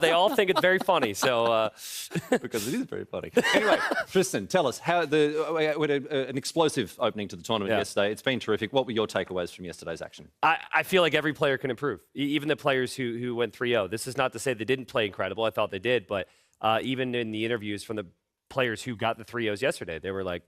They all think it's very funny, so... Because it is very funny. Anyway, Tristan, tell us, we had an explosive opening to the tournament yesterday. It's been terrific. What were your takeaways from yesterday's action? I feel like every player can improve, even the players who went 3-0. This is not to say they didn't play incredible. I thought they did, but even in the interviews from the players who got the 3-0s yesterday, they were like,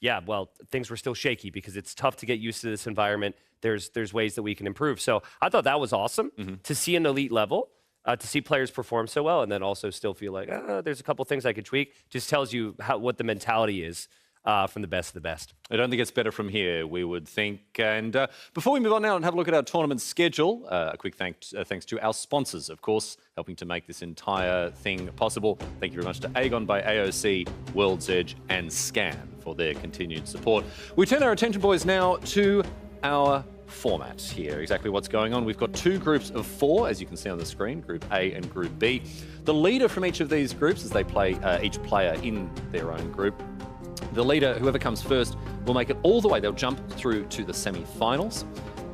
yeah, well, things were still shaky because it's tough to get used to this environment. There's ways that we can improve. So I thought that was awesome to see an elite level. To see players perform so well and then also still feel like, there's a couple things I could tweak, just tells you what the mentality is from the best of the best. I don't think it's better from here, we would think. And before we move on now and have a look at our tournament schedule, a quick thanks to our sponsors, of course, helping to make this entire thing possible. Thank you very much to Aegon by AOC, World's Edge and Scan for their continued support. We turn our attention, boys, now to our format here. Exactly what's going on. We've got 2 groups of 4, as you can see on the screen, Group A and Group B. The leader from each of these groups, as they play each player in their own group, the leader, whoever comes first, will make it all the way. They'll jump through to the semi-finals.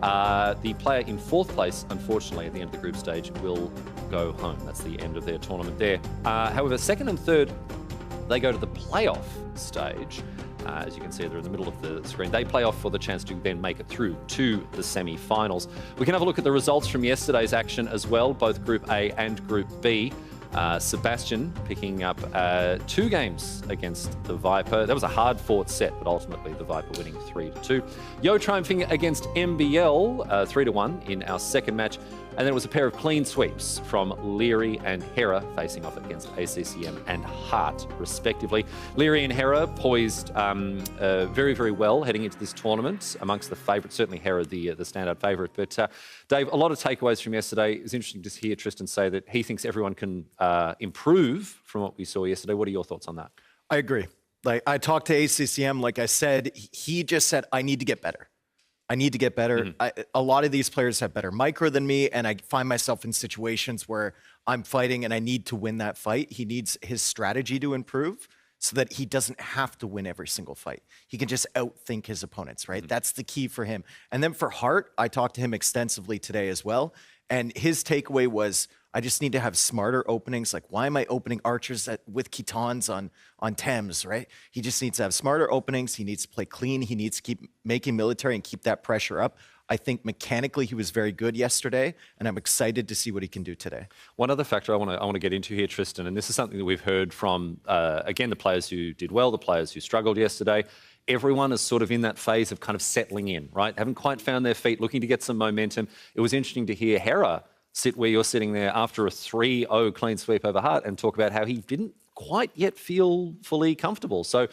The player in 4th place, unfortunately, at the end of the group stage, will go home. That's the end of their tournament there. However, 2nd and 3rd, they go to the playoff stage. As you can see, they're in the middle of the screen. They play off for the chance to then make it through to the semi-finals. We can have a look at the results from yesterday's action as well, both Group A and Group B. Sebastian picking up 2 games against the Viper. That was a hard-fought set, but ultimately the Viper winning 3-2. Yo triumphing against MBL 3-1 in our second match. And then it was a pair of clean sweeps from Leary and Hera facing off against ACCM and Hart, respectively. Leary and Hera poised very, very well heading into this tournament amongst the favourites. Certainly Hera, the standout favourite. But Dave, a lot of takeaways from yesterday. It was interesting to hear Tristan say that he thinks everyone can improve from what we saw yesterday. What are your thoughts on that? I agree. Like, I talked to ACCM, like I said, he just said, I need to get better. I need to get better. A lot of these players have better micro than me, and I find myself in situations where I'm fighting and I need to win that fight. He needs his strategy to improve so that he doesn't have to win every single fight. He can just outthink his opponents, right? That's the key for him. And then for Hart, I talked to him extensively today as well, and his takeaway was, I just need to have smarter openings. Like, why am I opening archers with Khitans on Thames, right? He just needs to have smarter openings. He needs to play clean. He needs to keep making military and keep that pressure up. I think mechanically he was very good yesterday, and I'm excited to see what he can do today. One other factor I want to get into here, Tristan, and this is something that we've heard from, again, the players who did well, the players who struggled yesterday. Everyone is sort of in that phase of kind of settling in, right? Haven't quite found their feet, looking to get some momentum. It was interesting to hear Hera sit where you're sitting there after a 3-0 clean sweep over Hart and talk about how he didn't quite yet feel fully comfortable. So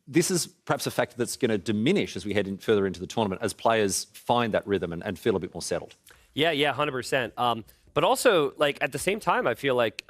this is perhaps a factor that's going to diminish as we head further into the tournament, as players find that rhythm and feel a bit more settled. Yeah, 100%. But also, like, at the same time, I feel like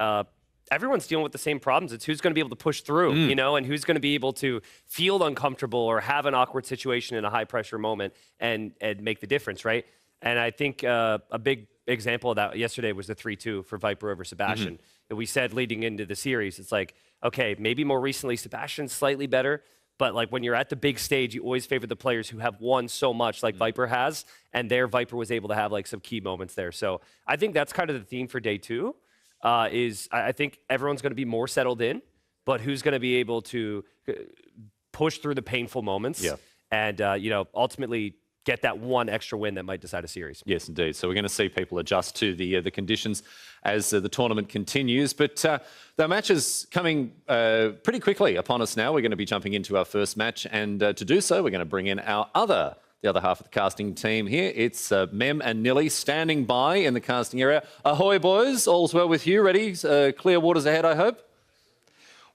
everyone's dealing with the same problems. It's who's going to be able to push through, you know, and who's going to be able to feel uncomfortable or have an awkward situation in a high-pressure moment and make the difference, right? And I think a big example of that yesterday was the 3-2 for Viper over Sebastian. And we said leading into the series, it's like, okay, maybe more recently Sebastian's slightly better, but like when you're at the big stage, you always favor the players who have won so much like Viper has, and their Viper was able to have like some key moments there. So I think that's kind of the theme for day 2, is I think everyone's going to be more settled in, but who's going to be able to push through the painful moments and, you know, ultimately get that one extra win that might decide a series. Yes, indeed. So we're going to see people adjust to the conditions as the tournament continues. But the match is coming pretty quickly upon us now. We're going to be jumping into our first match. And to do so, we're going to bring in the other half of the casting team here. It's Mem and Nilly standing by in the casting area. Ahoy, boys. All's well with you. Ready? Clear waters ahead, I hope?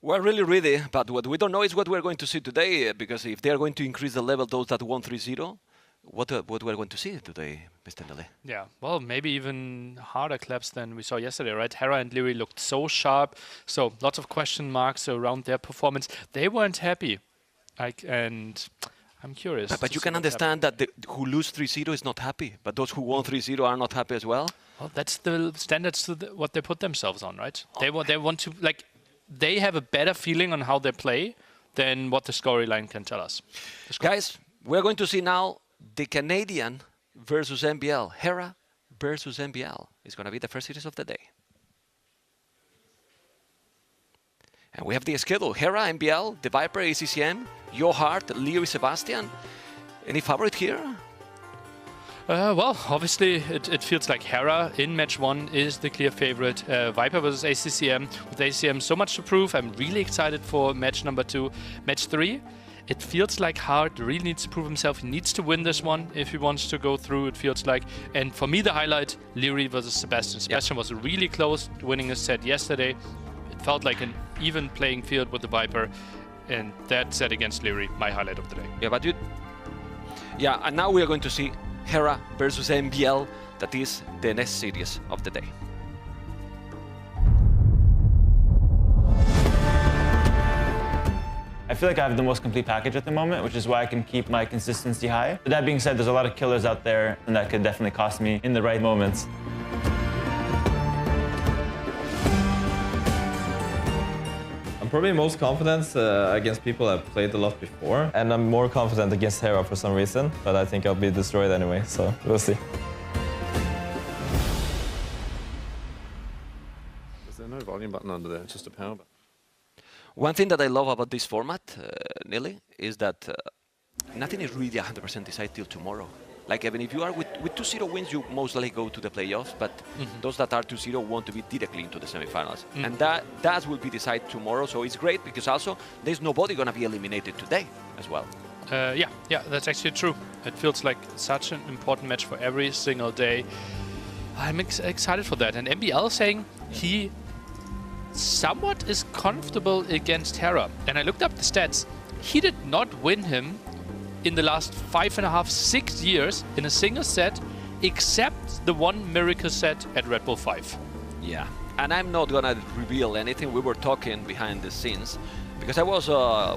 We're really ready. But what we don't know is what we're going to see today. Because if they're going to increase the level, those that won 3-0, what we're going to see today, Mr. Nilly? Yeah, well, maybe even harder claps than we saw yesterday, right? Hera and Leary looked so sharp, so lots of question marks around their performance. They weren't happy, and I'm curious. But you can understand that who lose 3-0 is not happy, but those who won 3-0 are not happy as well. Well, that's the standards to what they put themselves on, right? They want to, like, they have a better feeling on how they play than what the storyline can tell us. Guys, we're going to see now the Canadian versus MBL. Hera versus MBL is going to be the first series of the day. And we have the schedule. Hera, MBL, the Viper, ACCM, Your Heart, Leo, Sebastian. Any favorite here? Well, obviously, it feels like Hera in match 1 is the clear favorite. Viper versus ACCM. With ACCM so much to prove, I'm really excited for match number 2. Match 3, it feels like Hart really needs to prove himself. He needs to win this one if he wants to go through, it feels like. And for me, the highlight, Leary versus Sebastian. Sebastian was really close, winning a set yesterday. It felt like an even playing field with the Viper. And that set against Leary, my highlight of the day. Yeah, but yeah, and now we are going to see Hera versus MBL. That is the next series of the day. I feel like I have the most complete package at the moment, which is why I can keep my consistency high. But that being said, there's a lot of killers out there, and that could definitely cost me in the right moments. I'm probably most confident against people I've played a lot before. And I'm more confident against Hera for some reason, but I think I'll be destroyed anyway, so we'll see. Is there no volume button under there? It's just a power button. One thing that I love about this format, Nili, is that nothing is really 100% decided till tomorrow. Like, even if you are with 2-0 wins, you most likely go to the playoffs, but those that are 2-0 want to be directly into the semifinals. And that will be decided tomorrow, so it's great because also there's nobody going to be eliminated today as well. Yeah, that's actually true. It feels like such an important match for every single day. I'm excited for that. And MBL saying he somewhat is comfortable against Hera. And I looked up the stats. He did not win him in the last 5.5, 6 years in a single set, except the one miracle set at Red Bull 5. Yeah, and I'm not gonna reveal anything. We were talking behind the scenes because I was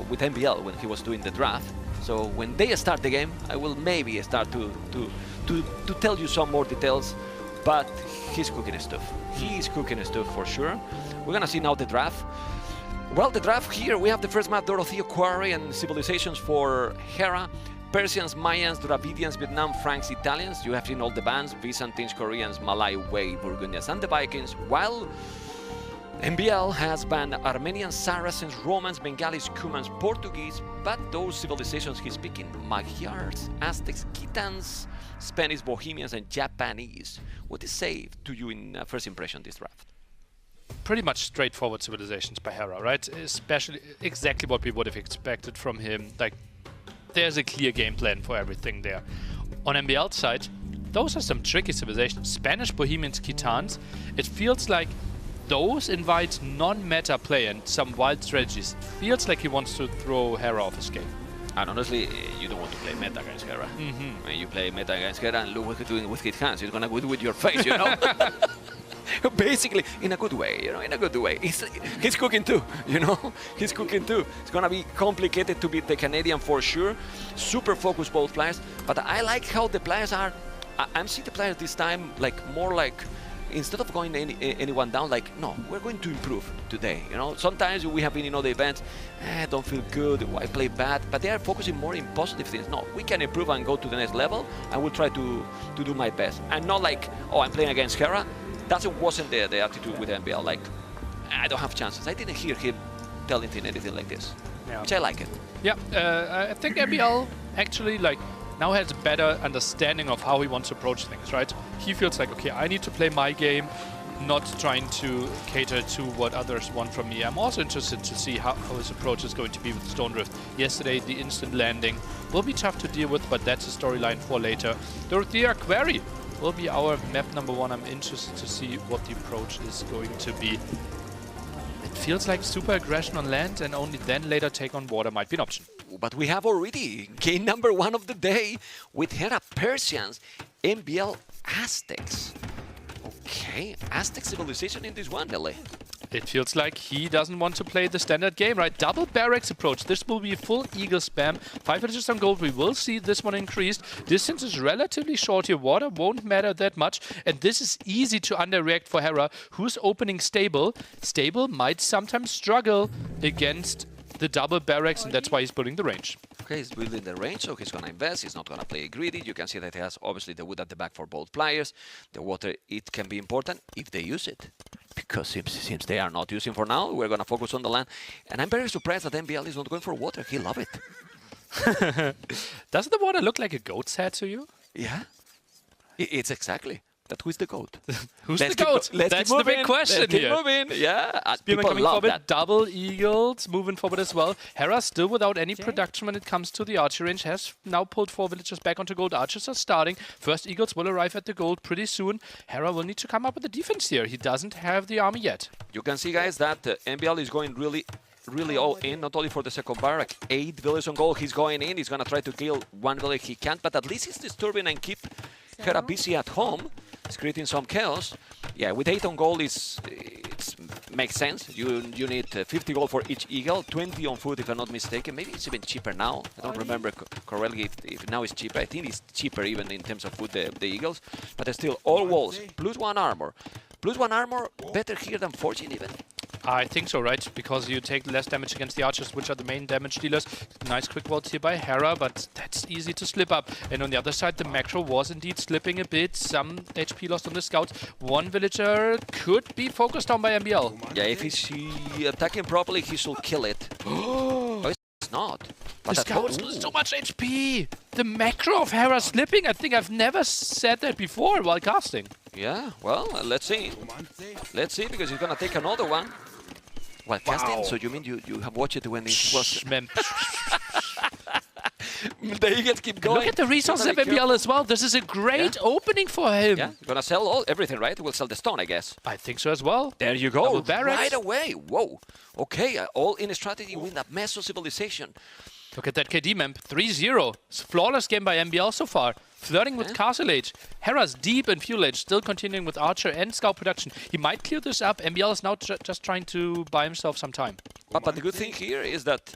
with MBL when he was doing the draft. So when they start the game, I will maybe start to tell you some more details. But he's cooking stuff. He's cooking stuff for sure. We're gonna see now the draft. Well, the draft here, we have the first map, Dorothea Quarry and Civilizations for Hera. Persians, Mayans, Dravidians, Vietnam, Franks, Italians. You have seen all the bands, Byzantines, Koreans, Malay, Wei, Burgundians, and the Vikings. While MBL has banned Armenians, Saracens, Romans, Bengalis, Cumans, Portuguese, but those civilizations he's picking, Magyars, Aztecs, Gitans, Spanish, Bohemians, and Japanese. What is say to you in first impression this draft? Pretty much straightforward civilizations by Hera, right? Especially exactly what we would have expected from him. Like, there's a clear game plan for everything there. On MBL's side, those are some tricky civilizations. Spanish, Bohemians, Gitans. It feels like those invite non-meta play and some wild strategies. It feels like he wants to throw Hera off his game. And honestly, you don't want to play meta against Hera. When you play meta against Hera and look what he's doing with his hands, he's gonna go with your face, you know? Basically, in a good way, you know, in a good way. He's cooking too, you know? He's cooking too. It's gonna be complicated to beat the Canadian for sure. Super focused both players, but I like how the players are. I'm seeing the players this time like more like, instead of going anyone down, like, no, we're going to improve today, you know? Sometimes we have been in other events, don't feel good, I play bad, but they are focusing more in positive things. No, we can improve and go to the next level, and we'll try to do my best. And not like, oh, I'm playing against Hera. That wasn't the attitude with MBL, like, I don't have chances. I didn't hear him telling anything like this, which I like it. Yeah, I think MBL actually, like, now has a better understanding of how he wants to approach things, right? He feels like, okay, I need to play my game, not trying to cater to what others want from me. I'm also interested to see how his approach is going to be with Stone Drift. Yesterday, the instant landing will be tough to deal with, but that's a storyline for later. Dorothea Quarry will be our map number 1. I'm interested to see what the approach is going to be. It feels like super aggression on land, and only then later take on water might be an option. But we have already game number 1 of the day with Hera Persians, MBL Aztecs. Okay, Aztec civilization in this one, LA. It feels like he doesn't want to play the standard game, right? Double barracks approach. This will be a full eagle spam. 5 villages on gold. We will see this one increased. Distance is relatively short here. Water won't matter that much. And this is easy to underreact for Hera, who's opening stable. Stable might sometimes struggle against the double barracks, and that's why he's building the range. Okay, he's building the range, so he's going to invest. He's not going to play greedy. You can see that he has obviously the wood at the back for both players. The water, it can be important if they use it. because since they are not using for now, we're going to focus on the land. And I'm very surprised that MBL is not going for water. He love it. Doesn't the water look like a goat's head to you? Yeah. It's exactly. That who's the goat? Who's the goat? That's the big question here. Yeah. Spearman People coming love forward, that. double eagles, moving forward as well. Hera still without any production when it comes to the archer range, has now pulled 4 villagers back onto gold. Archers are starting. First eagles will arrive at the gold pretty soon. Hera will need to come up with a defense here. He doesn't have the army yet. You can see, guys, that MBL is going really all in, not only for the second barrack. 8 villages on gold, he's going in. He's going to try to kill 1 village he can't, but at least he's disturbing and keep Hera busy at home. It's creating some chaos. Yeah, with 8 on gold, it makes sense. You need 50 gold for each eagle, 20 on food if I'm not mistaken. Maybe it's even cheaper now. I don't remember correctly if now it's cheaper. I think it's cheaper even in terms of food, the eagles. But there's still all walls, +1 armor. +1 armor, better here than forging even. I think so, right? Because you take less damage against the archers, which are the main damage dealers. Nice quick vault here by Hera, but that's easy to slip up. And on the other side, the macro was indeed slipping a bit. Some HP lost on the scouts. 1 villager could be focused on by MBL. Yeah, if he's attacking properly, he should kill it. Oh, it's not. But The scouts lose so much HP! The macro of Hera slipping, I think I've never said that before while casting. Yeah, well, let's see. Let's see, because he's gonna take another one. Well, casting? So you mean you have watched it when it was... The eagles keep going. Look at the resources of MBL as well. This is a great opening for him. Yeah, gonna sell everything, right? We'll sell the stone, I guess. I think so as well. There you go. Double barracks. Right away. Whoa. Okay, all in a strategy win that Meso civilization. Look at that KD map. 3-0. Flawless game by MBL so far. Flirting with Castle Age. Hera's deep in Fuel Age, still continuing with Archer and Scout production. He might clear this up. MBL is now just trying to buy himself some time. But the good thing here is that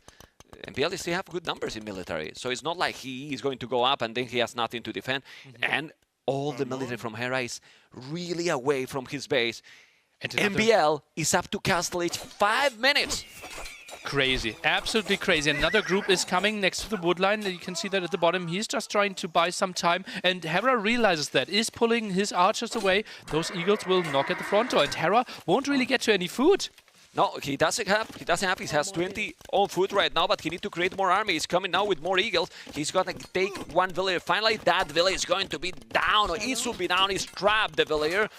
MBL still have good numbers in military. So it's not like he is going to go up and then he has nothing to defend. And all the military from Hera is really away from his base. And MBL is up to Castle Age 5 minutes. Crazy, absolutely crazy. Another group is coming next to the woodline. You can see that at the bottom. He's just trying to buy some time, and Hera realizes that, is pulling his archers away. Those eagles will knock at the front door, and Hera won't really get to any food. No, he doesn't have. He has 20 on foot right now, but he needs to create more army. He's coming now with more eagles. He's gonna take 1 villager. Finally, that villager is going to be down, or he should be down. He's trapped, the villager.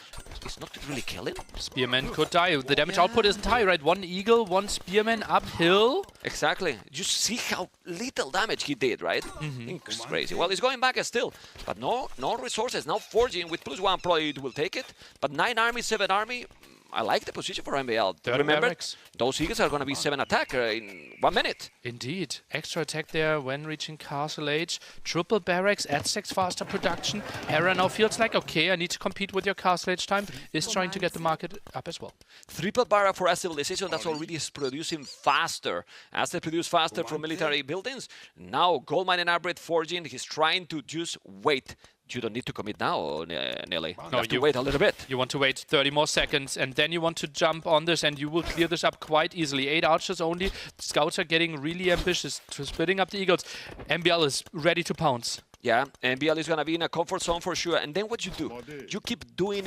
He's not really killing. Spearman could die. The damage output isn't high, right? 1 eagle, 1 spearman uphill. Exactly. You see how little damage he did, right? It's crazy. Well, he's going back still, but no resources. Now forging with +1 probably it will take it, but 9 army, 7 army. I like the position for MBL. Remember, those eagles are going to be 7 attack in 1 minute. Indeed. Extra attack there when reaching Castle Age. Triple barracks, adds 6 faster production. Hera now feels like, okay, I need to compete with your Castle Age time. Is trying to get the market up as well. Triple barrack for a civilization that's already producing faster. As they produce faster from military buildings, now gold mining upgrade forging, he's trying to just wait. You don't need to commit now, Nelly. You have to wait a little bit. You want to wait 30 more seconds, and then you want to jump on this, and you will clear this up quite easily. 8 archers only. Scouts are getting really ambitious, splitting up the eagles. MBL is ready to pounce. Yeah, MBL is going to be in a comfort zone for sure. And then what you do? You keep doing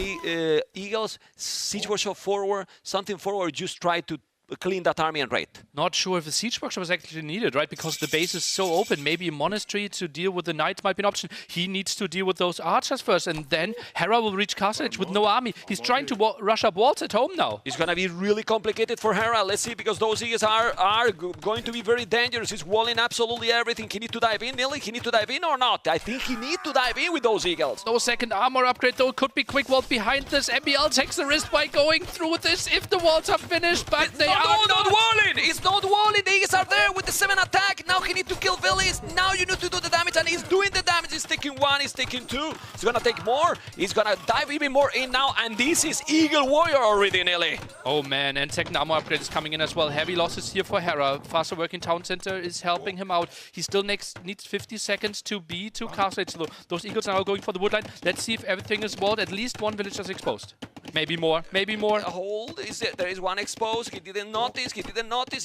eagles, siege workshop forward, something forward, just try to clean that army and raid. Not sure if a siege workshop is actually needed, right? Because the base is so open. Maybe a monastery to deal with the knights might be an option. He needs to deal with those archers first, and then Hera will reach Castle Age with no army. He's trying to rush up walls at home now. It's going to be really complicated for Hera. Let's see, because those eagles are going to be very dangerous. He's walling absolutely everything. He need to dive in, Nilly? He need to dive in or not? I think he need to dive in with those eagles. No second armor upgrade, though. Could be quick wall behind this. MBL takes the risk by going through with this if the walls are finished, but they are not walling! It's not walling! The eagles are there with the 7 attack! Now he needs to kill villains! Now you need to do the damage, and he's doing the damage! He's taking 1, he's taking 2, he's gonna take more, he's gonna dive even more in now, and this is Eagle Warrior already, Nelly! Oh man, and second armor upgrade is coming in as well. Heavy losses here for Hera. Faster working town center is helping him out. He still needs 50 seconds to be to Castle Age. So those eagles are now going for the woodline. Let's see if everything is walled. At least 1 village is exposed. Maybe more, maybe more. Hold, there is 1 exposed, he didn't notice,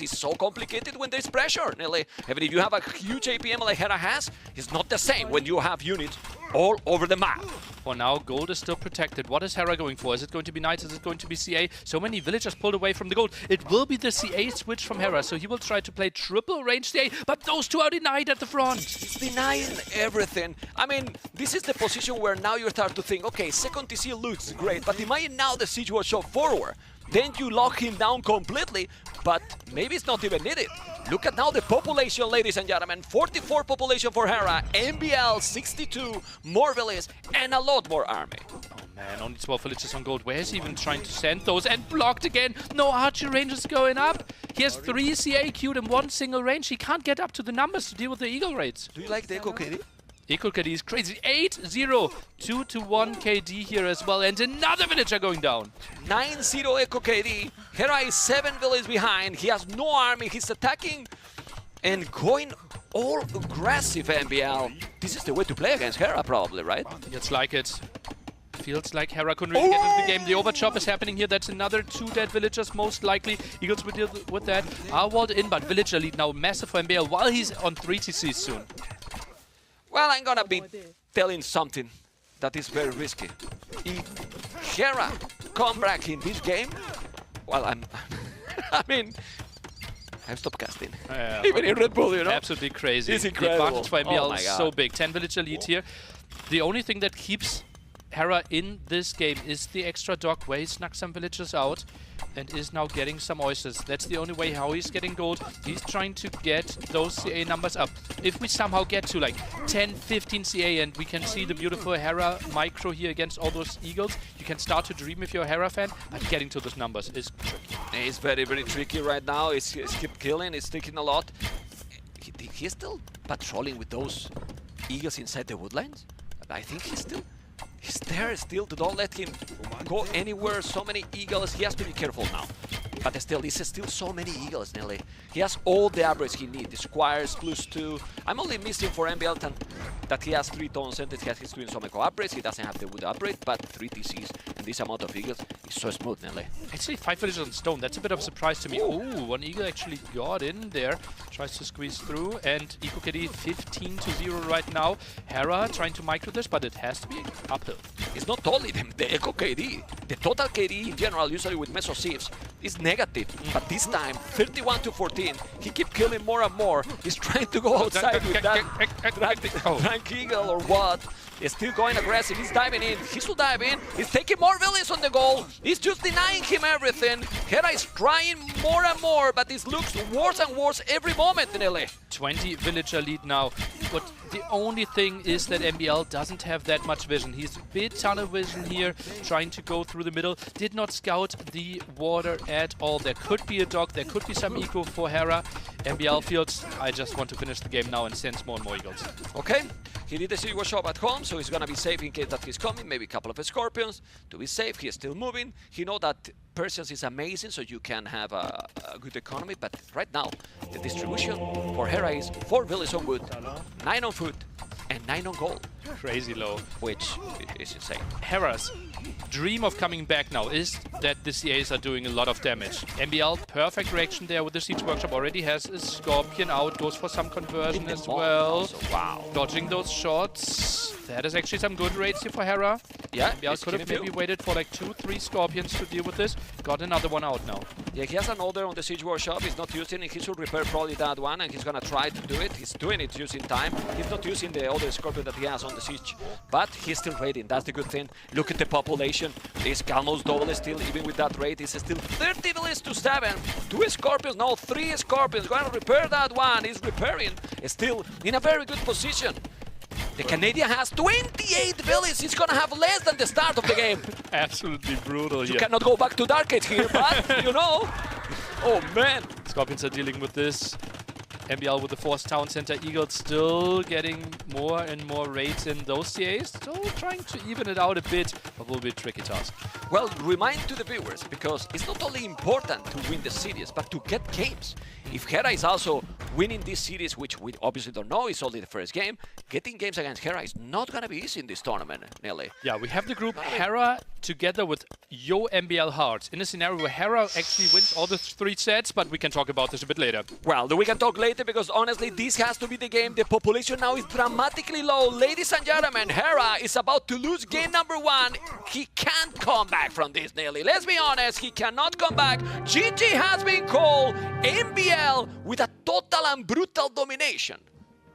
it's so complicated when there's pressure, Nelly. Even if you have a huge APM like Hera has, it's not the same when you have units all over the map. For now, gold is still protected. What is Hera going for? Is it going to be Knights? Is it going to be CA? So many villagers pulled away from the gold. It will be the CA switch from Hera, so he will try to play triple range CA, but those two are denied at the front. He's denying everything. I mean, this is the position where now you start to think, okay, second TC looks great, but imagine now the siege was shot forward. Then you lock him down completely, but maybe it's not even needed. Look at now the population, ladies and gentlemen. 44 population for Hera, MBL 62, more villages, and a lot more army. Oh man, only 12 villages on gold. Where is he even trying to send those? And blocked again. No archer range is going up. He has 3 CA queued in one single range. He can't get up to the numbers to deal with the eagle raids. Do you like the Echo KD? Eco KD is crazy. 8-0. 2-1 KD here as well. And another villager going down. 9-0 Echo KD. Hera is 7 villages behind. He has no army. He's attacking and going all aggressive, MBL. This is the way to play against Hera, probably, right? It's like it. Feels like Hera couldn't really get into the game. The overchop is happening here. That's another 2 dead villagers, most likely. Eagles will deal with that. Are walled in, but villager lead now massive for MBL while he's on 3 TCs soon. Well, I'm gonna be telling something that is very risky. If Hera come back in this game, well, I mean, I've stopped casting. Even in Red Bull, you know? Absolutely crazy. It's incredible. The advantage for MBL my is God. so big. 10 villager lead here. The only thing that keeps Hera in this game is the extra dog where he snuck some villagers out and is now getting some oysters. That's the only way how he's getting gold. He's trying to get those CA numbers up. If we somehow get to like 10, 15 CA and we can see the beautiful Hera micro here against all those eagles, you can start to dream if you're a Hera fan, but getting to those numbers is tricky. It's very, very tricky right now. He's keep killing, he's taking a lot. He's still patrolling with those eagles inside the woodlands. I think he's there still to don't let him go anywhere. So many eagles, he has to be careful now. But still, this is still so many eagles, Nelly. He has all the upgrades he needs. The squires +2. I'm only missing for MBL that he has 3 tons and he's doing some eco upgrades. He doesn't have the wood upgrade, but 3 TCs and this amount of eagles is so smooth, Nelly. Actually, 5 villagers on stone. That's a bit of a surprise to me. Oh, one eagle actually got in there. Tries to squeeze through. And Eco KD 15-0 right now. Hera trying to micro this, but it has to be uphill. It's not only the Echo KD. The total KD in general, usually with Meso Sieves, is negative. But this time, 31-14. He keep killing more and more. He's trying to go outside with that Drunk Eagle or what. He's still going aggressive. He's diving in. He should dive in. He's taking more villains on the goal. He's just denying him everything. Hera is trying more and more, but this looks worse and worse every moment, Nelly. 20 villager lead now. But the only thing is that MBL doesn't have that much vision. He's a bit tunnel vision here, trying to go through the middle. Did not scout the water at all. There could be a dog, there could be some eco for Hera. MBL feels, I just want to finish the game now and sends more and more eagles. Okay, he did the Silver Shop at home, so he's gonna be safe in case that he's coming. Maybe a couple of Scorpions to be safe. He is still moving. He knows that Persians is amazing, so you can have a good economy. But right now, the distribution for Hera is 4 villages on wood, 9 on food, and 9 on gold. Crazy low. Which is insane. Hera's dream of coming back now is that the CAs are doing a lot of damage. MBL, perfect reaction there with the Siege Workshop. Already has a Scorpion out, goes for some conversion as well. Wow. Dodging those shots. That is actually some good raids here for Hera. Yeah, MBL could have maybe waited for like 2-3 Scorpions to deal with this. Got another one out now. Yeah, he has another on the Siege Workshop. He's not using it. He should repair probably that one, and he's gonna try to do it. He's doing it using time. He's not using the other Scorpion that he has on the Siege, but he's still raiding. That's the good thing. Look at the population. It's almost double still, even with that raid. It's still 30 villages to 7. 2 Scorpions, no, 3 Scorpions. Gonna repair that one. He's repairing. Still in a very good position. The Canadian has 28 villages. He's gonna have less than the start of the game. Absolutely brutal You here. cannot go back to Dark Age here, but you know. Oh man. Scorpions are dealing with this. MBL with the Force Town Center Eagles still getting more and more raids in those CAs. Still trying to even it out a bit, but will be a tricky task. Well, remind to the viewers, because it's not only important to win the series, but to get games. If Hera is also winning this series, which we obviously don't know, is only the first game. Getting games against Hera is not going to be easy in this tournament, Nelly. Yeah, we have the group Hera together with Yo MBL Hearts in a scenario where Hera actually wins all the 3 sets, but we can talk about this a bit later. Well, we can talk later because honestly, this has to be the game. The population now is dramatically low. Ladies and gentlemen, Hera is about to lose game number 1. He can't come back from this, Nelly. Let's be honest, he cannot come back. GG has been called. MBL with a total and brutal domination.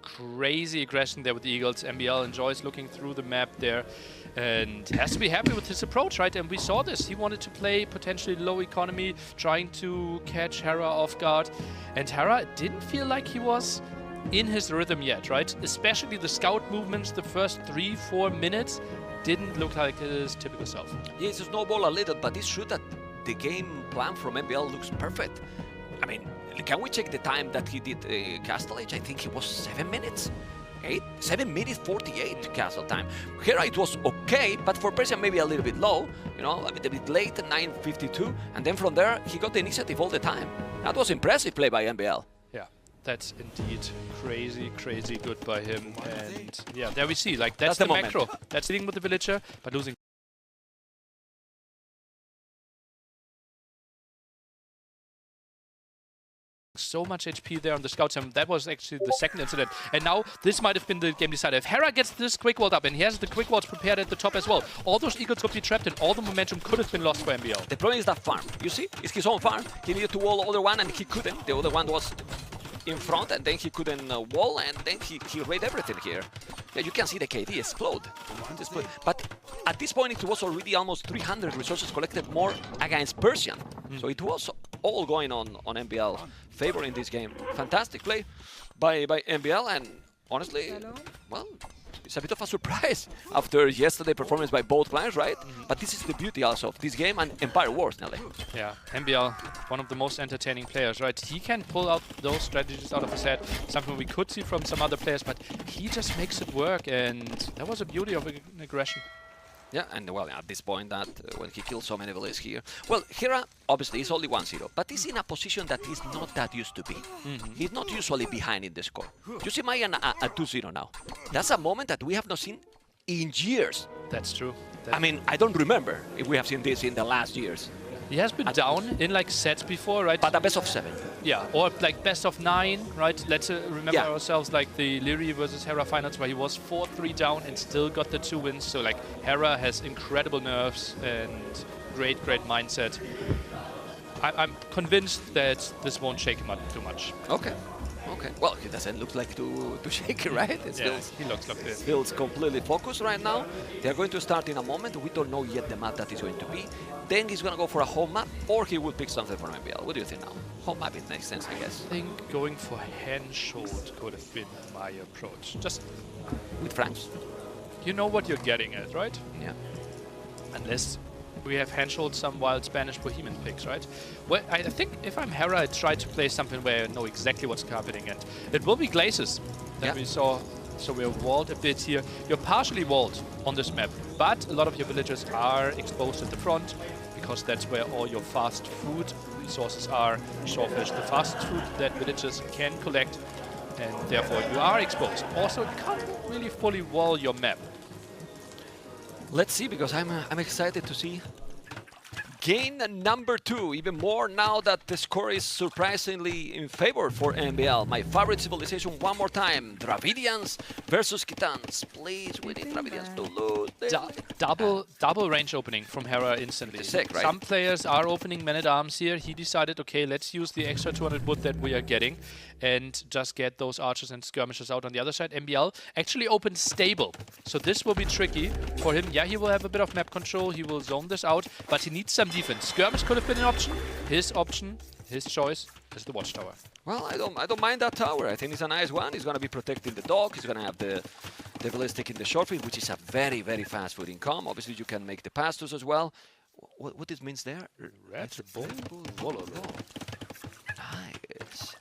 Crazy aggression there with the Eagles. MBL enjoys looking through the map there and has to be happy with his approach, right? And we saw this. He wanted to play potentially low economy, trying to catch Hera off guard. And Hera didn't feel like he was in his rhythm yet, right? Especially the scout movements, the first 3-4 minutes didn't look like his typical self. Yeah, it's a snowball a little, but it's true that the game plan from MBL looks perfect. I mean, can we check the time that he did Castle Age? I think it was 7 minutes. 7 minutes 48 Castle time. Here it was okay, but for Persian maybe a little bit low, you know, a bit late, 9:52, and then from there he got the initiative all the time. That was impressive play by MBL. Yeah, that's indeed crazy good by him. And yeah, there we see, like that's the macro. That's dealing with the villager, but losing. So much HP there on the scouts, and that was actually the second incident. And now this might have been the game decider. If Hera gets this quick wall up, and he has the quick walls prepared at the top as well, all those Eagles could be trapped, and all the momentum could have been lost for MBL. The problem is that farm. You see, it's his own farm. He needed to wall the other one, and he couldn't. The other one was in front, and then he couldn't wall, and then he raided everything here. Yeah, you can see the KD explode. But at this point, it was already almost 300 resources collected more against Persian. So it was all going on MBL favor in this game. Fantastic play by MBL, and honestly, well, it's a bit of a surprise after yesterday's performance by both clients, right? But this is the beauty also of this game and Empire Wars, Nelly. Yeah, MBL, one of the most entertaining players, right? He can pull out those strategies out of his head, something we could see from some other players, but he just makes it work, and that was the beauty of aggression. Yeah, and well, at this point, that when he kills so many villages here, well, Hera obviously is only 1-0, but he's in a position that he's not that used to be. He's not usually behind in the score. You see Mayan at 2-0 now. That's a moment that we have not seen in years. That's true. I mean, I don't remember if we have seen this in the last years. He has been down in like sets before, right? But a best of 7. Yeah, or like best of 9, right? Let's remember ourselves like the Lyri versus Hera finals where he was 4-3 down and still got the 2 wins. So like Hera has incredible nerves and great mindset. I'm convinced that this won't shake him up too much. Okay. Well, he doesn't look like to shake it, right? It he looks like this. Feels completely focused right now. They are going to start in a moment. We don't know yet the map that is going to be. Then he's going to go for a home map, or he will pick something from MBL. What do you think now? Home map, it makes sense, I guess. I think going for Handshot could have been my approach. Just with Franks. You know what you're getting at, right? Yeah. Unless we have Handshot some wild Spanish Bohemian picks, right? Well, I think if I'm Hera, I try to play something where I know exactly what's happening, and it will be Glazes that we saw. So we're walled a bit here. You're partially walled on this map, but a lot of your villagers are exposed at the front because that's where all your fast food resources are. Shawfish, the fast food that villagers can collect, and therefore you are exposed. Also, you can't really fully wall your map. Let's see, because I'm excited to see game number 2, even more now that the score is surprisingly in favor for MBL. My favorite civilization one more time, Dravidians versus Khitans. Please, we need Dravidians to lose. Double range opening from Hera instantly. Sick, right? Some players are opening men-at-arms here. He decided, okay, let's use the extra 200 wood that we are getting and just get those archers and skirmishers out on the other side. MBL actually opened stable, so this will be tricky for him. Yeah, he will have a bit of map control. He will zone this out, but he needs some defense. Skirmish could have been an option. His choice is the watchtower. Well, I don't mind that tower. I think it's a nice one. He's going to be protecting the dog. He's going to have the ballistic in the short field, which is a very fast foot income. Obviously, you can make the pass-throughs as well. What this means there? Red Bull Wololo.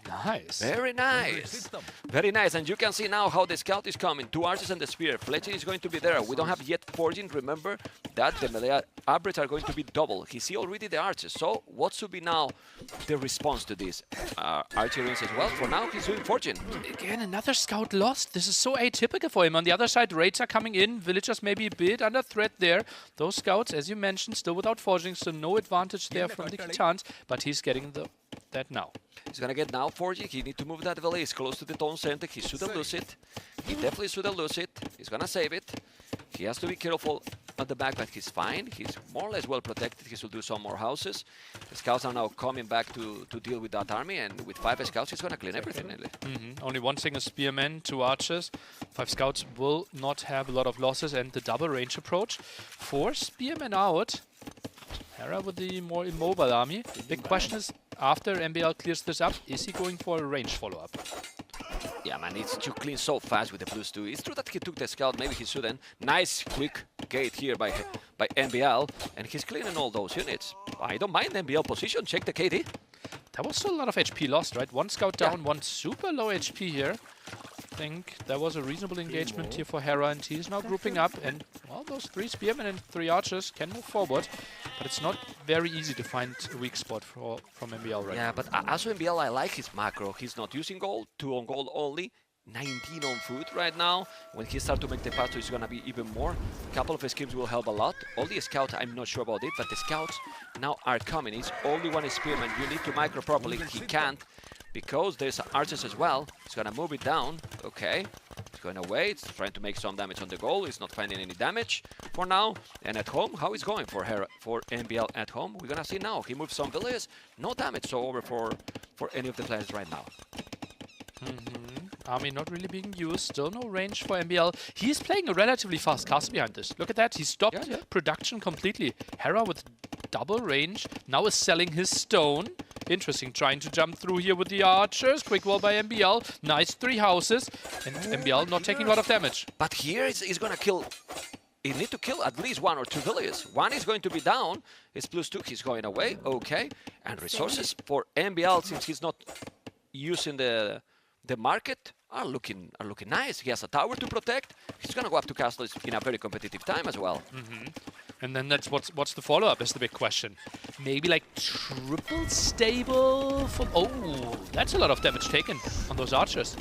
Nice. Very nice. Very nice. And you can see now how the scout is coming. 2 archers and the spear. Fletcher is going to be there. We don't have yet Forging, remember that the melee upgrades are going to be double. He see already the archers. So what should be now the response to this? Archer rings as well. For now, he's doing Forging. Again, another scout lost. This is so atypical for him. On the other side, raids are coming in. Villagers maybe a bit under threat there. Those scouts, as you mentioned, still without forging, so no advantage there from the Kitans. But he's getting that now. He's gonna get now Forging. He need to move that valley. He's close to the town center. He shouldn't lose it. He definitely shouldn't lose it. He's gonna save it. He has to be careful at the back, but he's fine. He's more or less well protected. He should do some more houses. The scouts are now coming back to deal with that army, and with 5 scouts, he's gonna clean everything. Only one single spearman, 2 archers. 5 scouts will not have a lot of losses, and the double range approach. 4 spearmen out. Hera with the more immobile army. The big question is, after MBL clears this up, is he going for a range follow-up? Yeah, man, it's too clean so fast with the +2. It's true that he took the scout, maybe he shouldn't. Nice quick gate here by MBL, and he's cleaning all those units. I don't mind MBL position, check the KD. That was still a lot of HP lost, right? 1 scout down, 1 super low HP here. I think that was a reasonable engagement here for Hera, and he's now grouping up, and well, those 3 spearmen and 3 archers can move forward, but it's not very easy to find a weak spot from MBL right now. Yeah, but also MBL, I like his macro. He's not using gold, 2 on gold only, 19 on food right now. When he starts to make the path, it's gonna be even more. A couple of schemes will help a lot. All the scouts, I'm not sure about it, but the scouts now are coming. It's only 1 spearman. You need to micro properly. He can't, because there's archers as well. He's gonna move it down. Okay, it's going away. It's trying to make some damage on the goal. It's not finding any damage for now. And at home, how is going for MBL at home? We're gonna see now. He moves some villages. No damage so over for any of the players right now. Army not really being used. Still no range for MBL. He's playing a relatively fast castle behind this. Look at that. He stopped production completely. Hera with double range. Now is selling his stone. Interesting. Trying to jump through here with the archers. Quick wall by MBL. Nice 3 houses. And MBL not taking a lot of damage. But here he's gonna kill. He need to kill at least 1 or 2 villages. 1 is going to be down. It's +2. He's going away. Okay. And resources for MBL, since he's not using the market, are looking nice. He has a tower to protect. He's gonna go up to castles in a very competitive time as well. And then that's what's the follow-up is the big question. Maybe like triple stable for... Oh, that's a lot of damage taken on those archers.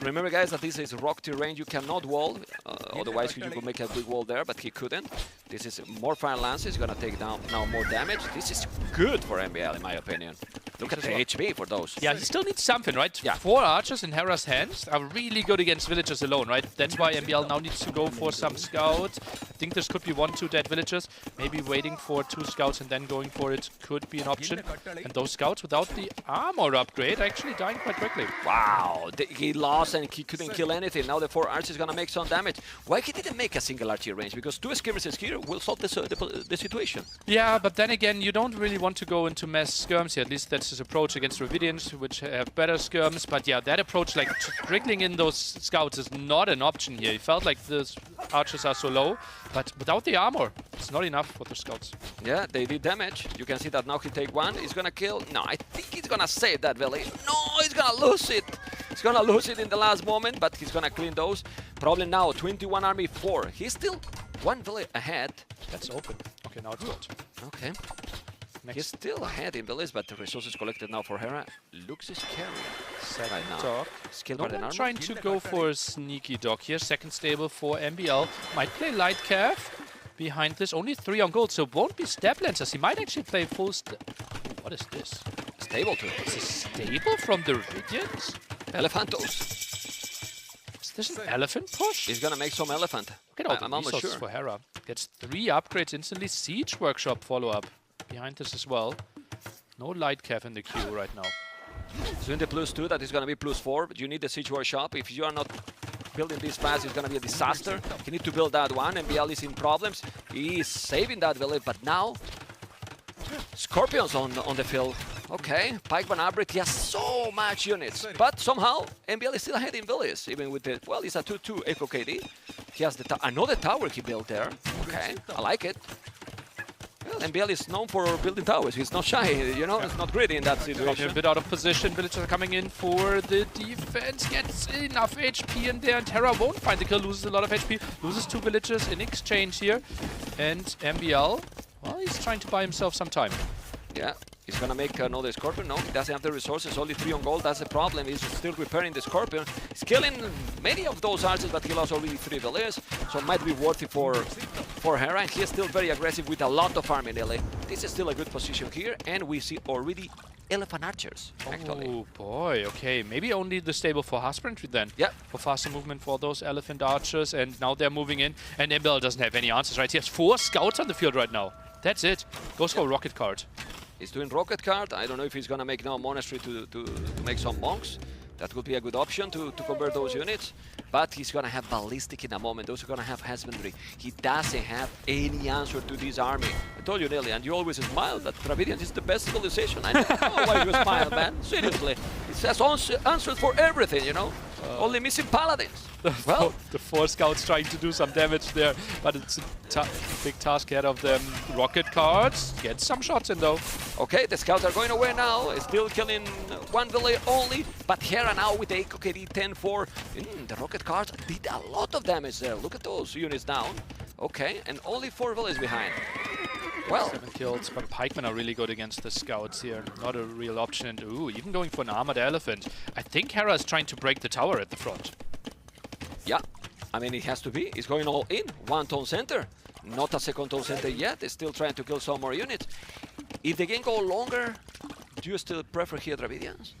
Remember, guys, that this is rock terrain. You cannot wall. Otherwise, you could make a big wall there, but he couldn't. This is more fire lances. He's gonna take down now more damage. This is good for MBL, in my opinion. Look at the HP for those. Yeah, he still needs something, right? Yeah. 4 archers in Hera's hands are really good against villagers alone, right? That's why MBL now needs to go for some scouts. I think this could be 1-2 dead villagers. Maybe waiting for 2 scouts and then going for it could be an option. And those scouts without the armor upgrade are actually dying quite quickly. Wow, he lost and he couldn't kill anything. Now the 4 archers gonna make some damage. Why he didn't make a single archer range? Because 2 skirmishes here will solve the situation. Yeah, but then again, you don't really want to go into mass skirms here. At least that's his approach against Dravidians, which have better skirms. But yeah, that approach, like trickling in those scouts, is not an option here. He felt like the archers are so low, but without the armor, it's not enough for the scouts. Yeah, they did damage. You can see that now he take 1. He's gonna kill. No, I think he's gonna save that valley. No, he's gonna lose it. He's gonna lose it in the last moment, but he's gonna clean those. Problem now, 21 army 4. He's still 1 village ahead. That's open. Okay, now it's good. Okay. He's still ahead in villages, but the resources collected now for Hera looks scary right now. Dog. Skilled No by the one armor. trying to go for a sneaky dog here. Second stable for MBL. Might play light cav behind this. Only 3 on gold, so won't be step lancers. He might actually play full what is this? Stable too. Is this stable from the Dravidians? Elephantos. Is this an elephant push? He's gonna make some elephant. Look at all the I'm almost resources sure. for Hera. Gets 3 upgrades instantly. Siege Workshop follow-up behind this as well. No light cav in the queue right now. Soon the +2, that is gonna be +4, but you need the Siege Workshop. If you are not building this fast, it's gonna be a disaster. You need to build that one. MBL is in problems. He is saving that village, but now Scorpions on the field. Okay, Pikeman Abrit, he has so much units, but somehow MBL is still ahead in villages, even with the, well, it's a 2-2 Echo KD. He has the another tower he built there. Okay, I like it. Yeah, Well, MBL is known for building towers. He's not shy, you know, he's not greedy in that situation. A bit out of position. Villagers are coming in for the defense. Gets enough HP in there, and Terra won't find the kill. Loses a lot of HP. Loses 2 villagers in exchange here. And MBL, well, he's trying to buy himself some time. Yeah, he's gonna make another Scorpion. No, he doesn't have the resources, only 3 on gold. That's the problem. He's still repairing the Scorpion. He's killing many of those archers, but he lost already 3 villagers, so it might be worthy for Hera. And he is still very aggressive with a lot of farming nearly. This is still a good position here, and we see already elephant archers, actually. Oh boy, okay. Maybe only the stable for husbandry then. Yeah. For faster movement for those elephant archers, and now they're moving in, and MBL doesn't have any answers, right? He has 4 scouts on the field right now. That's it. Goes for a rocket card. He's doing rocket card. I don't know if he's gonna make now a monastery to make some monks. That would be a good option to convert those units. But he's gonna have ballistic in a moment. Those are gonna have husbandry. He doesn't have any answer to this army. I told you, Nelly, and you always smile that Dravidians is the best civilization. I don't know why you smile, man. Seriously. It has answers for everything, you know? Only missing paladins. Well, the 4 scouts trying to do some damage there, but it's a big task ahead of them. Rocket cards, get some shots in though. okay, the scouts are going away now. Still killing 1 village only, but Hera now with the AKD 10-4. The rocket cards did a lot of damage there. Look at those units down. Okay, and only 4 villages behind. Well, 7 kills, but pikemen are really good against the scouts here. Not a real option. And ooh, even going for an armored elephant. I think Hera is trying to break the tower at the front. yeah, I mean, it has to be. He's going all in. 1 town center. Not a 2nd town center yet. He's still trying to kill some more units. If the game go longer, do you still prefer here Dravidians?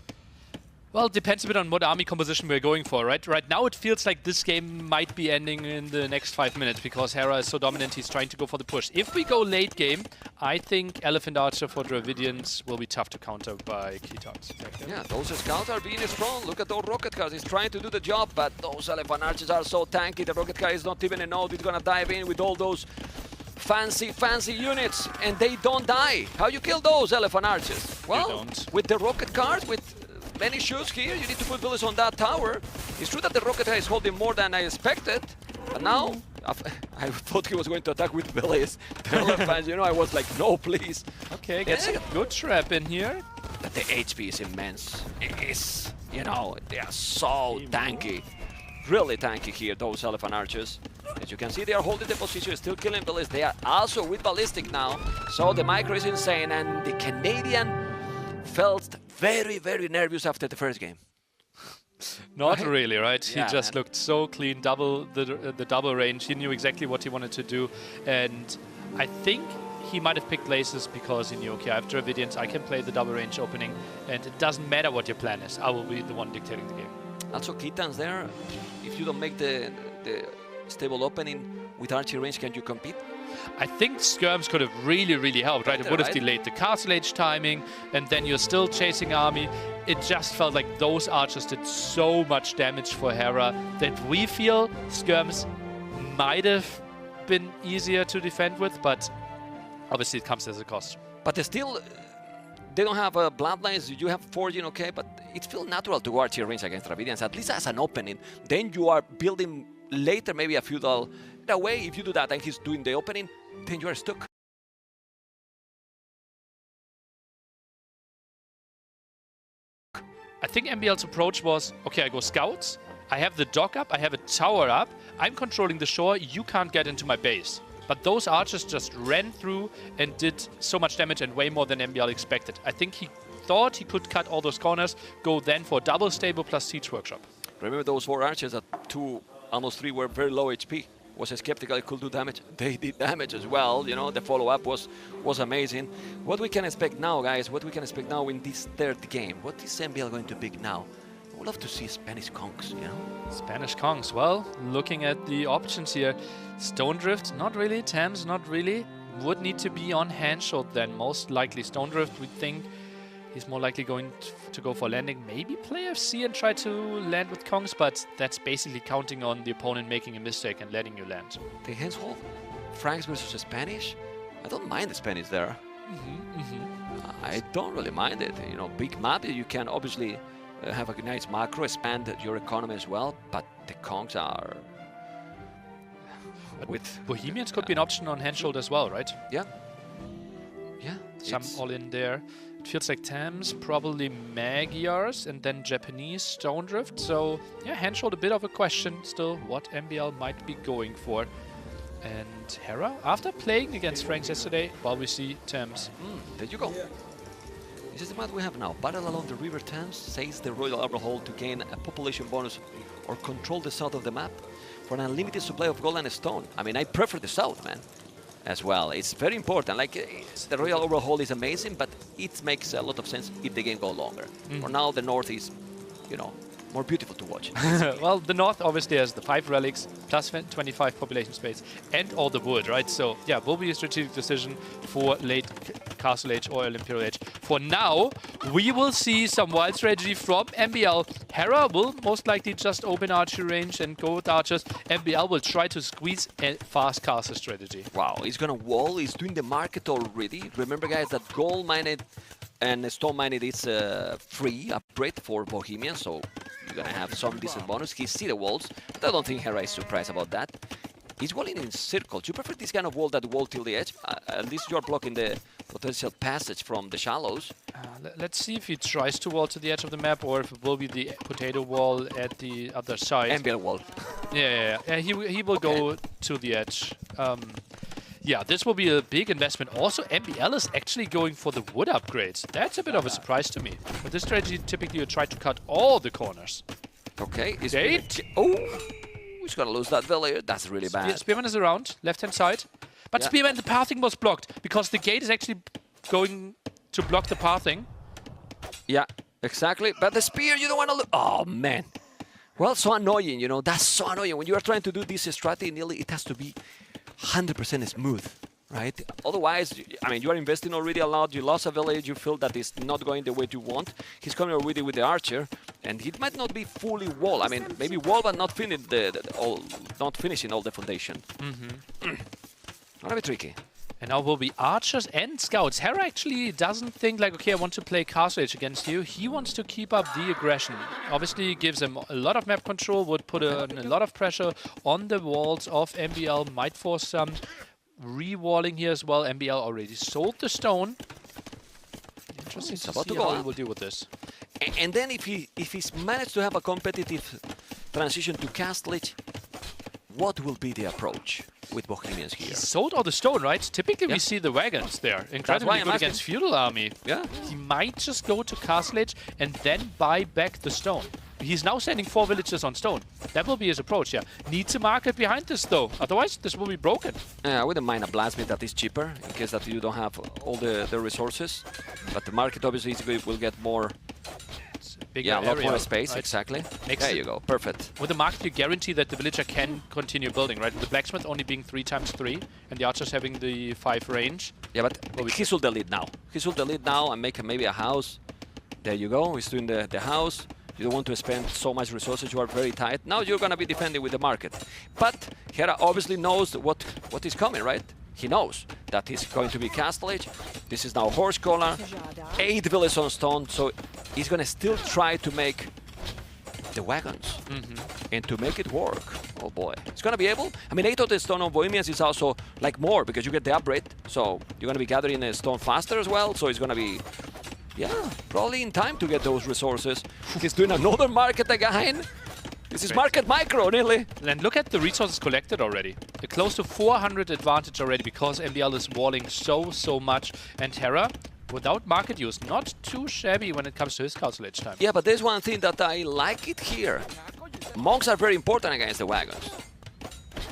Well, it depends a bit on what army composition we're going for, right? Right now it feels like this game might be ending in the next 5 minutes because Hera is so dominant, he's trying to go for the push. If we go late game, I think Elephant Archer for Dravidians will be tough to counter by key tanks. Yeah, those scouts are being strong. Look at those rocket cars. He's trying to do the job, but those elephant archers are so tanky. The rocket car is not even a node. He's gonna dive in with all those fancy units, and they don't die. How you kill those elephant archers? Well, don't. with the rocket cars, with many shoes here, you need to put bullets on that tower. It's true that the rocket car is holding more than I expected, but now I thought he was going to attack with bullets. The elephants, you know, I was like, no, please. Okay, gets a good trap in here. But the HP is immense. It is, you know, they are so tanky. Really tanky here, those elephant archers. As you can see, they are holding the position, still killing bullets. They are also with ballistic now. So the micro is insane, and the Canadian felt very nervous after the first game. Not really, right? Yeah, he just man. looked so clean, the double range. He knew exactly what he wanted to do, and I think he might have picked laces because he knew, okay, I have Dravidians, I can play the double range opening, and it doesn't matter what your plan is. I will be the one dictating the game. Also, Kitans there, if you don't make the stable opening with archery range, can you compete? I think skirms could have really helped, right? It would have delayed the castle age timing, and then you're still chasing army. It just felt like those archers did so much damage for Hera that we feel skirms might have been easier to defend with, but obviously it comes as a cost. But they still, they don't have bloodlines. You have forging, okay, but it feels natural to go archery range against Dravidians, at least as an opening. Then you are building later maybe a feudal. That way, if you do that and he's doing the opening, then you are stuck. I think MBL's approach was, okay, I go scouts, I have the dock up, I have a tower up, I'm controlling the shore, you can't get into my base. But those archers just ran through and did so much damage and way more than MBL expected. I think he thought he could cut all those corners, go then for double stable plus siege workshop. Remember those 4 archers at 2, almost 3 were very low HP. Was skeptical it could do damage. They did damage as well. You know, the follow-up was amazing. What we can expect now, guys, what we can expect now in this 3rd game? What is MBL going to pick now? I would love to see Spanish Kongs, you know? Spanish Kongs, well, looking at the options here, Stone Drift, not really, Thames, not really. Would need to be on Handshot then, most likely. Stone Drift, we think he's more likely going to go for landing. Maybe play FC and try to land with Kongs, but that's basically counting on the opponent making a mistake and letting you land. The Henshold, Franks versus Spanish. I don't mind the Spanish there. I don't really mind it. You know, big map, you can obviously have a nice macro, expand your economy as well, but the Kongs are... Bohemians could be an option on Handshot as well, right? Yeah. some all in there. It feels like Thames, probably Magyars, and then Japanese Stone Drift. So, yeah, Handshelled a bit of a question still what MBL might be going for. And Hera, after playing against Franks yesterday, well, we see Thames. There you go. This is the map we have now. Battle along the River Thames, says the Royal Overhaul to gain a population bonus or control the south of the map for an unlimited supply of gold and stone. I mean, I prefer the south, man, as well. It's very important. Like, the Royal Overhaul is amazing, but it makes a lot of sense if the game goes longer. For now, the north is, you know, more beautiful to watch. Well, the north obviously has the 5 relics, plus 25 population space, and all the wood, right? So, yeah, will be a strategic decision for late Castle Age or Imperial Age. For now, we will see some wild strategy from MBL. Hera will most likely just open archery range and go with archers. MBL will try to squeeze a fast castle strategy. Wow, he's gonna wall. He's doing the market already. Remember, guys, that gold mined and stone mined is free upgrade for Bohemian, so you're gonna have some decent bonus. He see the walls, but I don't think Hera is surprised about that. He's walling in circles. Do you prefer this kind of wall that wall till the edge? At least you're blocking the potential passage from the shallows. Let's see if he tries to wall to the edge of the map or if it will be the potato wall at the other side. MBL wall. Yeah, he will go to the edge. Yeah, this will be a big investment. Also, MBL is actually going for the wood upgrades. That's a bit of a surprise to me. With this strategy, typically you try to cut all the corners. Okay. Oh! He's gonna lose that village. That's really bad. Spearman is around, left-hand side. But Yeah. Spearman, the pathing was blocked because the gate is actually going to block the pathing. Yeah, exactly. But the spear, you don't want to look. Oh, man. Well, so annoying, you know. That's so annoying. When you are trying to do this strategy, nearly it has to be 100% smooth, right? Otherwise, I mean, you are investing already a lot. You lost a village. You feel that it's not going the way you want. He's coming already with the archer, and it might not be fully wall. I mean, maybe wall, but not not finishing all the foundation. Gonna be tricky. And now will be archers and scouts. Hera actually doesn't think like, okay, I want to play Castle Age against you. He wants to keep up the aggression. Obviously gives him a lot of map control, would put a lot of pressure on the walls of MBL, might force some re-walling here as well. MBL already sold the stone. Interesting to see how he will deal with this. And then if he's managed to have a competitive transition to Castle Age, what will be the approach with Bohemians here? He sold all the stone, right? Typically we see the wagons there. Incredibly good against feudal army. Yeah. He might just go to Castle Age and then buy back the stone. He's now sending 4 villages on stone. That will be his approach, yeah. Needs a market behind this, though. Otherwise, this will be broken. I wouldn't mind a blacksmith that is cheaper, in case that you don't have all the resources. But the market, obviously, will get more... Bigger a lot area, more space, right? exactly. Makes there you go, perfect. With the market, you guarantee that the villager can continue building, right? With the blacksmith only being 3x3, and the archers having the 5 range. Yeah, but he should delete now. He should delete now and make maybe a house. There you go, he's doing the house. You don't want to spend so much resources, you are very tight. Now you're going to be defending with the market. But Hera obviously knows what is coming, right? He knows that he's going to be Castle Age. This is now Horse Collar, 8 villages on stone, so he's going to still try to make the wagons and to make it work. Oh boy, it's going to be able. I mean, 8 of the stone on Bohemians is also like more because you get the upgrade, so you're going to be gathering the stone faster as well. So it's going to be, yeah, probably in time to get those resources. He's doing another market again. This is market micro, nearly. And look at the resources collected already. They're close to 400 advantage already because MBL is walling so much. And Hera, without market use, not too shabby when it comes to his Castle Age time. Yeah, but there's one thing that I like it here. Monks are very important against the wagons.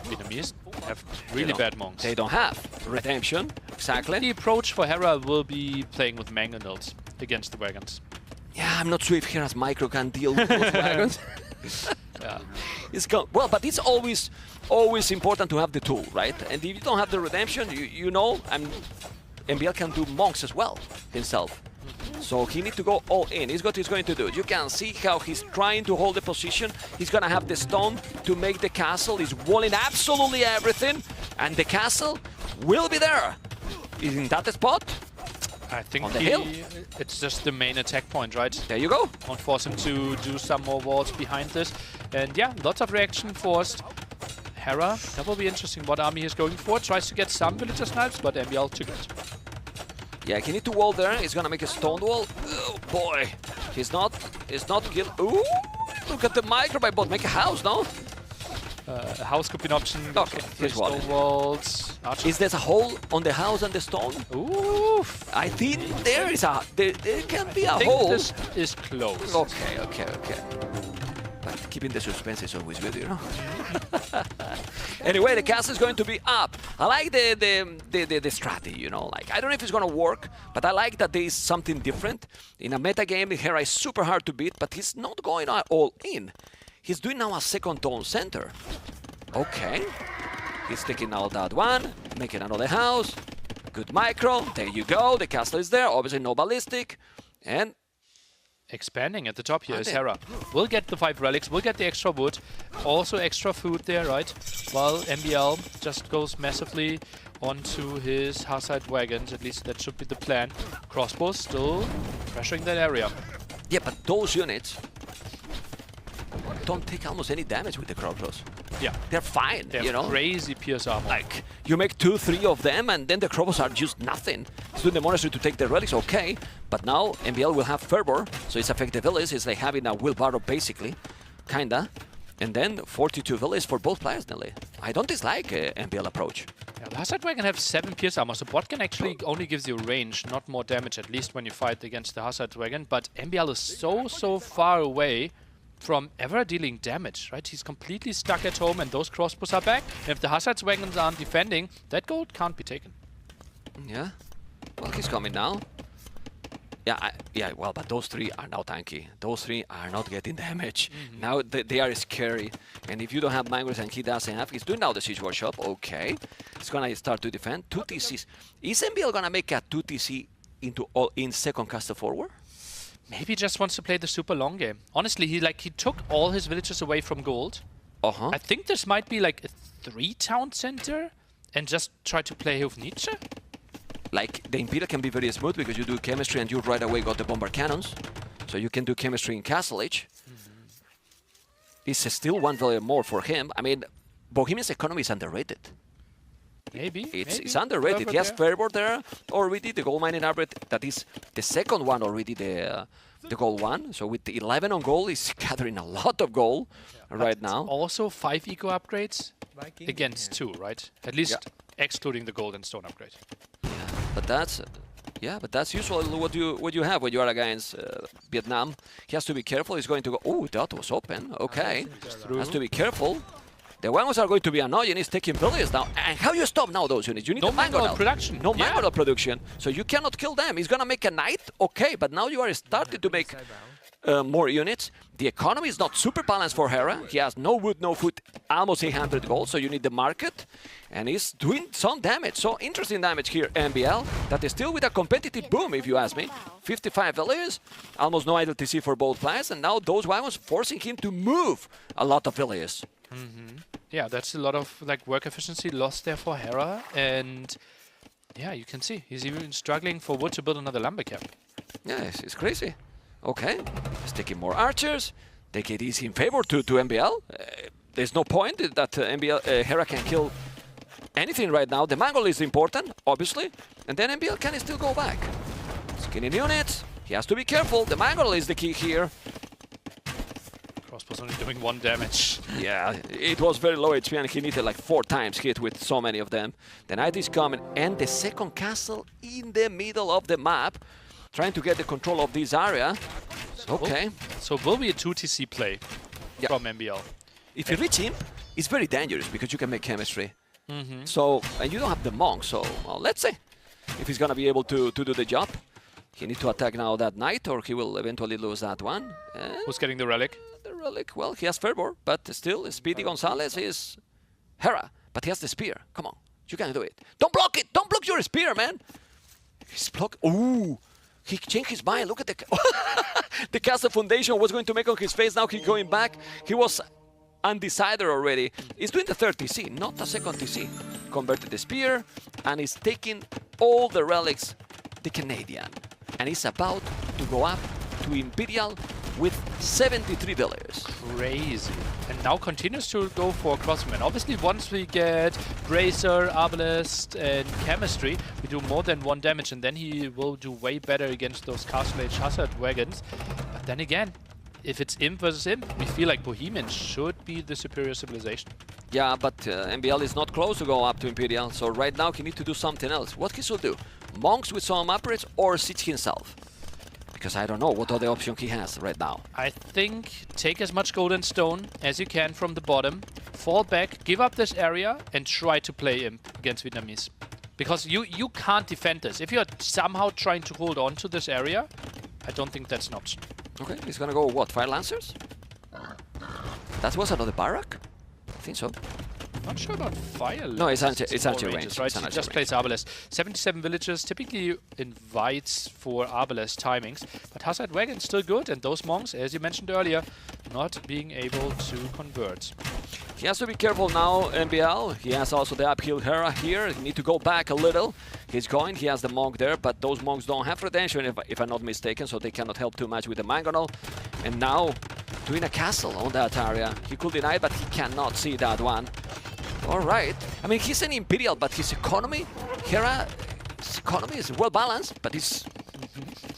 Vietnamese have really bad monks. They don't have redemption, exactly. The approach for Hera will be playing with mangonels against the wagons. Yeah, I'm not sure if Hera's micro can deal with those wagons. Yeah. Well, but it's always important to have the tool, right? And if you don't have the redemption, you know, MBL can do monks as well himself. So he needs to go all in. He's what he's going to do. You can see how he's trying to hold the position. He's going to have the stone to make the castle. He's walling absolutely everything. And the castle will be there. Is in that spot. I think on the hill. It's just the main attack point, right? There you go. Won't force him to do some more walls behind this. And yeah, lots of reaction forced. Hera, that will be interesting what army he's going for. Tries to get some villager snipes, but MBL took it. Yeah, he need to wall there. He's gonna make a stone wall. Oh boy, he's not kill. Ooh, look at the micro by bot. Make a house, no? A house could be an option. Okay, here's one. Stone walls. Archer. Is there a hole on the house and the stone? Ooh. I think there is a there can be a I think hole. this is close. Okay. But keeping the suspense is always good, you know. Anyway, the castle is going to be up. I like the strategy, you know. Like I don't know if it's gonna work, but I like that there is something different. In a meta game, Hera is super hard to beat, but he's not going all in. He's doing now a second tone center. Okay. He's taking out that one, making another house. Good micro. There you go. The castle is there. Obviously no ballistic. And Expanding at the top here is Okay. Hera. We'll get the 5 relics, we'll get the extra wood, also extra food there, right? While MBL just goes massively onto his Hussite wagons, at least that should be the plan. Crossbows still pressuring that area. yeah, but those units don't take almost any damage with the crossbows. Yeah, They're fine, they have you know. crazy pierce armor. Like, you make 2-3 of them, and then the crossbows are just nothing. It's doing the monastery to take the relics, okay. But now MBL will have Fervor, so it's affected villages. It's like having a wheelbarrow, basically, kinda. And then 42 villages for both players, Nelly. I don't dislike MBL approach. Yeah, the Hussite wagon have 7 pierce armor, so bot can actually only gives you range, not more damage, at least when you fight against the Hussite wagon. But MBL is so far away from ever dealing damage, right? He's completely stuck at home, and those crossbows are back. And if the Hussite wagons aren't defending, that gold can't be taken. Yeah. Well, he's coming now. Yeah, well, but those 3 are now tanky. Those 3 are not getting damage. Now they are scary. And if you don't have Mangrels and he doesn't have, he's doing now the Siege Workshop. Okay. He's gonna start to defend. 2 TCs. Is MBL gonna make a 2 TC into all in second caster forward? Maybe he just wants to play the super long game. Honestly, he took all his villages away from gold. Uh-huh. I think this might be like a 3-town center and just try to play Hofnice. Like, the Imperial can be very smooth because you do chemistry and you right away got the bomber cannons. So you can do chemistry in Castle Age. It's still 1 value more for him. I mean, Bohemian's economy is underrated. Maybe. It's underrated. He has Fervor there already, the gold mining arbor. That is the second one already, the gold one. So with the 11 on gold, he's gathering a lot of gold right now. Also 5 eco upgrades against 2, right? At least excluding the gold and stone upgrade. But that's usually what you have when you are against Vietnam. He has to be careful. He's going to go. Oh, that was open. Okay, has to be careful. The wagons are going to be annoying. He's taking villages now. And how you stop now those units? You need No the mango mango now. production. No Yeah. mango production. So you cannot kill them. He's gonna make a knight. Okay, but now you are starting to make more units. The economy is not super balanced for Hera. He has no wood, no food, almost 800 gold, so you need the market. And he's doing some damage, so interesting damage here, MBL. That is still with a competitive boom, if you ask me. 55 villages, almost no idle TC for both players, and now those wagons forcing him to move a lot of villages. Yeah, that's a lot of like work efficiency lost there for Hera, and yeah, you can see he's even struggling for wood to build another lumber camp. Yeah, it's crazy. Okay, he's taking more archers. Take it easy in favor to MBL. There's no point that Hera can kill anything right now. The Mongol is important, obviously, and then MBL can still go back. Skinning units. He has to be careful. The Mongol is the key here. Crossbow's only doing 1 damage. Yeah, it was very low HP and he needed like 4 times hit with so many of them. The knight is coming and the second castle in the middle of the map, trying to get the control of this area. Okay. So will be a 2 TC play from MBL. If you reach him, it's very dangerous because you can make chemistry. So, and you don't have the monk, so well, let's see if he's gonna be able to do the job. He needs to attack now that knight or he will eventually lose that one. Who's getting the relic? The relic, well, he has Fervor, but still, Speedy Gonzalez is Hera, but he has the spear. Come on, you can do it. Don't block it! Don't block your spear, man! He's blocked. Ooh! He changed his mind. Look at the the castle foundation was going to make on his face. Now he's going back. He was undecided already. He's doing the third TC, not the second TC. Converted the spear, and he's taking all the relics, the Canadian. And he's about to go up to Imperial with 73 villagers. Crazy. And now continues to go for crossman. Obviously, once we get Bracer, Arbalest, and Chemistry, we do more than 1 damage, and then he will do way better against those Castle Age Hazard wagons. But then again, if it's Imp versus Imp, we feel like Bohemian should be the superior civilization. Yeah, but MBL is not close to go up to Imperial, so right now he needs to do something else. What he should do? Monks with some upgrades or siege himself? Because I don't know what other option he has right now. I think take as much gold and stone as you can from the bottom, fall back, give up this area, and try to play Imp against Vietnamese. Because you can't defend this. If you're somehow trying to hold on to this area, I don't think that's an option. Okay, he's gonna go what? Fire Lancers? That was another barrack? I think so. Not sure about fire. No, it's more anti-range. ranges, right? It's He anti-range. just plays Arbalest. 77 villagers typically invites for Arbalest timings, but Hazard Wagon's still good, and those monks, as you mentioned earlier, not being able to convert. He has to be careful now, MBL. He has also the uphill Hera here. He need to go back a little. He's going. He has the monk there, but those monks don't have retention, if I'm not mistaken, so they cannot help too much with the Mangonel. And now, doing a castle on that area. He could deny it, but he cannot see that one. All right. I mean, he's an Imperial, but his economy, Hera's economy is well balanced, but it's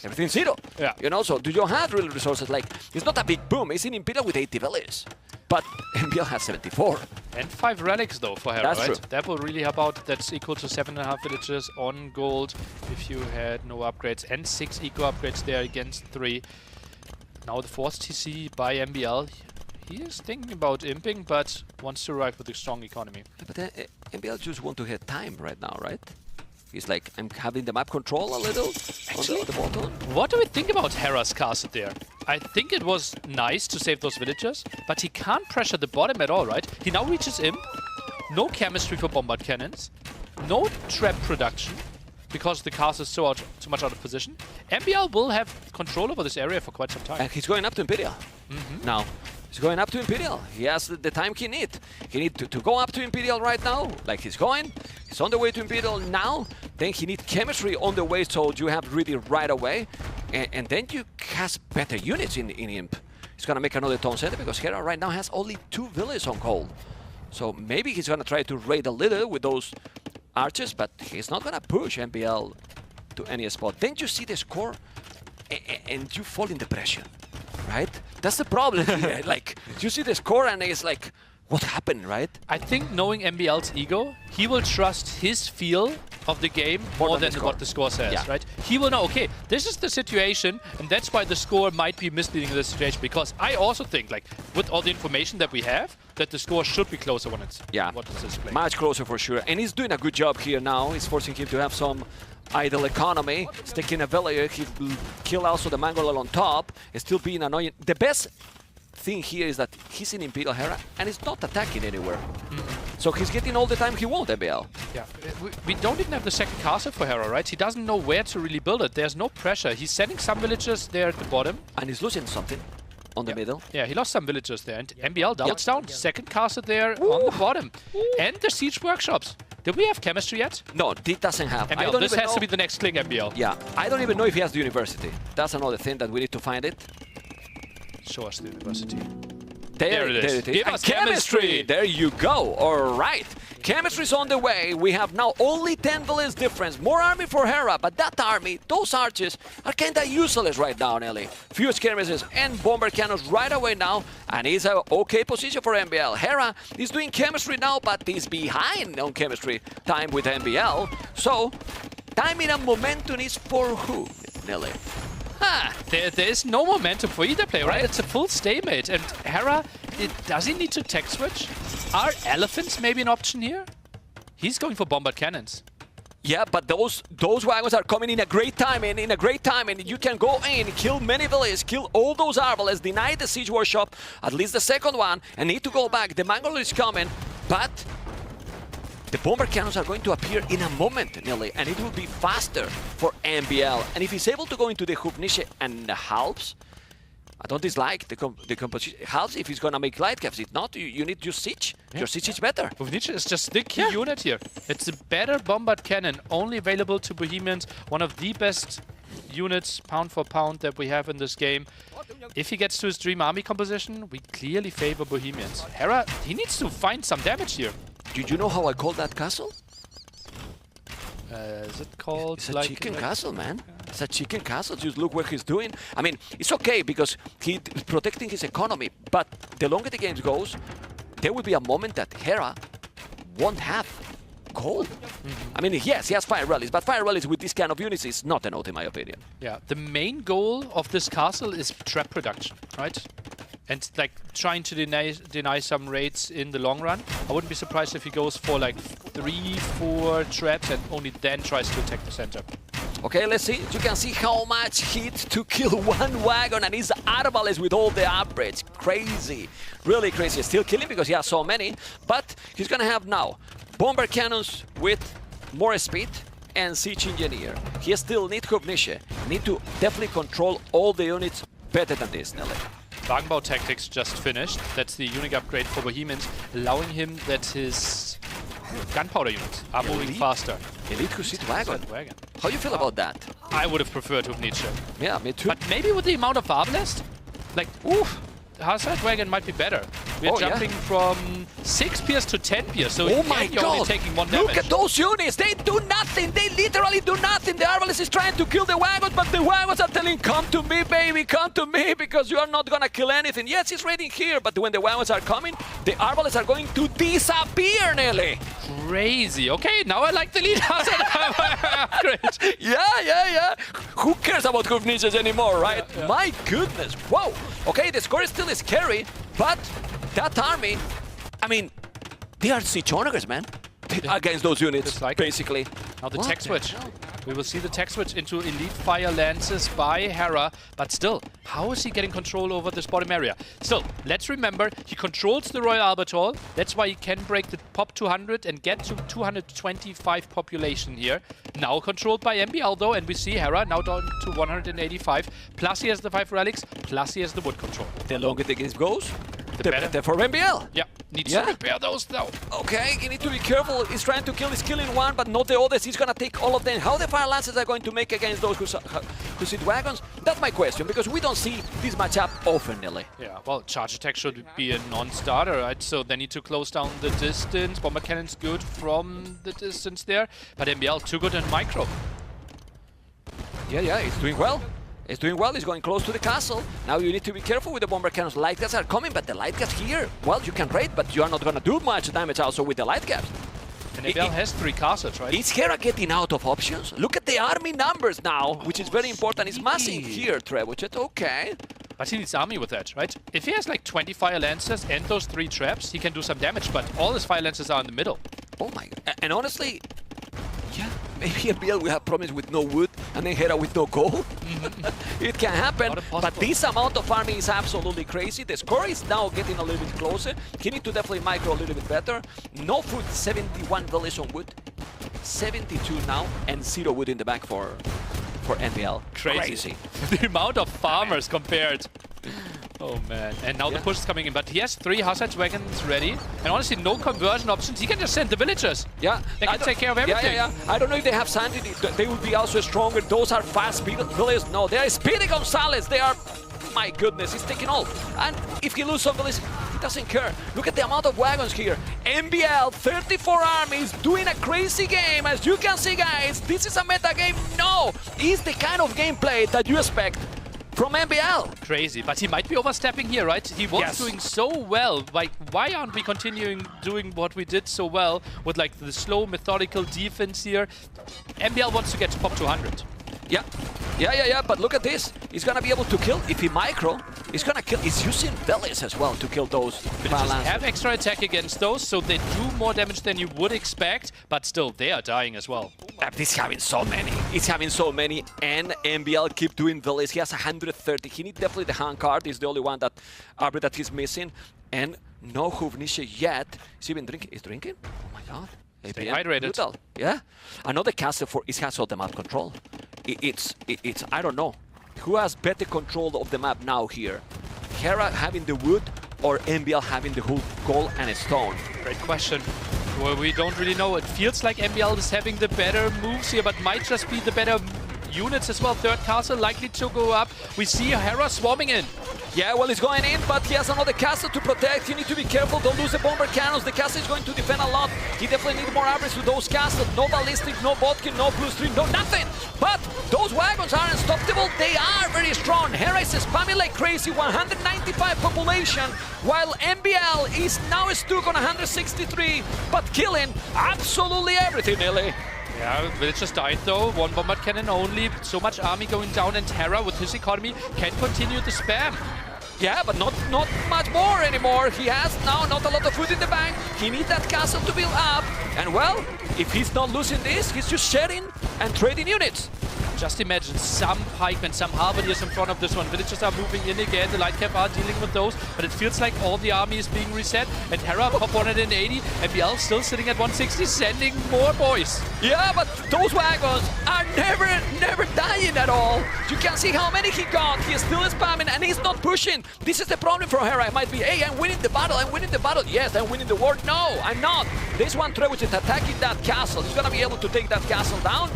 everything's zero. Yeah. You know, so do you have real resources? Like, it's not a big boom. It's an Imperial with 80 villages, but MBL has 74. And 5 relics though for Hera, That's right? true. That will really help out. That's equal to 7.5 villages on gold if you had no upgrades, and 6 eco upgrades there against 3. Now the 4th TC by MBL. He is thinking about imping, but wants to ride with a strong economy. But MBL just want to hit time right now, right? He's like, I'm having the map control a little Actually, on the bottom. What do we think about Hera's castle there? I think it was nice to save those villagers, but he can't pressure the bottom at all, right? He now reaches Imp. No chemistry for bombard cannons. No trap production, because the castle is so much out of position. MBL will have control over this area for quite some time. And he's going up to Imperial. Now, he's going up to Imperial. He has the time he needs. He needs to go up to Imperial right now, like he's going. He's on the way to Imperial now. Then he needs chemistry on the way, so you have really right away. And then you has better units in Imp. He's gonna make another town center because Hera right now has only 2 villages on coal. So maybe he's gonna try to raid a little with those archers, but he's not gonna push MBL to any spot. Then you see the score and you fall in depression, right? That's the problem here. Like, you see the score and it's like, what happened, right? I think knowing MBL's ego, he will trust his feel of the game more than what the score says, Yeah. right? He will know, okay, this is the situation, and that's why the score might be misleading in this situation, because I also think, like, with all the information that we have, that the score should be closer when it's what it's displayed. Much closer for sure. And he's doing a good job here now. He's forcing him to have some idle economy. He's taking a villager. He will kill also the Mangolal on top. It's still being annoying. The best thing here is that he's in Imperial Hera and he's not attacking anywhere. So he's getting all the time he wants, MBL. Yeah, we don't even have the second castle for Hera, right? He doesn't know where to really build it. There's no pressure. He's sending some villagers there at the bottom. And he's losing something on the middle. Yeah, he lost some villagers there. And MBL doubles down. Second castle there on the bottom. And the siege workshops. Did we have chemistry yet? No, it doesn't have. MBL, this has to be the next click, MBL. Yeah, I don't even know if he has the university. That's another thing that we need to find it. Show us the university. There it is. Give And us chemistry! There you go. All right. Chemistry's on the way. We have now only 10 villains difference. More army for Hera, but that army, those archers, are kinda useless right now, Nelly. Few skirmishes and bomber cannons right away now, and it's an okay position for MBL. Hera is doing chemistry now, but is behind on chemistry time with MBL. So, timing and momentum is for who, Nelly? There is no momentum for either player, right? It's a full stalemate. And Hera, does he need to tech switch? Are elephants maybe an option here? He's going for bombard cannons. Yeah, but those wagons are coming in a great time, and you can go in, kill many villages, kill all those arbalests, deny the siege workshop, at least the second one, and need to go back. The Mangolal is coming, but the bomber cannons are going to appear in a moment, Nelly, and it will be faster for MBL. And if he's able to go into the Hubniche and halves, I don't dislike the composition. Halves if he's going to make light caps. If not, you need your siege. Your siege is better. Hubniche is just the key unit here. It's a better bombard cannon, only available to Bohemians, one of the best units, pound for pound, that we have in this game. If he gets to his dream army composition, we clearly favor Bohemians. Hera, he needs to find some damage here. Do you know how I call that castle? Is it called It's a like chicken castle, man. It's a chicken castle. Just look what he's doing. I mean, it's okay because he's protecting his economy, but the longer the game goes, there will be a moment that Hera won't have gold. I mean, yes, he has fire rallies, but fire rallies with this kind of units is not enough, in my opinion. Yeah, the main goal of this castle is trap production, right? And like trying to deny some raids in the long run. I wouldn't be surprised if he goes for like 3-4 traps and only then tries to attack the center. Okay, let's see. You can see how much hit to kill one wagon, and he's Arbalest with all the upgrades. Crazy, really crazy. Still killing because he has so many, but he's gonna have now bomber cannons with more speed and siege engineer. He still need Hovnische. Need to definitely control all the units better than this, Nelly. Wagenbau tactics just finished. That's the unique upgrade for Bohemians, allowing him that his gunpowder units are moving faster. Elite Hussite wagon. Wagon. How you feel about that? I would have preferred Hovnische. Yeah, me too. But maybe with the amount of Arbalest, like, oof, Hussite wagon might be better. We're Oh, yeah. jumping from 6 pierce to 10 pierce, so Oh in the my end you're only god! taking 1 Look damage. at those units! They do nothing! They literally do nothing! The Arbalest is trying to kill the wagons, but the wagons are telling, come to me, baby, come to me, because you are not gonna kill anything. Yes, he's raiding here, but when the wagons are coming, the Arbalests are going to disappear, Nelly! Crazy. Okay, now I like the lead Hussite upgrade. Yeah. Who cares about Hovnisches anymore, right? My goodness, whoa! Okay, the score is still scary, but that army, I mean, they are siege onagers, man, against those units, Just like it. basically. Now the What tech the switch. hell? We will see the tech switch into Elite Fire Lances by Hera, but still, how is he getting control over this bottom area? Still, let's remember, he controls the Royal Albert Hall. That's why he can break the pop 200 and get to 225 population here. Now controlled by MBL though, and we see Hera now down to 185. Plus he has the 5 relics, plus he has the wood control. The longer the game goes, the better. better for MBL. Yeah, needs Yeah. to repair those though. Okay, you need to be careful. He's trying to kill, he's killing one, but not the others. He's gonna take all of them. How the Fire Lances are going to make against those Hussite wagons? That's my question, because we don't see this matchup often, Nelly. Yeah, well, charge attack should be a non-starter, right? So they need to close down the distance. Bomber cannon's good from the distance there, but MBL too good in micro. Yeah, he's doing well. He's doing well, he's going close to the castle. Now you need to be careful with the bomber cannons. Light gas are coming, but the light gas here, well, you can raid, but you are not gonna do much damage also with the light gas. And MBL has 3 castles, right? Is Hera getting out of options? Look at the army numbers now, which is very important. It's massive here, Trebuchet. Okay. But he needs army with that, right? If he has like 20 Fire Lancers and those 3 traps, he can do some damage, but all his Fire Lancers are in the middle. Oh my god. And honestly, yeah, maybe MBL will have problems with no wood and then Hera with no gold. It can happen, Not impossible. but this amount of farming is absolutely crazy. The score is now getting a little bit closer. He needs to definitely micro a little bit better. No food, 71 village on wood. 72 now, and 0 wood in the back for MBL. Crazy. The amount of farmers compared. Oh man, and now the push is coming in, but he has 3 Hussite wagons ready, and honestly no conversion options. He can just send the villagers. Yeah, They can take care of everything. Yeah. I don't know if they have sanity. They would be also stronger. Those are fast villagers. No, they are Speedy Gonzalez. They are. My goodness, he's taking all. And if he loses some villagers, he doesn't care. Look at the amount of wagons here. MBL, 34 armies, doing a crazy game. As you can see, guys, this is a meta game. No, it's the kind of gameplay that you expect from MBL. Crazy, but he might be overstepping here, right? He was Yes. doing so well. Like, why aren't we continuing doing what we did so well with like the slow, methodical defense here? MBL wants to get to pop 200. Yeah, but look at this. He's gonna be able to kill. If he micro, he's gonna kill. He's using bellies as well to kill those Just Fire have extra attack against those, so they do more damage than you would expect, but still, they are dying as well. He's having so many. He's having so many, and MBL keep doing villas. He has 130. He needs definitely the hand card. He's the only one that he's missing, and no Hovnische yet. Is he even drinking? He's drinking? Oh my god. Stay APM, hydrated. brutal. Yeah. Another castle for it has all the map control. It's I don't know. Who has better control of the map now here? Hera having the wood or MBL having the whole gold and a stone? Great question. Well, we don't really know. It feels like MBL is having the better moves here, but might just be the better units as well. Third castle likely to go up. We see Hera swarming in. Yeah, well, he's going in, but he has another castle to protect. You need to be careful, don't lose the bomber cannons. The castle is going to defend a lot. He definitely needs more arrows to those castles. No ballistic, no botkin, no blue stream, no nothing. But those wagons are unstoppable. They are very strong. Hera is spamming like crazy, 195 population, while MBL is now stuck on 163, but killing absolutely everything, Illy. Yeah, villagers died though. One bombard cannon only. So much army going down, and Terra with his economy can continue to spam. Yeah, but not much more anymore. He has now not a lot of food in the bank. He needs that castle to build up. And well, if he's not losing this, he's just sharing and trading units. Just imagine some pikemen, some halberdiers in front of this one. Villagers are moving in again. The light cap are dealing with those, but it feels like all the army is being reset. And Terra pop 180, and BL still sitting at 160, sending more boys. Yeah, but those wagons are never dying at all. You can see how many he got. He is still spamming, and he's not pushing. This is the problem for Hera. It might be, hey, I'm winning the battle. I'm winning the battle. Yes, I'm winning the war. No, I'm not. This one Trebuchet is attacking that castle. He's gonna be able to take that castle down.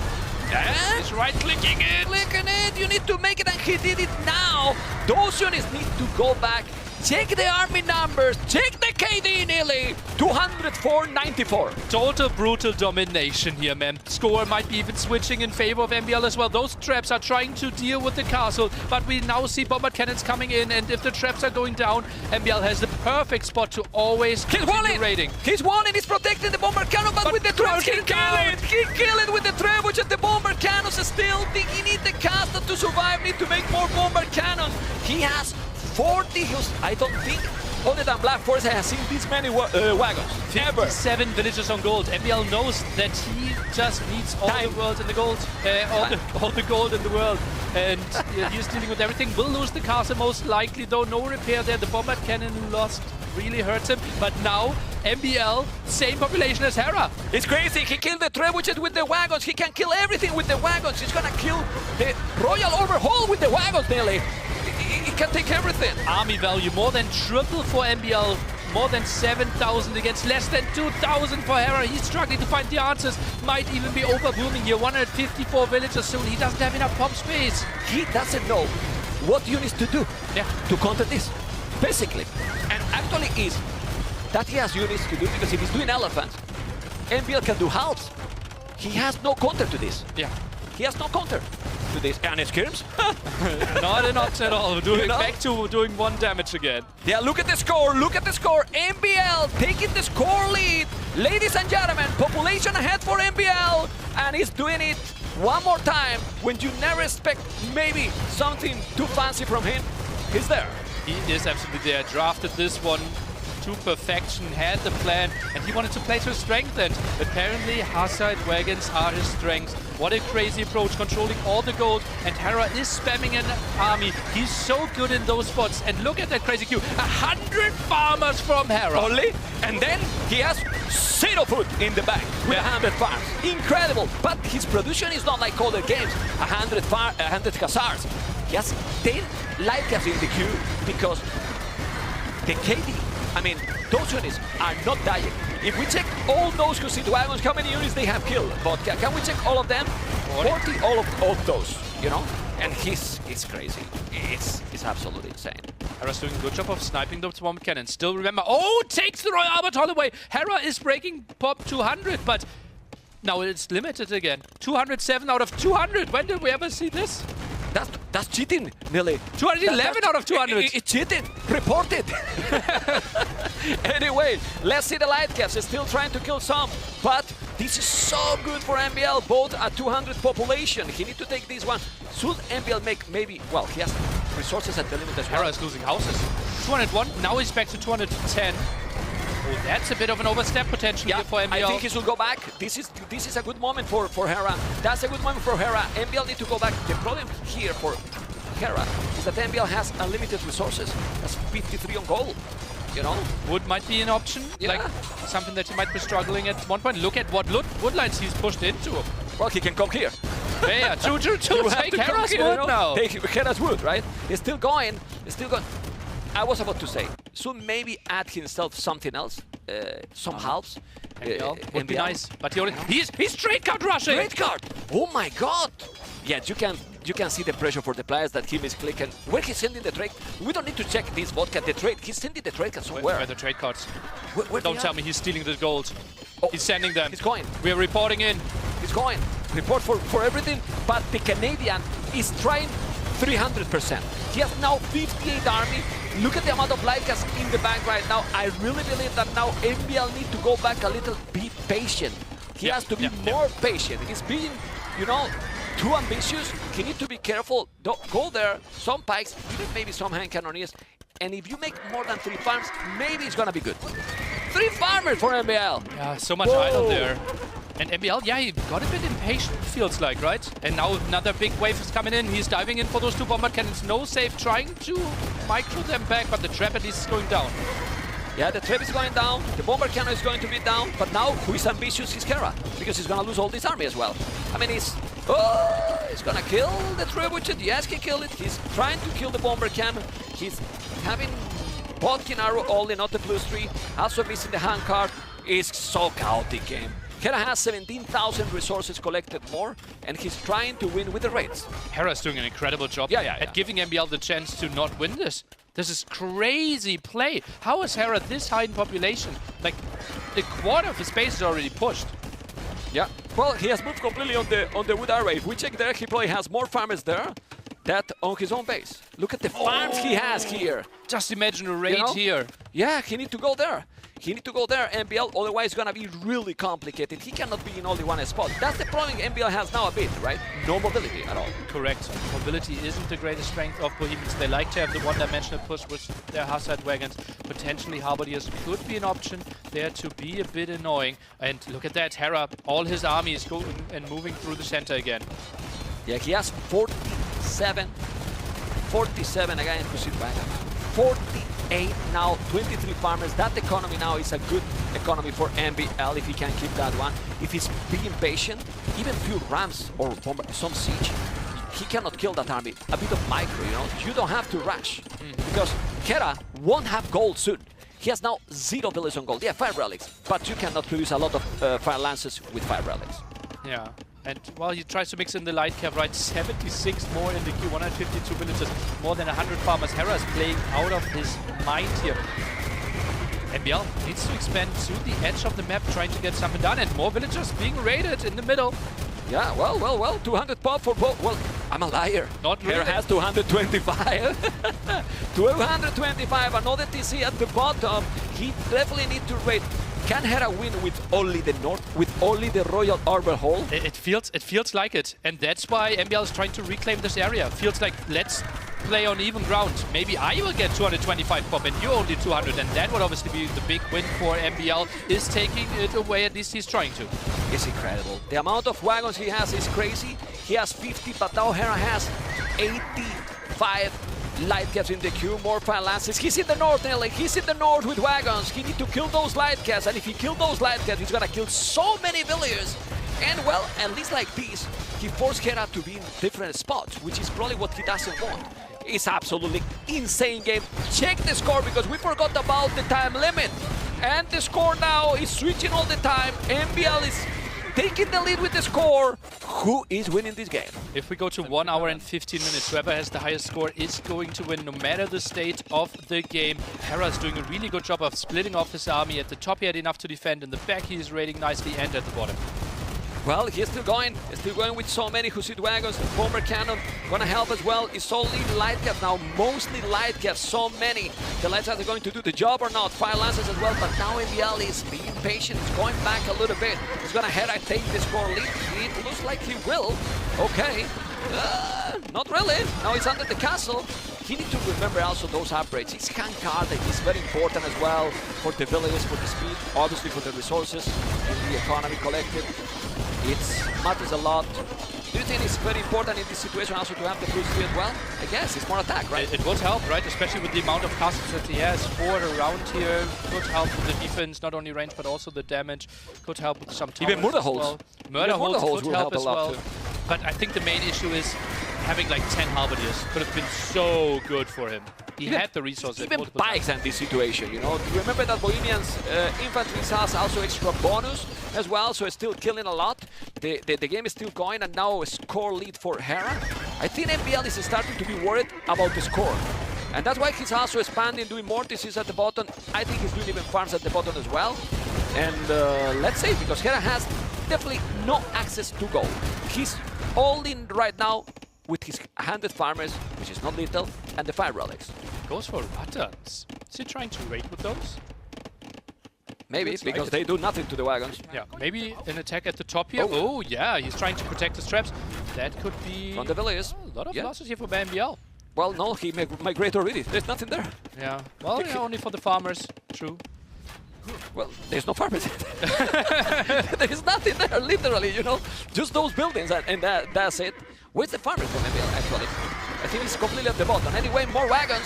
And He's right-clicking it. Clicking it, you need to make it, and he did it now. Those units need to go back. Check the army numbers, check the KD nearly. 204-94. Total brutal domination here, man. Score might be even switching in favor of MBL as well. Those traps are trying to deal with the castle, but we now see bombard cannons coming in, and if the traps are going down, MBL has the perfect spot to always He's continue walling! raiding. He's walling, he's protecting the bomber cannon, but with the traps he kill it! He kill it with the trebuchet, the bomber cannons still. He need the castle to survive, need to make more bomber cannons. He has 40 hills. I don't think other than Black Forest has seen this many wagons. Ever. 7 villagers on gold. MBL knows that he just needs all Time. the world in the gold, all the gold in the world, and he's dealing with everything. Will lose the castle most likely, though. No repair there. The bombard cannon lost really hurts him, but now MBL, same population as Hera. It's crazy. He killed the trebuchet with the wagons. He can kill everything with the wagons. He's gonna kill the royal overhaul with the wagons, nearly. He can take everything. Army value more than triple for MBL, more than 7,000 against less than 2,000 for Hera. He's struggling to find the answers. Might even be overbooming here. 154 villagers soon. He doesn't have enough pop space. He doesn't know what units to do to counter this, basically. And actually is that he has units to do, because if he's doing elephants, MBL can do halves. He has no counter to this. Yeah. He has no counter to this. And skirms? Not at all. You know? Back to doing 1 damage again. Yeah, look at the score, look at the score. MBL taking the score lead. Ladies and gentlemen, population ahead for MBL. And he's doing it one more time when you never expect maybe something too fancy from him. He's there. He is absolutely there. Drafted this one to perfection, had the plan, and he wanted to play to his strength, and apparently Hussite wagons are his strength. What a crazy approach, controlling all the gold, and Hera is spamming an army. He's so good in those spots, and look at that crazy queue. 100 farmers from Hera. Only, and then he has 0 food in the bank with 100 farms. Incredible, but his production is not like other games. 100 hussars. He has 10 light caps in the queue because the KD, I mean, those units are not dying. If we check all those Hussite wagons, how many units they have killed? But can we check all of them? 40 all of those, you know? And it's crazy. It's absolutely insane. Hera's doing a good job of sniping those bomb cannons. Still remember, oh, takes the Royal Albert Hall away. Hera is breaking pop 200, but now it's limited again. 207 out of 200. When did we ever see this? That's cheating, Millie. 211 out of 200. It's cheating. Report it. Anyway, let's see the light caps. He's still trying to kill some, but this is so good for MBL, both at 200 population. He needs to take this one. Should MBL make maybe, well, he has resources at the limit as well. Hera is losing houses. 201, now he's back to 210. Oh, that's a bit of an overstep potentially here for MBL. I think he should go back. This is a good moment for Hera. That's a good moment for Hera. MBL need to go back. The problem here for Hera is that MBL has unlimited resources. That's 53 on gold. You know? Wood might be an option, like something that he might be struggling at one point. Look at what woodlines he's pushed into. Well, he can come here. Yeah, true. Take Hera's wood now. Take Hera's wood, right? He's still going. He's still going. I was about to say, should maybe add himself something else, some halves. Would be nice, but he's straight card rushing. Straight card. Oh my God. Yeah, you can see the pressure for the players that he misclicked. And where he's sending the trade, we don't need to check this vodka, the trade. He's sending the trade somewhere. Where are the trade cards? Where Don't they tell are? me he's stealing the gold. Oh, He's sending them. He's going. We're reporting in. He's going. Report for everything, but the Canadian is trying 300%. He has now 58 army. Look at the amount of light gas in the bank right now. I really believe that now MBL need to go back a little bit patient. He has to be more patient. He's being, you know, too ambitious. He needs to be careful. Don't go there. Some pikes, even maybe some hand cannoneers. And if you make more than 3 farms, maybe it's gonna be good. 3 farmers for MBL. Yeah, so much Whoa. idle there. And MBL, yeah, he got a bit impatient, feels like, right? And now another big wave is coming in. He's diving in for those 2 bomber cannons. No save, trying to micro them back, but the trap at least is going down. Yeah, the trap is going down, the bomber cannon is going to be down, but now who is ambitious is Kera, because he's gonna lose all this army as well. I mean, he's gonna kill the trebuchet. Yes, he killed it. He's trying to kill the bomber cannon. He's having Bodkin arrow only, not the +3. Also missing the hand card. It's so chaotic game. Kera has 17,000 resources collected more, and he's trying to win with the raids. Hera's doing an incredible job at giving MBL the chance to not win this. This is crazy play. How is Hera this high in population? Like, a quarter of his base is already pushed. Yeah, well, he has moved completely on the wood array. If we check there, he probably has more farmers there than on his own base. Look at the farms he has here. Just imagine a raid here. Yeah, he needs to go there. He needs to go there, MBL, otherwise it's gonna be really complicated. He cannot be in only one spot. That's the problem MBL has now a bit, right? No mobility at all. Correct. Mobility isn't the greatest strength of Bohemians. They like to have the one-dimensional push with their Hussite wagons. Potentially Halberdiers could be an option there to be a bit annoying. And look at that, Hera, all his army is going and moving through the center again. Yeah, he has 47 again to sit back. 48 now, 23 farmers. That economy now is a good economy for MBL if he can keep that one. If he's being patient, even few rams or some siege, he cannot kill that army. A bit of micro, you know. You don't have to rush because Kera won't have gold soon. He has now 0 villages on gold. Yeah, 5 relics, but you cannot produce a lot of fire lances with 5 relics. Yeah. And while he tries to mix in the light cap, right, 76 more in the queue, 152 villagers, more than 100 farmers. Hera is playing out of his mind here. MBL needs to expand to the edge of the map, trying to get something done, and more villagers being raided in the middle. Yeah, well, 200 pop for both. Well, I'm a liar. Not really. Hera has 225. 225, another TC at the bottom. He definitely needs to raid. Can Hera win with only the north, with only the Royal Arbor Hall? It feels like it, and that's why MBL is trying to reclaim this area. Feels like, let's play on even ground. Maybe I will get 225 pop and you only 200, and that would obviously be the big win for MBL. Is taking it away, at least he's trying to. It's incredible. The amount of wagons he has is crazy. He has 50, but now Hera has 85 light caps in the queue, more fire lances. He's in the north, Nelly. He's in the north with wagons. He needs to kill those light caps, and if he kills those light caps, he's gonna kill so many villagers. And well, at least like this, he forced Hera to be in different spots, which is probably what he doesn't want. It's absolutely insane game. Check the score, because we forgot about the time limit. And the score now is switching all the time. MBL is taking the lead with the score. Who is winning this game? If we go to 1 hour and 15 minutes, whoever has the highest score is going to win, no matter the state of the game. Hera is doing a really good job of splitting off his army. At the top he had enough to defend, in the back he is raiding nicely, and at the bottom. Well, he's still going with so many Hussite wagons. Bomber cannon gonna help as well. It's only light caps now, mostly light caps, so many. The light caps are going to do the job or not? Fire lances as well, but now MBL is being patient. He's going back a little bit. He's gonna Hera take the score lead. It looks like he will. Okay. Not really. Now he's under the castle. He needs to remember also those upgrades. His hand card is very important as well for the villages, for the speed, obviously for the resources and the economy collected. It matters a lot. Do you think it's very important in this situation also to have the +3 as well? I guess it's more attack, right? It would help, right? Especially with the amount of castles that he has. 4 around here could help with the defense, not only range but also the damage. Could help with some towers. Even murder as holes. well. Murder holes will could help help a as lot well. too. But I think the main issue is having like 10 halberdiers could have been so good for him. He had the resources. Even Pikes in this situation, you know. Remember that Bohemian's infantry has also extra bonus as well, so it's still killing a lot. The game is still going, and now a score lead for Hera. I think MBL is starting to be worried about the score. And that's why he's also expanding, doing more DCs at the bottom. I think he's doing even farms at the bottom as well. And let's see, because Hera has definitely no access to gold. He's all in right now with his handed farmers, which is not little, and the fire relics. Goes for Ruttons. Is he trying to raid with those? Maybe, because they do nothing to the wagons. Yeah, maybe an attack at the top here. Oh, yeah, he's trying to protect his traps. That could be... From the villages. A lot of losses here for MBL. Well, no, he migrated already. There's nothing there. Yeah, well, yeah, only for the farmers. True. Well, there's no farmers. There is nothing there, literally, you know. Just those buildings, and that's it. Where's the farmers from MBL, actually? I think it's completely at the bottom. Anyway, more wagons.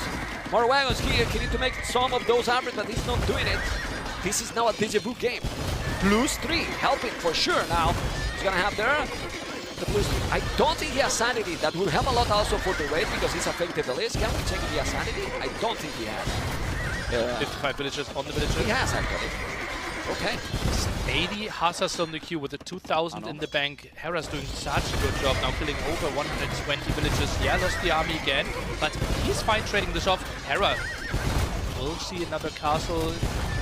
More wagons here. He needs to make some of those arbors, but he's not doing it. This is now a deja vu game. +3, helping for sure now. He's gonna have there the +3. I don't think he has sanity. That will help a lot also for the raid because he's affected the list. Can we check if he has sanity? I don't think he has. 55 villagers on the villager. He has, actually. Okay. 80 Hasa still in the queue with the 2,000 in the bank. Hera's doing such a good job now, killing over 120 villagers. Yeah, lost the army again, but he's fine trading this off. Hera will see another castle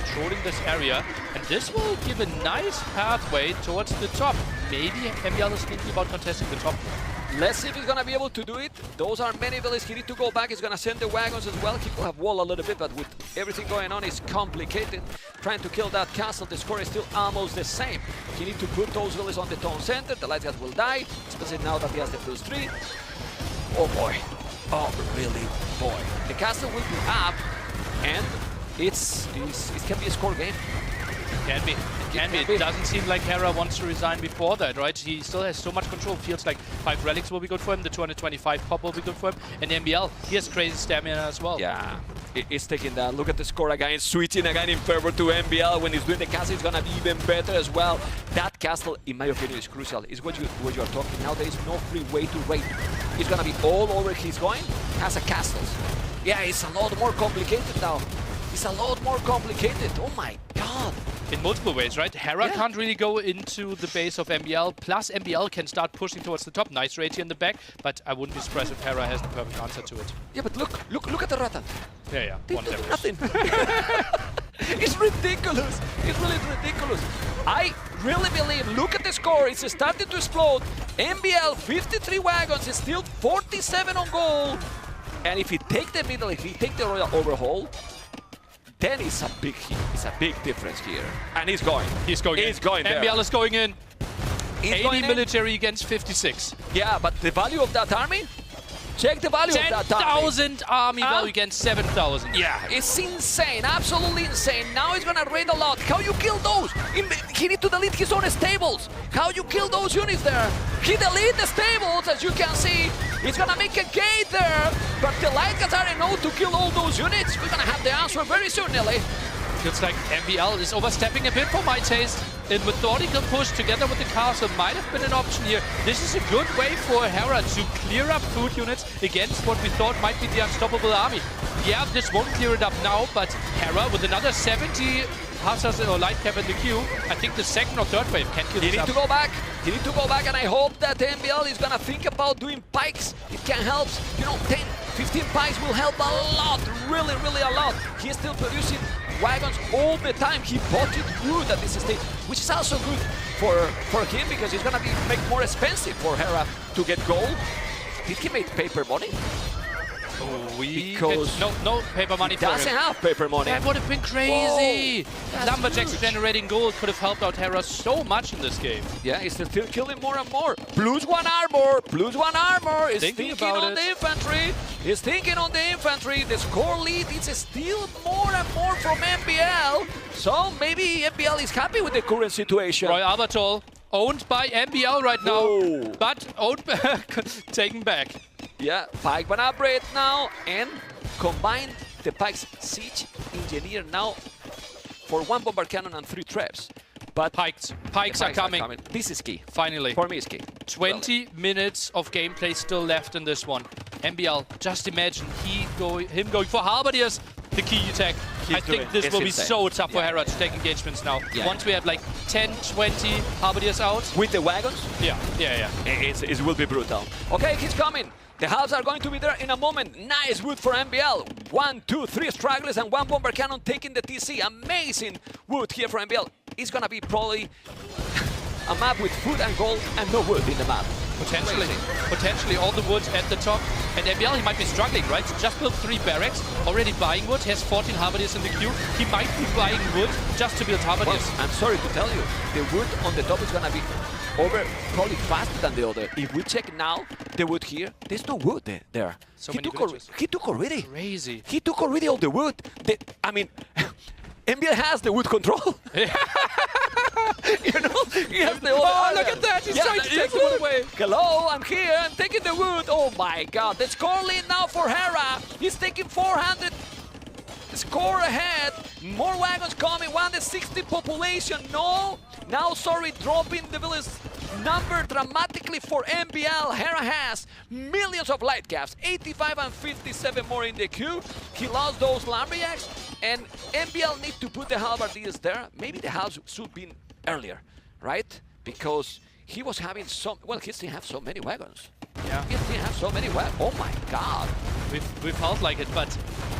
controlling this area, and this will give a nice pathway towards the top. Maybe MBL is thinking about contesting the top. Let's see if he's gonna be able to do it. Those are many villages. He needs to go back. He's gonna send the wagons as well. He will have wall a little bit, but with everything going on, it's complicated. Trying to kill that castle, the score is still almost the same. He needs to put those villages on the town center. The light guys will die, especially now that he has the +3. Oh boy. Oh, really, boy. The castle will be up, and it can be a score game. Can be. It can be. It doesn't seem like Hera wants to resign before that, right? He still has so much control. Feels like 5 relics will be good for him. The 225 pop will be good for him. And MBL, he has crazy stamina as well. Yeah, it's taking that. Look at the score again. Switching again in favor to MBL. When he's doing the castle, it's gonna be even better as well. That castle, in my opinion, is crucial. Is what you are talking. Now there is no free way to raid. It's gonna be all over his going. Has a castles. Yeah, it's a lot more complicated now. It's a lot more complicated. Oh my god. In multiple ways, right? Hera can't really go into the base of MBL, plus MBL can start pushing towards the top. Nice raid here in the back, but I wouldn't be surprised if Hera has the perfect answer to it. Yeah, but look at the Ratan. Yeah, They one do damage. nothing. It's ridiculous. It's really ridiculous. I really believe, look at the score, it's starting to explode. MBL, 53 wagons, is still 47 on gold. And if he take the middle, if he take the Royal Overhaul, then it's a big difference here. And he's going. He's going in. He's going there. MBL is going in. He's 80 going in. military against 56. Yeah, but the value of that army? Check the value of that army. 10,000 army value against 7,000. Yeah, it's insane, absolutely insane. Now he's gonna raid a lot. How you kill those? He need to delete his own stables. How you kill those units there? He delete the stables, as you can see. He's gonna make a gate there, but the light guys already know to kill all those units. We're gonna have the answer very soon, Nelly. Feels like MBL is overstepping a bit for my taste. A methodical push together with the castle might have been an option here. This is a good way for Hera to clear up food units against what we thought might be the unstoppable army. Yeah, this won't clear it up now, but Hera with another 70 Hussars or light cap in the queue, I think the second or third wave can kill He this need up. to go back. He need to go back, and I hope that MBL is gonna think about doing pikes. It can help. You know, 10, 15 pikes will help a lot. Really, really a lot. He's still producing wagons all the time. He bought it good at this stage, which is also good for him because it's gonna make more expensive for Hera to get gold. Did he make paper money? Because no paper money for him. Doesn't have paper money. That would have been crazy. That's Lumberjacks huge. generating gold could have helped out Hera so much in this game. Yeah, he's still killing more and more. +1 armor, +1 armor. He's Thinking thinking about on it. the infantry. He's thinking on the infantry. The score lead is still more and more from MBL. So maybe MBL is happy with the current situation. Roy Albertol, owned by MBL right now, Whoa. but owned taken back. Yeah, Pike one upgrade now, and combine the Pike's Siege Engineer now for 1 bombard cannon and 3 traps. But Pikes the are coming. This is key. Finally. For me, it's key. 20 minutes of gameplay still left in this one. MBL, just imagine him going for Halberdiers, the key attack. I think this will be so tough for Hera to take engagements now. Yeah. Once we have like 10, 20 Halberdiers out. With the wagons? Yeah. It will be brutal. Okay, he's coming. The halves are going to be there in a moment. Nice wood for MBL. 1, 2, 3 stragglers and 1 bomber cannon taking the TC. Amazing wood here for MBL. It's gonna be probably a map with food and gold and no wood in the map. Potentially all the wood at the top. And MBL, he might be struggling, right? Just built 3 barracks, already buying wood, has 14 Halberdiers in the queue. He might be buying wood just to build Halberdiers. Well, I'm sorry to tell you, the wood on the top is gonna be over probably faster than the other. If we check now the wood here, there's no wood there. So he many took already. Crazy. He took already all the wood. I mean, MBL has the wood control. You know, he has the Oh, look at that! He's trying to take the wood away. Hello, I'm here. I'm taking the wood. Oh my God! The score lead now for Hera. He's taking 400. Score ahead. More wagons coming. 160 population. No. Now, sorry, dropping the village number dramatically for MBL. Hera has millions of light caps. 85 and 57 more in the queue. He lost those lumberjacks. And MBL need to put the halberdiers there. Maybe the house should be earlier, right? Because he was having some. Well, he still have so many wagons. Yeah. He still have so many wagons. Oh my God. We felt like it, but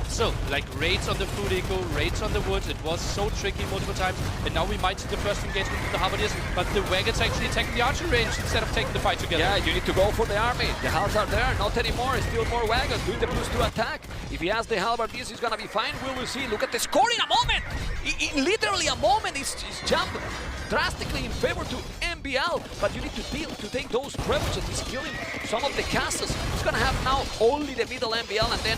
still, like raids on the food eco, raids on the wood, it was so tricky multiple times, and now we might see the first engagement with the Halberdiers, but the wagons actually attacking the archery range instead of taking the fight together. Yeah, you need to go for the army. The halves are there, not anymore, still more wagons, doing the +2 attack. If he has the halberdiers, he's gonna be fine, we will see. Look at the score in a moment! In literally a moment, it's jumped drastically in favor to MBL, but you need to take those trebuchets. He's killing some of the castles. He's gonna have now only the middle MBL and then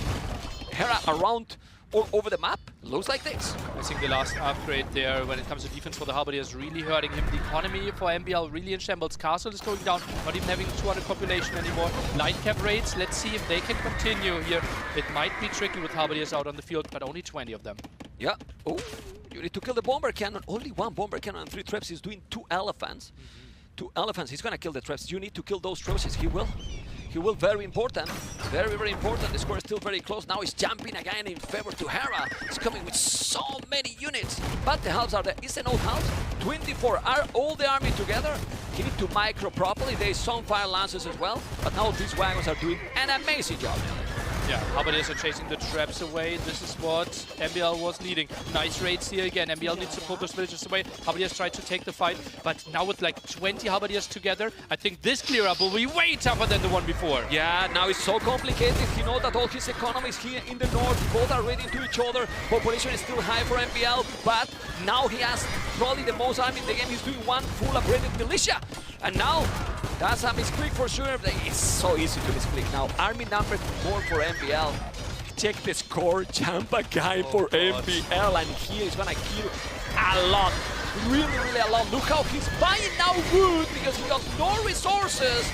Hera around all over the map. Looks like this. I think the last upgrade there when it comes to defense for the Halberdiers is really hurting him. The economy for MBL really in shambles. Castle is going down, not even having 200 population anymore. Light cap raids, let's see if they can continue here. It might be tricky with Halberdiers out on the field, but only 20 of them. Yeah. Oh, you need to kill the bomber cannon. Only 1 bomber cannon and 3 traps. He's doing 2 elephants. 2 elephants. He's gonna kill the traps. You need to kill those traps. He will. He will. Very important. Very, very important. The score is still very close. Now he's jumping again in favor to Hera. He's coming with so many units. But the halves are there. It's an old house. 24 are all the army together. He needs to micro properly. There's some fire lances as well. But now these wagons are doing an amazing job. Yeah, Halberdiers are chasing the traps away. This is what MBL was needing. Nice raids here again. MBL needs to pull those villagers away. Halberdiers tried to take the fight, but now with like 20 Halberdiers together, I think this clear up will be way tougher than the one before. Yeah, now it's so complicated. He knows that all his economies here in the north, both are raiding to each other. Population is still high for MBL, but now he has probably the most army in the game. He's doing 1 full upgraded militia. And now, that's a misclick for sure. It's so easy to misclick. Now, army number 4 for MBL. Check the score, jump a guy for MBL, and here he's gonna kill a lot. Really, really a lot. Look how he's buying now wood because he got no resources.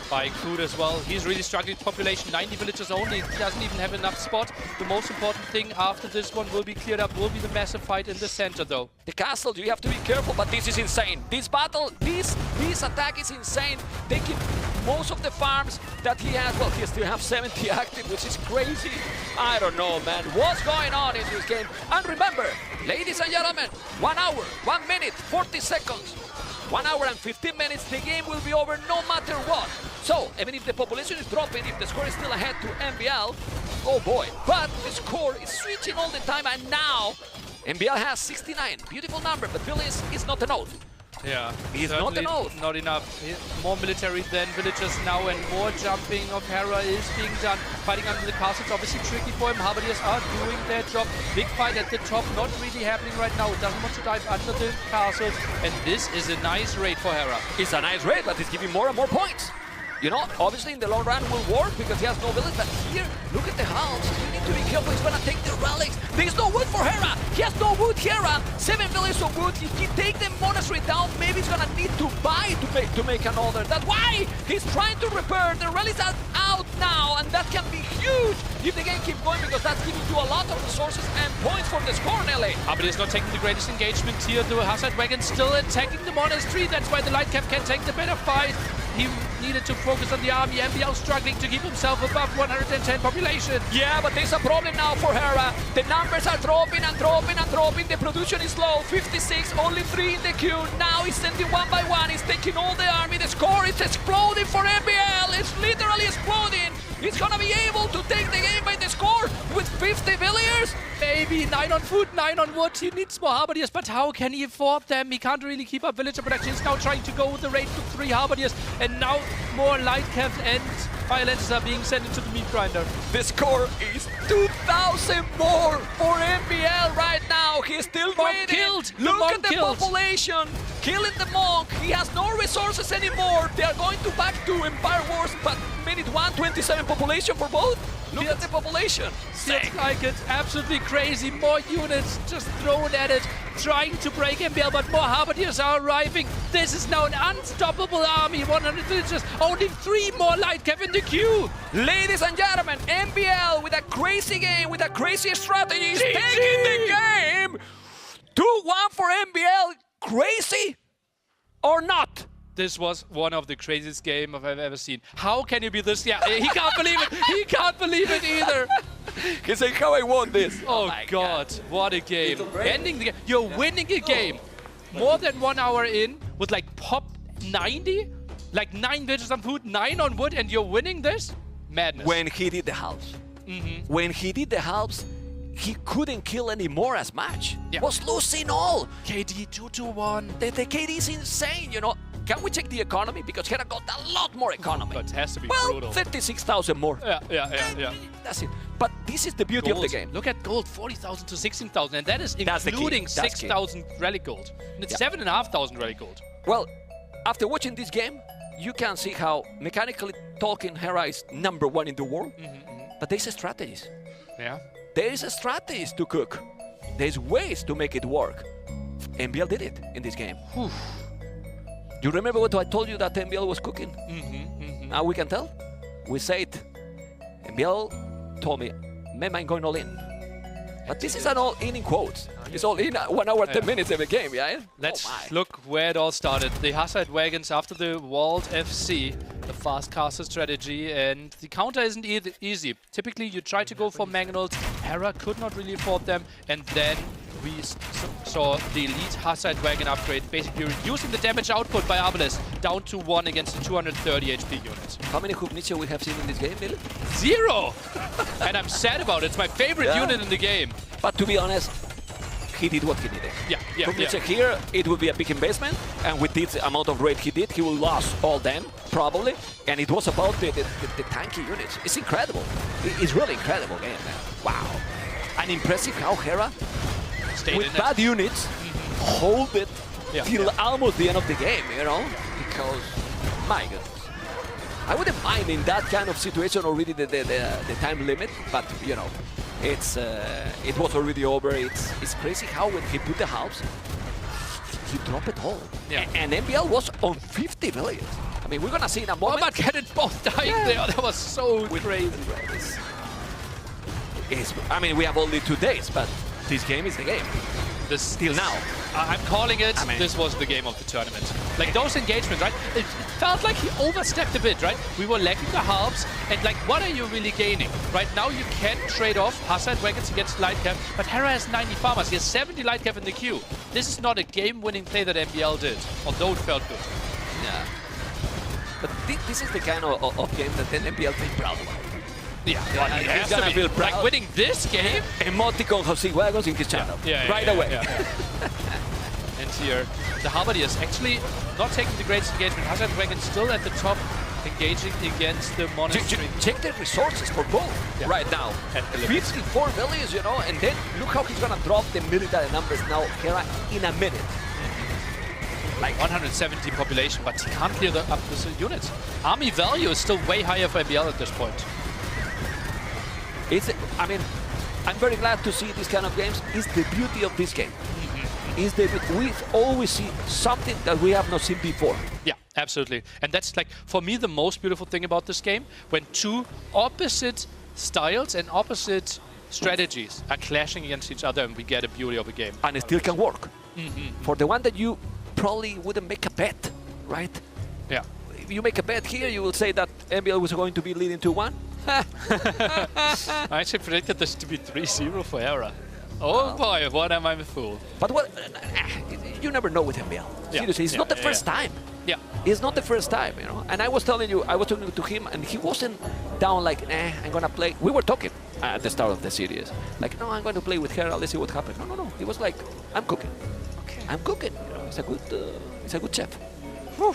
Buying food as well. He's really struggling with population. 90 villagers only. He doesn't even have enough spot. The most important thing after this one will be cleared up, will be the massive fight in the center though. The castle, you have to be careful, but this is insane. This battle, this attack is insane. Taking most of the farms that he has. Well, he still has 70 active, which is crazy. I don't know, man. What's going on in this game? And remember, ladies and gentlemen, 1 hour, 1 minute, 40 seconds. 1 hour and 15 minutes, the game will be over no matter what. So, even if the population is dropping, if the score is still ahead to MBL, oh boy. But the score is switching all the time, and now MBL has 69. Beautiful number, but Billy is not an oath. Yeah, He's not an oath. Not enough. More military than villagers now, and more jumping of Hera is being done. Fighting under the castle is obviously tricky for him. Halberdiers are doing their job. Big fight at the top, not really happening right now. It doesn't want to dive under the castles, and this is a nice raid for Hera. It's a nice raid, but it's giving more and more points. You know, obviously in the long run will work because he has no village, but here, look at the house. You need to be careful, he's gonna take the relics. There's no wood for Hera. He has no wood, Hera. 7 villages of wood. If he take the monastery down, maybe he's gonna need to buy to make another. That's why he's trying to repair. The relics are out now. now, and that can be huge if the game keeps going, because that's giving you a lot of resources and points for the score, Nelly. Abadi is not taking the greatest engagement here. The Hazard Wagon still attacking the monastery. That's why the Light Cap can take the better fight. He needed to focus on the army. MBL struggling to keep himself above 110 population. Yeah, but there's a problem now for Hera. The numbers are dropping and dropping and dropping. The production is low. 56, only 3 in the queue. Now he's sending one by one. He's taking all the army. The score is exploding for MBL. It's literally exploding. He's gonna be able to take the game by the score with 50 villagers. Maybe 9 on food, 9 on wood. He needs more Halberdiers, but how can he afford them? He can't really keep up villager production. He's now trying to go with the raid with 3 Halberdiers, and now more light caps and fire lances are being sent into the meat grinder. The score is 2,000 more for MBL right now. He's still waiting. Killed. Look Monk at the killed. population. Killing the monk. He has no resources anymore. They are going to back to Empire Wars, but minute 127 population for both. Look at the population. Feels like it's absolutely crazy. More units just thrown at it, trying to break MBL, but more Halberdiers are arriving. This is now an unstoppable army. 100 villagers, only 3 more light cap in the queue. Ladies and gentlemen, MBL with a crazy game, with a crazy strategy, is taking the game. 2-1 for MBL. Crazy or not? This was one of the craziest games I've ever seen. How can you be this? Yeah, he can't believe it. He can't believe it either. He's like, how I won this. Oh God, what a game. Ending the game. You're winning a game more than 1 hour in with like pop 90, like 9 villages on food, 9 on wood, and you're winning this? Madness. When he did the halves. When he did the halves, he couldn't kill anymore as much. Yeah. Was losing all. KD 2-1. The KD is insane, you know. Can we check the economy? Because Hera got a lot more economy. But it has to be well, brutal. 36,000 more. Yeah. That's it. But this is the beauty of the game. Look at gold, 40,000 to 16,000, and that is That's the key. including That's key. 6,000 relic gold. And it's 7,500 relic gold. Well, after watching this game, you can see how, mechanically talking, Hera is #1 in the world. But there's strategies. Yeah. There's strategies to cook. There's ways to make it work. MBL did it in this game. Whew. You remember what I told you that MBL was cooking? Now we can tell. We said, MBL told me, man, I'm going all in. But this is an all in quotes. It's all in 1 hour, 10 minutes of a game, yeah? Let's look where it all started. The Hazard Wagons after the walled FC, the fast caster strategy, and the counter isn't easy. Typically, you try to go for Mangonels. Hera could not really afford them, and then we saw the elite Hazard Wagon upgrade, basically reducing the damage output by Arbalest down to 1 against the 230 HP unit. How many Hubnice we have seen in this game, Neil? 0! And I'm sad about it. It's my favorite unit in the game. But to be honest, he did what he needed. Hubnice here, it would be a big investment, and with this amount of raid he did, he will lose all them, probably. And it was about the tanky units. It's incredible. It's really incredible game, man. Wow. And impressive how Hera, with bad units, hold it till almost the end of the game, you know? Because, my goodness. I wouldn't mind in that kind of situation already the time limit, but, you know, it's it was already over. It's crazy how when he put the halves, he dropped it all. Yeah. And MBL was on 50 villages. I mean, we're gonna see in a moment. Oh, but Kenneth both dying there. That was so crazy. I mean, we have only 2 days, but this game is the game. Still now. I'm calling it, this was the game of the tournament. Like those engagements, right? It felt like he overstepped a bit, right? We were lacking the halves, and like, what are you really gaining? Right now you can trade off Hazard Wagons against light cap, but Hera has 90 farmers, he has 70 light cap in the queue. This is not a game-winning play that MBL did, although it felt good. Yeah. But this is the kind of game that then MBL feels proud of. Yeah, he's gonna feel proud. Like winning this game? Emoticon Jose Wagons in his channel. Right away. And here, the Halberdiers actually not taking the greatest engagement. Hazard Wagon still at the top, engaging against the monastery. Check the resources for both right now. 54 villages, you know, and then look how he's gonna drop the military numbers now, Hera, in a minute. Like 170 population, but he can't clear up the units. Army value is still way higher for MBL at this point. I mean, I'm very glad to see this kind of games. It's the beauty of this game. We always see something that we have not seen before. Yeah, Absolutely. And that's like, for me, the most beautiful thing about this game, when two opposite styles and opposite strategies are clashing against each other and we get a beauty of a game. And it still can work. For the one that you probably wouldn't make a bet, right? Yeah. If you make a bet here, you will say that MBL was going to be leading 2-1. I actually predicted this to be 3-0 for Hera. Oh boy, what am I a fool? But what? You never know with MBL. Seriously, it's not the first time. Yeah. It's not the first time, you know. And I was telling you, I was talking to him, and he wasn't down like, I'm gonna play. We were talking at the start of the series, like, no, I'm going to play with Hera. Let's see what happens. No. He was like, I'm cooking. Okay. I'm cooking. You know, he's a good chef. All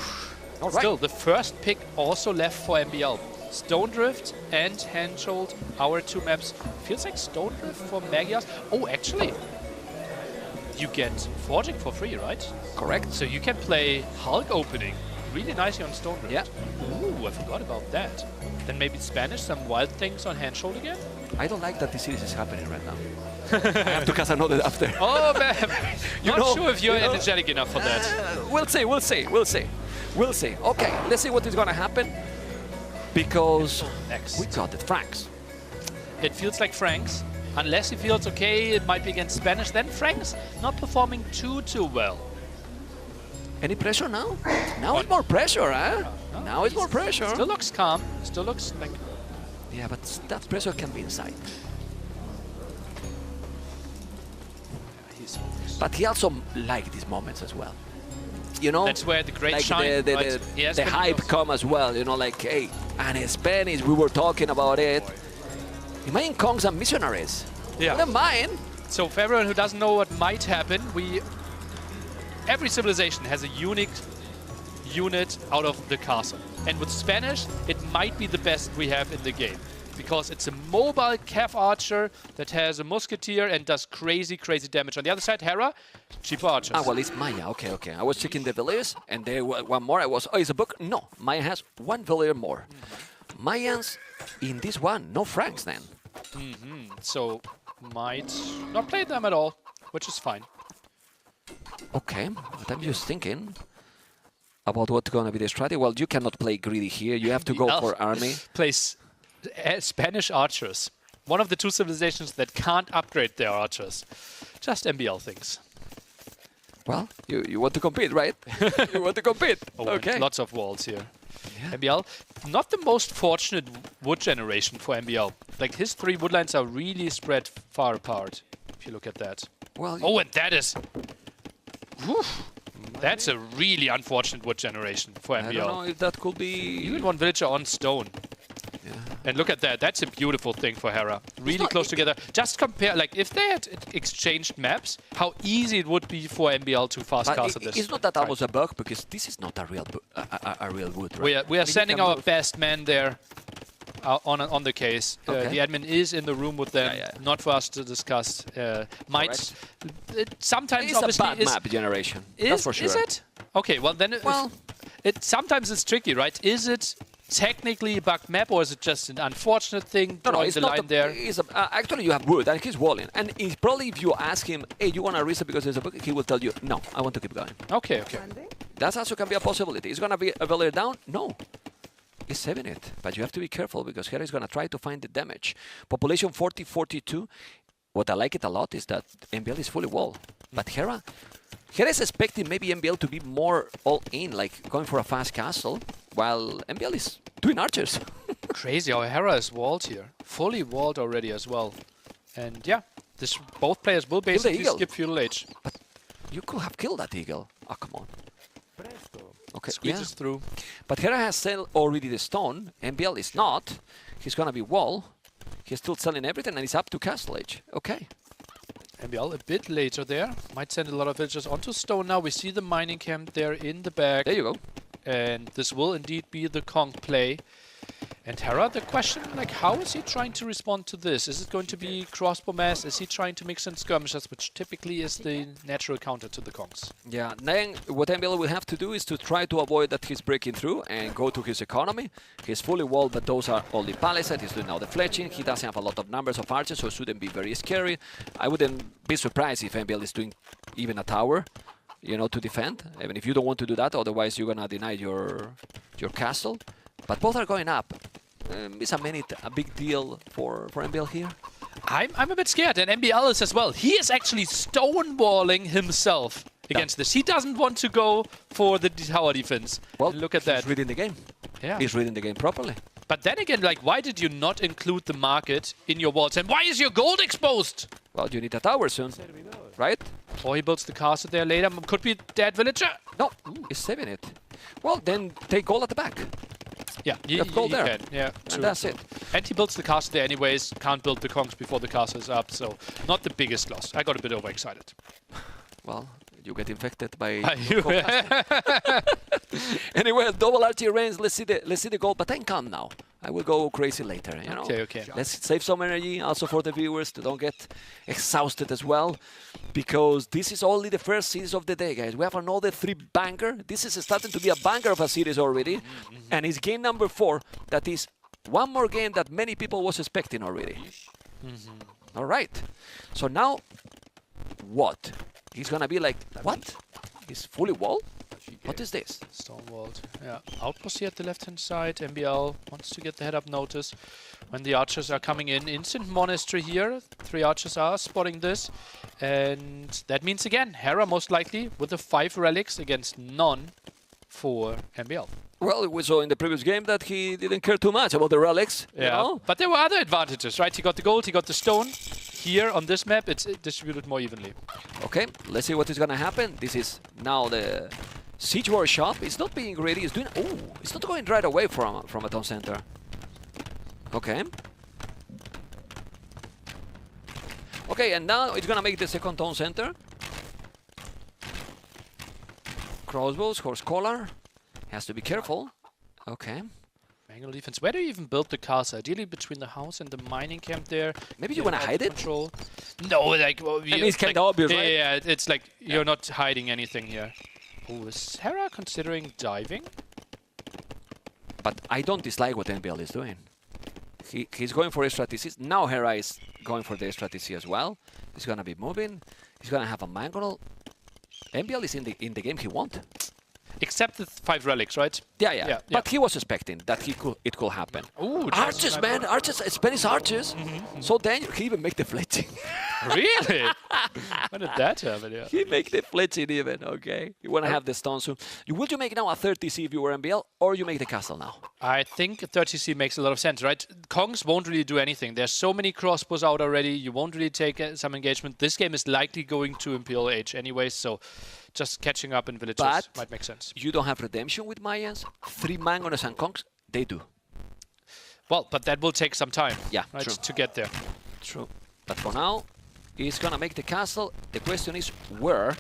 right. Still, the first pick also left for MBL. Stone Drift and Handhold, our two maps. Feels like Stone Drift for Magias. Oh, actually, you get Forging for free, right? Correct. So you can play Hulk opening really nicely on Stone Drift. Yeah. Ooh, I forgot about that. Then maybe Spanish, some wild things on Handhold again? I don't like that this series is happening right now. I have to cast another after. Oh, man. Not sure if you're you know, energetic enough for that. We'll see. Okay, let's see what is going to happen. Because Next. we got it, Franks. It feels like Frank's. Unless he feels okay, it might be against Spanish. Then Frank's not performing too well. Any pressure now? Now it's more pressure, huh? Now it's more pressure. Still looks calm. Still looks like... Yeah, but that pressure can be inside. He's But he also liked these moments as well. You know, That's where the great like shine, right? He has the been hype close. come as well. You know, like, hey, and in Spanish, we were talking about it. Imagine Kongs and missionaries. Yeah. Never mind. So for everyone who doesn't know what might happen, every civilization has a unique unit out of the castle. And with Spanish, it might be the best we have in the game. Because it's a mobile Cav archer that has a musketeer and does crazy damage. On the other side, Hera, cheaper archers. Ah, well, it's Maya. Okay. I was checking the villagers, and there was one more. Oh, it's a book? No, Maya has one villager more. Mayans in this one, no Franks then. So might not play them at all, which is fine. Okay, but I'm just thinking about what's going to be the strategy. Well, you cannot play greedy here. You have to go for army. Plays Spanish archers. One of the two civilizations that can't upgrade their archers. Just MBL things. Well, you want to compete, right? You want to compete. Oh, Okay. Lots of walls here. MBL, not the most fortunate wood generation for MBL. Like, his 3 woodlines are really spread far apart, if you look at that. Well, Oh, and that is... Whew, that's a really unfortunate wood generation for MBL. I don't know if that could be... Even one villager on stone. Yeah. And look at that. That's a beautiful thing for Hera. Really close together. Just compare, like, if they had exchanged maps, how easy it would be for MBL to fast But castle this. it's not that fight. almost a bug, because this is not a real wood, right? We are sending can our move. best man there on the case. Okay. The admin is in the room with them. Yeah. Not for us to discuss. Might sometimes It's a obviously bad map generation. Is, That's for sure. Is it? Okay, well then sometimes it's tricky, right? Is it technically a bugged map, or is it just an unfortunate thing? No, drawing it's the not. line there. Actually, you have wood, and he's walling. And it's probably if you ask him, hey, you want to reset because there's a bug, he will tell you, no, I want to keep going. Okay. That also can be a possibility. Is going to be a villager down? No. He's saving it. But you have to be careful, because Hera is going to try to find the damage. Population 40-42. What I like it a lot is that MBL is fully wall. But Hera is expecting maybe MBL to be more all-in, like going for a fast castle, while MBL is doing archers. Crazy how Hera is walled here. Fully walled already as well. And yeah, both players will basically eagle. skip feudal age. But you could have killed that eagle. Oh, come on. Okay, Squeezes through. But Hera has sold already the stone. MBL is not. He's going to be wall. He's still selling everything, and he's up to castle age. Okay. MBL a bit later there. Might send a lot of villagers onto stone now. We see the mining camp there in the back. There you go. And this will indeed be the Kong play. And Hera, the question, like, how is he trying to respond to this? Is it going to be crossbow mass? Is he trying to mix in skirmishes, which typically is the natural counter to the Kongs? Yeah, then what MBL will have to do is to try to avoid that he's breaking through and go to his economy. He's fully walled, but those are only palisades. He's doing now the fletching. He doesn't have a lot of numbers of archers, so it shouldn't be very scary. I wouldn't be surprised if MBL is doing even a tower. you know, to defend. Even if you don't want to do that, otherwise you're gonna deny your castle. But both are going up. Is a big deal for MBL here? I'm a bit scared, and MBL is as well. He is actually stonewalling himself against this. He doesn't want to go for the tower defense. Well, look at that. He's reading the game. Yeah. He's reading the game properly. But then again, like, why did you not include the market in your walls? And why is your gold exposed? Well, you need a tower soon, right? Or he builds the castle there later. Could be dead villager. No, he's saving it. Well, then take gold at the back. Yeah, You have gold there. can. Yeah, And that's it. And he builds the castle there anyways. Can't build the conks before the castle is up, so not the biggest loss. I got a bit overexcited. Well, you get infected by... You- Anyway, double RT range. Let's see the goal. But then come now. I will go crazy later. You know. Okay. Let's save some energy also for the viewers to don't get exhausted as well, because this is only the first series of the day, guys. We have another 3 banger. This is starting to be a banger of a series already, and it's game number 4. That is one more game that many people was expecting already. All right. So now, what? He's gonna be like, what? He's fully walled? What is this? Stonewalled. Yeah. Outpost here at the left-hand side. MBL wants to get the head-up notice when the archers are coming in. Instant monastery here. 3 archers are spotting this. And that means, again, Hera most likely with the 5 relics against none for MBL. Well, we saw in the previous game that he didn't care too much about the relics. You know? But there were other advantages, right? He got the gold, he got the stone. Here on this map, it's distributed more evenly. Okay, let's see what is gonna happen. This is now the Siege War shop. It's not being greedy. It's doing. Oh, it's not going right away from a town center. Okay. Okay, and now it's gonna make the second town center. Crossbows, horse collar. Has to be careful. Okay. Manual defense. Where do you even build the castle? Ideally between the house and the mining camp there. Maybe you wanna hide it? Control. No, like... Well, I mean, it's kind of obvious, right? Yeah, it's like you're not hiding anything here. Oh, is Hera considering diving? But I don't dislike what NBL is doing. He's going for a strategy. Now Hera is going for the strategy as well. He's gonna be moving. He's gonna have a mangle. NBL is in the game he wants. Except the 5 relics, right? Yeah. But he was expecting that it could happen. Ooh, Archers, man! Archers, Spanish archers! So dangerous. He even make the fletching. Really? When did that happen? Yeah. He make the fletching even, okay? You want to have the stone soon. Would you make now a 30C if you were MBL, or you make the castle now? I think 30C makes a lot of sense, right? Kongs won't really do anything. There's so many crossbows out already. You won't really take some engagement. This game is likely going to Imperial Age anyway, so just catching up in villages might make sense. You don't have redemption with Mayans. 3 Mangoners and Kongs, they do. Well, but that will take some time, Yeah, right, true. to get there. True. But for now, he's gonna make the castle. The question is where?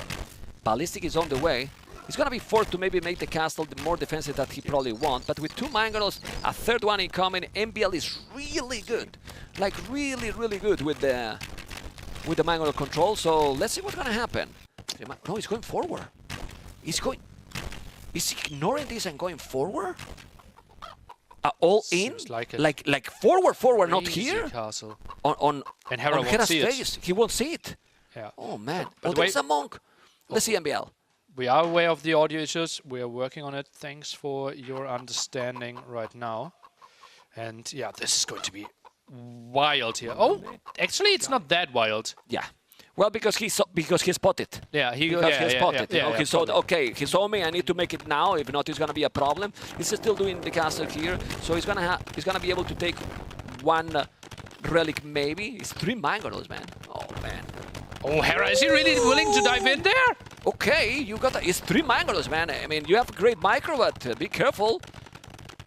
Ballistic is on the way. He's gonna be forced to maybe make the castle the more defensive that he probably wants. But with 2 Mangonels, a 3rd one incoming, MBL is really good. Like really, really good with the Mangonel control. So let's see what's gonna happen. No, he's going forward. Is he ignoring this and going forward? All in? Seems like it. Like forward, not Crazy here? castle. On And Hera won't Hera's see it. face. He won't see it. Yeah. Oh, man. By Oh, the way- there's a monk. Let's see MBL. We are aware of the audio issues. We are working on it. Thanks for your understanding right now. And yeah, this is going to be wild here. Oh, actually, it's not that wild. Yeah. Well, because he spotted. Yeah, he Spotted. yeah, He saw. Okay, he saw me. I need to make it now. If not, it's gonna be a problem. He's still doing the castle here, so he's gonna be able to take 1 relic maybe. It's 3 Mangonels, man. Oh man. Oh, Hera, is he really willing to dive in there? Okay, you got it's 3 Mangonels, man. I mean, you have great micro, but be careful.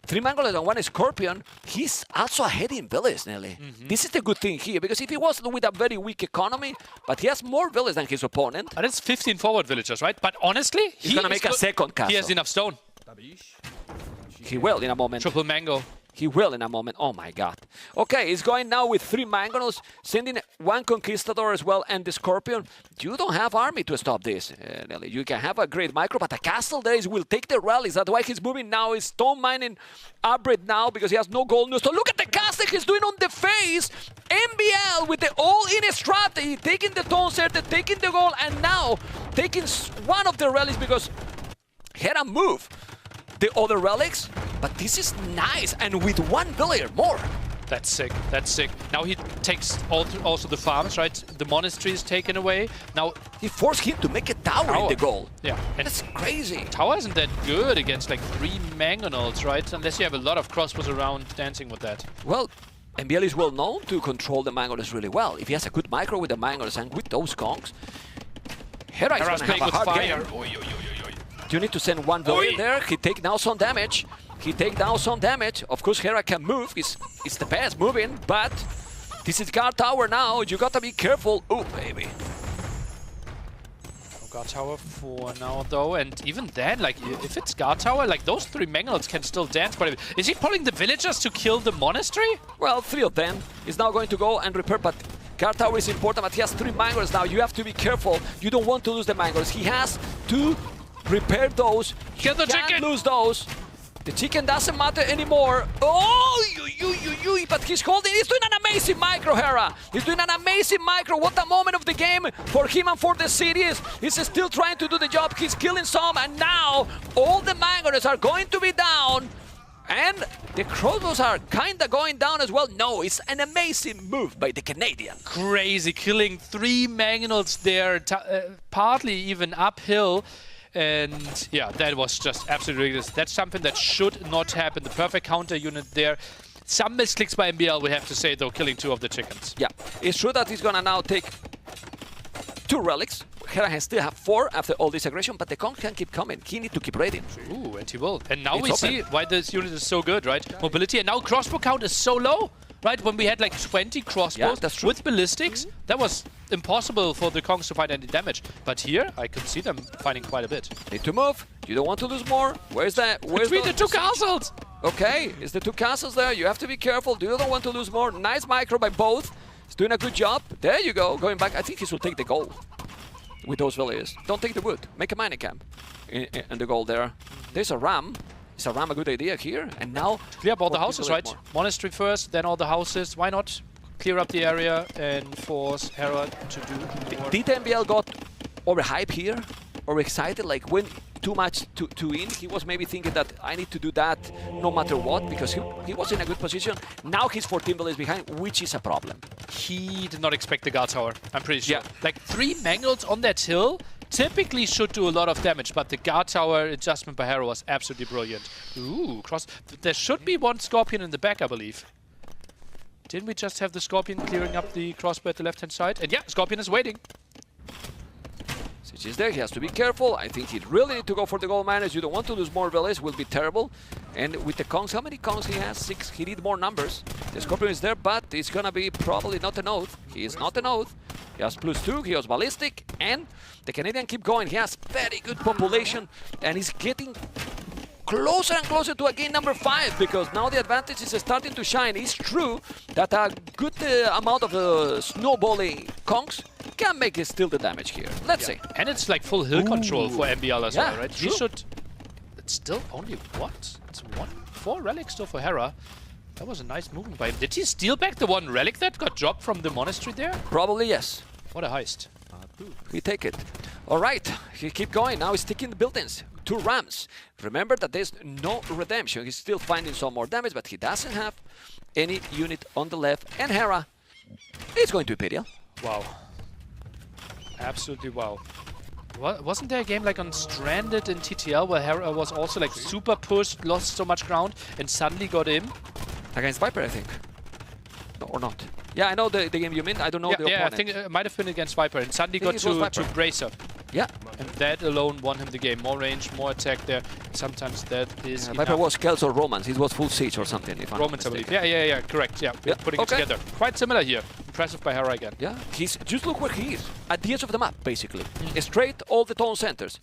3 Mangonels and 1 Scorpion. He's also ahead in village, Nelly. This is the good thing here, because if he was with a very weak economy, but he has more village than his opponent. But it's 15 forward villagers, right? But honestly, He's gonna make a second castle. He has enough stone. He will in a moment. Triple mango. He will in a moment. Oh my god. Okay, he's going now with 3 Mangonels, sending 1 Conquistador as well and the Scorpion. You don't have army to stop this, Nelly. You can have a great micro, but a castle there will take the rallies. That's why he's moving now. He's stone mining Abrid now because he has no gold news. So look at the castle he's doing on the face. MBL with the all-in strategy, taking the town center, taking the goal, and now taking one of the relics because Hera moved the other relics, but this is nice, and with one villager more. That's sick. That's sick. Now he takes also the farms, right? The monastery is taken away. Now He forced him to make a tower in the goal. Yeah. And That's crazy. tower isn't that good against like 3 mangonels, right? Unless you have a lot of crossbows around dancing with that. Well, MBL is well known to control the Mangoles really well. If he has a good micro with the Mangoles and with those Kongs, Hera is Hera's going to playing have a with hard fire. game. Oi, oi, oi, oi, oi. You need to send one villain there. He take now some damage. He take down some damage. Of course, Hera can move. It's the best moving, but this is guard tower now. You gotta be careful. Oh, baby. No guard tower for now, though. And even then, like, if it's guard tower, like, those 3 mangonels can still dance. But is he pulling the villagers to kill the monastery? Well, 3 of them is now going to go and repair, but guard tower is important, but he has 3 Mangoles now. You have to be careful. You don't want to lose the Mangoles. He has to repair those. Kill the Can't chicken! lose those. The chicken doesn't matter anymore. Oh, but he's holding. He's doing an amazing micro, Hera. He's doing an amazing micro. What a moment of the game for him and for the series. He's still trying to do the job. He's killing some, and now all the Mangoles are going to be down. And the crossbows are kinda going down as well. No, it's an amazing move by the Canadian. Crazy, killing 3 mangonels there, partly even uphill. And yeah, that was just absolutely ridiculous. That's something that should not happen. The perfect counter unit there. Some misclicks by MBL, we have to say, though, killing 2 of the chickens. Yeah, it's true that he's gonna now take 2 relics. Hera still have 4 after all this aggression, but the Kong can keep coming. He needs to keep raiding. Ooh, and he will. And now It's we open. see why this unit is so good, right? Mobility, and now crossbow count is so low, right? When we had like 20 crossbows that's true. with ballistics, that was impossible for the Kongs to find any damage. But here, I could see them finding quite a bit. Need to move. You don't want to lose more. Where's that? Where's Between the 2 castles! Okay, it's the 2 castles there. You have to be careful. You don't want to lose more. Nice micro by both. He's doing a good job. There you go. Going back. I think he should take the goal with those villagers. Don't take the wood. Make a mining camp in the goal there. There's a ram. Is a ram a good idea here? And now Clear up all the 40 houses, village right? more. Monastery first, then all the houses. Why not clear up the area and force Hera to do more? Did MBL got overhyped here? Or excited? Like when too much too in? He was maybe thinking that I need to do that no matter what because he was in a good position. Now he's 14 villages behind, which is a problem. He did not expect the guard tower, I'm pretty sure. Yeah. Like 3 mangols on that hill typically should do a lot of damage, but the guard tower adjustment by Hera was absolutely brilliant. Ooh, cross. There should be 1 Scorpion in the back, I believe. Didn't we just have the Scorpion clearing up the crossbow at the left-hand side? And yeah, Scorpion is waiting. Since he's there, he has to be careful. I think he really need to go for the gold miners. You don't want to lose more villages, will be terrible. And with the Kongs, how many Kongs he has? 6. He need more numbers. The Scorpion is there, but it's gonna be probably not an oath. He is not an oath. He has +2, he has ballistic, and the Canadian keep going. He has very good population, and he's getting closer and closer to a game number 5 because now the advantage is starting to shine. It's true that a good amount of snowballing Kongs can make it still the damage here. Let's see. And it's like full hill control for MBL as Yeah, well, right? true. He should... It's still only what? It's 4 relics still for Hera. That was a nice movement by him. Did he steal back the 1 relic that got dropped from the monastery there? Probably yes. What a heist. We take it. All right, he keep going. Now he's taking the buildings. 2 rams. Remember that there's no redemption. He's still finding some more damage, but he doesn't have any unit on the left. And Hera is going to Imperial. Wow. Absolutely wow. Wasn't there a game like on Stranded in TTL where Hera was also like super pushed, lost so much ground, and suddenly got in? Against Viper, I think. No, or not. Yeah, I know the game you mean. I don't know the Yeah, I opponent. think it might have been against Viper, and suddenly think got it was to Viper. Bracer. Yeah. And that alone won him the game. More range, more attack there. Sometimes that is Viper enough. was Kells or Romans. It was full siege or something, if I'm not Romans, I believe. mistaken. Yeah, correct. Yeah, Yeah, putting okay. it together. Quite similar here. Impressive by Hera again. Yeah, he's just look where he is. At the edge of the map, basically. Straight all the town centers.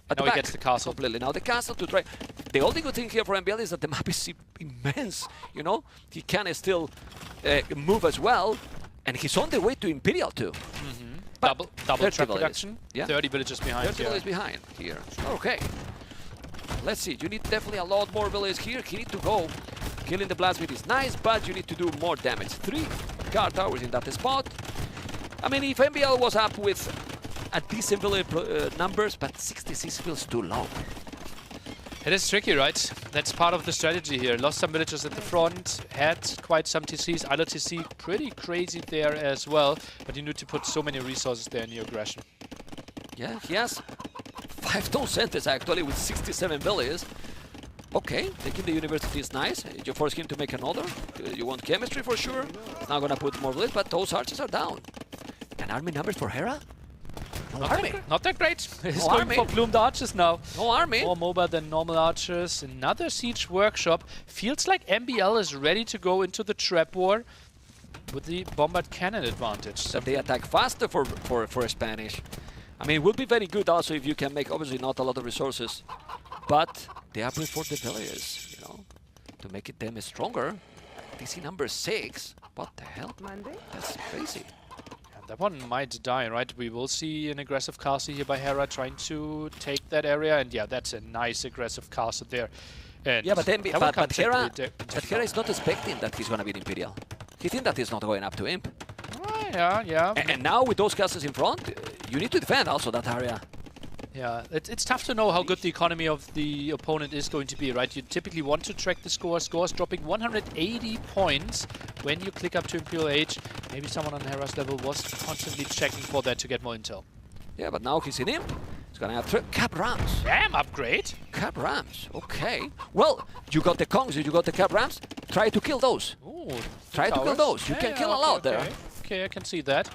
At Now the he back. gets the castle. Completely. Now the castle to try. The only good thing here for MBL is that the map is immense. You know, he can still move as well. And he's on the way to Imperial too. But Double 30 trap villages. production. Yeah. 30 villages behind. 30 Yeah. villages behind here. Okay. Let's see. You need definitely a lot more villages here. He need to go. Killing the Blasphemy is nice, but you need to do more damage. 3 guard towers in that spot. I mean, if MBL was up with a decent village numbers, but 66 feels too long. It is tricky, right? That's part of the strategy here. Lost some villagers at the front, had quite some TCs. Idle TC pretty crazy there as well, but you need to put so many resources there in your aggression. Yeah, he has 5 stone centers actually with 67 villages. Okay, taking the university is nice. You force him to make another. You want chemistry for sure. He's not gonna put more villages, but those archers are down. And army numbers for Hera? No army. Not that great. He's No going army. for plumed archers now. No army. More mobile than normal archers. Another siege workshop. Feels like MBL is ready to go into the trap war with the bombard cannon advantage. That they attack faster for Spanish. I mean, it would be very good also if you can make, obviously not a lot of resources, but they are playing for the players, you know, to make it them stronger. DC number 6. What the hell? That's crazy. That one might die, right? We will see an aggressive castle here by Hera trying to take that area, and yeah, that's a nice aggressive castle there. And Yeah, but then, that one comes Hera, actually but Hera is not expecting that he's gonna be Imperial. He thinks that he's not going up to Imp. Yeah. And now with those castles in front, you need to defend also that area. Yeah, it's tough to know how good the economy of the opponent is going to be, right? You typically want to track the score. Scores dropping 180 points when you click up to Imperial Age. Maybe someone on Hera's level was constantly checking for that to get more intel. Yeah, but now he's in Imp. He's gonna have cap rams. Damn, upgrade! Cap rams, okay. Well, you got the Kongs, you got the cap rams. Try to kill those. Ooh, Try to kill towers. those. You can kill a lot there. Okay, I can see that.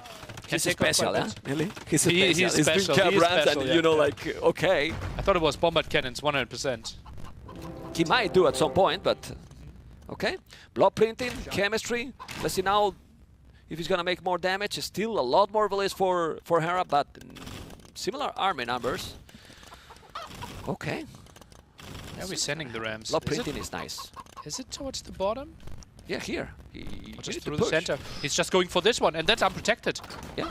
He's take off special, quite a huh? bit. Really? He's He's special. special, Doing cap he is rams special, and, yeah. you know, like, okay. I thought it was bombard cannons, 100%. He might do at some point, but okay. Blood printing, chemistry. Let's see now if he's gonna make more damage. Still a lot more villages for Hera, but similar army numbers. Okay. Yeah, we're sending the rams. Blood printing is nice. Is it towards the bottom? Yeah, here. Or You just need to through the push. center? He's just going for this one, and that's unprotected. Yeah.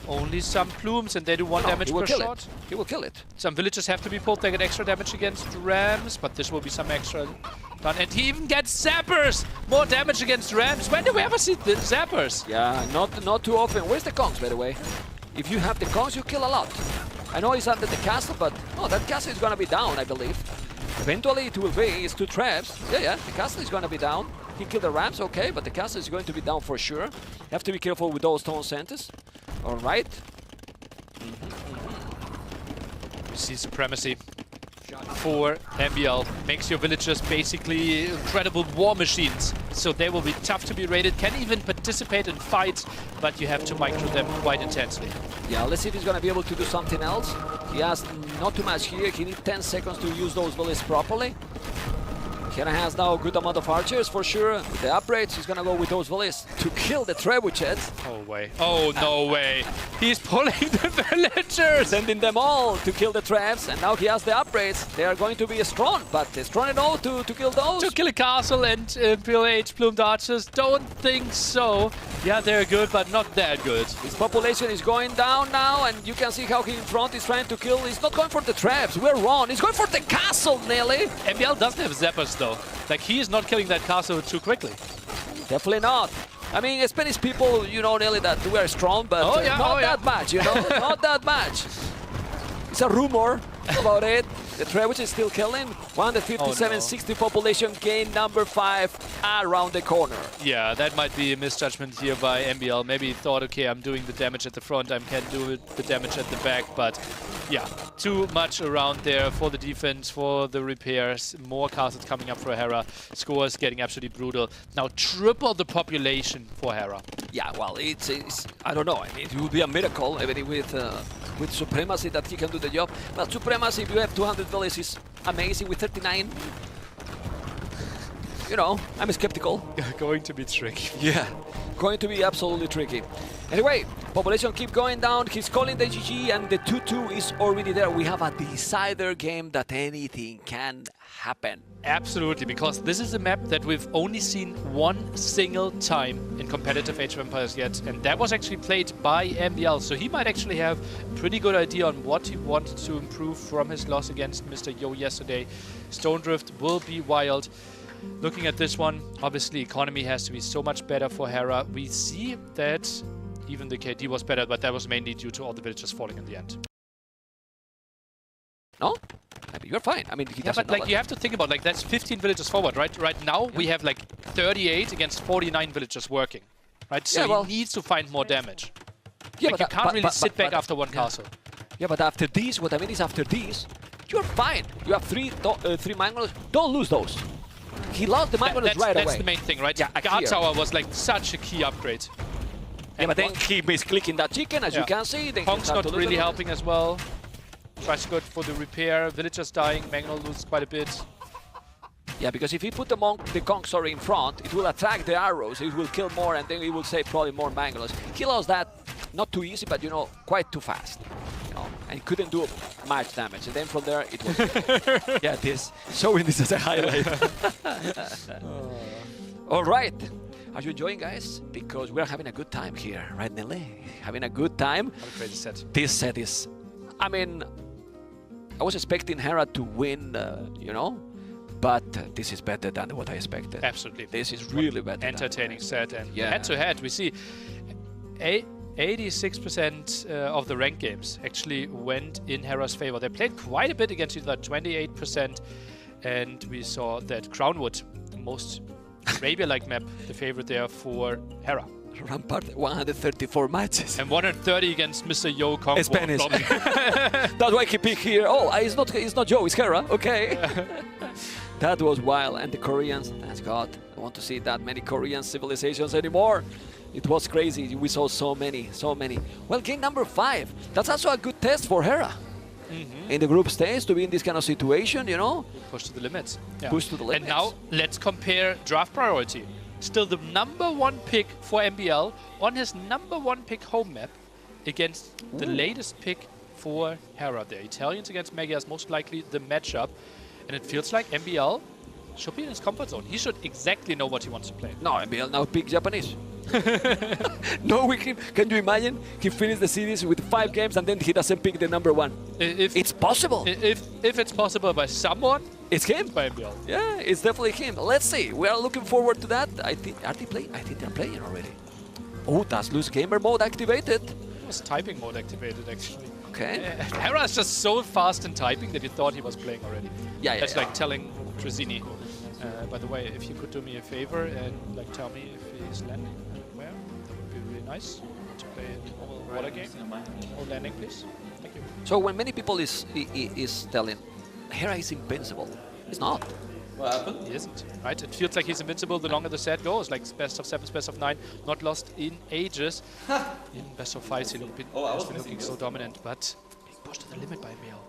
Only some plumes, and they do 1 damage he will per kill shot. it. He will kill it. Some villages have to be pulled. They get extra damage against rams, but this will be some extra done. And he even gets zappers! More damage against rams. When do we ever see the zappers? Yeah, not too often. Where's the Kongs, by the way? If you have the Kongs, you kill a lot. I know he's under the castle, but oh, that castle is gonna be down, I believe. Eventually it will be. It's 2 traps. Yeah, the castle is gonna be down. He killed the rams, okay, but the castle is going to be down for sure. You have to be careful with those stone centers. All right. We see supremacy for MBL. Makes your villagers basically incredible war machines. So they will be tough to be raided, can even participate in fights, but you have to micro them quite intensely. Yeah, let's see if he's gonna be able to do something else. He has not too much here. He needs 10 seconds to use those villages properly. Hera has now a good amount of archers for sure. With the upgrades, he's gonna go with those villages to kill the trebuchets. Oh way. Oh no way. He's pulling the villagers. Sending them all to kill the traps, and now he has the upgrades. They are going to be strong, but strong enough to kill those. To kill a castle and Imperial Age plumed archers, don't think so. Yeah, they're good, but not that good. His population is going down now, and you can see how he in front is trying to kill. He's not going for the traps. We're wrong. He's going for the castle, Nelly. MBL doesn't have zappers though. Like, he is not killing that castle too quickly. Definitely not. I mean, Spanish people, you know, Nelly, that we are strong, but not that much, you know? Not that much. It's a rumor about it. The trebuchet is still killing. 157, 60 population gain, number 5 around the corner. Yeah, that might be a misjudgment here by MBL. Maybe he thought, okay, I'm doing the damage at the front, I can do the damage at the back, but yeah, too much around there for the defense, for the repairs. More castles coming up for Hera. Scores getting absolutely brutal. Now triple the population for Hera. Yeah, well, it's I don't know. I mean, it would be a miracle, even with supremacy, that he can do the job. But supremacy, if you have 200 villages, is amazing. With 39, you know, I'm skeptical. Going to be tricky. Yeah, going to be absolutely tricky. Anyway, population keep going down. He's calling the GG, and the 2-2 is already there. We have a decider game that anything can happen. Absolutely, because this is a map that we've only seen 1 single time in competitive Age of Empires yet, and that was actually played by MBL, so he might actually have a pretty good idea on what he wanted to improve from his loss against Mr. Yo yesterday. Stone Drift will be wild. Looking at this one, obviously economy has to be so much better for Hera. We see that even the KD was better, but that was mainly due to all the villagers falling in the end. No? I mean, you're fine. I mean, he Yeah, doesn't but know like that. you have to think about like that's 15 villagers forward, right? Right now we have like 38 against 49 villagers working, right? So Yeah, well- he needs to find more damage. Yeah, Like you can't really sit back after one yeah. castle. Yeah, but after these, what I mean is after these, you're fine. You have three mangoes. Don't lose those. He lost the mangoes That's, right that's away. the main thing, right? Yeah, Guard here. Tower was like such a key upgrade. Yeah, but then he misclicking that chicken, as you can see. Then he Kong's started not to really lose it. helping as well. Tries to go for the repair. Villagers dying. Mangnol loses quite a bit. Yeah, because if he put the Kong, sorry, in front, it will attract the arrows. It will kill more, and then it will save probably more mangoes. He lost that, not too easy, but you know, quite too fast. You know, and he couldn't do much damage. And then from there, it was yeah, this showing this as a highlight. All right. Are you enjoying, guys? Because we're having a good time here, right, Nelly? Having a good time. What a crazy set. This set is, I mean, I was expecting Hera to win, you know, but this is better than what I expected. Absolutely. This is really better. Entertaining set, and Yeah. head-to-head, we see 86% of the ranked games actually went in Hera's favor. They played quite a bit against each other, 28%, and we saw that Crownwood, the most Arabia-like map, the favorite there for Hera. Rampart, 134 matches. And 130 against Mr. Yo Kong. Spanish. That's why he picked here. Oh, it's not Joe, it's Hera. Okay. That was wild. And the Koreans, thank God. I want to see that many Korean civilizations anymore. It was crazy. We saw so many. Well, game number 5. That's also a good test for Hera. In the group stage, to be in this kind of situation, you know? Push to the limits. Push to the limits. And now let's compare draft priority. Still the #1 pick for MBL on his #1 pick home map against the latest pick for Hera. The Italians against Magias, most likely the matchup. And it feels like MBL should be in his comfort zone. He should exactly know what he wants to play. No, MBL now pick Japanese. No, can you imagine? He finished the series with 5 games and then he doesn't pick the #1. It's possible. If it's possible by someone, It's him. by MBL. Yeah, it's definitely him. Let's see. We are looking forward to that. I think are they playing? I think they're playing already. Oh, that's loose gamer mode activated. It was typing mode activated actually. Okay. Hera is just so fast in typing that you thought he was playing already. Yeah. That's like telling Trezini. By the way, if you could do me a favor and like tell me if he's landing where, that would be really nice to play a normal water game. Or landing, please. Thank you. So when many people is telling Hera is invincible, it's not. What happened? He isn't, right? It feels like he's invincible the longer the set goes, like best of 7, best of 9, not lost in ages. In best of 5, he's been looking so dominant, but being pushed to the limit by MBL.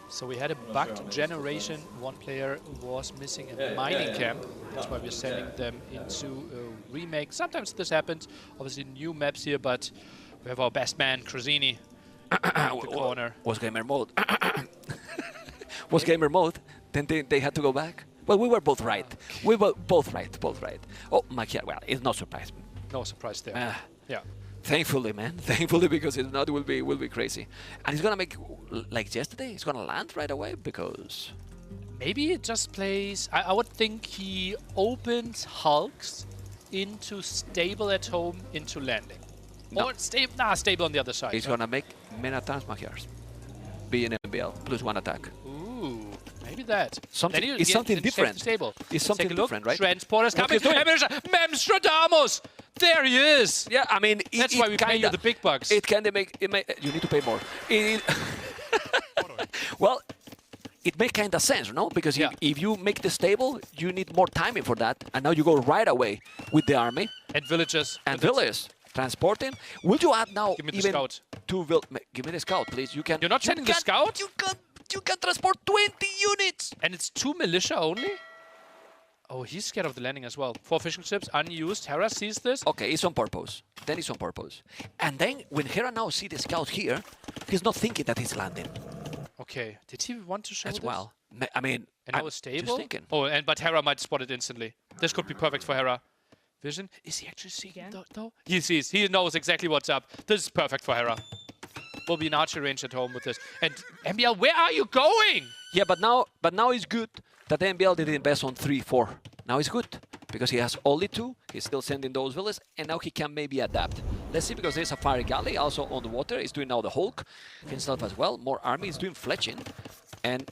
So we had a bugged generation. One player was missing in the mining camp. That's why we're sending them into a remake. Sometimes this happens. Obviously new maps here, but we have our best man, Crozini, the corner. Was gamer mode. Was gamer mode. Then they had to go back. Well, we were both right. We were both right. Oh, Makia, well, it's not surprising. No surprise there. Yeah. Thankfully, man. Thankfully, because if not, it will be crazy. And he's gonna make like yesterday. He's gonna land right away because Maybe it just plays... I would think he opens Hulks into stable at home into landing. No. Or stable on the other side. he's gonna make many attacks, Magiars. Be in MBL plus 1 attack. Ooh, maybe that. Something- Then you it's get something in different. Stable. It's Let's something take a look. different, right? Transporters Look, coming. he's doing it. Memstradamus! There he is! Yeah, I mean, That's why we pay you the big bucks. It can make you need to pay more. Well, it makes kind of sense, no? Because Yeah. if you make the stable, you need more timing for that, and now you go right away with the army And villagers. and villagers transporting. Will you add now Give me the even scout. 2 give me the scout, please? You can. You're not sending the scout? You can transport 20 units. And it's 2 militia only? Oh, he's scared of the landing as well. 4 fishing ships, unused. Hera sees this. Okay, it's on purpose. Then it's on purpose. And then when Hera now see the scout here, he's not thinking that he's landing Okay, did he want to show as this? well. I mean, And I'm now it's stable? just thinking. Oh, but Hera might spot it instantly. This could be perfect for Hera. Vision? Is he actually seeing it though? He sees. He knows exactly what's up. This is perfect for Hera. Will be an archer range at home with this. And MBL, where are you going? Yeah, but now it's good that the NBL didn't invest on 3-4. Now it's good because he has only 2. He's still sending those villas, and now he can maybe adapt. Let's see, because there's a fire galley also on the water. He's doing now the Hulk himself as well. More army. He's doing fletching, and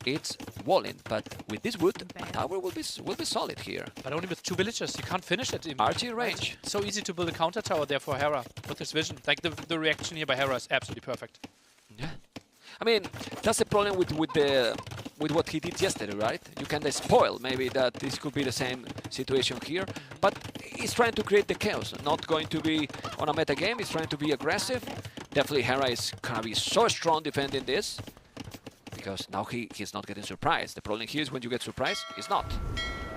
it's walling. But with this wood, a tower will be solid here. But only with 2 villagers, you can't finish it. Archie range. So easy to build a counter tower there for Hera with his vision. Like the reaction here by Hera is absolutely perfect. Yeah. I mean, that's the problem with what he did yesterday, right? You can spoil maybe that this could be the same situation here, but he's trying to create the chaos. Not going to be on a meta game. He's trying to be aggressive. Definitely, Hera is gonna be so strong defending this, because now he's not getting surprised. The problem here is when you get surprised, he's not.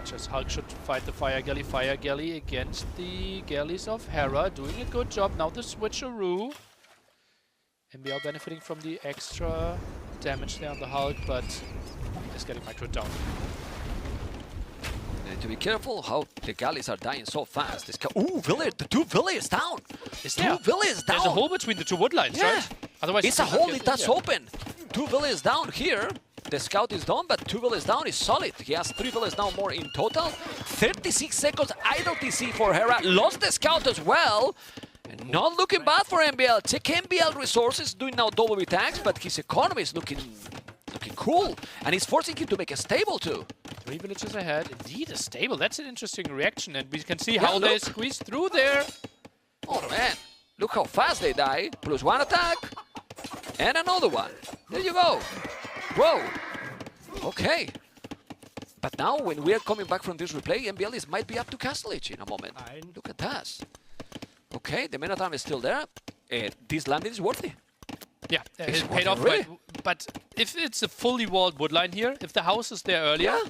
Just Hulk should fight the Fire Galley against the galleys of Hera, doing a good job. Now the switcheroo. MBL benefiting from the extra damage there on the Hulk, but is getting microed down. Need to be careful how the galleys are dying so fast. This ooh, village, the 2 villages down. Is Two there? villages down. There's a hole between the 2 wood lines, Yeah. right? Otherwise, It's a hole, that's open. 2 villages down here. The scout is done, but 2 villages down is solid. He has 3 villages now more in total. 36 seconds idle TC for Hera. Lost the scout as well. And not looking bad for MBL. Check MBL resources, doing now double attacks, but his economy is looking cool. And he's forcing him to make a stable too. 3 villages ahead. Indeed, a stable. That's an interesting reaction, and we can see how they squeeze through there. Oh man, look how fast they die. Plus 1 attack. And another one. There you go. Whoa. Okay. But now when we are coming back from this replay, MBL might be up to Castle Age in a moment. Look at that. Okay, the mana time is still there. This landing is worthy. Yeah, It's it paid off. really? But if it's a fully walled wood line here, if the house is there earlier, Yeah.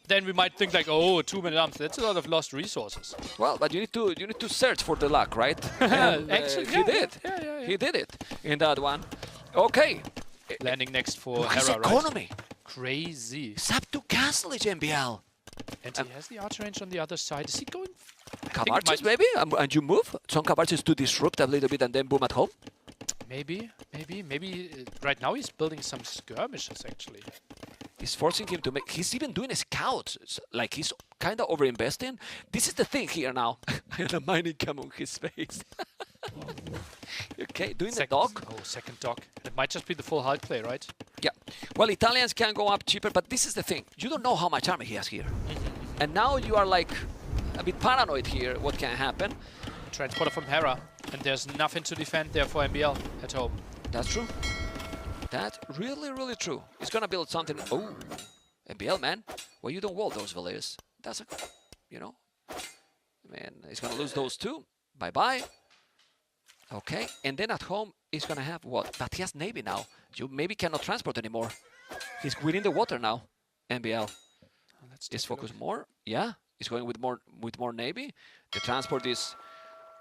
then we might think like, oh, 2 minute arms. That's a lot of lost resources. Well, but you need to search for the luck, right? And, Actually, he did. Yeah. He did it in that one. Okay. Landing next for Look at his Hera, right? economy. Crazy. It's up to Castle Age, MBL. And he has the archer range on the other side. Is he going? Cabarches maybe? And you move? Some Cabarches to disrupt a little bit and then boom at home? Maybe. Right now he's building some skirmishes, actually. He's forcing him to make... He's even doing a scout. It's like he's kind of over-investing. This is the thing here now. And a mining cam on his face. Okay, doing the dock. Oh, second dock. It might just be the full Hulk play, right? Yeah. Well, Italians can go up cheaper, but this is the thing. You don't know how much army he has here. And now you are like a bit paranoid here what can happen. Transporter from Hera. And there's nothing to defend there for MBL at home. That's true. That's really true. He's gonna build something. Oh, MBL, man. Well, you don't wall those villages. That's a, you know. Man, he's gonna lose those 2. Bye-bye. Okay, and then at home, he's gonna have what? But he has Navy now. You maybe cannot transport anymore. He's winning the water now, MBL. Is focused more? Yeah, he's going with more Navy. The transport is,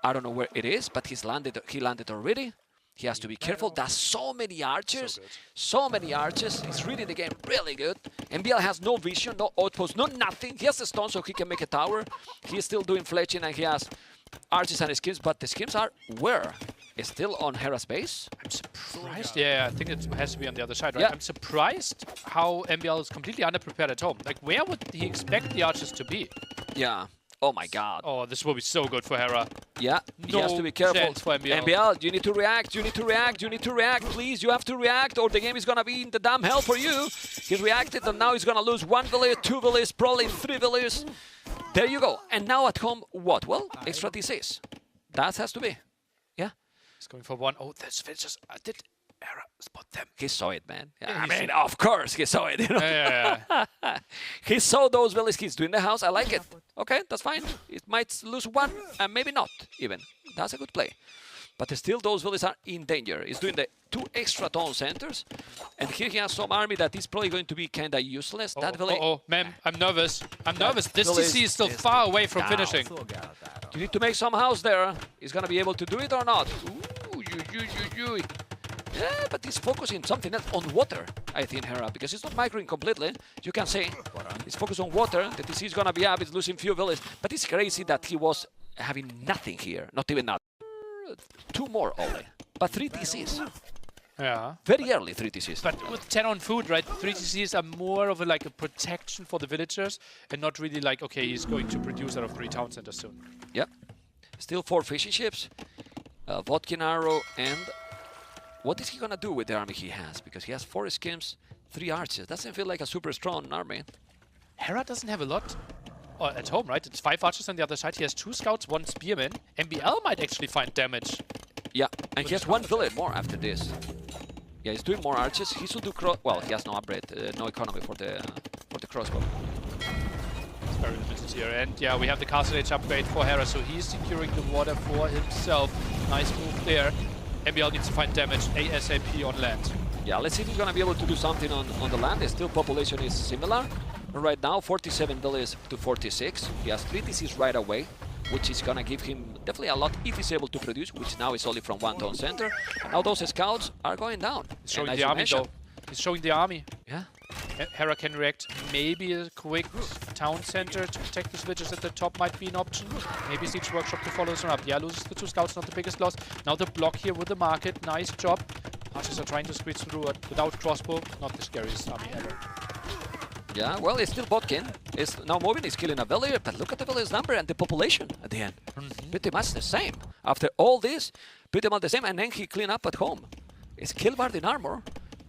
I don't know where it is, but he landed already. He has to be careful. There's so many archers. So many archers. He's reading the game really good. MBL has no vision, no outpost, no nothing. He has a stone so he can make a tower. He's still doing fletching and he has archers and schemes, but the schemes are where? It's still on Hera's base? I'm surprised. Yeah, I think it has to be on the other side, right? Yeah. I'm surprised how MBL is completely underprepared at home. Like, where would he expect the archers to be? Yeah. Oh my god. Oh, this will be so good for Hera. Yeah, he has to be careful. Chance for MBL. MBL, you need to react, you need to react, you need to react, please, you have to react or the game is gonna be in the damn hell for you. He reacted and now he's gonna lose 1 village, 2 villages, probably 3 villages. There you go. And now at home, what? Well, extra T6. That has to be. Yeah. He's going for 1. Oh, that's just... did Hera spot them? He saw it, man. Yeah, Yeah, I mean, of course he saw it. You know? Yeah. He saw those villages. He's doing the house. I like it. Okay, that's fine. It might lose 1, and maybe not even. That's a good play. But still, those villages are in danger. He's doing the 2 extra town centers. And here he has some army that is probably going to be kind of useless. That village... man, I'm nervous. I'm nervous. This village TC is still far away from finishing. You need to make some house there. He's going to be able to do it or not? Ooh, yeah, but he's focusing something else on water, I think, Hera, because he's not microing completely. You can see he's focused on water. The TC is going to be up. He's losing few villages. But it's crazy that he was having nothing here. Not even nothing. 2 more only. But 3 TCs. Yeah. Very early 3TCs. But with 10 on food, right, 3TCs are more of a protection for the villagers and not really like, okay, he's going to produce out of 3 town centers soon. Yep. Still 4 fishing ships, Vodkin arrow, and what is he gonna do with the army he has? Because he has 4 skims, 3 archers. Doesn't feel like a super strong army. Hera doesn't have a lot at home, right? It's 5 archers on the other side. He has 2 scouts, 1 spearman. MBL might actually find damage. Yeah, and he has 1 village more after this. Yeah, he's doing more archers. He should do well, he has no upgrade, no economy for the crossbow. It's very limited here. And yeah, we have the Castle Age upgrade for Hera, so he's securing the water for himself. Nice move there. MBL needs to find damage ASAP on land. Yeah, let's see if he's gonna be able to do something on the land. Still population is similar. Right now, 47 villages to 46. He has 3 TCs right away, which is gonna give him definitely a lot if he's able to produce, which now is only from 1 town center. Now those scouts are going down. He's showing And the as you army mentioned- though. He's showing the army. Yeah. Hera can react. Maybe a quick town center to protect his villages at the top might be an option. Maybe Siege Workshop to follow him up. Yeah, loses the 2 scouts, not the biggest loss. Now the block here with the market. Nice job. Archers are trying to squeeze through it without crossbow. Not the scariest army ever. Yeah, well, it's still Botkin. It's now moving, he's killing a villager, but look at the villager's number and the population at the end. Pretty much the same. After all this, pretty much the same, and then he clean up at home. It's Killbard in armor,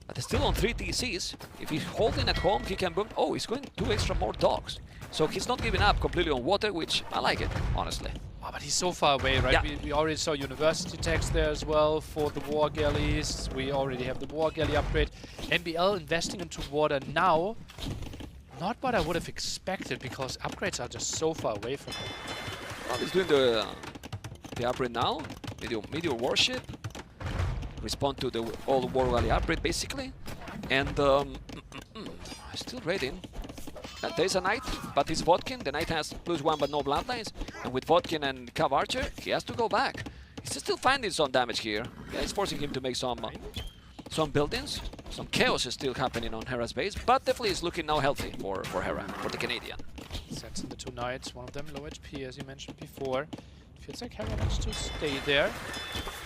but it's still on 3 TCs. If he's holding at home, he can boom. Oh, he's going 2 extra more dogs. So he's not giving up completely on water, which I like it, honestly. Oh, but he's so far away, right? Yeah. We already saw university tax there as well for the war galleys. We already have the war galley upgrade. MBL investing into water now. Not what I would have expected, because upgrades are just so far away from him. Well, he's doing the upgrade now. Meteor warship. Respond to the old war galley upgrade, basically. And still raiding. There's a knight, but it's Vodkin. The knight has +1 but no bloodlines. And with Vodkin and Cav Archer, he has to go back. He's still finding some damage here. Yeah, it's forcing him to make some buildings. Some chaos is still happening on Hera's base, but definitely is looking now healthy for Hera, for the Canadian. Sends in the 2 knights, one of them low HP, as you mentioned before. Feels like Hera wants to stay there.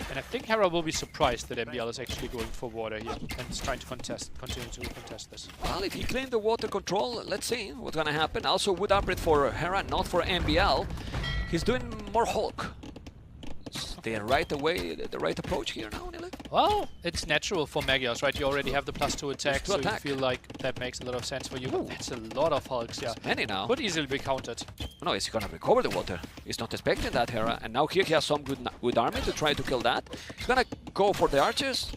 And I think Hera will be surprised that MBL is actually going for water here and is trying to continue to contest this. Well, if he claimed the water control, let's see what's gonna happen. Also, wood upgrade for Hera, not for MBL. He's doing more Hulk. The right approach here now, Nile? Well, it's natural for Magios, right? You already have the +2 attack, +2 so attack. you feel like that makes a lot of sense for you. But that's a lot of Hulks, yeah. Many now. Could easily be countered. No, he's gonna recover the water. He's not expecting that, Hera. And now here he has some good army to try to kill that. He's gonna go for the archers.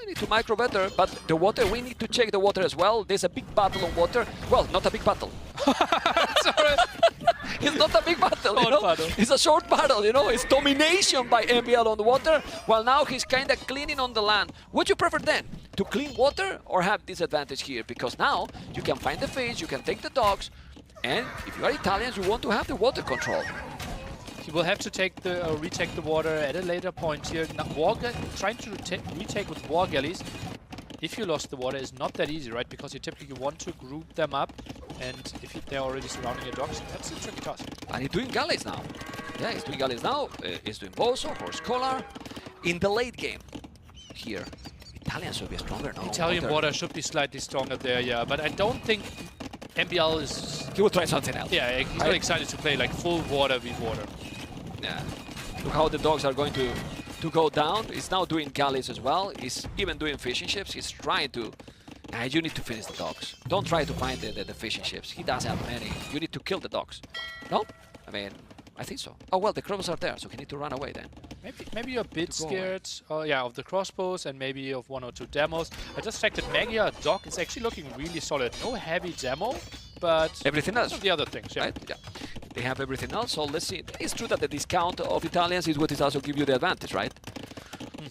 Need to micro better, but the water, we need to check the water as well. There's a big battle on water. Well, not a big battle. Sorry. It's not a big battle, you Short know? battle. It's a short battle, you know? It's domination by MBL on the water, while now he's kind of cleaning on the land. Would you prefer then to clean water or have this advantage here? Because now you can find the fish, you can take the dogs, and if you are Italians, you want to have the water control. He will have to take the retake the water at a later point here. Now, trying to retake with war galleys. If you lost the water, is not that easy, right? Because you typically want to group them up, and if they're already surrounding your dogs, that's a tricky task. And he's doing galleys now. Yeah, he's doing galleys now. He's doing Bozo or Scholar. In the late game here, Italians should be stronger now. Italian water should be slightly stronger there, yeah. But I don't think MBL is... He will try something else. Yeah, he's not excited to play like full water with water. Yeah. Look how the dogs are going to go down. He's now doing galleys as well. He's even doing fishing ships. He's trying to... you need to finish the dogs. Don't try to find the fishing ships. He does have many. You need to kill the dogs. No? I mean, I think so. Oh, well, the crossbows are there, so he need to run away then. Maybe you're a bit scared of the crossbows and maybe of 1 or 2 demos. I just checked that Magia Dock is actually looking really solid. No heavy demo, but everything else. The other things, yeah. Right? Yeah. They have everything else, so let's see. It's true that the discount of Italians is what is also give you the advantage, right?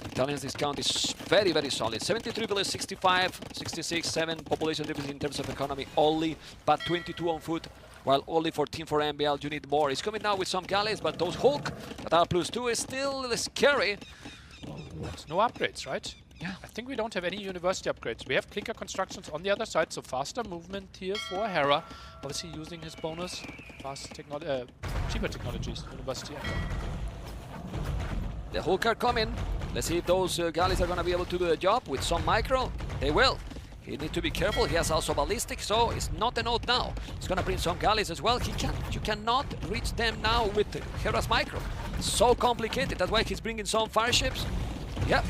Italians discount is very, very solid. 73 village, 65, 66, 7 population difference in terms of economy only, but 22 on foot, while only 14 for MBL. You need more. It's coming now with some galleys, but those Hulk that are +2 is still scary. There's no upgrades, right? Yeah. I think we don't have any university upgrades. We have clicker constructions on the other side, so faster movement here for Hera. Obviously using his bonus, cheaper technologies, university. The Hulk are coming. Let's see if those galleys are going to be able to do the job with some micro. They will. He needs to be careful. He has also ballistic, so it's not a note now. He's going to bring some galleys as well. You cannot reach them now with Hera's micro. It's so complicated. That's why he's bringing some fire ships. Yep,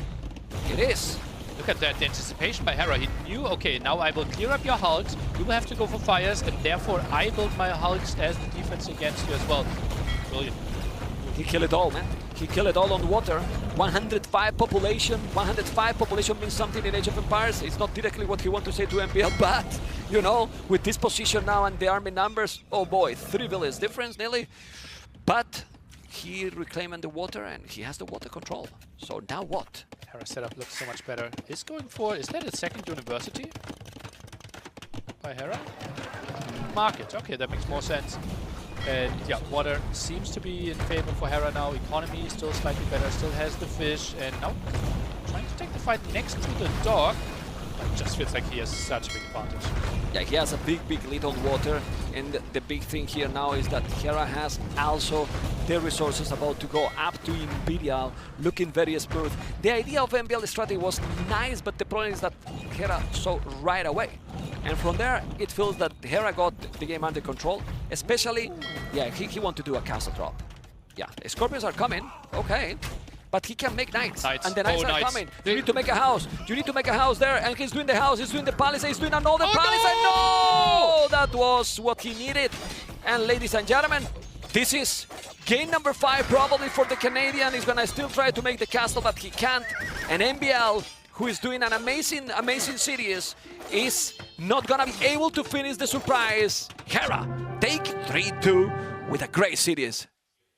it is. Look at that, the anticipation by Hera. He knew, okay, now I will clear up your hulks. You will have to go for fires, and therefore I build my hulks as the defense against you as well. Brilliant. He killed it all, man. He killed it all on water. 105 population. 105 population means something in Age of Empires. It's not directly what he wants to say to MPL, but, you know, with this position now and the army numbers, oh boy, 3 villages difference nearly. But he reclaimed the water, and he has the water control. So now what? Hera setup looks so much better. Is that a second university by Hera? Market, okay, that makes more sense. And yeah, water seems to be in favor for Hera now. Economy is still slightly better, still has the fish, and now trying to take the fight next to the dog. It just feels like he has such a big advantage. Yeah, he has a big lead on water, and the big thing here now is that Hera has also the resources about to go up to Imperial, looking very smooth. The idea of MBL strategy was nice, but the problem is that Hera saw right away. And from there, it feels that Hera got the game under control, especially, yeah, he wanted to do a castle drop. Yeah, the Scorpions are coming, okay. But he can make knights, and the knights are coming. You need to make a house. You need to make a house there, and he's doing the house. He's doing the palisade. He's doing another palisade. No! That was what he needed. And ladies and gentlemen, this is game number 5 probably for the Canadian. He's gonna still try to make the castle, but he can't. And MBL, who is doing an amazing series, is not gonna be able to finish the surprise. Hera take 3-2 with a great series.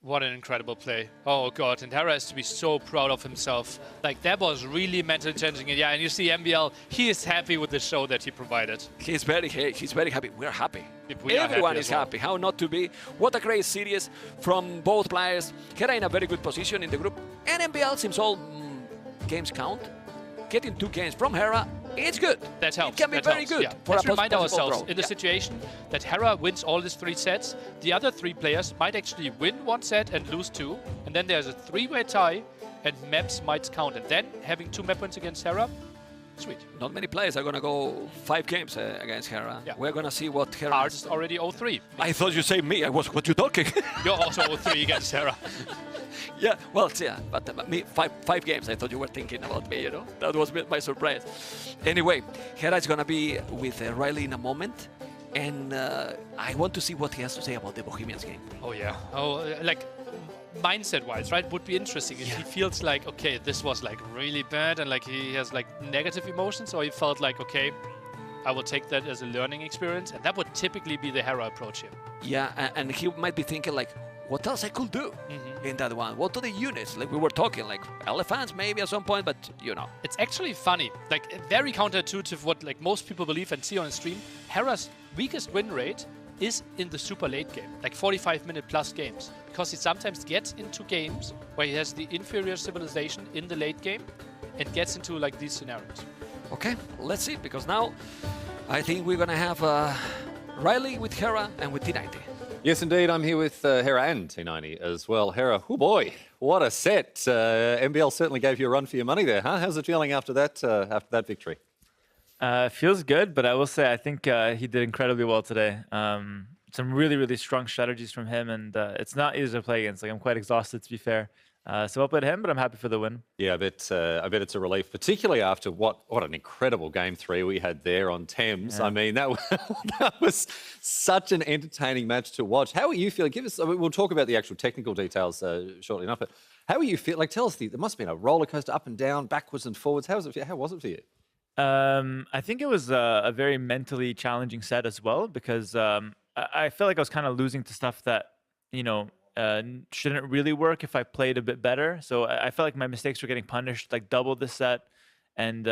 What an incredible play. Oh god, and Hera has to be so proud of himself. Like, that was really mentally challenging. And yeah, and you see MBL, he is happy with the show that he provided. He's very happy. We're happy. Everyone is happy. How not to be? What a great series from both players. Hera in a very good position in the group. And MBL seems all games count. Getting 2 games from Hera, it's good. That helps. It can be very good. Yeah. For Let's a remind ourselves, draw. in the situation that Hera wins all these 3 sets, the other 3 players might actually win 1 set and lose 2, and then there's a 3-way tie, and maps might count. And then having 2 map wins against Hera, sweet. Not many players are going to go 5 games against Hera. Yeah. We're going to see what Hera Ours is already 0-3. I thought you say me. I was what you talking. You're also 0-3 against Hera. Yeah, well, yeah, but me, five games. I thought you were thinking about me, you know. That was my surprise. Anyway, Hera is gonna be with Riley in a moment, and I want to see what he has to say about the Bohemians game. Oh yeah. Oh, like mindset-wise, right? Would be interesting if he feels like, okay, this was like really bad, and like he has like negative emotions, or he felt like, okay, I will take that as a learning experience, and that would typically be the Hera approach here. Yeah, and he might be thinking like, what else I could do in that one? What are the units? Like we were talking, like elephants maybe at some point, but you know. It's actually funny, like very counterintuitive what like most people believe and see on the stream. Hera's weakest win rate is in the super late game, like 45-minute plus games, because he sometimes gets into games where he has the inferior civilization in the late game and gets into like these scenarios. Okay, let's see, because now I think we're gonna have Riley with Hera and with T90. Yes, indeed. I'm here with Hera and T90 as well. Hera, oh boy, what a set. MBL certainly gave you a run for your money there, huh? How's it feeling after that victory? Feels good, but I will say I think he did incredibly well today. Some really, really strong strategies from him, and it's not easy to play against. Like, I'm quite exhausted, to be fair. So well played him, but I'm happy for the win. Yeah, I bet it's a relief, particularly after what an incredible Game 3 we had there on Thames. Yeah. I mean, that was such an entertaining match to watch. How are you feeling? We'll talk about the actual technical details shortly enough, but how are you feeling? Like, tell us, there must have been a roller coaster up and down, backwards and forwards. How was it for you? I think it was a very mentally challenging set as well, because I felt like I was kind of losing to stuff that, you know, shouldn't really work if I played a bit better. So I felt like my mistakes were getting punished like double this set, and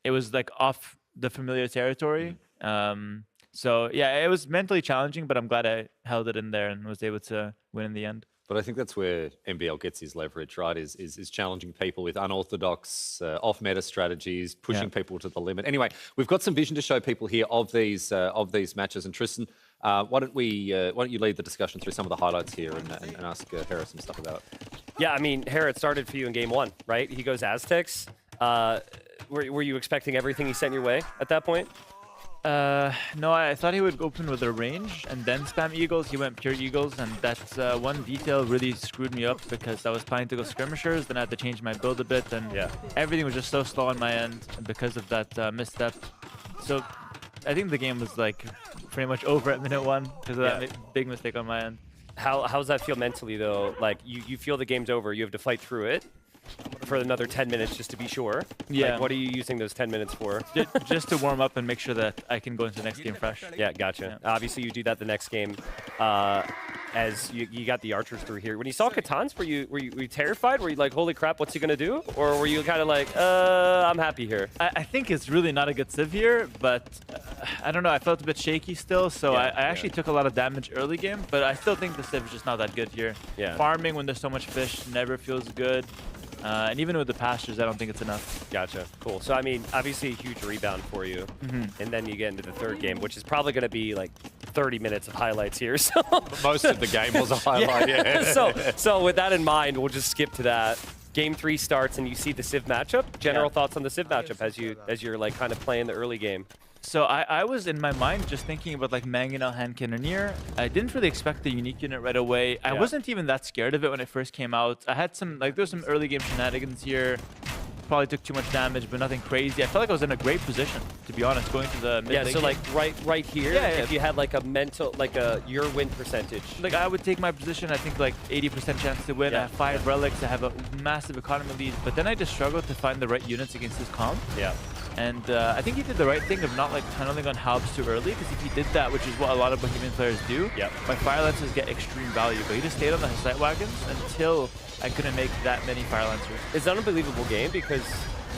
it was like off the familiar territory. So yeah, it was mentally challenging, but I'm glad I held it in there and was able to win in the end. But I think that's where MBL gets his leverage, right? Is challenging people with unorthodox, off-meta strategies, pushing people to the limit. Anyway, we've got some vision to show people here of these matches. And Tristan, why don't you lead the discussion through some of the highlights here and ask Hera some stuff about it? Yeah, I mean, Herod started for you in game 1, right? He goes Aztecs. Were you expecting everything he sent your way at that point? No, I thought he would open with a range and then spam Eagles. He went pure Eagles, and that's one detail really screwed me up because I was planning to go skirmishers, then I had to change my build a bit, and everything was just so slow on my end because of that misstep. So I think the game was like pretty much over at minute 1 because of that big mistake on my end. How's that feel mentally, though? Like, you feel the game's over, you have to fight through it for another 10 minutes just to be sure. Yeah. Like, what are you using those 10 minutes for? Just to warm up and make sure that I can go into the next game fresh. Yeah, gotcha. Yeah. Obviously, you do that the next game as you got the archers through here. When you saw Catans, were you terrified? Were you like, holy crap, what's he going to do? Or were you kind of like, I'm happy here? I think it's really not a good civ here, but I don't know. I felt a bit shaky still, so I actually took a lot of damage early game, but I still think the civ is just not that good here. Yeah. Farming when there's so much fish never feels good. And even with the pastures, I don't think it's enough. Gotcha. Cool. So, I mean, obviously a huge rebound for you. And then you get into the third game, which is probably going to be like 30 minutes of highlights here. So Most of the game was a highlight, yeah. So with that in mind, we'll just skip to that. Game 3 starts and you see the Civ matchup. General thoughts on the Civ matchup as you're like kind of playing the early game. So I was in my mind just thinking about like Mangonel, Hand Cannoneer. I didn't really expect the unique unit right away. I wasn't even that scared of it when it first came out. I had some, like there's some early game shenanigans here. Probably took too much damage, but nothing crazy. I felt like I was in a great position, to be honest, going to the mid Yeah, lane so game. like right here, if you had like a mental, like your win percentage. Like I would take my position, I think like 80% chance to win. I have 5 relics, I have a massive economy lead, but then I just struggled to find the right units against his comp. Yeah. And I think he did the right thing of not like tunneling on halbs too early, because if he did that, which is what a lot of Bohemian players do, my Fire Lancers get extreme value. But he just stayed on the Hussite wagons until I couldn't make that many Fire Lancers. It's an unbelievable game because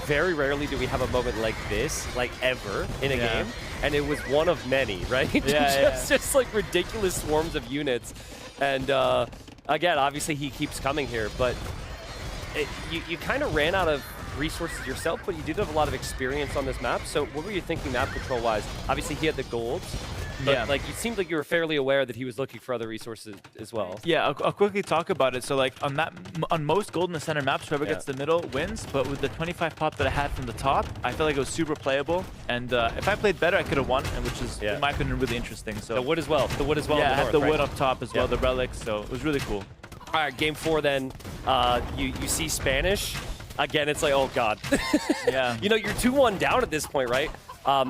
very rarely do we have a moment like this, like ever, in a game. And it was one of many, right? Just like ridiculous swarms of units. And again, obviously he keeps coming here, but you kind of ran out of resources yourself, but you did have a lot of experience on this map. So what were you thinking map control wise? Obviously he had the golds, but like it seemed like you were fairly aware that he was looking for other resources as well. Yeah, I'll quickly talk about it. So like on most gold in the center maps, whoever gets the middle wins. But with the 25 pop that I had from the top, I felt like it was super playable. And if I played better, I could have won, and which is in my opinion really interesting. So the wood as well. The wood as well. Yeah, I had the north, wood up top as well, the relics. So it was really cool. All right, game 4 then. You see Spanish. Again, it's like, oh god. You know, you're 2-1 down at this point, right?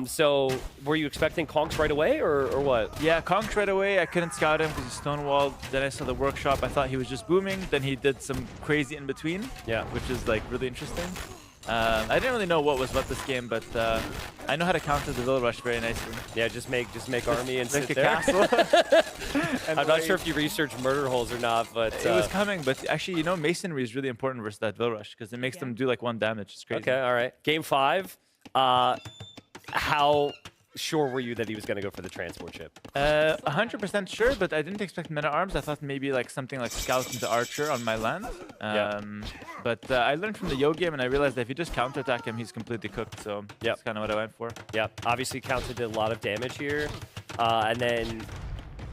So were you expecting Conks right away or what? Yeah, Conks right away. I couldn't scout him because he's stonewalled. Then I saw the workshop. I thought he was just booming. Then he did some crazy in between, which is like really interesting. I didn't really know what was what this game, but I know how to counter the Vill Rush very nicely. Yeah, just make army and sit a there. castle. I'm not sure if you researched murder holes or not, but it was coming. But actually, you know, masonry is really important versus that Vill Rush because it makes them do like 1 damage. It's crazy. Okay, all right. Game 5. How sure were you that he was going to go for the transport ship? 100% sure, but I didn't expect meta arms. I thought maybe like something like scout into archer on my land. But I learned from the Yo game, and I realized that if you just counterattack him, he's completely cooked. So that's kind of what I went for. Yeah, obviously Counter did a lot of damage here. And then,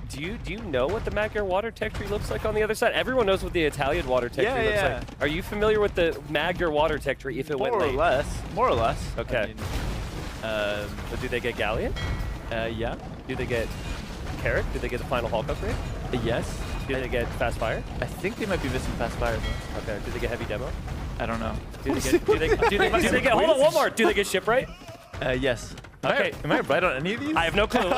do you know what the Magyar water tech tree looks like on the other side? Everyone knows what the Italian water tech tree looks like. Are you familiar with the Magyar water tech tree if it went late? More or less. Okay. I mean, but do they get Galleon? Yeah. Do they get Carrick? Do they get the final Hulk upgrade? Yes. Do they get Fast Fire? I think they might be missing Fast Fire though. Okay. Do they get Heavy Demo? I don't know. Do they get hold on, one more. Do they get Shipwright? Yes. Okay. Am I right on any of these? I have no clue. we will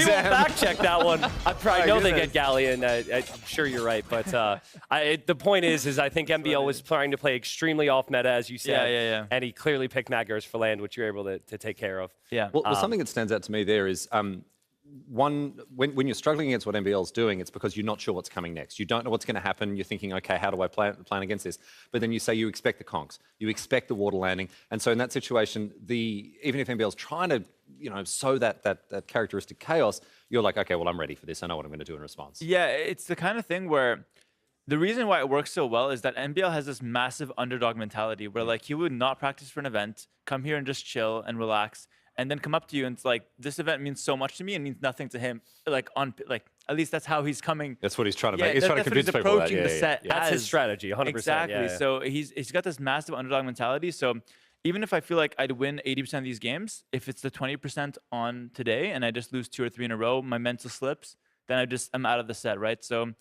fact check that one. I know they goodness. get Galleon. I'm sure you're right, but the point is I think MBL was trying to play extremely off meta, as you said. Yeah. And he clearly picked Magyars for land, which you're able to take care of. Yeah. Well, something that stands out to me there is when you're struggling against what MBL is doing, it's because you're not sure what's coming next. You don't know what's going to happen. You're thinking, okay, how do I plan against this? But then you say you expect the conks, you expect the water landing, and so in that situation, even if MBL is trying to sow that characteristic chaos, you're like, okay, well, I'm ready for this. I know what I'm going to do in response. Yeah, it's the kind of thing where the reason why it works so well is that MBL has this massive underdog mentality where like he would not practice for an event, come here and just chill and relax. and then come up to you and it's like, this event means so much to me and means nothing to him. Like at least that's how he's coming. That's what he's trying to Yeah, make. He's trying to convince he's people that. approaching the set. That's his as. strategy, 100%. Exactly. Yeah. So he's got this massive underdog mentality. So even if I feel like I'd win 80% of these games, if it's the 20% on today and I just lose 2 or 3 in a row, my mental slips, then I'm out of the set, right? So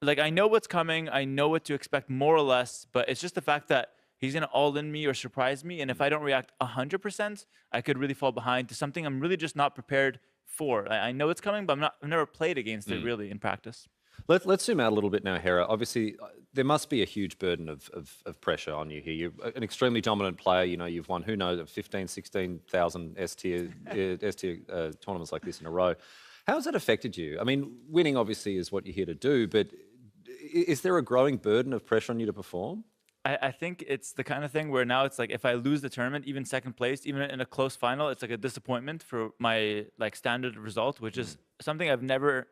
like I know what's coming, I know what to expect more or less, but it's just the fact that he's gonna all in me or surprise me, and if I don't react 100%, I could really fall behind to something I'm really just not prepared for. I know it's coming, but I've never played against it really in practice. Let's zoom out a little bit now, Hera. Obviously, there must be a huge burden of pressure on you here. You're an extremely dominant player. You know, you've won, who knows, 15, 16,000 S-tier tournaments like this in a row. How has that affected you? I mean, winning obviously is what you're here to do, but is there a growing burden of pressure on you to perform? I think it's the kind of thing where now it's like if I lose the tournament, even second place, even in a close final, it's like a disappointment for my like standard result, which is something I've never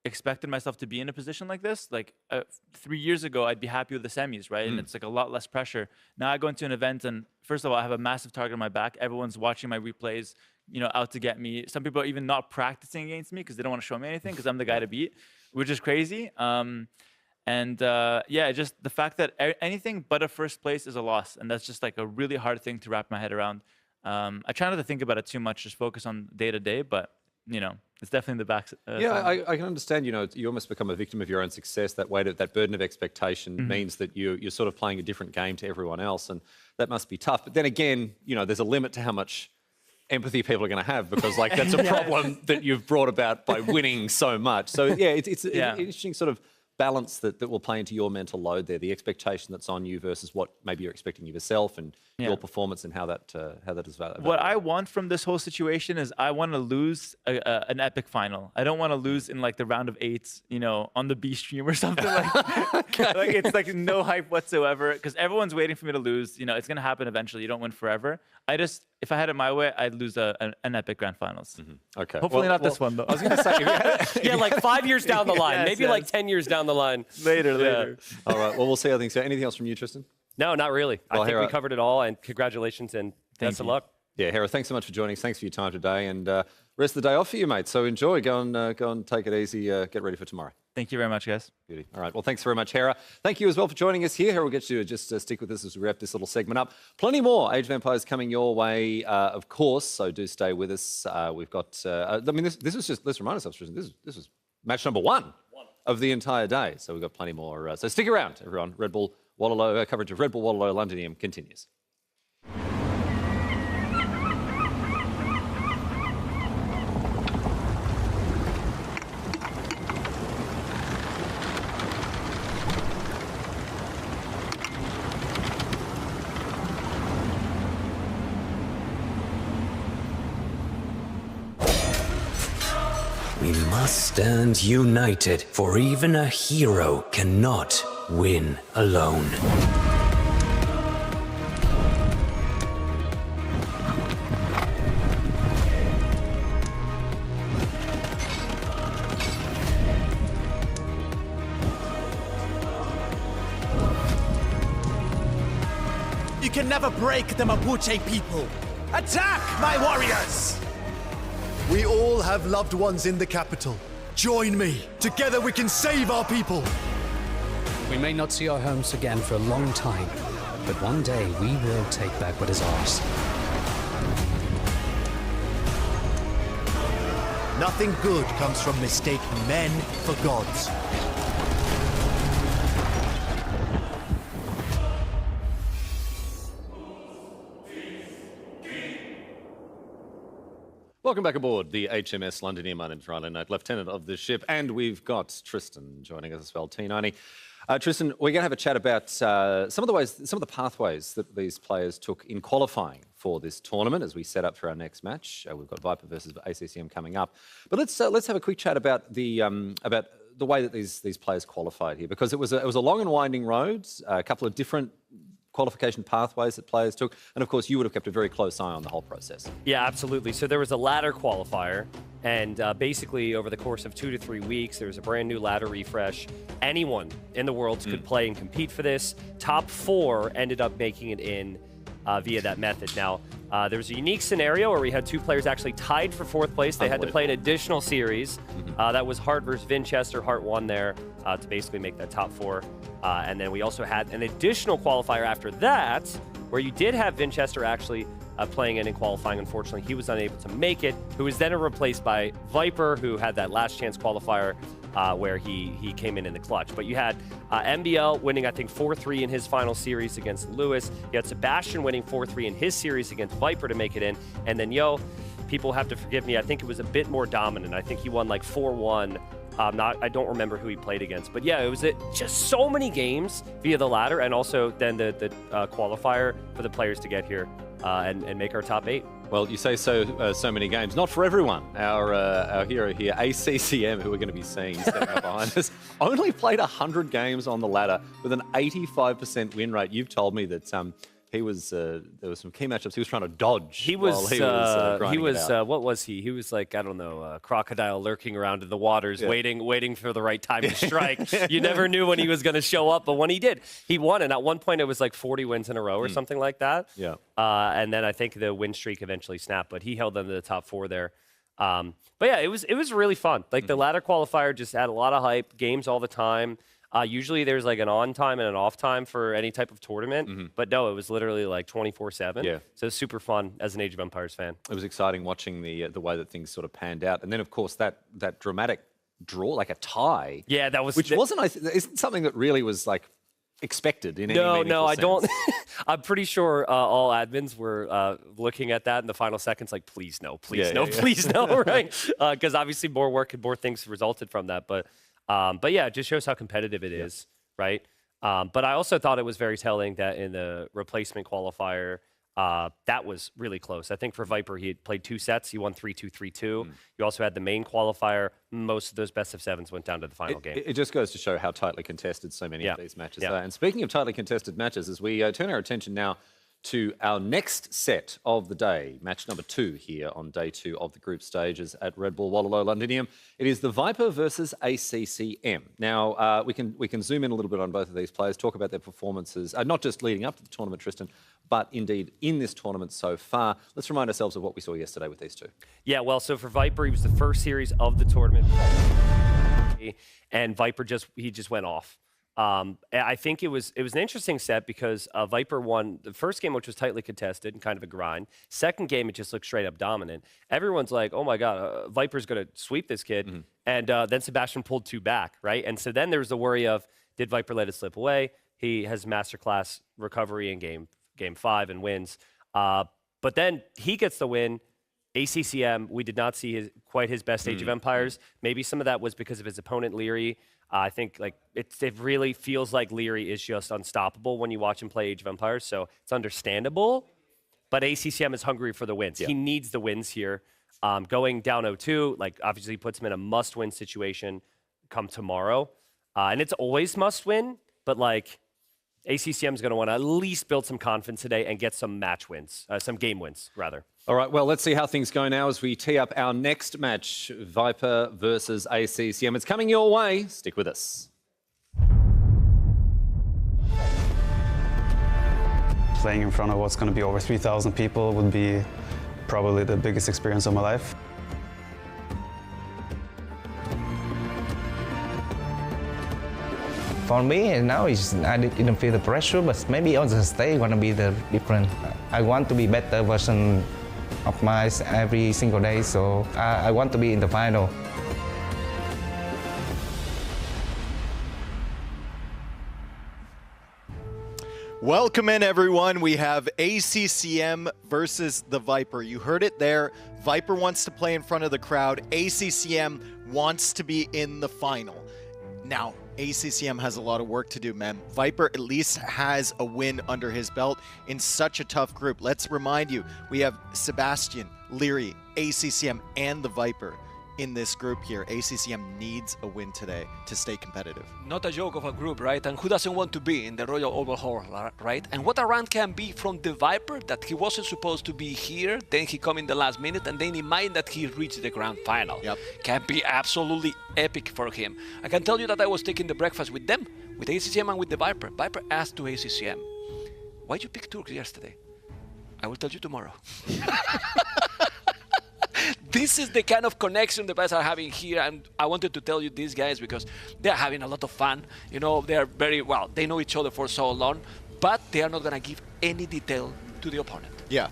expected myself to be in a position like this. Like 3 years ago, I'd be happy with the semis, right? And it's like a lot less pressure. Now I go into an event and first of all, I have a massive target on my back. Everyone's watching my replays, you know, out to get me. Some people are even not practicing against me because they don't want to show me anything because I'm the guy to beat, which is crazy. Yeah, just the fact that anything but a first place is a loss. And that's just like a really hard thing to wrap my head around. I try not to think about it too much, just focus on day to day, but you know, it's definitely the back. Yeah, I can understand, you know, you almost become a victim of your own success. That weight, that burden of expectation means that you're sort of playing a different game to everyone else. And that must be tough. But then again, you know, there's a limit to how much empathy people are going to have because like that's a problem that you've brought about by winning so much. So yeah, it's an interesting sort of balance that will play into your mental load there, the expectation that's on you versus what maybe you're expecting of yourself and your performance and how that is valuable. What I want from this whole situation is I want to lose an epic final. I don't want to lose in like the round of 8s, you know, on the B stream or something like like it's like no hype whatsoever because everyone's waiting for me to lose. You know, it's going to happen eventually. You don't win forever. If I had it my way, I'd lose an epic grand finals. Okay. Hopefully not this one though. I was going to say, Yeah, like 5 years down the line, Yes, maybe yes. like 10 years down the line. Later. all right. Well, we'll see how things go. Anything else from you, Tristan? No, not really. Well, I think we Hera- covered it all, and congratulations and best of luck. Yeah, Hera, thanks so much for joining us. Thanks for your time today, and rest of the day off for you, mate. So enjoy. Go and take it easy. Get ready for tomorrow. Thank you very much, guys. Beauty. All right. Well, thanks very much, Hera. Thank you as well for joining us here. Hera will get you to just stick with us as we wrap this little segment up. Plenty more Age of Empires coming your way, of course. So do stay with us. We've got. I mean, this was just. Let's remind ourselves, Tristan. This was match number one of the entire day. So we've got plenty more. So stick around, everyone. Red Bull Wololo coverage of Red Bull Wololo Londinium continues. We must stand united, for even a hero cannot win alone. You can never break the Mapuche people. Attack, my warriors! We all have loved ones in the capital. Join me. Together we can save our people. We may not see our homes again for a long time, but one day we will take back what is ours. Nothing good comes from mistaking men for gods. Welcome back aboard the HMS Londinium. My name's Riley Knight, Lieutenant of the ship, and we've got Tristan joining us as well, T90. Tristan, we're going to have a chat about some of the pathways that these players took in qualifying for this tournament as we set up for our next match. We've got Viper versus ACCM coming up, but let's have a quick chat about the way that these players qualified here, because it was a long and winding road, a couple of different qualification pathways that players took, and of course you would have kept a very close eye on the whole process. Yeah, absolutely. So there was a ladder qualifier, and basically over the course of 2 to 3 weeks, there was a brand new ladder refresh. Anyone in the world could play and compete for this. Top 4 ended up making it in. via that method. Now, there was a unique scenario where we had 2 players actually tied for 4th place. They had to play an additional series. That was Hart versus Vinchester. Hart won there to basically make that top 4. And then we also had an additional qualifier after that, where you did have Vinchester actually playing in qualifying. Unfortunately, he was unable to make it, who was then replaced by Viper, who had that last chance qualifier where he came in the clutch. But you had MBL winning, I think, 4-3 in his final series against Lewis. You had Sebastian winning 4-3 in his series against Viper to make it in. And then, people have to forgive me, I think it was a bit more dominant. I think he won like 4-1. I don't remember who he played against, but yeah, it was just so many games via the ladder, and also then the qualifier for the players to get here and make our top 8. Well, you say so many games. Not for everyone. Our hero here, ACCM, who we're going to be seeing stepping up behind us, only played 100 games on the ladder with an 85% win rate. You've told me that he was there was some key matchups he was trying to dodge. He was what was he? He was like, I don't know, a crocodile lurking around in the waters, waiting for the right time to strike. You never knew when he was going to show up, but when he did, he won. And at one point, it was like 40 wins in a row or something like that. Yeah. And then I think the win streak eventually snapped, but he held them to the top 4 there. But yeah, it was really fun. Like the ladder qualifier just had a lot of hype, games all the time. Usually there's like an on time and an off time for any type of tournament, but no, it was literally like 24/7. Yeah. So it's super fun as an Age of Empires fan. It was exciting watching the way that things sort of panned out, and then of course that dramatic draw, like a tie. Yeah, that was which isn't something that really was like expected in any meaningful No, I sense. don't. I'm pretty sure all admins were looking at that in the final seconds, like, please no, please no, right? Because obviously more work and more things resulted from that, but yeah, it just shows how competitive it is, right? But I also thought it was very telling that in the replacement qualifier, that was really close. I think for Viper, he had played 2 sets. He won 3-2, 3-2. You also had the main qualifier. Most of those best of 7s went down to the final game. It just goes to show how tightly contested so many of these matches Yeah. are. And speaking of tightly contested matches, as we turn our attention now to our next set of the day, match number 2 here on day 2 of the group stages at Red Bull Wololo Londinium. It is the Viper versus ACCM. Now, we can zoom in a little bit on both of these players, talk about their performances, not just leading up to the tournament, Tristan, but indeed in this tournament so far. Let's remind ourselves of what we saw yesterday with these 2. Yeah, well, so for Viper, he was the first series of the tournament, and Viper just went off. I think it was an interesting set because Viper won the first game, which was tightly contested and kind of a grind. Second game, it just looked straight up dominant. Everyone's like, oh my God, Viper's going to sweep this kid. And then Sebastian pulled 2 back, right? And so then there was the worry of, did Viper let it slip away? He has masterclass recovery in game 5 and wins. But then he gets the win. ACCM, we did not see quite his best Age of Empires. Maybe some of that was because of his opponent, Leary. I think like it really feels like Leary is just unstoppable when you watch him play Age of Empires, so it's understandable. But ACCM is hungry for the wins. He needs the wins here. Going down 0-2, like obviously puts him in a must-win situation come tomorrow. And it's always must-win, but like ACCM is going to want to at least build some confidence today and get some match wins, some game wins, rather. All right, well, let's see how things go now as we tee up our next match, Viper versus ACCM. It's coming your way. Stick with us. Playing in front of what's going to be over 3,000 people would be probably the biggest experience of my life. For me, now I didn't feel the pressure, but maybe on the stage want to be the different. I want to be better version of myself every single day, so I want to be in the final. Welcome in, everyone. We have ACCM versus the Viper. You heard it there. Viper wants to play in front of the crowd. ACCM wants to be in the final. Now, ACCM has a lot of work to do, man. Viper at least has a win under his belt in such a tough group. Let's remind you, we have Sebastian, Leary, ACCM, and the Viper in this group here. ACCM needs a win today to stay competitive. Not a joke of a group, right? And who doesn't want to be in the Royal Overhaul, right? And what a run can be from the Viper that he wasn't supposed to be here, then he come in the last minute, and then in mind that he reached the grand final. Yep. Can be absolutely epic for him. I can tell you that I was taking the breakfast with them, with ACCM and with the Viper. Viper asked to ACCM, why'd you pick Turks yesterday? I will tell you tomorrow. This is the kind of connection the guys are having here, and I wanted to tell you these guys because they're having a lot of fun. You know, they're very well. They know each other for so long, but they are not gonna give any detail to the opponent. Yeah.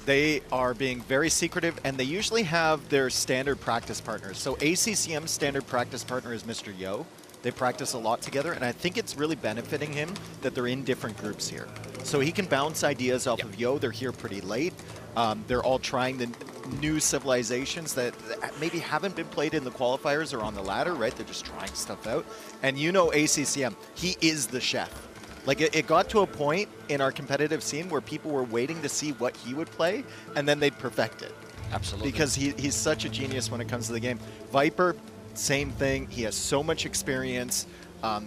They are being very secretive, and they usually have their standard practice partners. So ACCM's standard practice partner is Mr. Yo. They practice a lot together, and I think it's really benefiting him that they're in different groups here. So he can bounce ideas off of Yo. They're here pretty late. They're all trying the new civilizations that maybe haven't been played in the qualifiers or on the ladder, right? They're just trying stuff out. And you know ACCM, he is the chef. Like, it got to a point in our competitive scene where people were waiting to see what he would play, and then they'd perfect it. Absolutely. Because he's such a genius when it comes to the game. Viper, same thing. He has so much experience.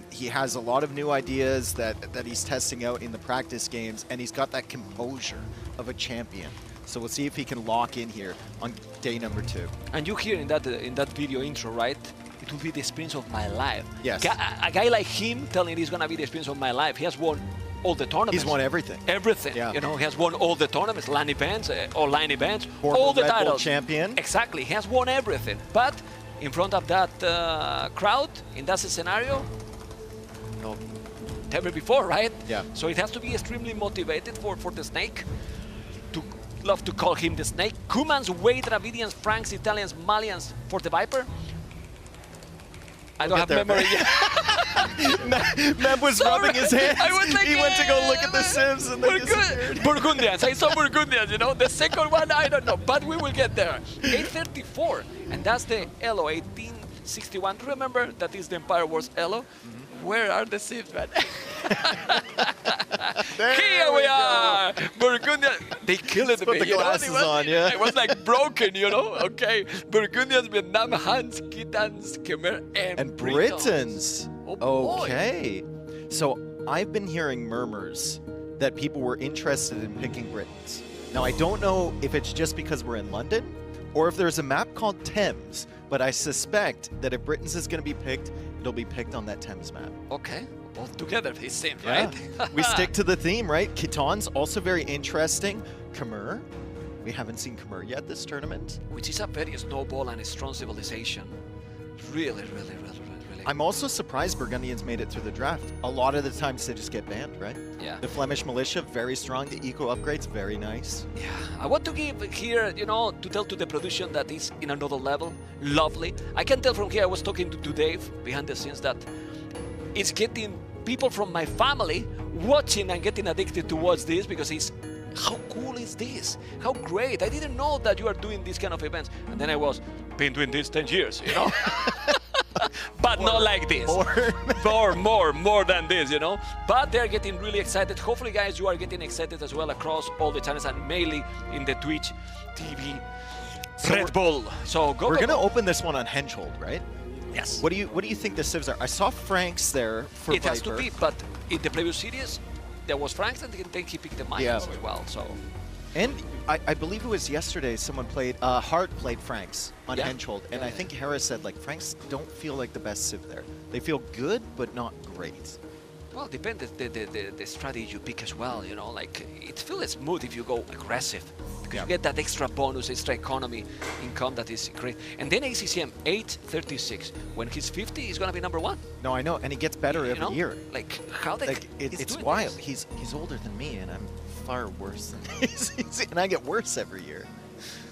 He has a lot of new ideas that he's testing out in the practice games, and he's got that composure of a champion. So we'll see if he can lock in here on day number 2. And you hear in that video intro, right? It will be the experience of my life. Yes. A guy like him telling it's gonna be the experience of my life. He has won all the tournaments. He's won everything. Everything. Yeah. You know, he has won all the tournaments, LAN events, online events, Former all the Red Bull titles. champion. Exactly. He has won everything. But in front of that crowd, in that scenario, no, never before, right? Yeah. So it has to be extremely motivated for the Snake. To love to call him the Snake. Kumans, Wade, Dravidians, Franks, Italians, Malians for the Viper. I don't have memory yet. Mem was rubbing his hands. I was like, he went to go look at the Sims and they disappeared. Burgundians. I saw Burgundians, you know. The second one, I don't know. But we will get there. 834. And that's the Elo 1861. Remember that is the Empire Wars Elo? Where are the Sims, man? Here we are! Burgundian. They killed Put me. the glasses on, yeah. It was like broken, you know? Okay. Burgundians, Vietnam, Huns, Khitans, Khmer, and Britons. Oh, boy. Okay. So I've been hearing murmurs that people were interested in picking Britons. Now, I don't know if it's just because we're in London or if there's a map called Thames, but I suspect that if Britons is going to be picked, it'll be picked on that Thames map. Okay. Both together, it seems, Yeah. right? We stick to the theme, right? Khitan's also very interesting. Khmer. We haven't seen Khmer yet this tournament. Which is a very snowball and a strong civilization. Really, really, really, really. I'm also surprised Burgundians made it through the draft. A lot of the times they just get banned, right? Yeah. The Flemish militia, very strong. The eco upgrades, very nice. Yeah. I want to give here, you know, to tell to the production that is in another level. Lovely. I can tell from here, I was talking to Dave behind the scenes that it's getting people from my family watching and getting addicted to watch this because it's how cool is this? How great. I didn't know that you are doing these kind of events. And then I was been doing this 10 years, you know? But not like this. More than this, you know? But they're getting really excited. Hopefully, guys, you are getting excited as well across all the channels and mainly in the Twitch TV Red Bull. So We're going to open this one on Henschel, right? Yes. What do you think the civs are? I saw Franks there for It has to Viper. be, but in the previous series, there was Franks and then he picked the Mayans as well, so... And I believe it was yesterday someone played, Hart played Franks on Henschel, and I think Harris said, like, Franks don't feel like the best civ there. They feel good, but not great. Well, depends the strategy you pick as well, you know, like, it feels smooth if you go aggressive, because you get that extra bonus, extra economy income that is great. And then ACCM, 836, when he's 50, he's gonna be #1. No, I know, and he gets better You every know? year. Like, how they... Like, it's doing wild. this. He's older than me, and I'm far worse than and I get worse every year.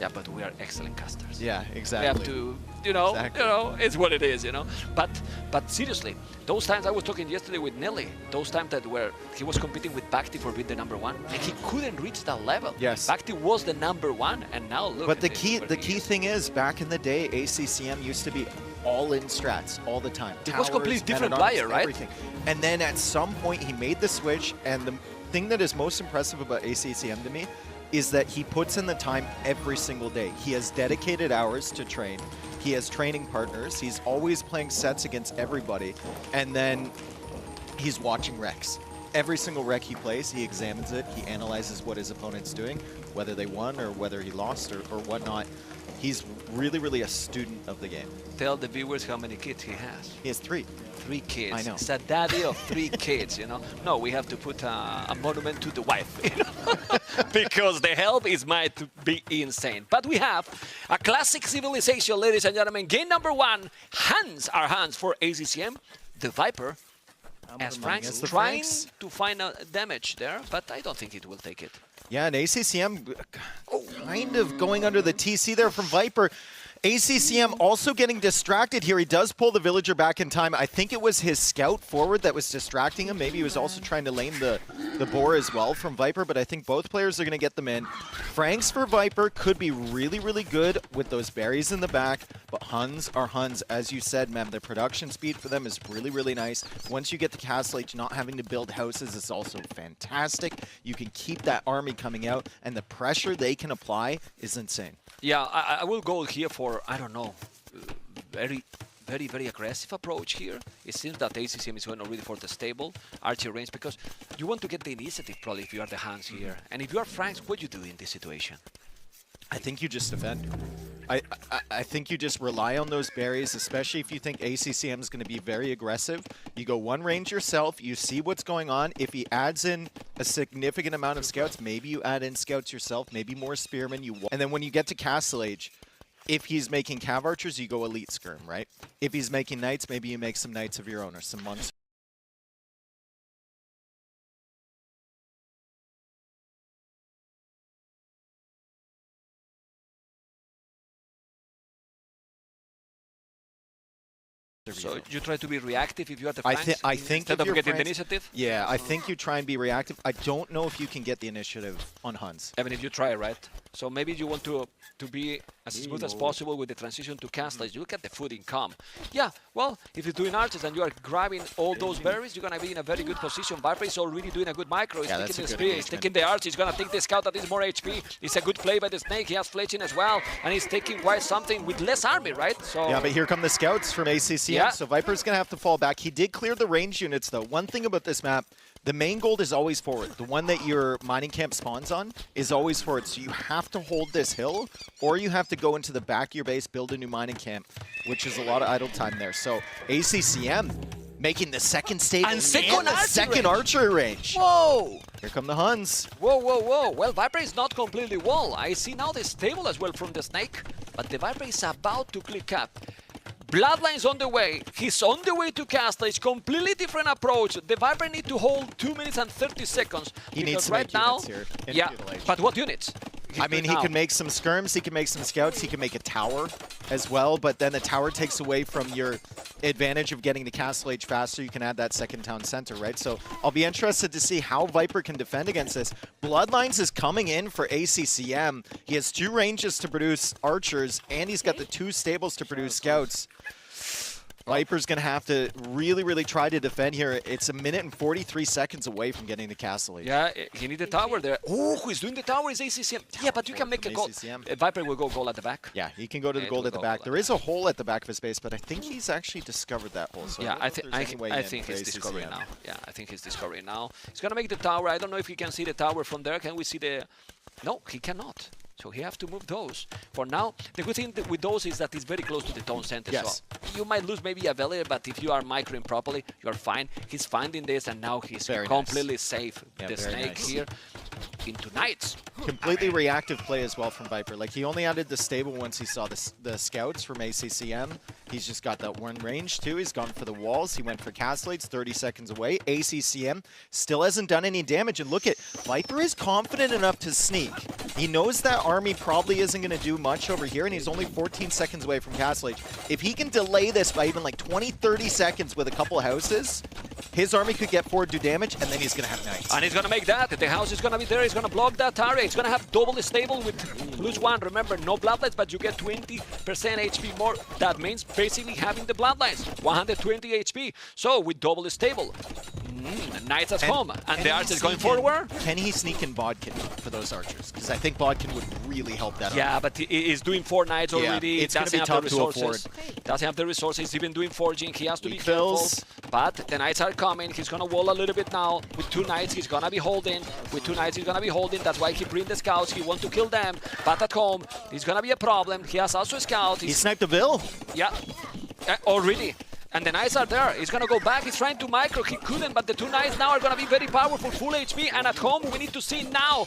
Yeah, but we are excellent casters. Yeah, exactly. We have to, you know, it's what it is, you know. But seriously, those times I was talking yesterday with Nelly, those times that where he was competing with Bhakti for being the #1, and he couldn't reach that level. Yes. Bhakti was the #1, and now look. But at the this, key thing is, back in the day, ACCM used to be all in strats all the time. It was completely Towers, different man-at-arms, player, right? Everything. And then at some point he made the switch, and the thing that is most impressive about ACCM to me is that he puts in the time every single day. He has dedicated hours to train. He has training partners. He's always playing sets against everybody. And then he's watching recs. Every single rec he plays, he examines it. He analyzes what his opponent's doing, whether they won or whether he lost or whatnot. He's really, really a student of the game. Tell the viewers how many kids he has. He has 3. 3 kids. I know. It's a daddy of 3 kids, you know. No, we have to put a monument to the wife, you know? Because the help is might be insane. But we have a classic civilization, ladies and gentlemen. Game number 1, hands are hands for ACCM. The Viper, as Frank's trying to find a damage there, but I don't think it will take it. Yeah, and ACCM kind of going under the TC there from Viper. ACCM also getting distracted here. He does pull the villager back in time. I think it was his scout forward that was distracting him. Maybe he was also trying to lane the boar as well from Viper, but I think both players are going to get them in. Franks for Viper could be really, really good with those berries in the back, but Huns are Huns. As you said, Mem, the production speed for them is really, really nice. Once you get to Castle Age, not having to build houses is also fantastic. You can keep that army coming out, and the pressure they can apply is insane. Yeah, I will go here for, I don't know, very aggressive approach here. It seems that ACCM is going already for the stable archer range because you want to get the initiative probably if you are the hands here. And if you are Franks, what do you do in this situation? I think you just defend. I think you just rely on those berries, especially if you think ACCM is going to be very aggressive. You go one range yourself, you see what's going on. If he adds in a significant amount of scouts, maybe you add in scouts yourself, maybe more spearmen. And then when you get to Castle Age, if he's making cav archers, you go elite skirm, right? If he's making knights, maybe you make some knights of your own or some monks. So you try to be reactive if you are the Franks I think instead of getting Franks, the initiative? Yeah, I think you try and be reactive. I don't know if you can get the initiative on Huns. I mean, if you try, right? So maybe you want to be as smooth as possible with the transition to Castle Age. You look at the food income. Yeah, well, if you're doing archers and you are grabbing all those berries, you're going to be in a very good position. Viper is already doing a good micro. He's taking the spear, he's taking the arch, he's going to take the scout that is more HP. It's a good play by the snake. He has fletching as well, and he's taking quite something with less army, right? So yeah, but here come the scouts from ACCM. Yeah. So Viper's going to have to fall back. He did clear the range units, though. One thing about this map, the main gold is always forward. The one that your mining camp spawns on is always forward. So you have to hold this hill, or you have to go into the back of your base, build a new mining camp, which is a lot of idle time there. So ACCM making the second stable and the second archery range. Whoa! Here come the Huns. Whoa, whoa, whoa. Well, Viper is not completely wall. I see now the stable as well from the snake, but the Viper is about to click up. Bloodline's on the way. He's on the way to Castle Age. Completely different approach. The Viper needs to hold 2 minutes and 30 seconds. He needs to right make now, units here. Yeah, but what units? I mean, he can make some skirms, he can make some scouts, he can make a tower as well, but then the tower takes away from your advantage of getting to Castle Age faster. You can add that second town center, right? So I'll be interested to see how Viper can defend against this. Bloodlines is coming in for ACCM. He has 2 ranges to produce archers, and he's got the 2 stables to produce scouts. Viper's going to have to really, really try to defend here. It's 1 minute and 43 seconds away from getting to Castle Age. Yeah, he needs a tower there. Oh, who's doing the tower is ACCM. Yeah, but you can make a goal. Viper will go goal at the back. Yeah, he can go to the gold at the back. There is a hole at the back of his base, but I think he's actually discovered that hole. So yeah, I think he's discovering now. Yeah, I think he's discovering now. He's going to make the tower. I don't know if he can see the tower from there. Can we see the... No, he cannot. So he has to move those. For now, the good thing with those is that it's very close to the town center. Yes. So you might lose maybe a villager, but if you are microing properly, you're fine. He's finding this, and now he's completely safe. Yeah, the snake here into knights. Completely reactive play as well from Viper. Like, he only added the stable once he saw the scouts from ACCM. He's just got that one range too. He's gone for the walls. He went for Castle Age, 30 seconds away. ACCM still hasn't done any damage. And look at, Viper is confident enough to sneak. He knows that army probably isn't going to do much over here, and he's only 14 seconds away from Castle Age. If he can delay this by even like 20, 30 seconds with a couple houses, his army could get forward, do damage, and then he's going to have knights. And he's going to make that. The house is going to be there. He's going to block that area. He's going to have double stable with lose 1. Remember, no bloodlines, but you get 20% HP more. That means basically having the bloodlines, 120 HP. So with double stable, Knights at home, and the archers going forward. Can he sneak in Bodkin for those archers? Because I think Bodkin would really help that. Yeah, but he's doing 4 Knights already. It's going to be tough to afford. Doesn't have the resources. He's even doing forging. He has to be fills. careful. But the Knights are coming. He's going to wall a little bit now. With 2 Knights, he's going to be holding. With 2 Knights, he's going to be holding. That's why he bring the scouts. He wants to kill them. But at home, he's going to be a problem. He has also a scout. He sniped a Vil. Yeah, already. And the Knights are there. He's going to go back. He's trying to micro. He couldn't, but the 2 Knights now are going to be very powerful, full HP. And at home, we need to see now.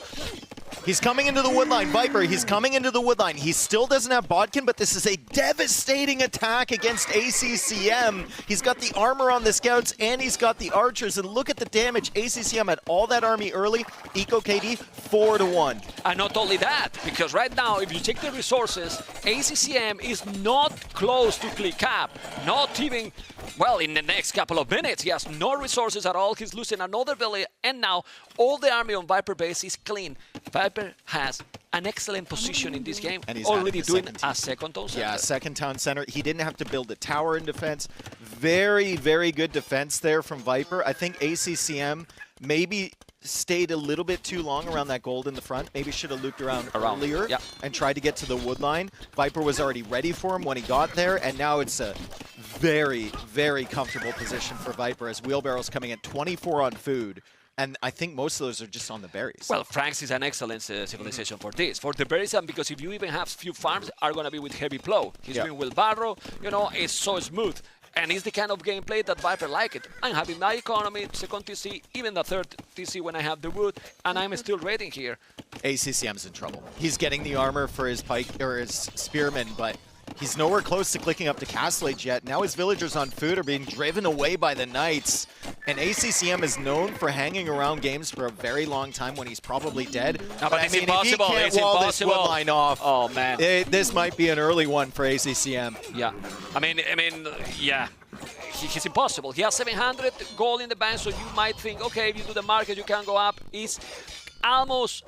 He's coming into the woodline. Viper, he's coming into the woodline. He still doesn't have Bodkin, but this is a devastating attack against ACCM. He's got the armor on the scouts, and he's got the archers. And look at the damage. ACCM had all that army early. Eco KD, 4-1. And not only that, because right now, if you check the resources, ACCM is not close to clear cap. Not even, well, in the next couple of minutes. He has no resources at all. He's losing another village, and now all the army on Viper base is clean. Viper has an excellent position in this game, and he's already doing a second town center. Yeah, second town center. He didn't have to build a tower in defense. Very, very good defense there from Viper. I think ACCM maybe stayed a little bit too long around that gold in the front. Maybe should have looped around earlier and tried to get to the woodline. Viper was already ready for him when he got there, and now it's a very, very comfortable position for Viper as Wheelbarrow's coming at 24 on food. And I think most of those are just on the berries. Well, Franks is an excellent civilization for this. For the berries, and because if you even have few farms, are going to be with heavy plow. He's doing wheelbarrow, you know, it's so smooth. And it's the kind of gameplay that Viper like it. I'm having my economy, second TC, even the third TC when I have the wood, and I'm still raiding here. ACCM's in trouble. He's getting the armor for his pike or his spearman, but he's nowhere close to clicking up to Castle Age yet. Now his villagers on food are being driven away by the Knights. And ACCM is known for hanging around games for a very long time when he's probably dead. No, but it's I mean, impossible. if he can't wall this woodline off, oh man, this might be an early one for ACCM. Yeah, I mean, yeah. He's impossible. He has 700 gold in the bank, so you might think, okay, if you do the market, you can go up. It's almost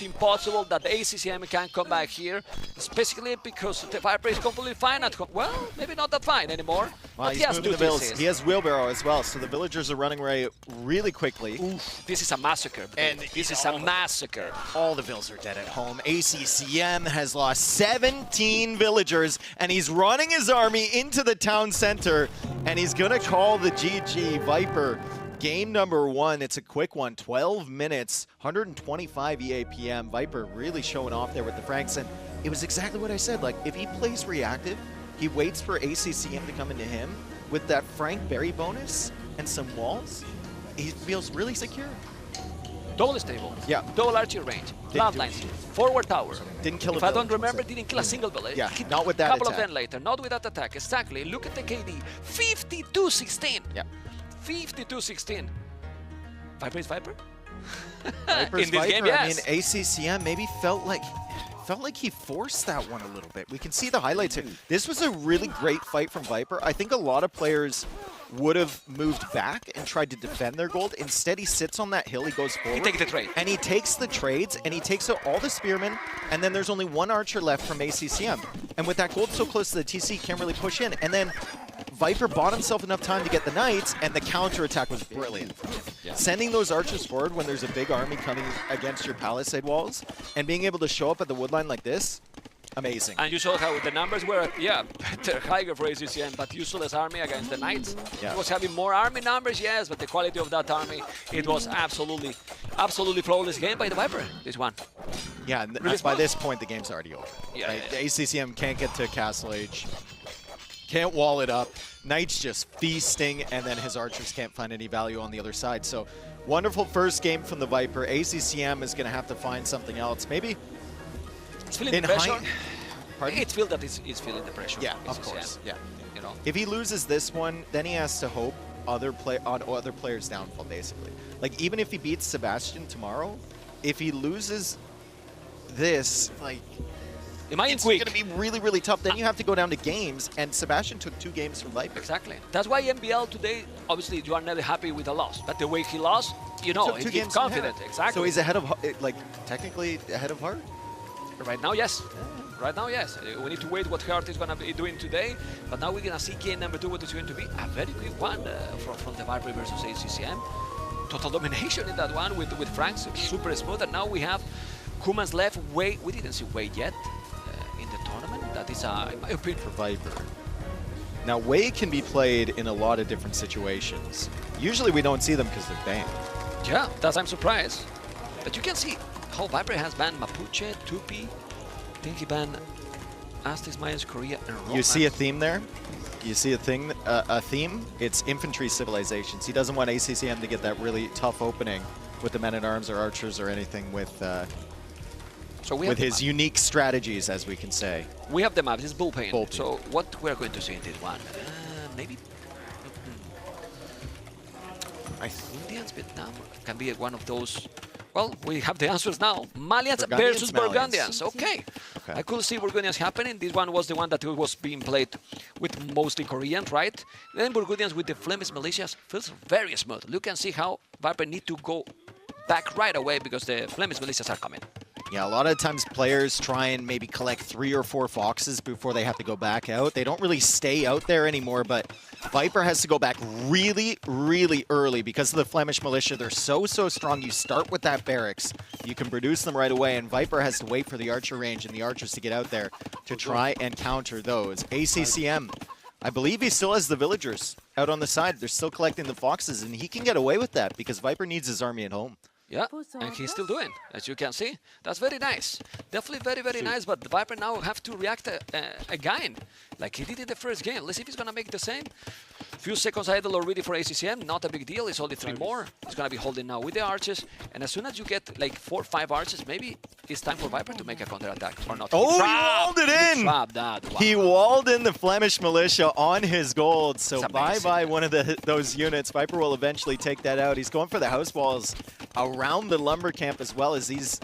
impossible that the ACCM can come back here, especially because the Viper is completely fine at home. Well, maybe not that fine anymore. Well, but he has moving the bills. He has Wheelbarrow as well, so the villagers are running away really quickly. Oof, this is a massacre. And this is a massacre. All the vills are dead at home. ACCM has lost 17 villagers, and he's running his army into the town center, and he's gonna call the GG. Viper. Game number 1, it's a quick one, 12 minutes, 125 EAPM. Viper really showing off there with the Franks, and it was exactly what I said. Like, if he plays reactive, he waits for ACCM to come into him with that Frank Berry bonus and some walls, he feels really secure. Double stable, double archer range, bloodlines, forward tower. Didn't kill a If I village, don't remember, didn't kill a single village. Yeah, not with that couple attack. of them later, not with that attack, exactly. Look at the KD, 52-16. Yeah. 52-16. Viper is Viper? Viper's in this game, Viper. yes. I mean, ACCM maybe felt like he forced that one a little bit. We can see the highlights here. This was a really great fight from Viper. I think a lot of players would have moved back and tried to defend their gold. Instead, he sits on that hill, he goes forward. He takes the trade. And he takes the trades, and he takes out all the spearmen, and then there's only one archer left from ACCM. And with that gold so close to the TC, he can't really push in. And then Viper bought himself enough time to get the Knights, and the counterattack was brilliant. Yeah. Sending those archers forward when there's a big army coming against your palisade walls, and being able to show up at the woodline like this, amazing. And you saw how the numbers were, better, higher for ACCM, but useless army against the Knights. Yeah. It was having more army numbers, yes, but the quality of that army, it was absolutely flawless game by the Viper, this one. Yeah, and really by this point, the game's already over. Yeah, right? The ACCM can't get to Castle Age, can't wall it up. Knights just feasting, and then his archers can't find any value on the other side. So, wonderful first game from the Viper. ACCM is going to have to find something else. Maybe it's feeling the pressure. Pardon? It feels that it's feeling the pressure. Yeah, of course. Yeah. You know. If he loses this one, then he has to hope on other players' downfall, basically. Like, even if he beats Sebastian tomorrow, if he loses this, like, it's going to be really, really tough. Then you have to go down to games, and Sebastian took 2 games from Viper. Exactly. That's why MBL today, obviously, you are never happy with a loss. But the way he lost, you know, Took 2 he's games confident. Exactly. So he's ahead of, like, technically ahead of Hart? Right now, yes. Right now, yes. We need to wait what Heart is going to be doing today. But now we're going to see game number 2, what is going to be a very quick one from the Viper versus ACCM. Total domination in that one with Franks, super smooth. And now we have Kuman's left. Wei, we didn't see Wei yet in the tournament. That is, in my opinion, for Viper. Now, Wei can be played in a lot of different situations. Usually we don't see them because they're banned. Yeah, that's I'm surprised. But you can see how Viper has banned Mapuche, Tupi, I think he banned Aztecs, Mayans, Korea, and Romance. You see a theme there? You see a theme? It's infantry civilizations. He doesn't want ACCM to get that really tough opening with the men-at-arms or archers or anything with his unique strategies, as we can say. We have the maps, it's bullpen. So what we're going to see in this one? Maybe Indians, Vietnam can be one of those. Well, we have the answers now. Malians versus Burgundians. Okay. I could see Burgundians happening. This one was the one that was being played with mostly Koreans, right? Then Burgundians with the Flemish militias feels very smooth. You can see how Viper need to go back right away because the Flemish militias are coming. Yeah, a lot of times players try and maybe collect 3 or 4 foxes before they have to go back out. They don't really stay out there anymore, but Viper has to go back really, really early because of the Flemish militia. They're so strong. You start with that barracks. You can produce them right away, and Viper has to wait for the archer range and the archers to get out there to try and counter those. ACCM, I believe he still has the villagers out on the side. They're still collecting the foxes, and he can get away with that because Viper needs his army at home. Yeah, and he's still doing, as you can see. That's very nice. Definitely very, very nice, but the Viper now have to react again, like he did in the first game. Let's see if he's going to make the same. Few seconds idle already for ACCM, not a big deal. It's only 3 more. He's going to be holding now with the archers, and as soon as you get like 4 or 5 archers, maybe it's time for Viper to make a counter-attack, or not. Oh, he walled it in! He trapped that. Wow. He walled in the Flemish militia on his gold, so bye-bye one of those units. Viper will eventually take that out. He's going for the house walls around the lumber camp as well as these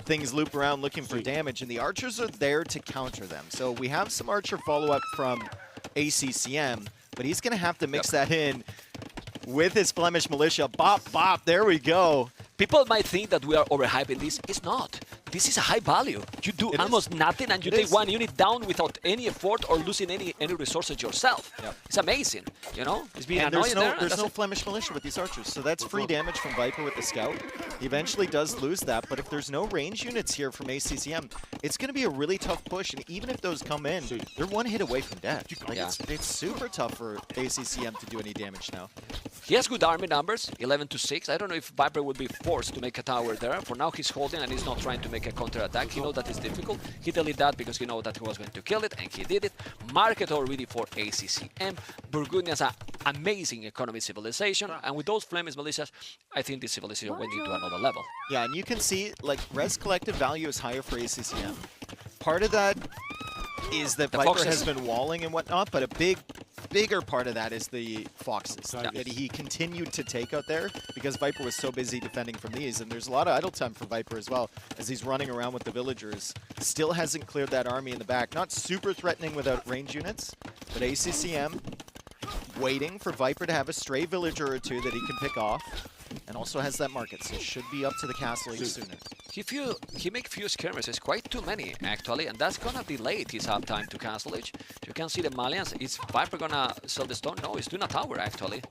things loop around looking for damage, and the archers are there to counter them. So we have some archer follow-up from ACCM, but he's going to have to mix that in with his Flemish militia. Bop, bop, there we go. People might think that we are overhyping this. It's not. This is a high value. You do almost nothing and you take 1 unit down without any effort or losing any resources yourself. Yep. It's amazing, you know? It's being annoying there. There's no Flemish militia with these archers, so that's free damage from Viper with the scout. He eventually does lose that, but if there's no range units here from ACCM, it's going to be a really tough push, and even if those come in, they're 1 hit away from death. Like it's super tough for ACCM to do any damage now. He has good army numbers, 11-6. I don't know if Viper would be forced to make a tower there. For now, he's holding and he's not trying to make a counter-attack. He knows that it's difficult. He deleted that because he knows that he was going to kill it, and he did it. Market already for ACCM. Burgundians are amazing economy civilization, and with those Flemish militias, I think this civilization went into another level. Yeah, and you can see, like, res collective value is higher for ACCM. Part of that is that Viper has been walling and whatnot, but a bigger part of that is the foxes that he continued to take out there because Viper was so busy defending from these, and there's a lot of idle time for Viper as well as he's running around with the villagers. Still hasn't cleared that army in the back. Not super threatening without range units, but ACCM waiting for Viper to have a stray villager or 2 that he can pick off, and also has that market, so should be up to the castle age sooner. He make few skirmishes, quite too many actually, and that's gonna delay his uptime to castle age. You can see the Malians. Is Viper gonna sell the stone? No, he's doing a tower actually.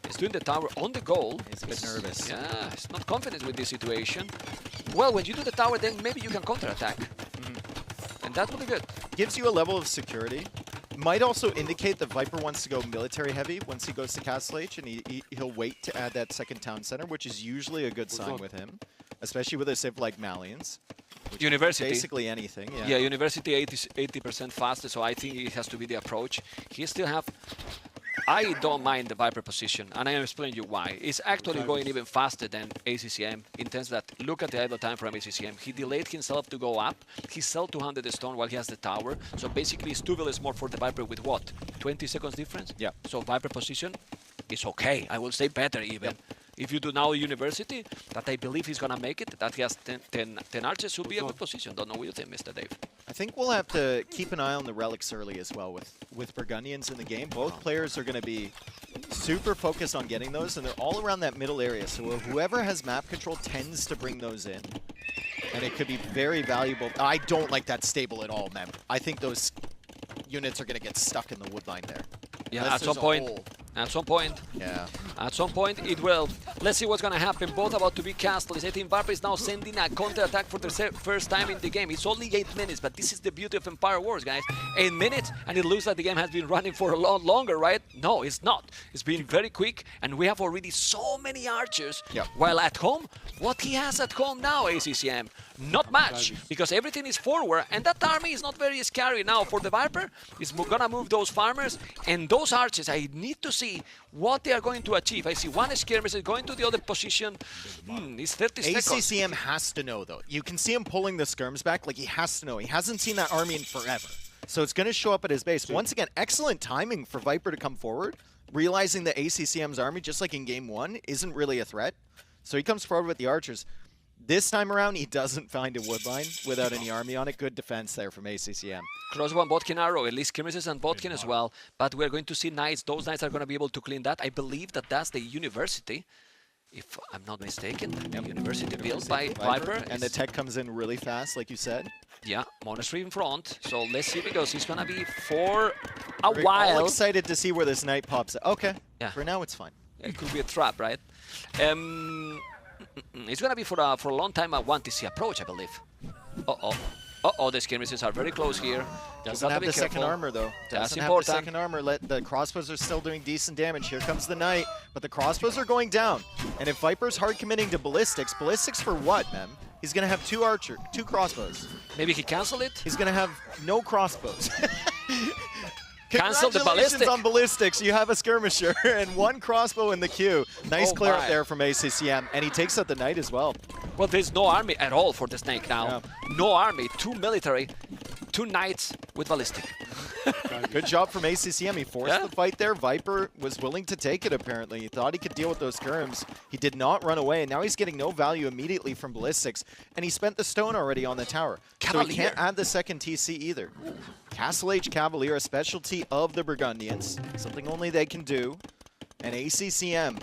He's doing the tower on the goal. He's a bit nervous. Yeah, he's not confident with this situation. Well, when you do the tower, then maybe you can counterattack. And that will be good. Gives you a level of security. Might also indicate that Viper wants to go military heavy once he goes to Castle H, and he'll wait to add that 2nd town center, which is usually a good sign with him, especially with a civ like Malians. University. Basically anything, Yeah, University 80% faster, so I think it has to be the approach. He still have... I don't mind the Viper position, and I am explaining you why. It's actually going even faster than ACCM, in terms that, look at the idle time from ACCM. He delayed himself to go up. He sold 200 stone while he has the tower. So basically, it's 2 villas more for the Viper with what? 20 seconds difference? Yeah. So Viper position is okay. I will say better even. Yep. If you do now University, that I believe he's going to make it, that he has 10 archers, should be a good position. Don't know what you think, Mr. Dave. I think we'll have to keep an eye on the relics early as well with Burgundians in the game. Both players are going to be super focused on getting those, and they're all around that middle area. So whoever has map control tends to bring those in. and it could be very valuable. I don't like that stable at all, man. I think those units are going to get stuck in the wood line there. Yeah, Unless at there's some a point. hole. At some point. Yeah. At some point it will. Let's see what's gonna happen. Both about to be castles. I think Viper is now sending a counter-attack for the first time in the game. It's only 8 minutes, but this is the beauty of Empire Wars, guys. 8 minutes, and it looks like the game has been running for a lot longer, right? No, it's not. It's been very quick, and we have already so many archers. Yeah. While at home, what he has at home now, ACCM, not much, because everything is forward, and that army is not very scary now for the Viper. He's gonna move those farmers, and those archers, I need to see what they are going to achieve. I see one skirmish is going to the other position. It's 30 seconds. ACCM has to know, though. You can see him pulling the skirms back. Like, he has to know. He hasn't seen that army in forever. So it's going to show up at his base. Once again, excellent timing for Viper to come forward, realizing that ACCM's army, just like in Game 1, isn't really a threat. So he comes forward with the archers. This time around, he doesn't find a woodline without any army on it. Good defense there from ACCM. Crossbow and Botkin arrow, at least skirmishes and Botkin as well. But we're going to see knights. Those knights are going to be able to clean that. I believe that that's the university, if I'm not mistaken. The university built by Viper. And the tech comes in really fast, like you said. Yeah, monastery in front. So let's see, because he's going to be for a We're while. all excited to see where this knight pops up. Okay. Yeah. For now, it's fine. It could be a trap, right? It's going to be for a long time a 1TC approach, I believe. The skirmishes are very close here. Doesn't have the second armor, though. That's Doesn't have important. the second armor. The crossbows are still doing decent damage. Here comes the knight, but the crossbows are going down. And if Viper's hard committing to ballistics for what, man? He's going to have two crossbows. Maybe he canceled it? He's going to have no crossbows. Cancel the Congratulations ballistic. on ballistics. You have a skirmisher and one crossbow in the queue. Nice Oh clear my. up there from ACCM, and he takes out the knight as well. Well, there's no army at all for the Snake now. Yeah. No army, 2 military, 2 knights with ballistic. Good job from ACCM. He forced the fight there. Viper was willing to take it, apparently. He thought he could deal with those skirms. He did not run away, and now he's getting no value immediately from ballistics. And he spent the stone already on the tower. So he can't add the second TC either. Castle Age Cavalier, a specialty of the Burgundians. Something only they can do. And ACCM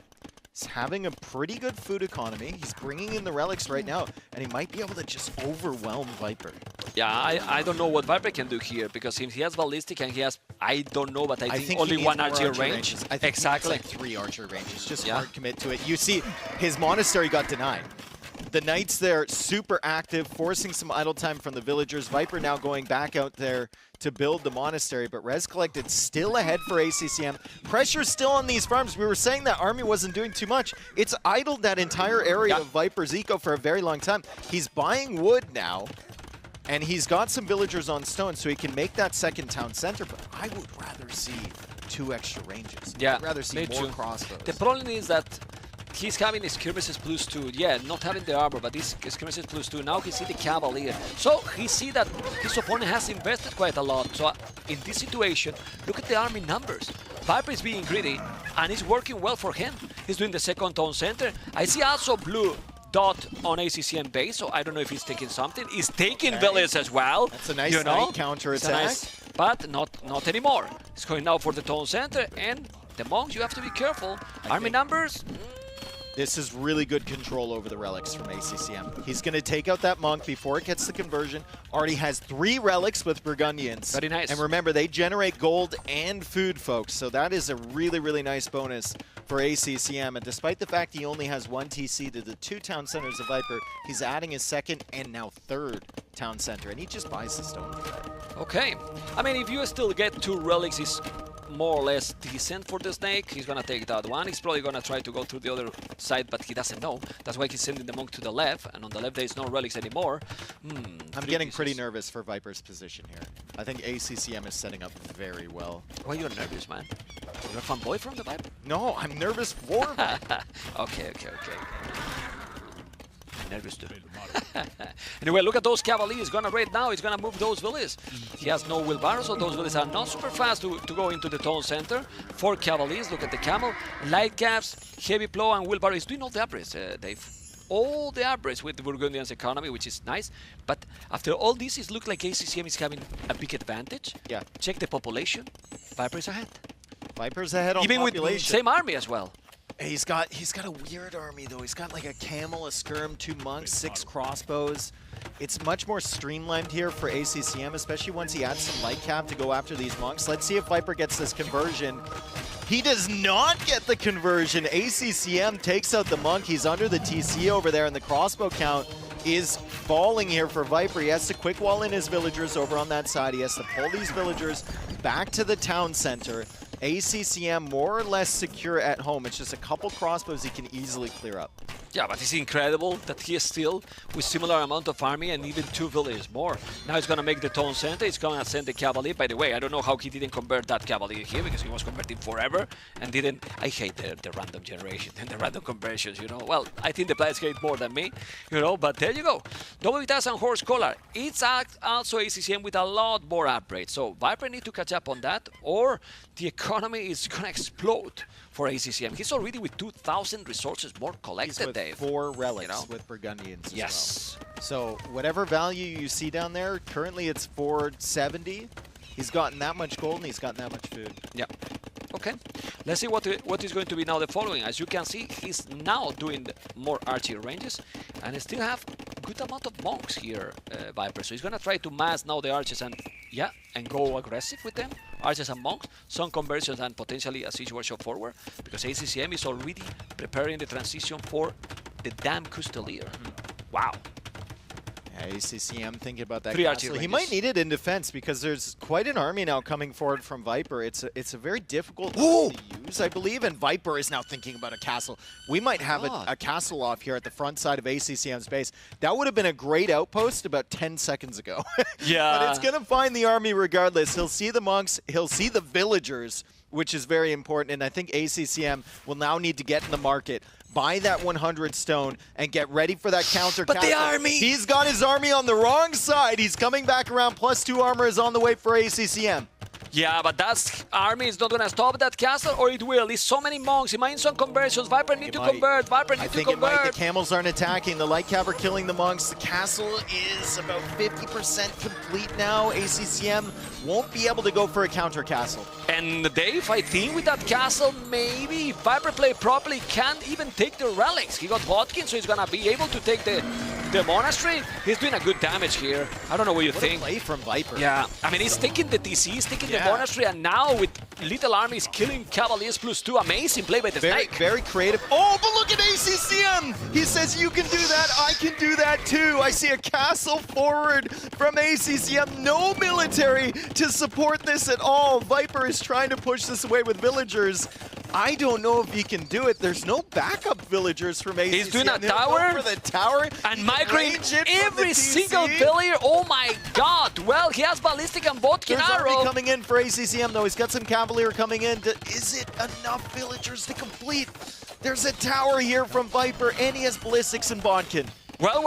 is having a pretty good food economy. He's bringing in the relics right now, and he might be able to just overwhelm Viper. Yeah, I don't know what Viper can do here, because he has ballistic and he has, I don't know, but I think only he one needs archer more range. ranges. I think Exactly. he needs like 3 archer ranges. Just hard commit to it. You see, his monastery got denied. The knights there, super active, forcing some idle time from the villagers. Viper now going back out there to build the monastery, but Res Collected still ahead for ACCM. Pressure still on these farms. We were saying that army wasn't doing too much. It's idled that entire area of Viper's eco for a very long time. He's buying wood now, and he's got some villagers on stone, so he can make that second town center, but I would rather see 2 extra ranges. Yeah, I'd rather see me more too. crossbows. The problem is that he's having his skirmishes +2. Yeah, not having the armor, but these skirmishes +2. Now he see the Cavalier. So he see that his opponent has invested quite a lot. So in this situation, look at the army numbers. Viper is being greedy, and it's working well for him. He's doing the second town center. I see also blue dot on ACCM base, so I don't know if he's taking something. He's taking villas as well. That's a nice you know? knight counter It's a attack. but not anymore. He's going now for the town center, and the monks, you have to be careful. Army numbers. This is really good control over the relics from ACCM. He's going to take out that monk before it gets the conversion. Already has 3 relics with Burgundians. Very nice. And remember, they generate gold and food, folks. So that is a really, really nice bonus for ACCM. And despite the fact he only has 1 TC to the 2 town centers of Viper, he's adding his second and now 3rd town center. And he just buys the stone for that. Okay. I mean, if you still get 2 relics, it's more or less decent for the Snake. He's gonna take that one. He's probably gonna try to go through the other side, but he doesn't know. That's why he's sending the monk to the left, and on the left there is no relics anymore. I'm getting pretty nervous for Viper's position here. I think ACCM is setting up very well. Why are you nervous, man? You're a fanboy from the Viper? No, I'm nervous for him. Okay. Nervous too. Anyway, look at those Cavaliers. Gonna raid now. He's gonna move those villas. He has no wheelbarrows, so those villas are not super fast to go into the town center. 4 Cavaliers. Look at the camel. Light caps, heavy plow, and wheelbarrow. He's doing all the upgrades, Dave. All the upgrades with the Burgundians economy, which is nice. But after all this, it looks like ACCM is having a big advantage. Yeah. Check the population. Viper is ahead. Viper's ahead on Even population. with the same army as well. He's got a weird army though. He's got like a camel, a skirm, 2 monks, 6 crossbows. It's much more streamlined here for ACCM, especially once he adds some light cap to go after these monks. Let's see if Viper gets this conversion. He does not get the conversion. ACCM takes out the monk. He's under the TC over there, and the crossbow count is falling here for Viper. He has to quick wall in his villagers over on that side. He has to pull these villagers back to the town center. ACCM more or less secure at home. It's just a couple crossbows he can easily clear up. Yeah, but it's incredible that he is still with similar amount of army and even 2 villages more. Now he's going to make the town center. He's going to send the cavalry. By the way, I don't know how he didn't convert that cavalry here because he was converting forever and didn't. I hate the random generation and the random conversions, you know. Well, I think the players hate more than me, you know, but there you go. Double Vitas and Horse Collar. It's also ACCM with a lot more upgrades. So Viper need to catch up on that or the economy is going to explode for ACCM. He's already with 2,000 resources more collected, with Dave. 4 relics, you know? with Burgundians Yes. as well. So whatever value you see down there, currently it's 470. He's gotten that much gold and he's gotten that much food. Yeah. Okay. Let's see what is going to be now the following. As you can see, he's now doing more archery ranges and he still have good amount of monks here, Viper. So he's going to try to mass now the archers and go aggressive with them. Archers and monks, some conversions and potentially a situation forward because ACCM is already preparing the transition for the Dam Custodier. Wow. Yeah, ACCM thinking about that 3 castle. archery He might need it in defense because there's quite an army now coming forward from Viper. It's a very difficult to use, I believe, and Viper is now thinking about a castle. We might have a castle off here at the front side of ACCM's base. That would have been a great outpost about 10 seconds ago. Yeah. But it's going to find the army regardless. He'll see the monks, he'll see the villagers, which is very important, and I think ACCM will now need to get in the market, buy that 100 stone, and get ready for that counter. But the army! He's got his army on the wrong side. He's coming back around. +2 armor is on the way for ACCM. Yeah, but that army is not going to stop that castle, or it will. It's so many monks. He might need some conversions. Viper need to convert. Viper need to convert. I think the camels aren't attacking. The light cap are killing the monks. The castle is about 50% complete now. ACCM won't be able to go for a counter castle. And Dave, I think with that castle, maybe if Viper play properly, can't even take the relics. He got Bodkin, so he's going to be able to take the monastery. He's doing a good damage here. I don't know what you think. Play from Viper. Yeah, I mean, he's taking the TC, he's taking the monastery, and now with little armies killing Cavaliers +2. Amazing play by the Snake. Very creative. Oh, but look at ACCM! He says, you can do that, I can do that too. I see a castle forward from ACCM. No military to support this at all. Viper is trying to push this away with villagers. I don't know if he can do it. There's no backup villagers from ACCM. He's doing a tower. For the tower. And migrating every single villager. Oh my god. Well, he has Ballistic and Bodkin arrow. Army coming in for ACCM though. He's got some Cavalier coming in. Is it enough villagers to complete? There's a tower here from Viper, and he has Ballistics and Bodkin. Well,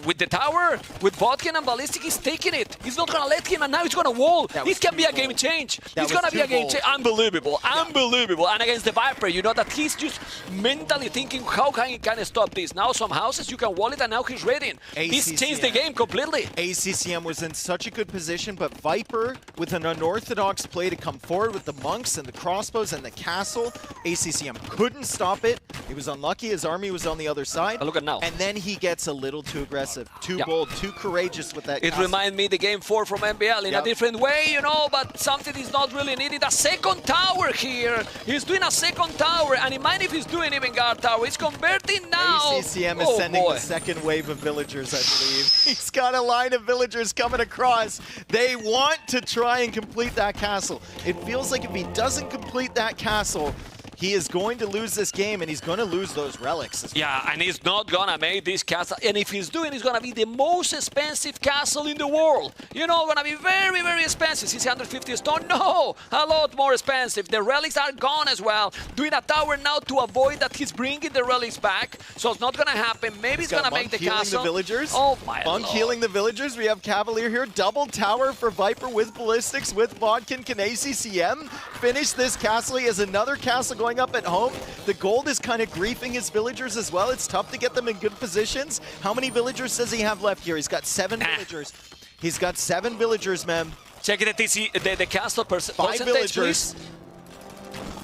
with the tower, with Bodkin and Ballistic, he's taking it. He's not going to let him, and now he's going to wall. This can be a game change. It's going to be a game change. Unbelievable, unbelievable. And against the Viper, you know that he's just mentally thinking, how can I stop this? Now some houses, you can wall it, and now he's ready. This changed the game completely. ACCM was in such a good position, but Viper, with an unorthodox play to come forward with the monks and the crossbows and the castle, ACCM couldn't stop it. He was unlucky. His army was on the other side. But look at now. And then he gets a little too aggressive, too bold, too courageous with that. It reminds me the game 4 from MBL in a different way, you know, but something is not really needed. A second tower here. He's doing a second tower, and he might if he's doing even guard tower. He's converting now. ACCM is sending the second wave of villagers, I believe. He's got a line of villagers coming across. They want to try and complete that castle. It feels like if he doesn't complete that castle, he is going to lose this game, and he's going to lose those relics as well. Yeah, and he's not going to make this castle. And if he's doing, it's going to be the most expensive castle in the world. You know, going to be very, very expensive. 650 stone? No, a lot more expensive. The relics are gone as well. Doing a tower now to avoid that he's bringing the relics back. So it's not going to happen. Maybe he's going to make the castle. The villagers. Oh, my Monk Lord. healing the villagers. We have Cavalier here. Double tower for Viper with Ballistics, with Bodkin. Can ACCM finish this castle? He has another castle going up at home. The gold is kind of griefing his villagers as well. It's tough to get them in good positions. How many villagers does he have left here? He's got 7 villagers. He's got 7 villagers, man. Check the TC, the castle percentage, villagers. please.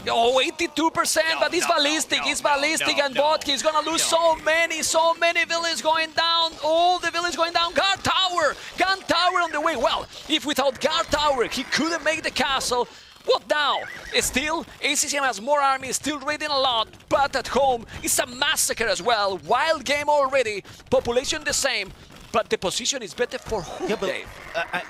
Oh, 82%, but it's ballistic, it's ballistic, and Vodka is gonna lose so many villains going down, all the villains going down. Gun Tower on the way. Well, if without Guard Tower he couldn't make the castle, what now? Still, ACCM has more army, still raiding a lot, but at home it's a massacre as well. Wild game already, population the same, but the position is better for who, Dave?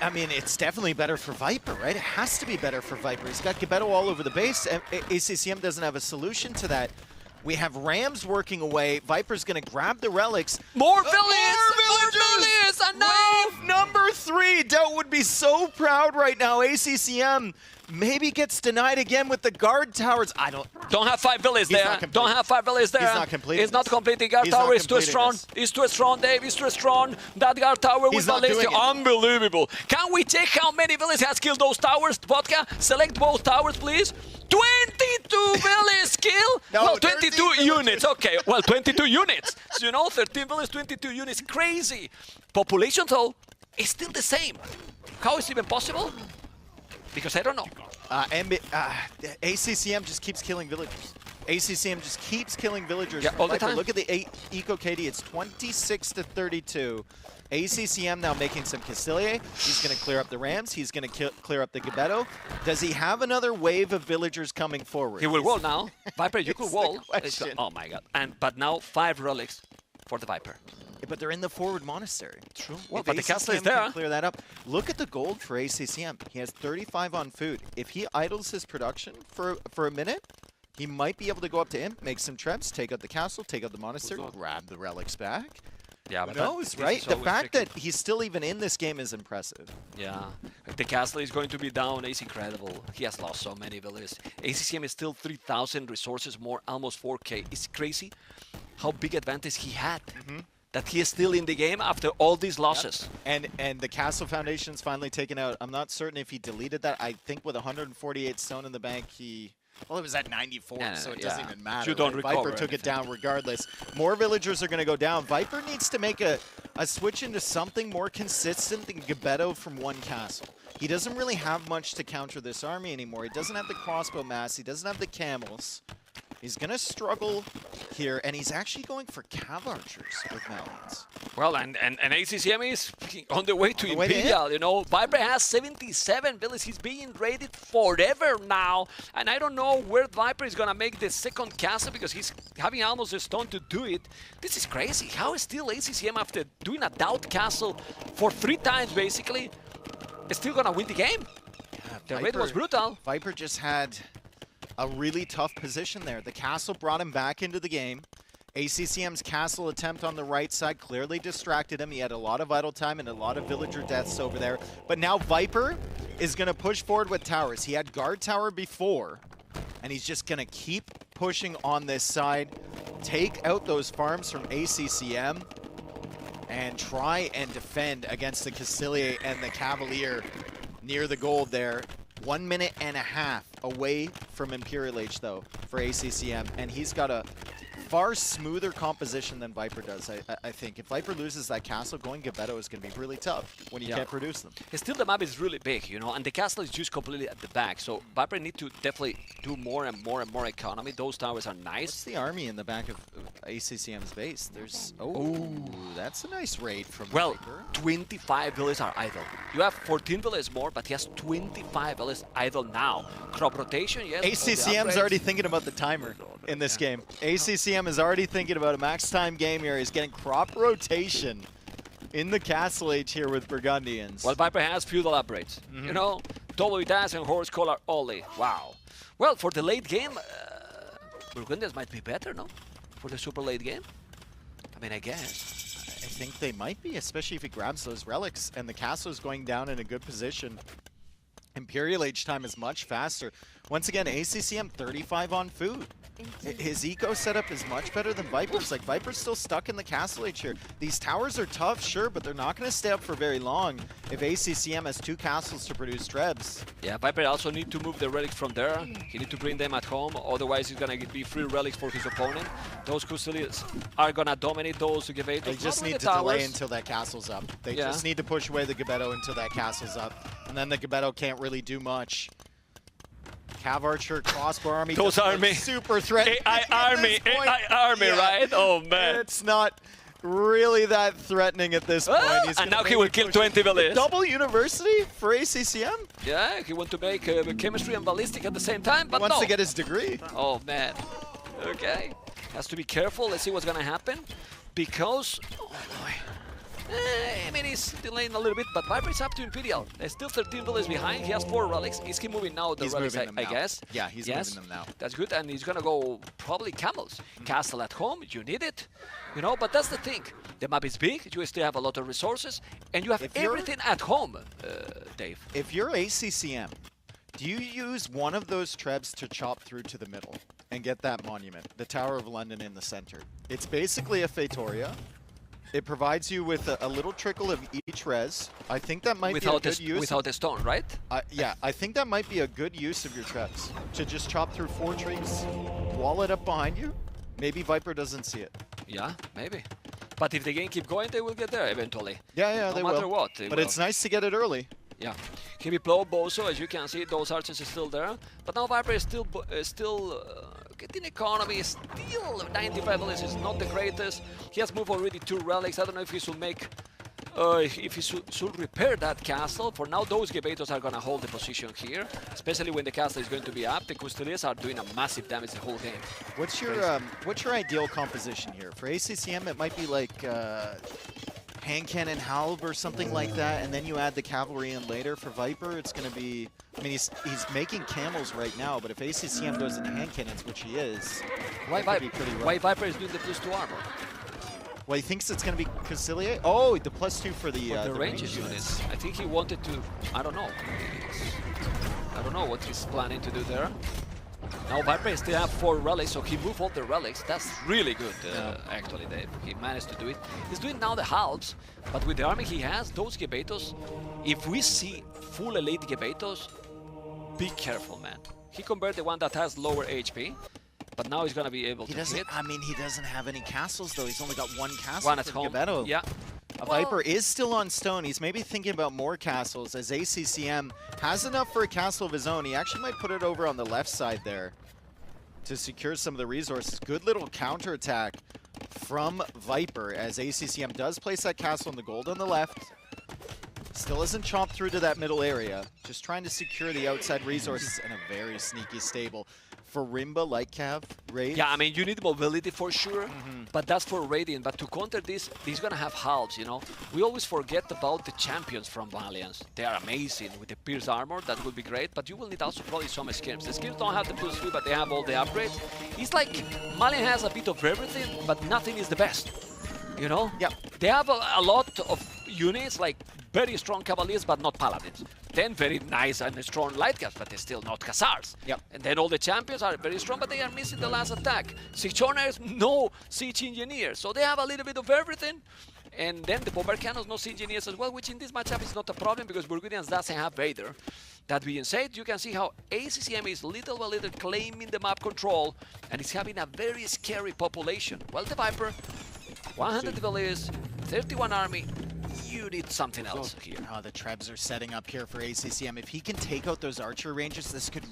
I mean, it's definitely better for Viper, right? It has to be better for Viper. He's got Gebetto all over the base. ACCM doesn't have a solution to that. We have Rams working away. Viper's going to grab the relics. More villagers! And now Wave number 3. Doubt would be so proud right now. ACCM maybe gets denied again with the guard towers. Don't have 5 villages there. Don't have 5 villages there. He's not completing. He's not completing. Guard tower is too strong. He's too strong, Dave. He's too strong. That guard tower with ballistic. Unbelievable. Can we check how many villages has killed those towers? Vodka, select both towers, please. 22 villages kill? No, well, 22 units. Okay, well, 22 units. So, you know, 13 villages, 22 units. Crazy. Population, though, is still the same. How is it even possible? Because I don't know. ACCM just keeps killing villagers. ACCM just keeps killing villagers. Yeah, all the time. Look at the Eco KD. It's 26-32. ACCM now making some Castilier. He's going to clear up the Rams. He's going to clear up the Gebetto. Does he have another wave of villagers coming forward? He will wall now. Viper, you could wall. Oh my god. But now 5 relics for the Viper. Yeah, but they're in the forward monastery. True. Well, If but the ACCM castle is can there. clear that up. Look at the gold for ACCM. He has 35 on food. If he idles his production for a minute, he might be able to go up to Imp, make some traps, take out the castle, take out the monastery, grab the relics back. Yeah, Who knows, right? The fact that he's still even in this game is impressive. Yeah, the castle is going to be down. It's incredible. He has lost so many villages. ACCM is still 3,000 resources more, almost 4K. It's crazy how big advantage he had. That he is still in the game after all these losses. Yep. And the castle foundation's finally taken out. I'm not certain if he deleted that. I think with 148 stone in the bank, well, it was at 94, so it doesn't even matter. You don't recover Viper took it down regardless. More villagers are going to go down. Viper needs to make a switch into something more consistent than Gebetto from one castle. He doesn't really have much to counter this army anymore. He doesn't have the crossbow mass. He doesn't have the camels. He's going to struggle here, and he's actually going for cav archers with Malians. Well, and ACCM is on the way to Imperial, you know. Viper has 77 villages. He's being raided forever now. And I don't know where Viper is going to make the second castle because he's having almost a stone to do it. This is crazy. How is still ACCM, after doing a doubt castle for 3 times, basically, is still going to win the game? Yeah, the raid was brutal. Viper just had a really tough position there. The castle brought him back into the game. ACCM's castle attempt on the right side clearly distracted him. He had a lot of idle time and a lot of villager deaths over there. But now Viper is going to push forward with towers. He had guard tower before, and he's just going to keep pushing on this side, take out those farms from ACCM, and try and defend against the Castilier and the Cavalier near the gold there. 1 minute and a half away from Imperial Age, though, for ACCM, and he's got a far smoother composition than Viper does, I think. If Viper loses that castle, going Gebetto is going to be really tough when you can't produce them. Still, the map is really big, you know, and the castle is just completely at the back, so Viper need to definitely do more and more and more economy. Those towers are nice. What's the army in the back of ACCM's base? There's... Oh, that's a nice raid from Viper. 25 villages are idle. You have 14 villages more, but he has 25 villages idle now. Crop rotation, yes. ACCM's already thinking about the timer in this game. ACCM is already thinking about a max time game here. He's getting crop rotation in the Castle Age here with Burgundians. Well, Viper has feudal upgrades. You know, double dash and horse collar only. Wow. Well, for the late game, Burgundians might be better, no? For the super late game? I mean, I guess. I think they might be, especially if he grabs those relics and the castle is going down in a good position. Imperial Age time is much faster. Once again, ACCM 35 on food. His eco setup is much better than Viper's. Like, Viper's still stuck in the Castle Age here. These towers are tough, sure, but they're not going to stay up for very long if ACCM has 2 castles to produce Trebs. Yeah, Viper also need to move the relics from there. He need to bring them at home, otherwise he's going to be free relics for his opponent. Those Custodians are going to dominate those Gebetto. They just need to delay until that castle's up. They just need to push away the Gebetto until that castle's up. And then the Gebetto can't really do much. Cav Archer, Crossbow Army. Those doesn't look army. super threatening. AI at army, this point. AI army, Yeah. right? Oh, man. It's not really that threatening at this point. He's And gonna now he will maybe kill push 20 Villiers. Double university for ACCM? Yeah, he want to make chemistry and ballistic at the same time, but He wants no. to get his degree. Oh, man. Okay. Has to be careful. Let's see what's going to happen. Because, oh boy. I mean, he's delaying a little bit, but Viper is up to Imperial. There's still 13 villages behind. He has 4 relics. Is he moving now? The He's relics, moving them I now. guess. Yeah, he's moving them now. That's good, and he's gonna go probably camels. Castle at home, you need it, you know. But that's the thing. The map is big. You still have a lot of resources, and you have everything at home, Dave. If you're ACCM, do you use one of those trebs to chop through to the middle and get that monument, the Tower of London in the center? It's basically a Fatoria. It provides you with a little trickle of each res. I think that might be a good use. Without the stone, right? Yeah, I think that might be a good use of your trebs. To just chop through 4 trees, wall it up behind you. Maybe Viper doesn't see it. Yeah, maybe. But if the game keep going, they will get there eventually. Yeah, no they matter will. what. They But will. it's nice to get it early. Yeah. Heavy blow Bozo, as you can see, those archers are still there. But now Viper is still getting economy, still 95 villages is not the greatest. He has moved already 2 relics. I don't know if he should make, if he should repair that castle. For now, those Gebetos are gonna hold the position here, especially when the castle is going to be up. The Custodians are doing a massive damage the whole game. What's your ideal composition here? For ACCM, it might be like hand cannon halb or something like that, and then you add the cavalry in later. For Viper, it's going to be, I mean, he's making camels right now, but if ACCM goes into hand cannons, which he is, Why that could be pretty rough. Why Viper is doing the +2 armor? Well, he thinks it's going to be Conciliate. Oh, the +2 for the ranges units. I think he wanted to, I don't know. I don't know what he's planning to do there. Now Viper still have 4 relics, so he moved all the relics. That's really good, actually, Dave. He managed to do it. He's doing now the halves, but with the army he has, those Gebetos, if we see full elite Gebetos, be careful, man. He converted the one that has lower HP, but now he's gonna be able to hit. I mean, he doesn't have any castles, though. He's only got 1 castle. One at home. Gebeto. Yeah. Viper is still on stone. He's maybe thinking about more castles, as ACCM has enough for a castle of his own. He actually might put it over on the left side there to secure some of the resources. Good little counterattack from Viper, as ACCM does place that castle in the gold on the left. Still isn't chomped through to that middle area. Just trying to secure the outside resources in a very sneaky stable. For Rimba, like Cav, Raid. Yeah, I mean, you need mobility for sure, but that's for Radiant. But to counter this, he's gonna have halves, you know? We always forget about the champions from Valiance. They are amazing with the Pierce armor, that would be great, but you will need also probably some skills. The skills don't have the +3, but they have all the upgrades. It's like Malian has a bit of everything, but nothing is the best, you know? Yeah. They have a lot of units, like very strong Cavaliers, but not Paladins. Then very nice and strong light guys, but they're still not Khazars. Yep. And then all the champions are very strong, but they are missing the last attack. Siege Owners, no Siege Engineers. So they have a little bit of everything. And then the Bomber Cannons, no Siege Engineers as well, which in this matchup is not a problem because Burgundians doesn't have Vader. That being said, you can see how ACCM is little by little claiming the map control and is having a very scary population. Well, the Viper, 100 Cavaliers, 31 army. You need something else here. Oh, the Trebs are setting up here for ACCM. If he can take out those archer ranges, this could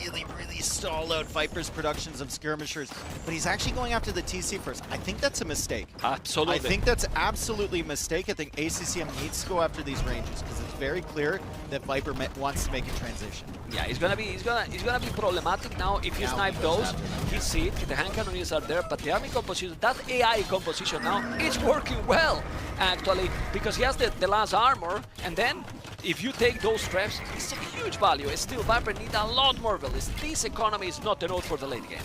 really, really stall out Viper's productions of skirmishers. But he's actually going after the TC first. I think that's a mistake. Absolutely. I think that's absolutely a mistake. I think ACCM needs to go after these ranges because it's very clear that Viper wants to make a transition. Yeah, he's gonna be problematic now if he snipe those. He see it, the hand cannons are there, but the army composition, that AI composition now, it's working well actually because he has the last armor, and then if you take those traps, it's a huge value. It's still Viper need a lot more villas. This economy is not enough for the late game,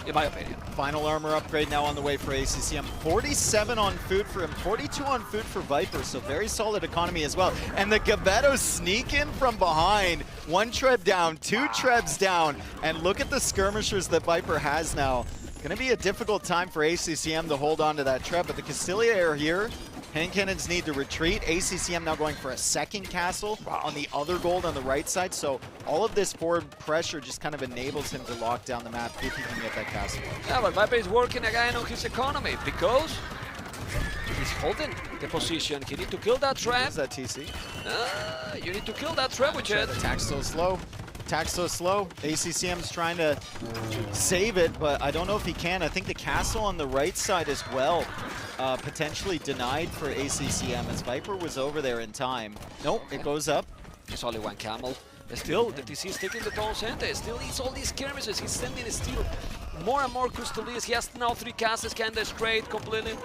in my opinion. Final armor upgrade now on the way for ACCM. 47 on food for him, 42 on food for Viper, so very solid economy as well. And the Gebeto sneak in from behind. 1 Treb down, 2 Trebs down, and look at the skirmishers that Viper has now. Gonna be a difficult time for ACCM to hold on to that Treb, but the Castilia are here. Hand cannons need to retreat. ACCM now going for a second castle on the other gold on the right side. So all of this forward pressure just kind of enables him to lock down the map if he can get that castle. Yeah, but Viper is working again on his economy because he's holding the position. He need to kill that trap. Is that TC? You need to kill that trap with it. Attack still slow. Attack so slow. ACCM's trying to save it, but I don't know if he can. I think the castle on the right side as well, potentially denied for ACCM as Viper was over there in time. Nope, it goes up. There's only one camel. Still, the TC is taking the toll center. Still, he's all these skirmishes. He's sending still more and more custodians. He has now 3 castles, kinda straight, completely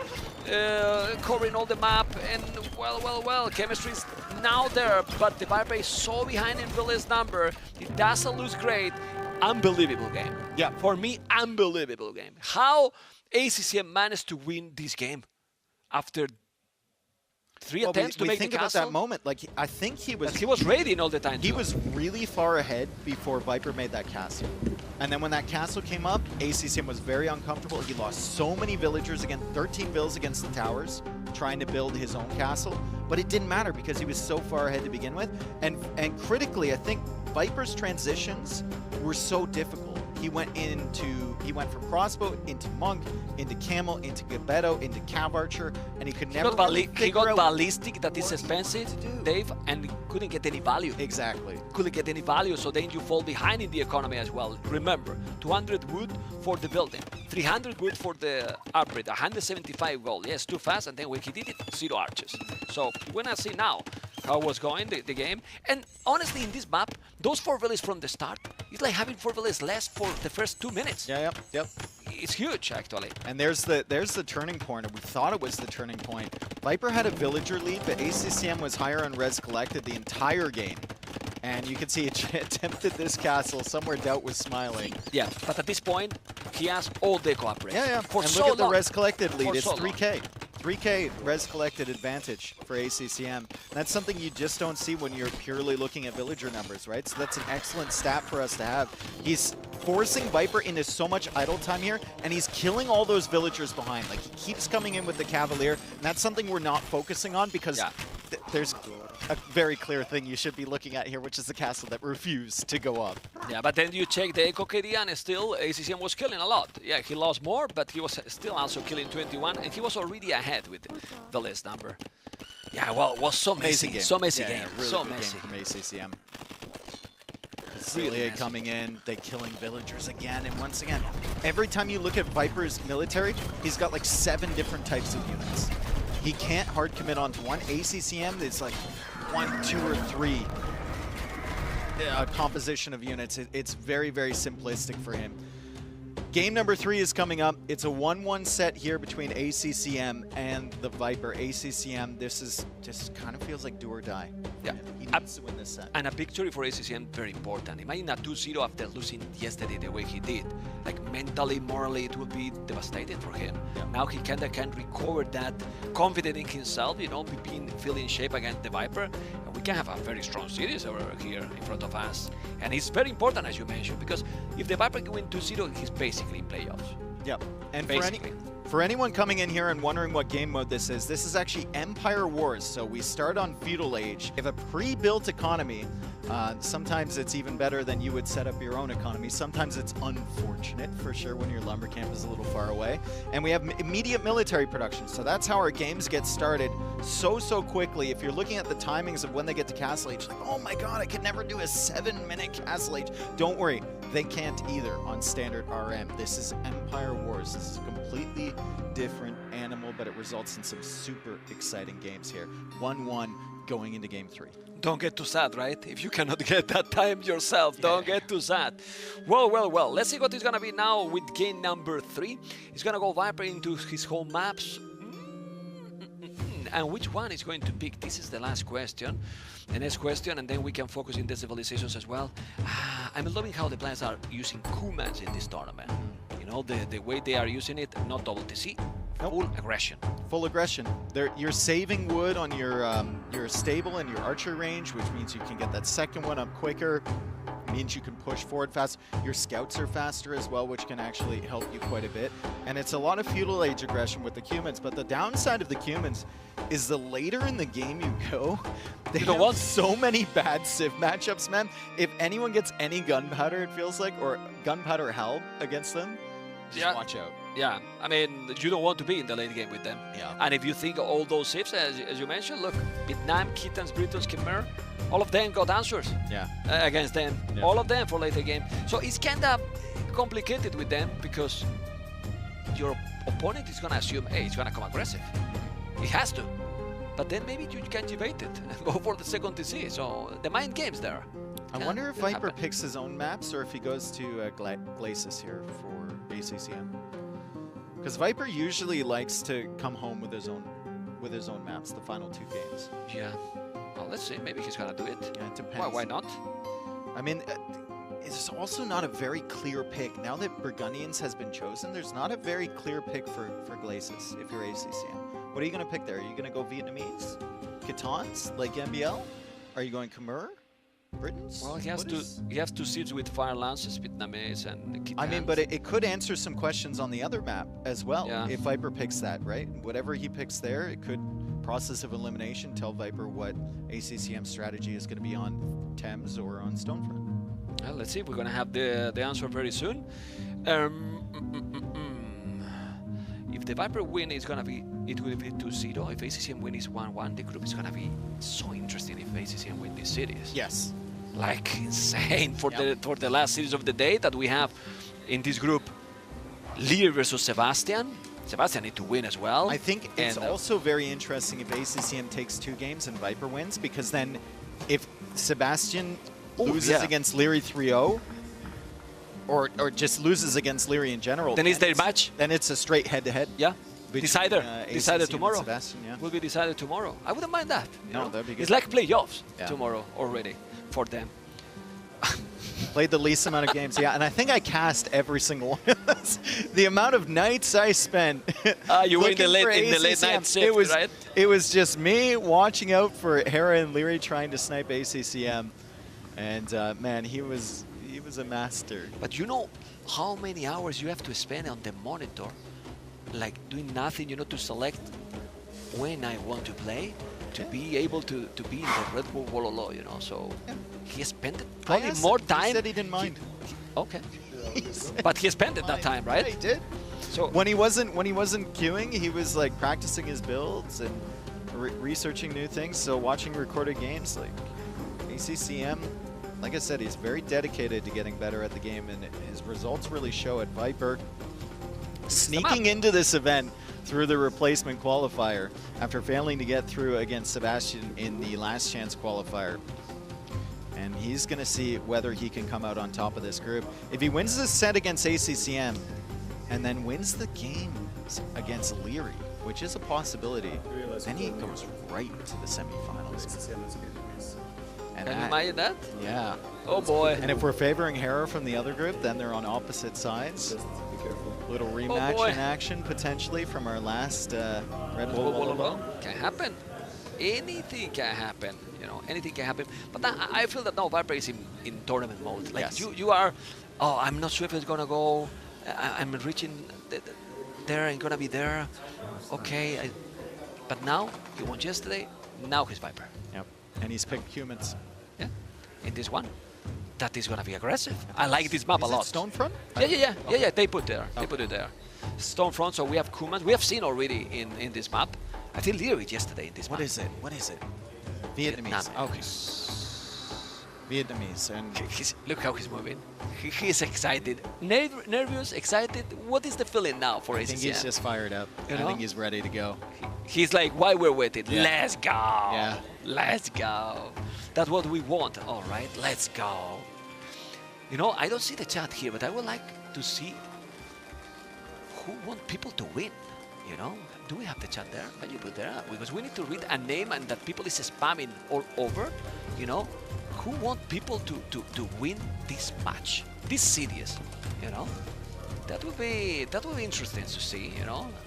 covering all the map. And well, chemistry is now there, but the Viper is so behind in Village number. It doesn't lose great. Unbelievable game. Yeah. For me, unbelievable game. How ACCM managed to win this game after 3 attempts to make the castle. Think about that moment. Like, I think he was raiding all the time. He was really far ahead before Viper made that castle. And then when that castle came up, ACCM was very uncomfortable. He lost so many villagers, again, 13 vills against the towers, trying to build his own castle. But it didn't matter because he was so far ahead to begin with. And critically, I think Viper's transitions were so difficult. He went from crossbow into monk, into camel, into Gebetto, into cav archer, and he could never he got ballistic, that is expensive, Dave, and couldn't get any value. Exactly. Couldn't get any value, so then you fall behind in the economy as well. Remember, 200 wood for the building, 300 wood for the upgrade, 175 gold. Yes, too fast, and then when he did it, 0 archers. So when I see now how it was going, the game, and honestly in this map, those 4 villages from the start, it's like having 4 villages less for the first 2 minutes. Yeah, yep. It's huge, actually. And there's the turning point, or we thought it was the turning point. Viper had a villager lead, but ACCM was higher on res collected the entire game. And you can see it attempted this castle. Somewhere Doubt was smiling. Yeah, but at this point, he has all the cooperation. Yeah. For and so look at the long. res collected lead. For It's so 3K. 3K res collected advantage for ACCM. That's something you just don't see when you're purely looking at villager numbers, right? So that's an excellent stat for us to have. He's forcing Viper into so much idle time here, and he's killing all those villagers behind. Like, he keeps coming in with the Cavalier, and that's something we're not focusing on because there's a very clear thing you should be looking at here, which is the castle that refused to go up. Yeah, but then you check the Echo KD and still ACCM was killing a lot. Yeah, he lost more, but he was still also killing 21, and he was already ahead with the list number. Yeah, well, it was so messy. Game. So messy Yeah, game. really So good messy. game from ACCM. Really Celia messy. coming in, they killing villagers again, and once again, every time you look at Viper's military, he's got like 7 different types of units. He can't hard commit onto one. ACCM is like 1, 2, or 3 composition of units. It's very, very simplistic for him. Game number 3 is coming up. It's a 1-1 set here between ACCM and the Viper. ACCM, this is just kind of feels like do or die. Yeah. He needs to win this set. And a victory for ACCM, very important. Imagine a 2-0 after losing yesterday the way he did. Like mentally, morally, it would be devastating for him. Yeah. Now he can recover that, confident in himself, feeling shape against the Viper. And we can have a very strong series over here in front of us. And it's very important, as you mentioned, because if the Viper can win 2-0, he's basically in playoffs. Yep. And Basically. for anyone coming in here and wondering what game mode this is actually Empire Wars. So we start on Feudal Age. We have a pre-built economy. Sometimes it's even better than you would set up your own economy. Sometimes it's unfortunate, for sure, when your lumber camp is a little far away. And we have immediate military production. So that's how our games get started so quickly. If you're looking at the timings of when they get to Castle Age, like, oh my god, I could never do a 7-minute Castle Age. Don't worry, they can't either on standard RM. This is Empire Wars. This is a completely different animal, but it results in some super exciting games here. 1-1 going into game 3. Don't get too sad, right? If you cannot get that time yourself, don't get too sad. Well. Let's see what is going to be now with game number 3. He's going to go Viper into his home maps. And which one is going to pick? This is the last question. The next question, and then we can focus in the civilizations as well. I'm loving how the players are using Kumans in this tournament. You know, the way they are using it, not double TC, full aggression. Full aggression. You're saving wood on your stable and your archer range, which means you can get that second one up quicker. Means you can push forward fast. Your scouts are faster as well, which can actually help you quite a bit. And it's a lot of feudal age aggression with the Cumans, but the downside of the Cumans is the later in the game you go, they have so many bad civ matchups, man. If anyone gets any gunpowder, it feels like, or gunpowder hell against them, just watch out. Yeah, I mean, you don't want to be in the late game with them. Yeah. And if you think all those civs, as you mentioned, look, Vietnam, Kittens, Britons, Khmer, all of them got answers against them. Yeah. All of them for later game. So it's kind of complicated with them because your opponent is going to assume, hey, it's going to come aggressive. It has to. But then maybe you can debate it and go for the second TC. So the mind games there. I wonder if Viper picks his own maps or if he goes to Glacis here for ACCM. Because Viper usually likes to come home with his own maps, the final 2 games. Yeah. Well, let's see. Maybe he's going to do it. Yeah, it depends. Why not? I mean, it's also not a very clear pick. Now that Burgundians has been chosen, there's not a very clear pick for Glacis if you're ACCM. What are you going to pick there? Are you going to go Vietnamese? Kitans, like MBL? Are you going Khmer? Britons? Well, he has to siege with Fire Lances, Vietnamese, and the Kitans. I mean, but it could answer some questions on the other map as well, Yeah. if Viper picks that, right? Whatever he picks there, it could, process of elimination, tell Viper what ACCM strategy is going to be on Thames or on Stonefront. Well, let's see. We're going to have the answer very soon. If the Viper win is going to be, it will be 2-0. If ACCM win is 1-1, the group is going to be so interesting if ACCM win this series. Yes. Like insane for the last series of the day that we have in this group. Lear versus Sebastian. Sebastian need to win as well. I think it's also very interesting if ACCM takes 2 games and Viper wins, because then if Sebastian loses against Leary 3-0, or just loses against Leary in general, then it's their match. Then it's a straight head-to-head. Yeah. Decided ACCM tomorrow. and Sebastian, yeah. Will be decided tomorrow. I wouldn't mind that. No, that'd be good. It's like playoffs Yeah. tomorrow already for them. Played the least amount of games, yeah, and I think I cast every single one of those. The amount of nights I spent You were in the looking late for night ACCM, shift, right? It was just me watching out for Hera and Leary trying to snipe ACCM, and man, he was a master. But you know how many hours you have to spend on the monitor, like doing nothing, to select when I want to play, to be able to be in the Red Bull Wololo, So he spent probably more time. He said he didn't mind. Okay. But he spent it that time, right? Yeah, he did. So when he wasn't queuing, he was like practicing his builds and researching new things. So watching recorded games, like ACCM, like I said, he's very dedicated to getting better at the game, and his results really show at Viper. Sneaking into this event through the replacement qualifier after failing to get through against Sebastian in the last chance qualifier. And he's going to see whether he can come out on top of this group. If he wins this set against ACCM and then wins the game against Leary, which is a possibility, then he goes right to the semifinals. And can you imagine that? Yeah. Oh boy. And if we're favoring Hera from the other group, then they're on opposite sides. Little rematch in action potentially from our last Red Bull Wololo. Can happen. Anything can happen. Anything can happen. But I feel that now Viper is in tournament mode. Like you are. Oh, I'm not sure if it's gonna go. I'm reaching there. I'm gonna be there. Okay. But now he won yesterday. Now he's Viper. Yep. And he's picked humans. Yeah. In this one. That is going to be aggressive. I like this map a lot. Stonefront? Yeah. They put there. They put it there. Stonefront. So we have Kumans. We have seen already in this map. I think Leary yesterday in this map. What is it? Vietnamese. Okay. Vietnamese. And look how he's moving. He is excited. Nervous, excited. What is the feeling now for ACCM? I think he's just fired up. I think he's ready to go. He's like, why we're waiting? Yeah. Let's go. Yeah. Let's go. That's what we want. All right, let's go. I don't see the chat here, but I would like to see who want people to win. Do we have the chat there? Can you put there? Because we need to read a name and that people is spamming all over. Who want people to win this match, this series? That would be interesting to see.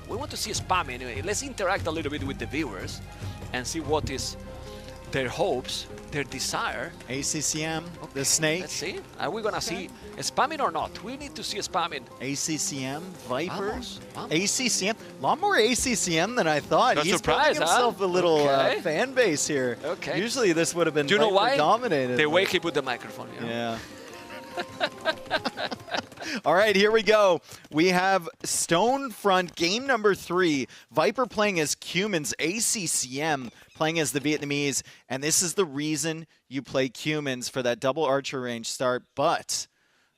We want to see spam anyway. Let's interact a little bit with the viewers and see what is their hopes, their desire. ACCM, the snake. Let's see. Are we gonna see spamming or not? We need to see spamming. ACCM, Viper, Vamos. ACCM. A lot more ACCM than I thought. No He's surprise, building himself a little Okay. fan base here. Okay. Usually this would have been Do you know Viper why? dominated. The way he put the microphone. Yeah. All right, here we go. We have Stonefront, game number 3. Viper playing as Cumans, ACCM playing as the Vietnamese. And this is the reason you play Cumans for that double archer range start. But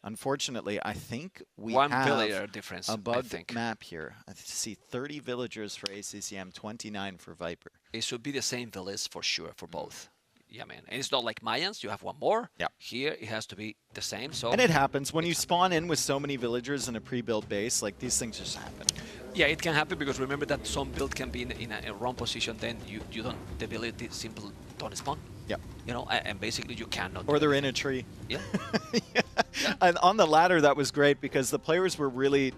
unfortunately, I think we One have villager difference, a I bugged think. map here. I see 30 villagers for ACCM, 29 for Viper. It should be the same village for sure for both. Yeah, man. And it's not like Mayans, you have one more. Yeah. Here, it has to be the same. So. And it happens. When you spawn in with so many villagers in a pre-built base, like these things just happen. Yeah, it can happen because remember that some build can be in a wrong position, then you don't, the ability simple don't spawn. Yep. You know, and basically you cannot. Or they're in a tree. Yeah. Yeah. And on the ladder, that was great because the players were really,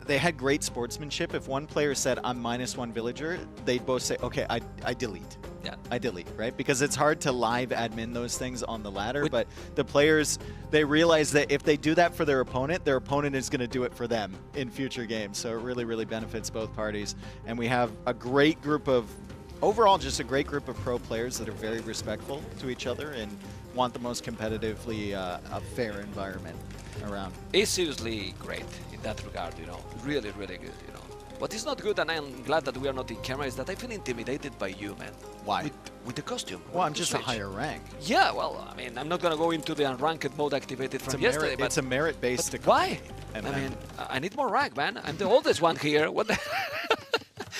they had great sportsmanship. If one player said, I'm -1 villager, they'd both say, okay, I delete. Yeah. I delete, right? Because it's hard to live admin those things on the ladder, but the players, they realize that if they do that for their opponent is going to do it for them in future games. So it really, really benefits both parties. And we have a great group of, overall, just a great group of pro players that are very respectful to each other and want the most competitively a fair environment around. It's seriously great in that regard, you know. Really, really good, you know. What is not good, and I'm glad that we are not in camera, is that I feel intimidated by you, man. Why? With the costume. Well, I'm the just a switch. higher rank. Yeah, well, I mean, I'm not gonna go into the unranked mode activated from yesterday, but it's a merit-based but economy. why? I mean, I need more rank, man. I'm the oldest one here. What the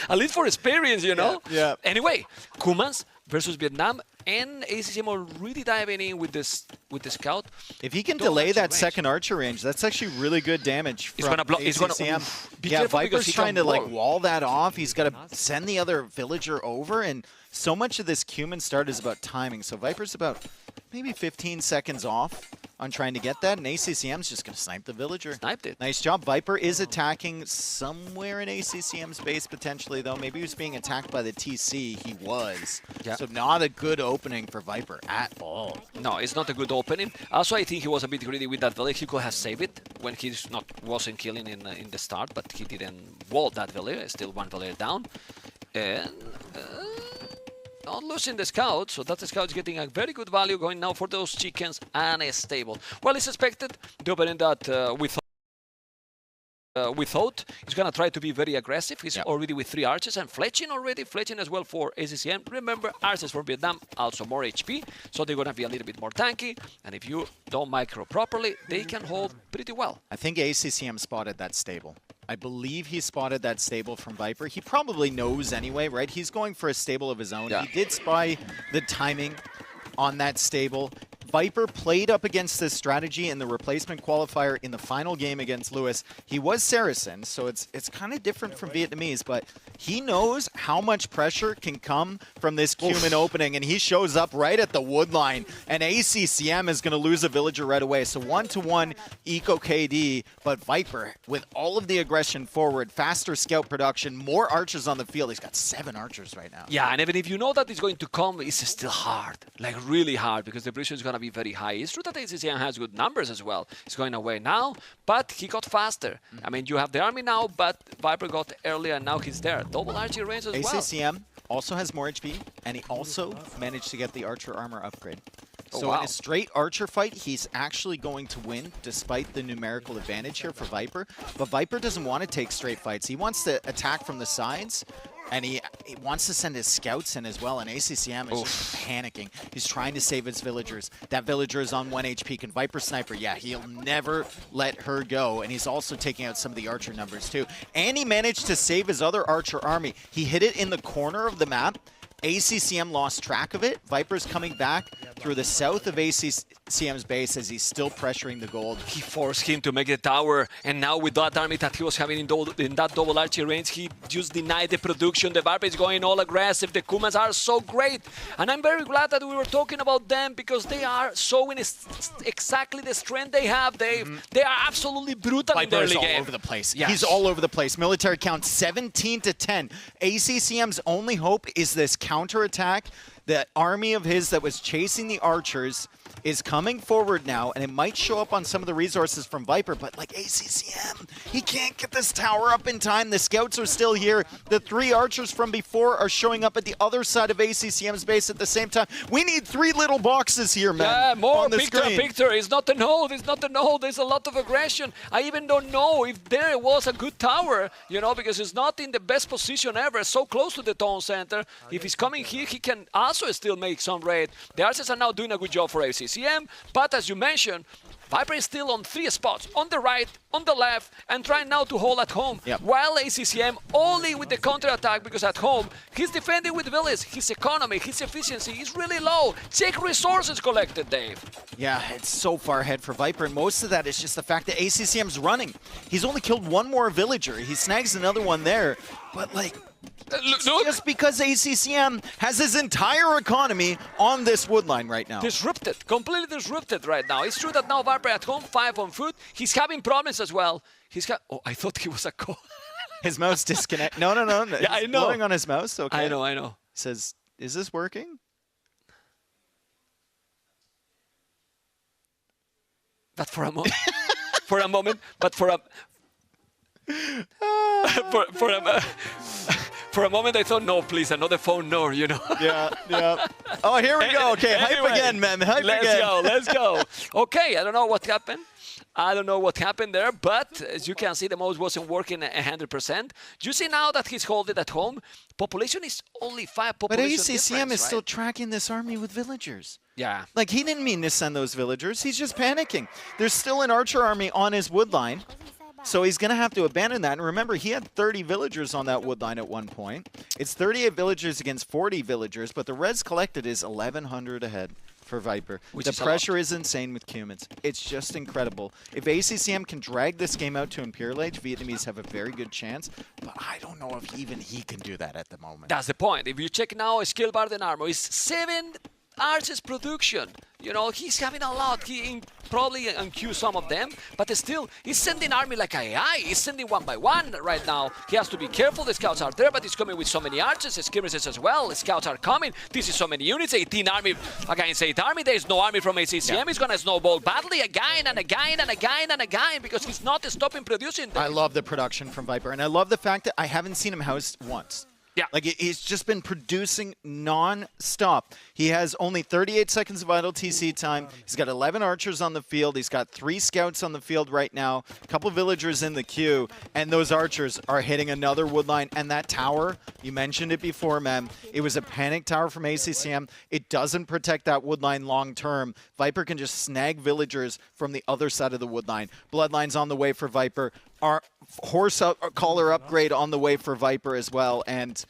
At least for experience, you know? Yeah. Anyway, Cumans versus Vietnam, and ACCM already diving in with the scout. If he can Don't delay archer that range. second archer range, that's actually really good damage from It's gonna block. It's gonna. ACCM. Be Yeah, careful because Viper's he trying to can like block. wall that off. He's got to send the other villager over, and so much of this Cuman start is about timing. So Viper's about maybe 15 seconds off on trying to get that, and ACCM's just going to snipe the villager. Sniped it. Nice job. Viper is attacking somewhere in ACCM's base potentially, though. Maybe he was being attacked by the TC. He was. Yeah. So not a good opening for Viper at all. No, it's not a good opening. Also, I think he was a bit greedy with that village. He could have saved it when he wasn't killing in the start, but he didn't wall that village. Still one village down. And not losing the scout, so that scout is getting a very good value going now for those chickens and a stable. Well, it's expected. The opening that we thought he's gonna try to be very aggressive. He's already with 3 archers and fletching as well for ACCM. Remember, archers for Vietnam also more HP, so they're gonna be a little bit more tanky. And if you don't micro properly, they can hold pretty well. I think ACCM spotted that stable. I believe he spotted that stable from Viper. He probably knows anyway, right? He's going for a stable of his own. Yeah. He did spy the timing on that stable. Viper played up against this strategy in the replacement qualifier in the final game against Lewis. He was Saracen, so it's kind of different from Vietnamese, but he knows how much pressure can come from this Cuman opening, and he shows up right at the wood line, and ACCM is going to lose a villager right away. So 1-to-1 eco KD, but Viper, with all of the aggression forward, faster scout production, more archers on the field. He's got 7 archers right now. Yeah, and even if you know that it's going to come, it's still hard, like really hard, because the pressure is going to be very high. It's true that ACCM has good numbers as well. It's going away now, but he got faster. I mean, you have the army now, but Viper got earlier, and now he's there. Double archer range as well. ACCM also has more HP, and he also managed to get the archer armor upgrade. Oh, So wow. in a straight archer fight, he's actually going to win despite the numerical advantage here for Viper. But Viper doesn't want to take straight fights. He wants to attack from the sides, and he wants to send his scouts in as well, and ACCM is just panicking. He's trying to save his villagers. That villager is on 1 HP. Can Viper Sniper? Yeah, he'll never let her go, and he's also taking out some of the archer numbers too. And he managed to save his other archer army. He hit it in the corner of the map. ACCM lost track of it. Viper's coming back through the south of ACCM's base as he's still pressuring the gold. He forced him to make the tower, and now with that army that he was having in that double archer range, he just denied the production. The Viper is going all aggressive. The Kumans are so great, and I'm very glad that we were talking about them because they are showing exactly the strength they have. They are absolutely brutal in the Viper is early all game. over the place. Yes. He's all over the place. Military count 17-10. ACCM's only hope is this counterattack. The army of his that was chasing the archers is coming coming forward now, and it might show up on some of the resources from Viper, but like ACCM, he can't get this tower up in time. The scouts are still here. The 3 archers from before are showing up at the other side of ACCM's base at the same time. We need 3 little boxes here, man. Yeah, more on the picture, screen. picture. It's not a node, it's not a node. There's a lot of aggression. I even don't know if there was a good tower, you know, because it's not in the best position ever, so close to the town center. If he's coming here, he can also still make some raid. The archers are now doing a good job for ACCM, but as you mentioned, Viper is still on 3 spots, on the right, on the left, and trying now to hold at home. Yep. While ACCM only with the counter-attack, because at home, he's defending with villas. His economy, his efficiency is really low. Check resources collected, Dave. Yeah, it's so far ahead for Viper, and most of that is just the fact that ACCM's running. He's only killed 1 more villager. He snags another one there, but like, Look. just because ACCM has his entire economy on this wood line right now. Disrupted, completely disrupted right now. It's true that now Viper at home, 5 on foot. He's having problems as well. He's got. Oh, I thought he was a call. His mouse disconnect. No. Yeah, I He's know. blowing on his mouse. Okay. I know. He says, "Is this working?" But for a moment, for a moment, for a moment, I thought, no, please, another phone, no, you know. Yeah. Oh, here we go. Okay, hype Anyway, again, man. Hype let's again. Let's go. Okay, I don't know what happened. I don't know what happened there, but as you can see, the mouse wasn't working 100%. You see now that he's holding at home. Population is only 5 But population ACCM difference, is still right? tracking this army with villagers. Yeah. Like, he didn't mean to send those villagers. He's just panicking. There's still an archer army on his wood line. So he's going to have to abandon that. And remember, he had 30 villagers on that wood line at one point. It's 38 villagers against 40 villagers, but the res collected is 1,100 ahead for Viper. Which the is a pressure is insane with Cumans. It's just incredible. If ACCM can drag this game out to Imperial Age, Vietnamese have a very good chance, but I don't know if even he can do that at the moment. That's the point. If you check now, skill bar and armor is 7 archers production. You know, he's having a lot. He probably unqueue some of them, but still, he's sending army like AI. He's sending 1 by 1 right now. He has to be careful. The scouts are there, but he's coming with so many archers, skirmishes as well. The scouts are coming. This is so many units. 18 army against 8 army. There's no army from ACCM. Yeah. He's gonna snowball badly again and again and again and again because he's not stopping producing. I love the production from Viper, and I love the fact that I haven't seen him housed once. Yeah. Like, he's just been producing non-stop. He has only 38 seconds of idle TC time. He's got 11 archers on the field. He's got 3 scouts on the field right now, a couple villagers in the queue, and those archers are hitting another wood line. And that tower, you mentioned it before, man, it was a panic tower from ACCM. It doesn't protect that wood line long-term. Viper can just snag villagers from the other side of the wood line. Bloodline's on the way for Viper. Our horse collar upgrade on the way for Viper as well, and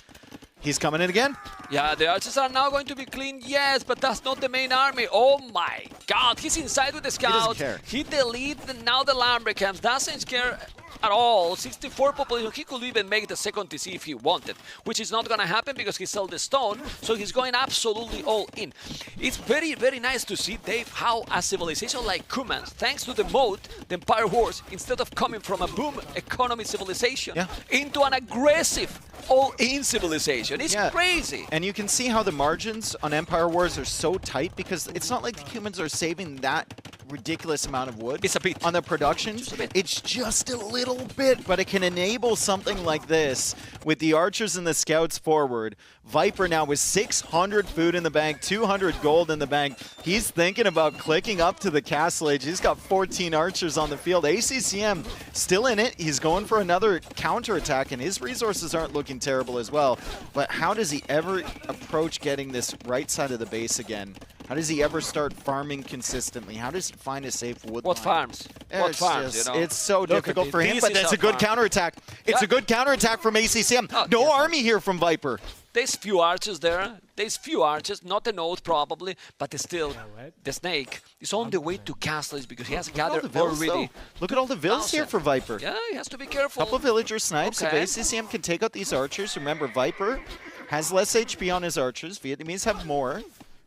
he's coming in again. Yeah, the archers are now going to be clean, yes, but that's not the main army. Oh my god, he's inside with the scouts. He deleted now the Lumbercamps, doesn't care at all. 64 population, he could even make the second TC if he wanted, which is not gonna happen because he sold the stone, so he's going absolutely all in. It's very, very nice to see, Dave, how a civilization like Cumans, thanks to the moat, the Empire Wars, instead of coming from a boom economy civilization into an aggressive all-in civilization. It's crazy. And you can see how the margins on Empire Wars are so tight because it's not like the humans are saving that ridiculous amount of wood. It's a bit. On the production. It's just a little bit, but it can enable something like this with the archers and the scouts forward. Viper now with 600 food in the bank, 200 gold in the bank. He's thinking about clicking up to the castle age. He's got 14 archers on the field. ACCM still in it. He's going for another counterattack, and his resources aren't looking terrible as well. But how does he ever approach getting this right side of the base again? How does he ever start farming consistently? How does he find a safe wood What line? farms? What farms, you know? It's so Look difficult at for him, this but is that's a a good farm. counterattack. It's a good counterattack from ACCM. No army here from Viper. There's few archers there. There's few archers, not a node probably, but still, the snake is on the way to castles because he has gathered already. Look at all the vills here for Viper. Yeah, he has to be careful. Couple villager snipes. Okay. If ACCM can take out these archers, remember Viper has less HP on his archers. Vietnamese have more.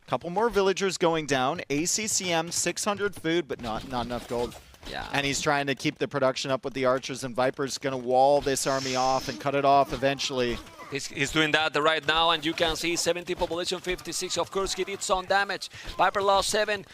Couple more villagers going down. ACCM 600 food, but not enough gold. Yeah. And he's trying to keep the production up with the archers, and Viper's going to wall this army off and cut it off eventually. He's doing that right now, and you can see 70 population, 56. Of course, he did some damage. Viper lost 7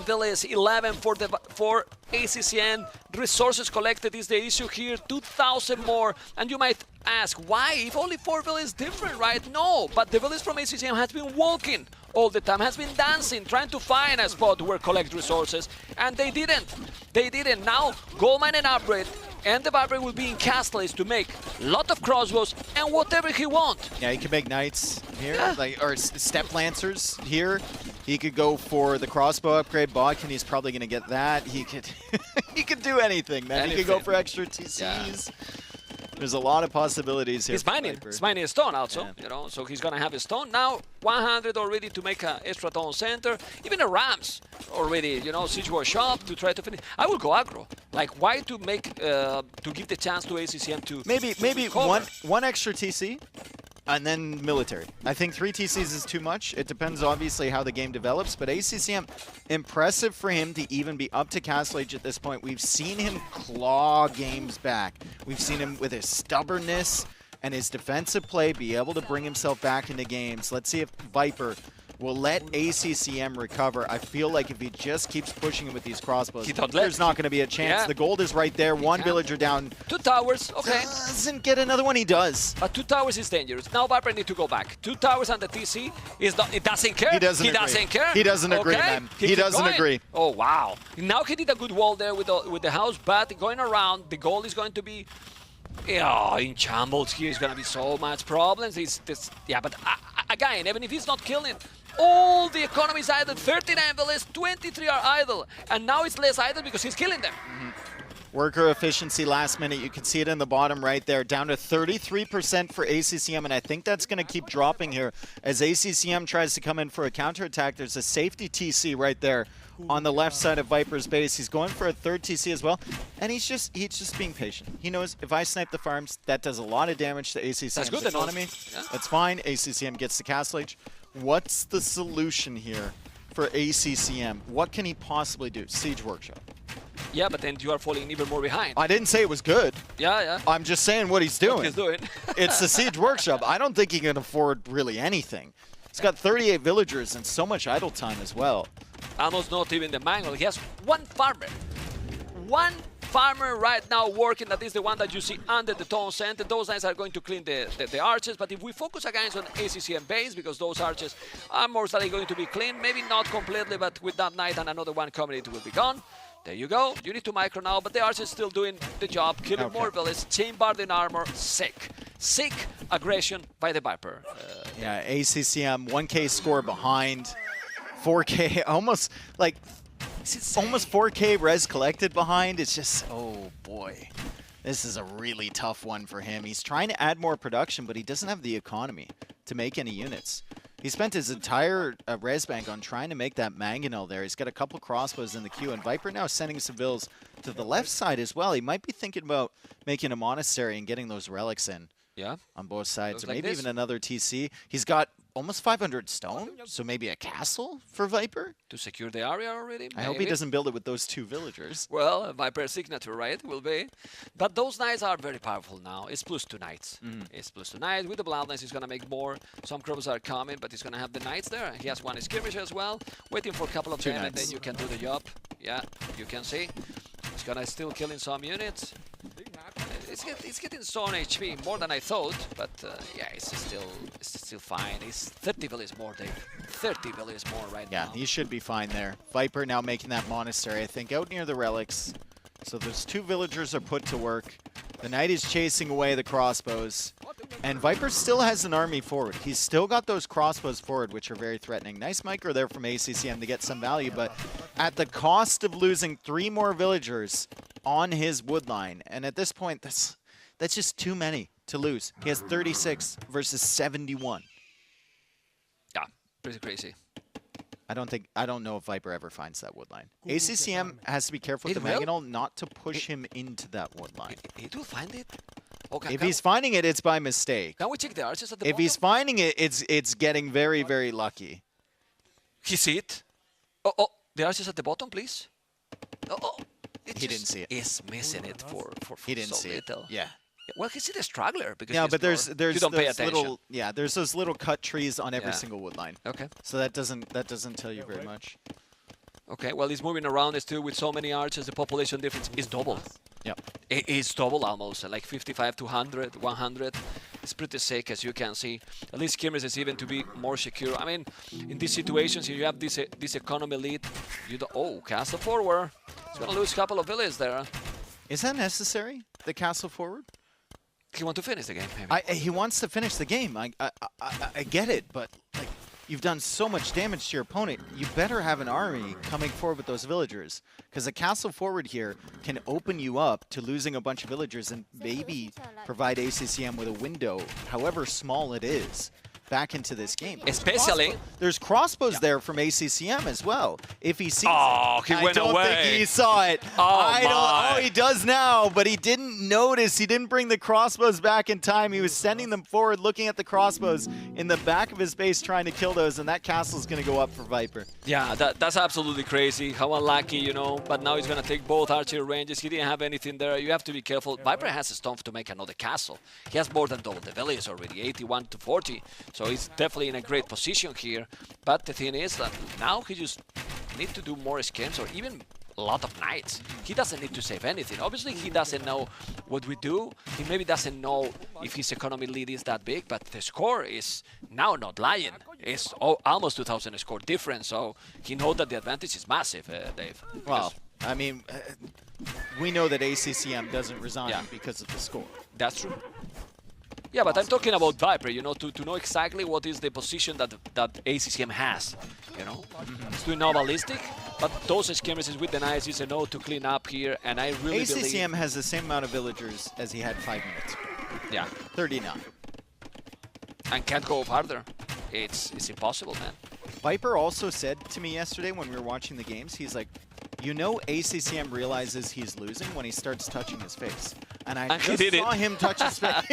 villas, 11 for ACCN. Resources collected is the issue here, 2,000 more. And you might ask, why? If only 4 villas different, right? No, but the villas from ACCN has been walking all the time, has been dancing, trying to find a spot where collect resources, and they didn't. They didn't. Now, Goldmine and Upgrade, and the Viper will be in Castle to make a lot of crossbows and whatever he wants. Yeah, he can make knights here, or step lancers here. He could go for the crossbow upgrade. Bodkin, he's probably going to get that. He could he could do anything, man. He could go for extra TCs. Yeah. There's a lot of possibilities here. He's mining a stone also, you know, so he's going to have a stone. Now, 100 already to make an extra town center. Even a Rams already, you know, siege war shop to try to finish. I will go aggro. Like, why to make, to give the chance to ACCM to Maybe one extra TC and then military. I think 3 TCs is too much. It depends, obviously, how the game develops. But ACCM, impressive for him to even be up to Castle Age at this point. We've seen him claw games back. We've seen him with his stubbornness and his defensive play be able to bring himself back into games. Let's see if Viper will let ACCM recover. I feel like if he just keeps pushing him with these crossbows, there's not going to be a chance. Yeah. The gold is right there. One villager down. 2 towers, okay. Doesn't get another one, he does. But 2 towers is dangerous. Now Viper need to go back. 2 towers and the TC is not, it doesn't care. He doesn't care. He doesn't agree, man. He doesn't agree. Oh, wow. Now he did a good wall there with the house, but going around, the goal is going to be in shambles here. Is going to be so much problems. But again, even if he's not killing, all the economy is idle. 39 villas, 23 are idle. And now it's less idle because he's killing them. Worker efficiency last minute, you can see it in the bottom right there, down to 33% for ACCM, and I think that's going to keep dropping here as ACCM tries to come in for a counterattack. There's a safety TC right there on the left side of Viper's base. He's going for a 3rd TC as well, and he's just being patient. He knows if I snipe the farms, that does a lot of damage to ACCM's economy. That's fine. ACCM gets the Castle Age. What's the solution here for ACCM? What can he possibly do? Siege Workshop. Yeah, but then you are falling even more behind. I didn't say it was good. Yeah. I'm just saying what he's doing. What he's doing. It's the Siege Workshop. I don't think he can afford really anything. He's got 38 villagers and so much idle time as well. Almost not even the manual. He has 1 farmer. 1 farmer right now working. That is the one that you see under the town center. Those guys are going to clean the arches. But if we focus again on ACCM base, because those arches are most likely going to be clean, maybe not completely, but with that knight and another one coming, it will be gone. There you go. You need to micro now, but the arch is still doing the job, killing more villas, chain-barred in armor, sick. Sick aggression by the Viper. Yeah, ACCM, 1K score behind, 4K, almost 4K res collected behind. It's just, oh boy. This is a really tough one for him. He's trying to add more production, but he doesn't have the economy to make any units. He spent his entire res bank on trying to make that mangonel there. He's got a couple crossbows in the queue, and Viper now sending some vills to the left side as well. He might be thinking about making a monastery and getting those relics in. Yeah. On both sides, or like maybe even another TC. He's got almost 500 stone, so maybe a castle for Viper? To secure the area already, maybe. I hope he doesn't build it with those 2 villagers. Well, Viper signature, right? Will be. But those knights are very powerful now. It's +2 knights. It's +2 knights. With the Blood Knights, he's going to make more. Some crows are coming, but he's going to have the knights there. He has 1 skirmish as well. Waiting for a couple of them, and then you can do the job. Yeah, you can see. He's going to still killing some units. It's getting some HP, more than I thought, but yeah, it's still fine. It's 30 villas more, Dave. 30 villas more right now. Yeah, he should be fine there. Viper now making that monastery, I think, out near the relics. So those 2 villagers are put to work. The knight is chasing away the crossbows. And Viper still has an army forward. He's still got those crossbows forward, which are very threatening. Nice micro there from ACCM to get some value, but at the cost of losing 3 more villagers on his wood line. And at this point, that's just too many to lose. He has 36 versus 71. Yeah, pretty crazy. I don't know if Viper ever finds that wood line. ACCM has to be careful with the Mangonel not to push him into that wood line. He will find it. Okay, if he's finding it, it's by mistake. Can we check the arches at the If bottom? he's finding it, it's getting very, very lucky. He see it. Oh, the arches at the bottom, please. Oh, he didn't see it. He's missing it for he didn't so see little. it. Yeah. Well, he's a struggler because Yeah, he's but there's you don't pay those attention. there's those little cut trees on every Yeah. single wood line. Okay. So that doesn't tell you very much. Okay, well, he's moving around still with so many archers. The population difference is double. Yep. It is double almost, like 55 to 100, 100. It's pretty sick, as you can see. At least Skimmers is even to be more secure. I mean, in these situations, you have this economy lead. Oh, castle forward. He's going to lose a couple of villages there. Is that necessary? The castle forward? He wants to finish the game, maybe. He wants to finish the game. I get it, but like, you've done so much damage to your opponent. You better have an army coming forward with those villagers, because a castle forward here can open you up to losing a bunch of villagers and maybe provide ACCM with a window, however small it is, back into this game. Especially... There's crossbows there from ACCM as well. If he sees Oh, it. he went I don't away. think he saw it. Oh, he does now, but he didn't notice. He didn't bring the crossbows back in time. He was sending them forward, looking at the crossbows in the back of his base, trying to kill those, and that castle's going to go up for Viper. Yeah, that's absolutely crazy. How unlucky, you know. But now he's going to take both archer ranges. He didn't have anything there. You have to be careful. Viper has a stomp to make another castle. He has more than double the villages already, 81 to 40. So he's definitely in a great position here. But the thing is that now he just needs to do more schemes or even a lot of knights. He doesn't need to save anything. Obviously, he doesn't know what we do. He maybe doesn't know if his economy lead is that big, but the score is now not lying. It's almost 2,000 score difference, so he knows that the advantage is massive, Dave. Well, I mean, we know that ACCM doesn't resign because of the score. That's true. Yeah, but I'm talking about Viper, you know, to know exactly what is the position that ACCM has, you know. It's doing no ballistic, but those skirmishes with the knights is a no to clean up here, and I really believe... ACCM has the same amount of villagers as he had 5 minutes ago. Yeah. 39. And can't go farther. It's impossible, man. Viper also said to me yesterday when we were watching the games, he's like, you know ACCM realizes he's losing when he starts touching his face. And I just saw him touch his face.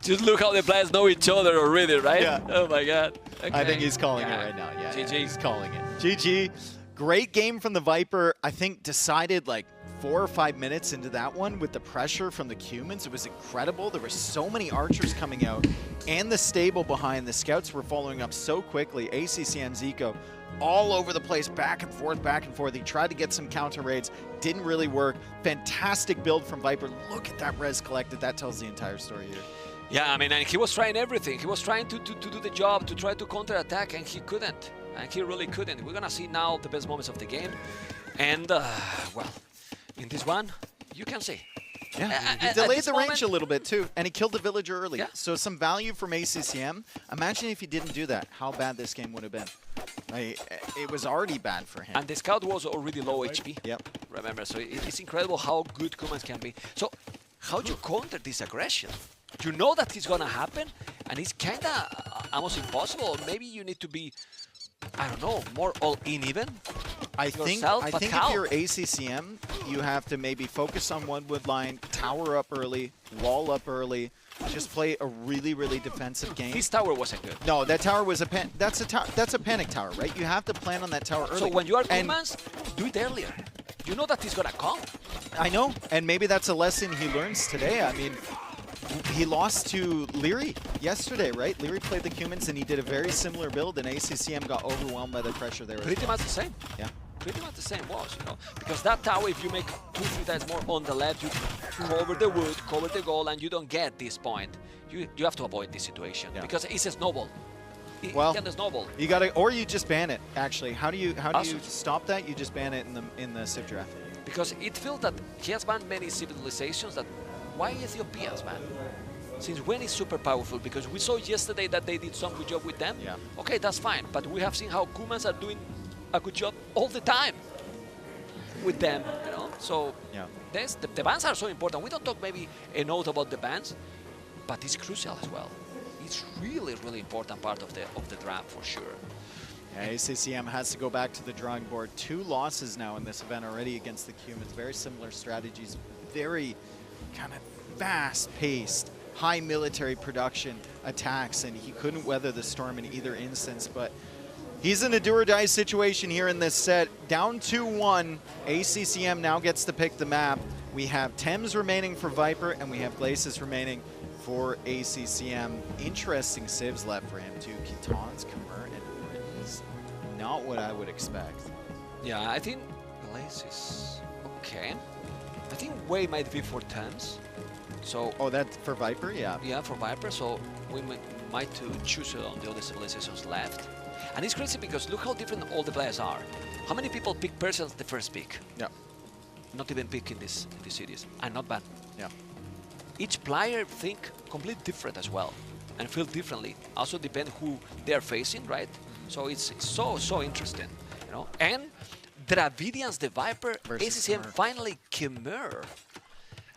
Just look how the players know each other already, right? Yeah. Oh my god. Okay. I think he's calling it right now. Yeah, GG. he's calling it. GG. Great game from the Viper. I think decided like 4 or 5 minutes into that one with the pressure from the Cumans. It was incredible. There were so many archers coming out and the stable behind. The scouts were following up so quickly. ACCM Zico all over the place, back and forth, back and forth. He tried to get some counter raids, didn't really work. Fantastic build from Viper. Look at that res collected. That tells the entire story here. Yeah, I mean, and he was trying everything. He was trying to do the job, to try to counter-attack, and he couldn't. And he really couldn't. We're gonna see now the best moments of the game. And, well, in this one, you can see. Yeah, he delayed the range a little bit too, and he killed the villager early. Yeah. So some value from ACCM. Imagine if he didn't do that, how bad this game would have been. It was already bad for him. And the scout was already low HP. Yep. Remember, so it's incredible how good commands can be. So how do you counter this aggression? You know that it's gonna happen, and it's kinda almost impossible. Maybe you need to be, I don't know, more all-in even. I think if you're ACCM, you have to maybe focus on one wood line, tower up early, wall up early, just play a really, really defensive game. This tower wasn't good. No, that tower was that's a panic tower, right? You have to plan on that tower early. So when you are commands, do it earlier. You know that he's gonna come. I know, and maybe that's a lesson he learns today. I mean, he lost to Leary yesterday, right? Leary played the Cumans, and he did a very similar build, and ACCM got overwhelmed by the pressure there. Pretty much the same. Yeah. Pretty much the same was, you know, because that tower, if you make 2-3 times more on the left, you cover the wood, cover the goal, and you don't get this point. You have to avoid this situation because it's a snowball. Well, it can snowball. You gotta, or you just ban it. Actually, how do you stop that? You just ban it in the Civ draft. Because it feels that he has banned many civilizations. That why Ethiopians, man? Since when is super powerful? Because we saw yesterday that they did some good job with them. Yeah. Okay, that's fine. But we have seen how Kumans are doing a good job all the time with them, you know. So yeah, the bans are so important. We don't talk maybe a note about the bans, but it's crucial as well. It's really, really important part of the draft for sure. Yeah, ACCM has to go back to the drawing board. 2 losses now in this event already against the Cumans. Very similar strategies, very kind of fast-paced, high military production attacks, and he couldn't weather the storm in either instance. But He's in a do-or-die situation here in this set. Down 2-1. ACCM now gets to pick the map. We have Thames remaining for Viper, and we have Glacis remaining for ACCM. Interesting civs left for him, too. Kitons, Khmer, and Britons. Not what I would expect. Yeah, I think Glacis, okay. I think Way might be for Thames. So. Oh, that's for Viper? Yeah. Yeah, for Viper. So we might to choose it on the other civilizations left. And it's crazy because look how different all the players are. How many people pick Persians the first pick? Yeah. Not even pick in this series. And not bad. Yeah. Each player think completely different as well. And feel differently. Also depend who they're facing, right? So it's so interesting. You know? And Dravidians the Viper, ACCM finally Khmer.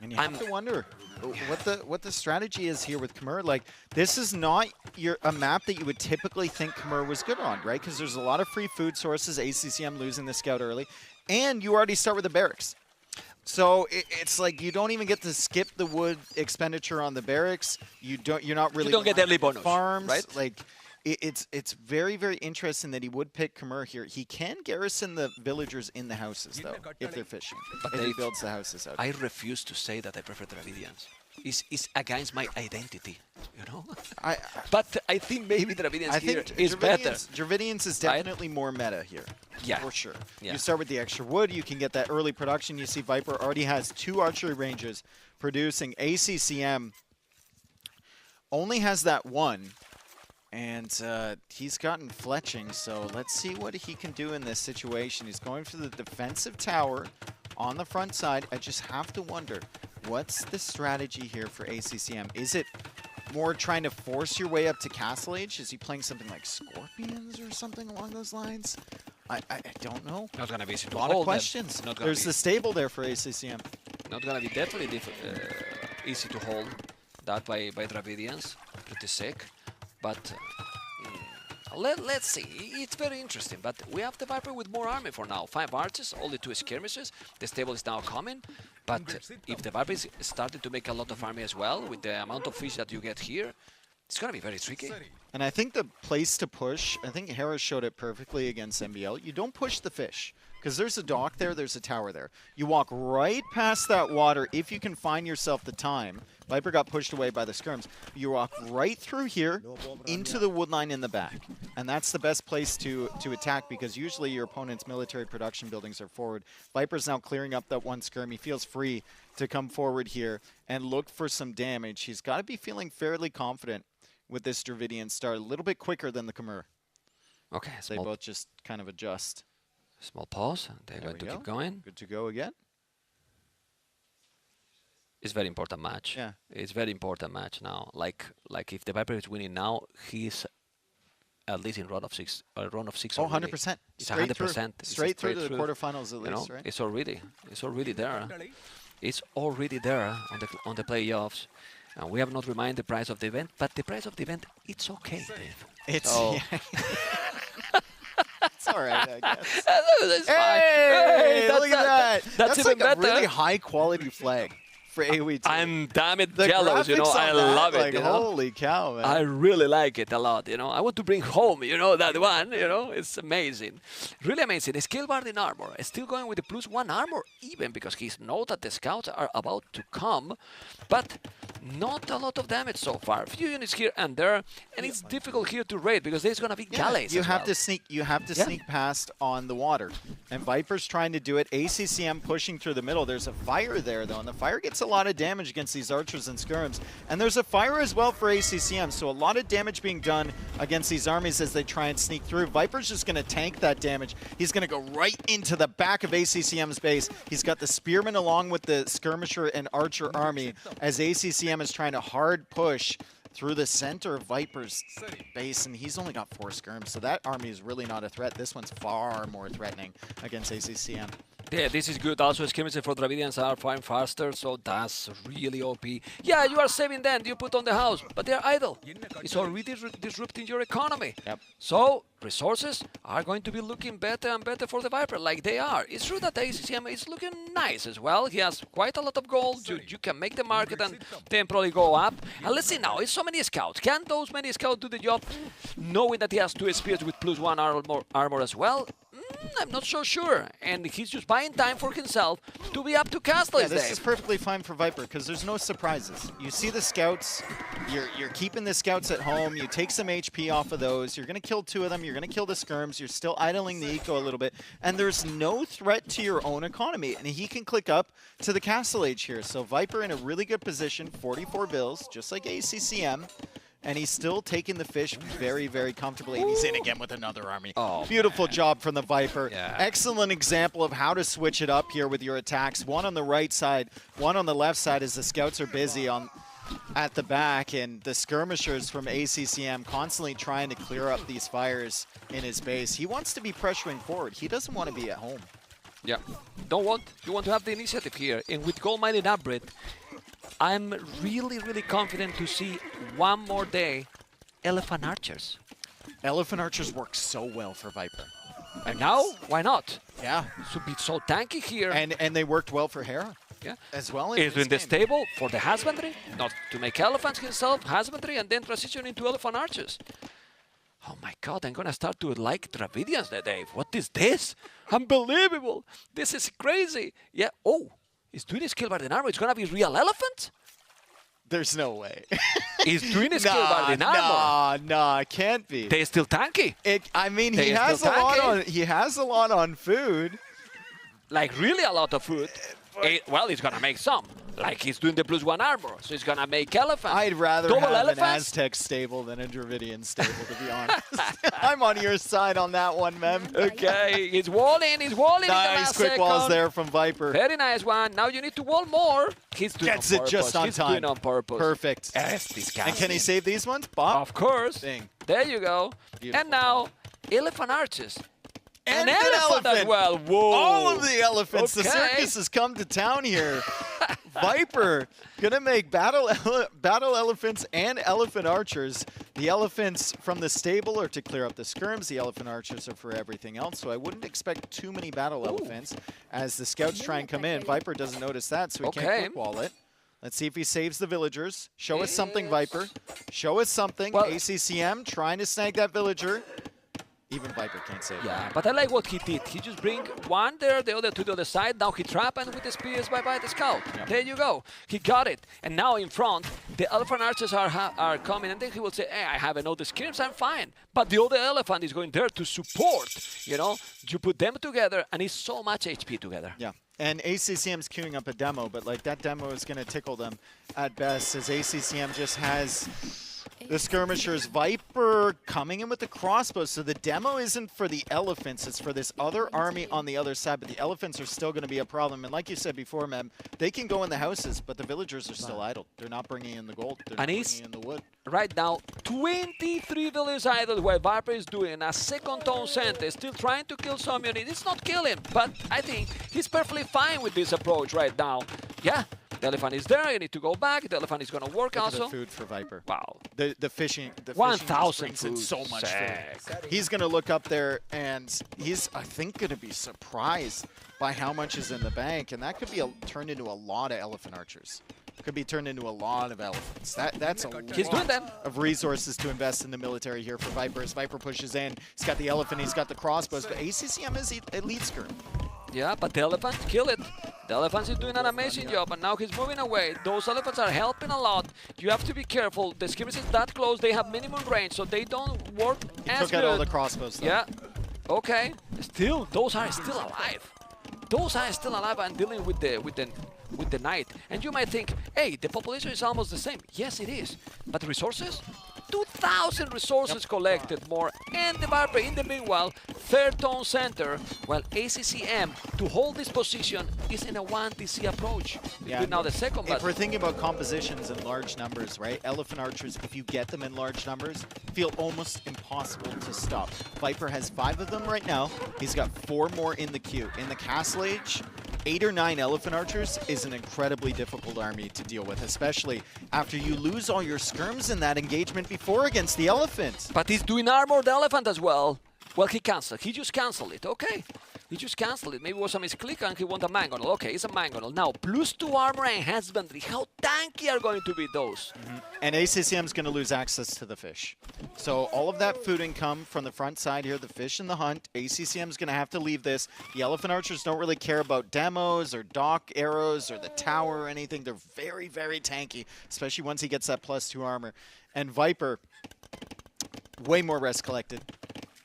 And you have to wonder what the strategy is here with Khmer. Like, this is not a map that you would typically think Khmer was good on, right? Because there's a lot of free food sources, ACCM losing the scout early, and you already start with the barracks. So it's like you don't even get to skip the wood expenditure on the barracks. You're not really. You don't get early bonus, farms, right? Like, it's very, very interesting that he would pick Khmer here. He can garrison the villagers in the houses, though, if they're fishing. But if he builds the houses out. I refuse to say that I prefer Dravidians. It's against my identity, you know? But I think maybe Dravidians here is better. Dravidians is definitely more meta here. Yeah. For sure. Yeah. You start with the extra wood, you can get that early production. You see Viper already has 2 archery ranges producing. ACCM only has that 1. And he's gotten fletching, so let's see what he can do in this situation. He's going for the defensive tower on the front side. I just have to wonder, what's the strategy here for ACCM? Is it more trying to force your way up to Castle Age? Is he playing something like Scorpions or something along those lines? I don't know. Not going to be easy to hold. A lot of questions. There's the stable there for ACCM. Not going to be definitely easy to hold that by Dravidians. Pretty sick. But let's see. It's very interesting. But we have the Viper with more army for now. 5 archers, only 2 skirmishes. The stable is now coming. But if the Viper is starting to make a lot of army as well, with the amount of fish that you get here, it's going to be very tricky. And I think the place to push, I think Hera showed it perfectly against MBL. You don't push the fish, because there's a dock there, there's a tower there. You walk right past that water if you can find yourself the time. Viper got pushed away by the skirms. You walk right through here into the wood line in the back. And that's the best place to attack, because usually your opponent's military production buildings are forward. Viper's now clearing up that 1 skirm. He feels free to come forward here and look for some damage. He's got to be feeling fairly confident with this Dravidian start, a little bit quicker than the Khmer. Okay. They both just kind of adjust. Small pause. They're going to keep going. Good to go again. It's a very important match. Yeah. It's a very important match now. Like if the Viper is winning now, he's at least in round of 6. Round of 6 Oh, already. 100%. It's 100%. Straight through to the quarterfinals at least, right? It's already there. It's already there on the playoffs. And we have not reminded the price of the event, but the price of the event, it's okay, Dave. It's so it's all right, I guess. That's fine. Hey, look at that. That's even like better. a really high quality flag for AoE2. I'm damn it the jealous, you know. graphics on I that, love it. like, You know? holy cow, man. I really like it a lot, you know. I want to bring home, you know, that one, you know. It's amazing. Really amazing. Skill bard in armor. Still going with the +1 armor, even because he knows that the scouts are about to come. But not a lot of damage so far. A few units here and there. And it's difficult here to raid because there's going to be galleys You as have well. to sneak. You have to sneak past on the water. And Viper's trying to do it. ACCM pushing through the middle. There's a fire there, though. And the fire gets a lot of damage against these archers and skirms. And there's a fire as well for ACCM. So a lot of damage being done against these armies as they try and sneak through. Viper's just going to tank that damage. He's going to go right into the back of ACCM's base. He's got the spearmen along with the skirmisher and archer army as ACCM is trying to hard push through the center of Viper's base, and he's only got 4 skirms, so that army is really not a threat. This one's far more threatening against ACCM. Yeah, this is good. Also, skirmishes for Dravidians are firing faster, so that's really OP. Yeah, you are saving them. You put on the house, but they're idle. It's already disrupting your economy. Yep. So resources are going to be looking better and better for the Viper, like they are. It's true that the ACCM is looking nice as well. He has quite a lot of gold. You can make the market and then probably go up. And let's see now, it's so many scouts. Can those many scouts do the job, knowing that he has 2 spears with +1 armor as well? I'm not so sure, and he's just buying time for himself to be up to Castle. Yeah, this is perfectly fine for Viper because there's no surprises. You see the scouts, you're keeping the scouts at home, you take some HP off of those, you're going to kill 2 of them, you're going to kill the skirms, you're still idling the eco a little bit, and there's no threat to your own economy, and he can click up to the Castle Age here. So Viper in a really good position, 44 bills, just like ACCM. And he's still taking the fish very, very comfortably. And he's in again with another army. Oh, beautiful job from the Viper. Yeah. Excellent example of how to switch it up here with your attacks. One on the right side, one on the left side as the scouts are busy at the back. And the skirmishers from ACCM constantly trying to clear up these fires in his base. He wants to be pressuring forward. He doesn't want to be at home. Yeah. You want to have the initiative here. And with gold-minded upgrade, I'm really, really confident to see one more day Elephant Archers. Elephant Archers work so well for Viper. And now, why not? Yeah. Should be so tanky here. And they worked well for Hera. Yeah. As well. Is in the stable for the husbandry, not to make elephants himself, husbandry, and then transition into Elephant Archers. Oh my god, I'm gonna start to like Dravidians that day. What is this? Unbelievable. This is crazy. Yeah. Oh. He's doing a skill by the armor. It's gonna be real elephant? There's no way. He's doing a skill by the armor. Nah, it can't be. They're still tanky. I mean, he has a lot on food. Like really a lot of food. Well, he's gonna make some. Like he's doing the +1 armor, so he's gonna make elephants. I'd rather Double have elephants? an Aztec stable than a Dravidian stable, to be honest. I'm on your side on that one, Mem. Okay, he's walling in the last Nice quick walls there from Viper. Very nice one. Now you need to wall more. He's doing Gets it just on time. He's doing on purpose. Perfect. Yes, this guy. And can he save these ones? Bob? Of course. Dang. There you go. Beautiful. And now, Elephant Archers. And an elephant as well. Whoa. All of the elephants. Okay. The circus has come to town here. Viper gonna make battle elephants and elephant archers. The elephants from the stable are to clear up the skirms. The elephant archers are for everything else. So I wouldn't expect too many battle elephants as the scouts try and come in. Viper doesn't notice that, so he can't quick wall it. Let's see if he saves the villagers. Show us something, Viper. Show us something. Well, ACCM trying to snag that villager. Even Viper can't save Yeah, it. but I like what he did. He just bring one there, the other to the other side. Now he trap and with the spears bye-bye the scout. Yep. There you go. He got it. And now in front, the elephant archers are coming. And then he will say, hey, I have another skirms, I'm fine. But the other elephant is going there to support. You know, you put them together and it's so much HP together. Yeah. And ACCM's queuing up a demo, but like that demo is going to tickle them at best as ACCM just has the skirmishers. Viper coming in with the crossbows. So the demo isn't for the elephants, it's for this other army on the other side, but the elephants are still going to be a problem. And like you said before, Mem, they can go in the houses, but the villagers are still idle. They're not bringing in the gold. They're not bringing in the wood. Right now, 23 villagers idle where Viper is doing a second tone center, still trying to kill some unit. It's not killing, but I think he's perfectly fine with this approach right now. Yeah, the elephant is there, you need to go back, the elephant is gonna work Look also. at the food for Viper. Wow. The fishing. 1,000 food. So much Sick. food. He's gonna look up there and he's, I think, gonna be surprised by how much is in the bank, and that could be turned into a lot of elephant archers. Could be turned into a lot of elephants. That's a lot of resources to invest in the military here for Viper. As Viper pushes in, he's got the elephant, he's got the crossbows, but ACCM is elite skirm. Yeah, but the elephant kill it. The elephant is doing an amazing job, and now he's moving away. Those elephants are helping a lot. You have to be careful. The skirmish is that close. They have minimum range, so they don't work as Took good. out all the crossbows, though. Yeah. Okay. Still, those are still alive. Those are still alive and dealing with the with the Knight. And you might think, hey, the population is almost the same. Yes, it is. But resources? 2,000 resources collected more, and the Viper in the meanwhile, third tone center, while ACCM to hold this position is in a 1TC approach. Yeah, Now the second if battle. we're thinking about compositions in large numbers, right? Elephant archers, if you get them in large numbers, feel almost impossible to stop. Viper has 5 of them right now. He's got 4 more in the queue. In the Castle Age, 8 or 9 elephant archers is an incredibly difficult army to deal with, especially after you lose all your skirms in that engagement before against the elephant. But he's doing armored elephant as well. Well, he canceled. He just canceled it. Okay. He just canceled it. Maybe it was a misclick and he wanted a mangonel. Okay, it's a mangonel. Now, +2 armor and husbandry. How tanky are going to be those? And ACCM is going to lose access to the fish. So all of that food income from the front side here, the fish and the hunt, ACCM is going to have to leave this. The elephant archers don't really care about demos or dock arrows or the tower or anything. They're very, very tanky, especially once he gets that +2 armor. And Viper, way more rest collected,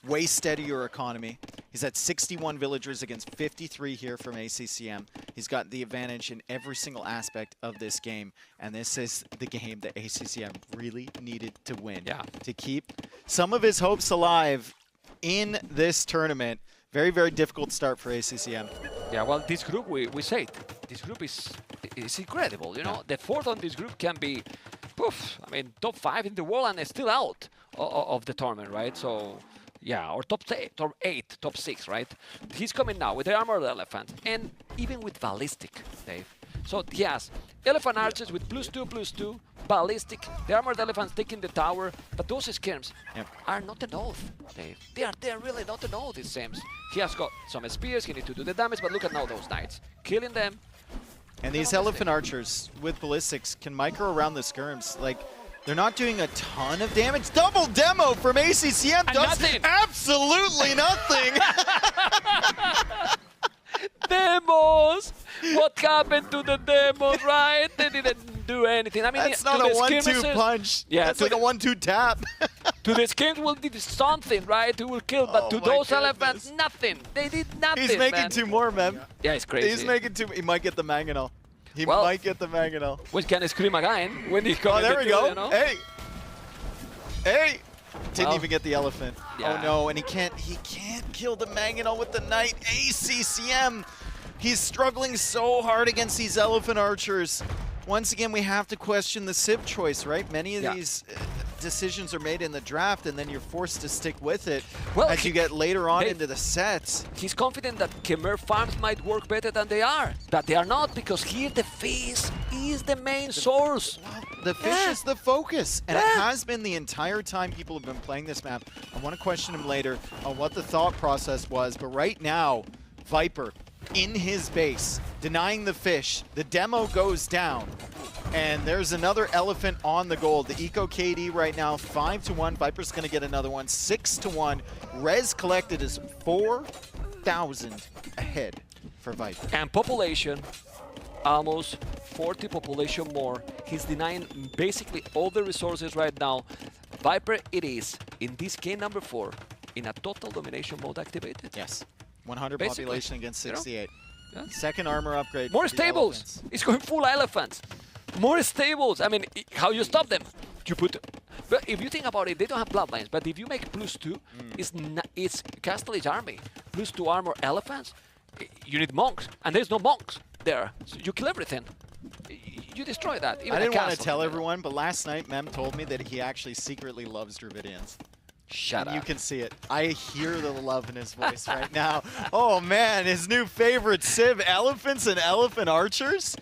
way steadier economy. He's at 61 villagers against 53 here from ACCM. He's got the advantage in every single aspect of this game, and this is the game that ACCM really needed to win. Yeah. To keep some of his hopes alive in this tournament. Very, very difficult start for ACCM. Yeah, well, this group, we said, this group is incredible, you know? The fourth on this group can be, poof, I mean, top 5 in the world and still out of the tournament, right? So, yeah, or top 8, top 6, right? He's coming now with the armored elephant and even with ballistic, Dave. So, yes, elephant archers with +2/+2, ballistic, the armored elephants taking the tower, but those skirms are not enough, Dave. They are really not enough, it seems. He has got some spears, he needs to do the damage, but look at now those knights. Killing them. And these elephant archers with ballistics can micro around the skirms. Like, they're not doing a ton of damage. Double demo from ACCM does nothing. Absolutely nothing. Demos! What happened to the demos, right? They didn't do anything. I mean, That's not a 1-2 punch. Yeah, that's like a 1-2 tap. To the skins will do something, right? Who will kill, but to those elephants, nothing. They did nothing, He's making man. 2 more, man. Yeah, it's crazy. He's making 2. He might get the mangonel. He Well, might get the mangonel. We can scream again when he comes. Oh, there we go. You know? Hey. Hey. Didn't Well, even get the elephant. yeah. Oh no, and he can't kill the mangonel with the knight. ACCM. He's struggling so hard against these elephant archers. Once again, we have to question the Civ choice, right? Many of these decisions are made in the draft, and then you're forced to stick with it as you get later on into the sets. He's confident that Khmer farms might work better than they are, but they are not, because here the fish is the main source. The fish is the focus, and it has been the entire time people have been playing this map. I want to question him later on what the thought process was, but right now, Viper in his base, denying the fish. The demo goes down, and there's another elephant on the gold. The Eco KD right now, 5-1. Viper's going to get another one, 6-1. Res collected is 4,000 ahead for Viper. And population, almost 40 population more. He's denying basically all the resources right now. Viper, it is, in this game number 4, in a total domination mode activated. Yes. 100 Basically, population against you know? 68. Yeah. Second armor upgrade. More for the stables. elephants. It's going full elephants. More stables. I mean, how you stop them? You put. But if you think about it, they don't have bloodlines. But if you make +2, it's Castle Age army. +2 armor elephants. You need monks, and there's no monks there. So you kill everything. You destroy that. Even I didn't want to castle. tell everyone, but last night Mem told me that he actually secretly loves Dravidians. Shut up. You can see it. I hear the love in his voice right now. Oh man, his new favorite Civ, elephants and elephant archers.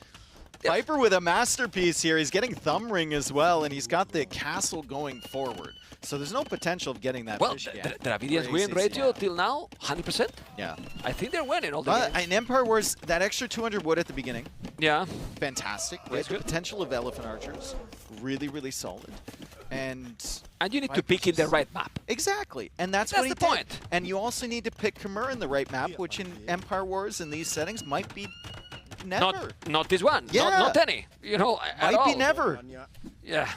Viper with a masterpiece here. He's getting Thumb Ring as well, and he's got the castle going forward. So there's no potential of getting that fish again. Dravidians win ratio till now, 100%. Yeah. I think they're winning all the But games. in Empire Wars, that extra 200 wood at the beginning, Yeah. fantastic. Right? The potential of elephant archers, really, really solid. And you need to pick in the right map. Exactly, and that's That's what he the did. point. And you also need to pick Khmer in the right map, which in Empire Wars in these settings might be never. Not this one. Yeah. Not any. You know, at Might be all. never. Yeah.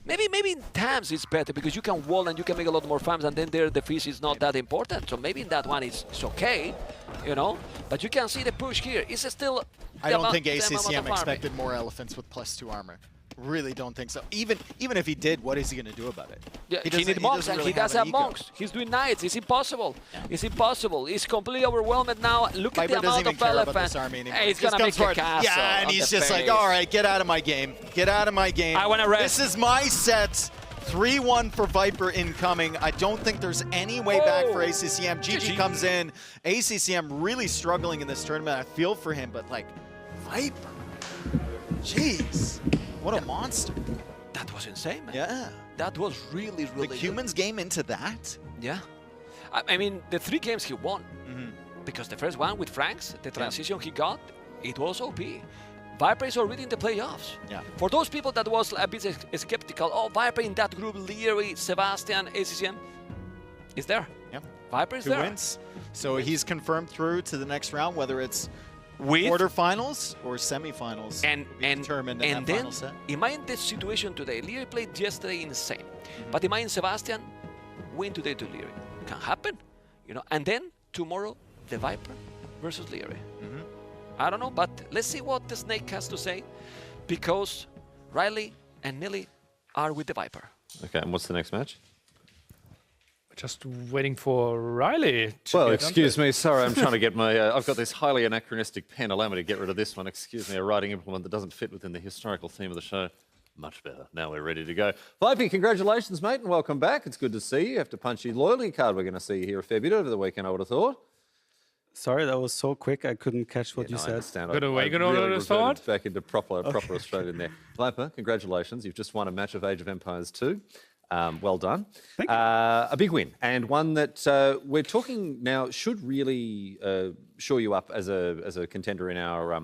Maybe in Tams it's better because you can wall and you can make a lot more farms, and then there the fish is not that important. So maybe in that one it's okay. you know. But you can see the push here. It's still. I don't think ACCM expected more elephants with +2 armor. Really don't think so. Even if he did, what is he going to do about it? Yeah, he needs monks, and he does have monks. He's doing knights. It's impossible. Yeah. It's impossible. He's completely overwhelmed now. Look at the amount of elephants. He's going to make a castle. Yeah, and he's just like, all right, get out of my game. Get out of my game. I want to rest. This is my set. 3-1 for Viper incoming. I don't think there's any way back for ACCM. GG comes in. ACCM really struggling in this tournament. I feel for him, but like, Viper. Jeez. What a monster. That was insane, man. Yeah. That was really, really the humans game into that? Yeah. I mean, the 3 games he won. Because the first one with Franks, the transition he got, it was OP. Viper is already in the playoffs. Yeah. For those people that was a bit skeptical, oh, Viper in that group, Leary, Sebastian, ACCM, is there. Yeah. Viper is Who there. wins? So he's confirmed through to the next round, whether it's quarterfinals or semifinals. And determined in that then final set. imagine the situation today. Leary played yesterday insane. But imagine Sebastian win today to Leary. Can happen, you know. And then tomorrow, the Viper versus Leary. I don't know, but let's see what the Snake has to say, because Riley and Nilly are with the Viper. Okay, and what's the next match? Just waiting for Riley to Well, get excuse me, sorry, I'm trying to get my... I've got this highly anachronistic pen. Allow me to get rid of this one. Excuse me, a writing implement that doesn't fit within the historical theme of the show. Much better. Now we're ready to go. Vipey, congratulations, mate, and welcome back. It's good to see you. After Punchy loyalty card, we're going to see you here a fair bit over the weekend, I would have thought. Sorry, that was so quick. I couldn't catch what you I said. understand. Good I awaken really over the sword? back into proper Australian there. Viper, congratulations. You've just won a match of Age of Empires 2. Well done. Thank you. A big win, and one that we're talking now should really shore you up as a contender in our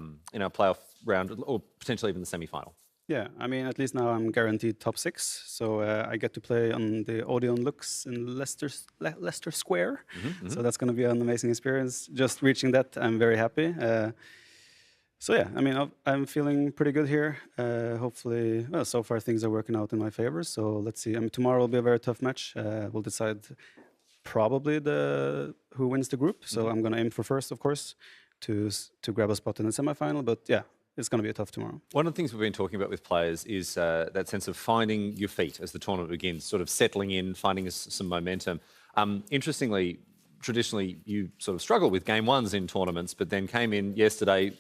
playoff round, or potentially even the semi-final. Yeah, I mean, at least now I'm guaranteed top 6, so I get to play on the Odeon Lux in Leicester Square. So that's going to be an amazing experience. Just reaching that, I'm very happy. So yeah, I mean, I'm feeling pretty good here. Hopefully, well, so far things are working out in my favor. So let's see. I mean, tomorrow will be a very tough match. We'll decide probably who wins the group. So I'm going to aim for first, of course, to grab a spot in the semifinal. But yeah, it's going to be tough tomorrow. One of the things we've been talking about with players is that sense of finding your feet as the tournament begins, sort of settling in, finding some momentum. Interestingly, traditionally, you sort of struggle with game ones in tournaments, but then came in yesterday,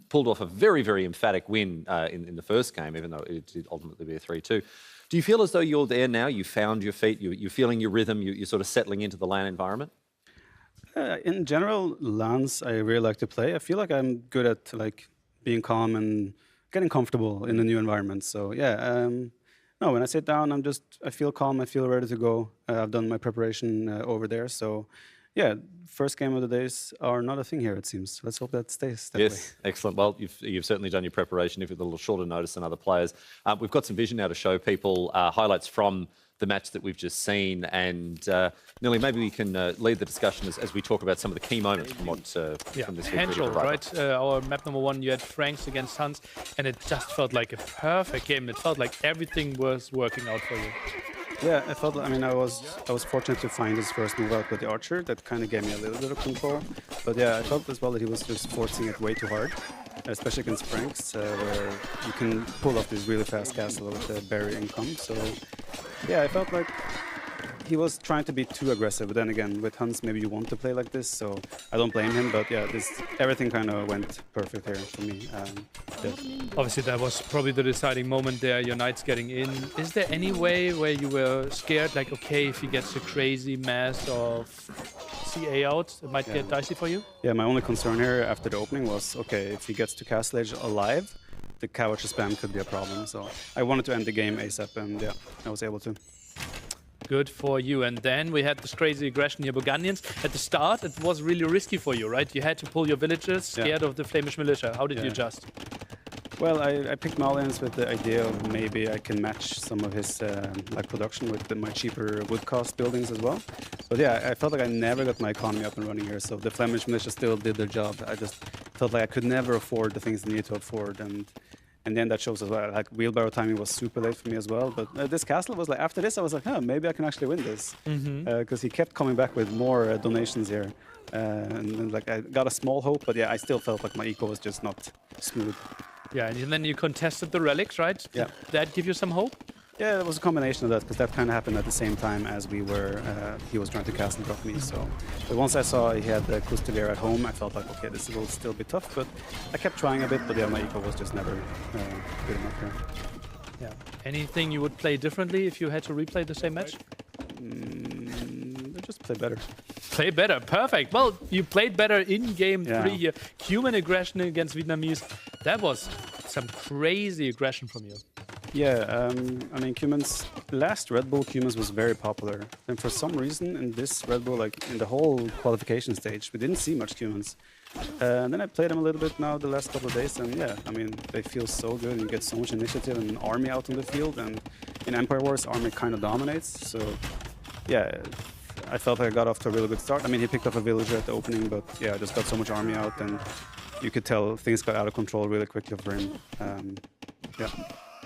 pulled off a very, very emphatic win in the first game, even though it did ultimately be a 3-2. Do you feel as though you're there now? You found your feet, you're feeling your rhythm, you're sort of settling into the LAN environment? In general, LANs I really like to play. I feel like I'm good at like being calm and getting comfortable in a new environment. So yeah, no, when I sit down, I feel calm, I feel ready to go. I've done my preparation over there. So yeah, first game of the days are not a thing here, it seems. Let's hope that stays that way. Yes, excellent. Well, you've certainly done your preparation with a little shorter notice than other players. We've got some vision now to show people highlights from the match that we've just seen. And Nilly, maybe we can lead the discussion as we talk about some of the key moments from this Angel, right? Our map number 1, you had Franks against Hans, and it just felt like a perfect game. It felt like everything was working out for you. Yeah, I felt. I mean, I was fortunate to find his first move out with the archer. That kind of gave me a little bit of control. But yeah, I felt as well that he was just forcing it way too hard, especially against Franks, where you can pull off this really fast castle with the berry income. So yeah, I felt like he was trying to be too aggressive. But then again, with Hans, maybe you want to play like this, so I don't blame him. But yeah, everything kind of went perfect here for me. Obviously, that was probably the deciding moment there. Your knight's getting in. Is there any way where you were scared, like, okay, if he gets a crazy mass of CA out, it might get dicey for you? Yeah, my only concern here after the opening was, okay, if he gets to Castle Age alive, the Cowatcher spam could be a problem. So I wanted to end the game ASAP, and yeah, I was able to. Good for you. And then we had this crazy aggression here, Burgundians. At the start, it was really risky for you, right? You had to pull your villagers, scared of the Flemish militia. How did you adjust? Well, I picked Malians with the idea of maybe I can match some of his like production with my cheaper wood cost buildings as well. But yeah, I felt like I never got my economy up and running here, so the Flemish militia still did their job. I just felt like I could never afford the things I needed to afford, and And then that shows as well. Like wheelbarrow timing was super late for me as well. But this castle was like, after this, I was like, maybe I can actually win this. Because he kept coming back with more donations here. And then, like, I got a small hope, but yeah, I still felt like my eco was just not smooth. Yeah, and then you contested the relics, right? Yeah. Did that give you some hope? Yeah, it was a combination of that, because that kind of happened at the same time as we were, he was trying to castle drop me. So, but once I saw he had the Custevier at home, I felt like, okay, this will still be tough. But I kept trying a bit, but yeah, my eco was just never good enough here. Yeah. Anything you would play differently if you had to replay the same match? Just play better. Play better, perfect. Well, you played better in game 3 here. Cuman aggression against Vietnamese. That was some crazy aggression from you. Yeah, I mean, Cuman's last Red Bull, Cuman's was very popular. And for some reason, in this Red Bull, like in the whole qualification stage, we didn't see much Cuman's. And then I played them a little bit now the last couple of days, and yeah, I mean, they feel so good, and you get so much initiative and an army out on the field, and in Empire Wars, army kind of dominates, so yeah, I felt like I got off to a really good start. I mean, he picked up a villager at the opening, but yeah, I just got so much army out, and you could tell things got out of control really quickly for him. Yeah.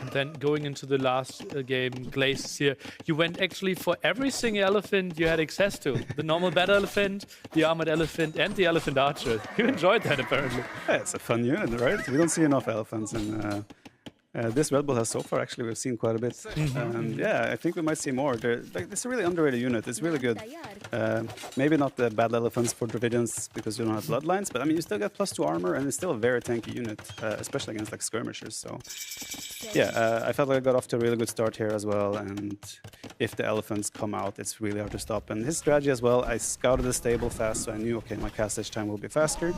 And then going into the last game, Glazes here, you went actually for every single elephant you had access to. The normal battle elephant, the armored elephant, and the elephant archer. You enjoyed that, apparently. Yeah, it's a fun unit, right? We don't see enough elephants, and this Red Bull has so far, actually, we've seen quite a bit. Yeah, I think we might see more. It's a really underrated unit. It's really good. Maybe not the battle elephants for Dravidians because you don't have bloodlines, but I mean, you still get +2 armor, and it's still a very tanky unit, especially against like skirmishers. So yeah, I felt like I got off to a really good start here as well. And if the elephants come out, it's really hard to stop. And his strategy as well, I scouted the stable fast, so I knew, okay, my castage time will be faster.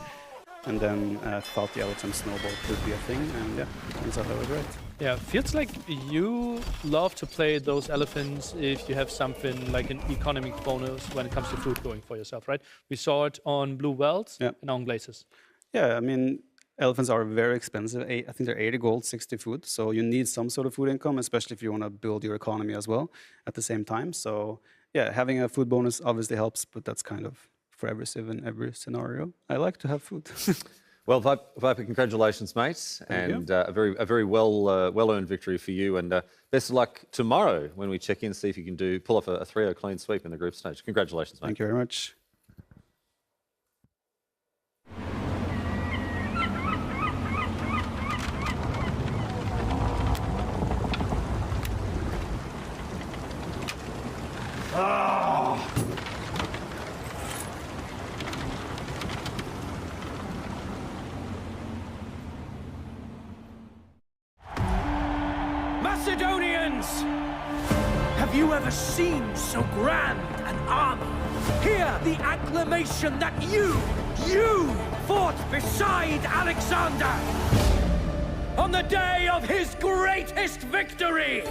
And then thought the elephant snowball could be a thing, and yeah, turns out that was right. Yeah, feels like you love to play those elephants if you have something like an economic bonus when it comes to food going for yourself, right? We saw it on Blue Wells and on Glazes. Yeah, I mean, elephants are very expensive. I think they're 80 gold, 60 food, so you need some sort of food income, especially if you want to build your economy as well at the same time. So yeah, having a food bonus obviously helps, but that's kind of abrasive in every scenario. I like to have food. Well, Viper, congratulations, mate, and a very well-earned victory for you. And best of luck tomorrow when we check in, see if you can pull off a 3-0 clean sweep in the group stage. Congratulations, mate. Thank you very much. Macedonians! Have you ever seen so grand an army? Hear the acclamation that you fought beside Alexander on the day of his greatest victory!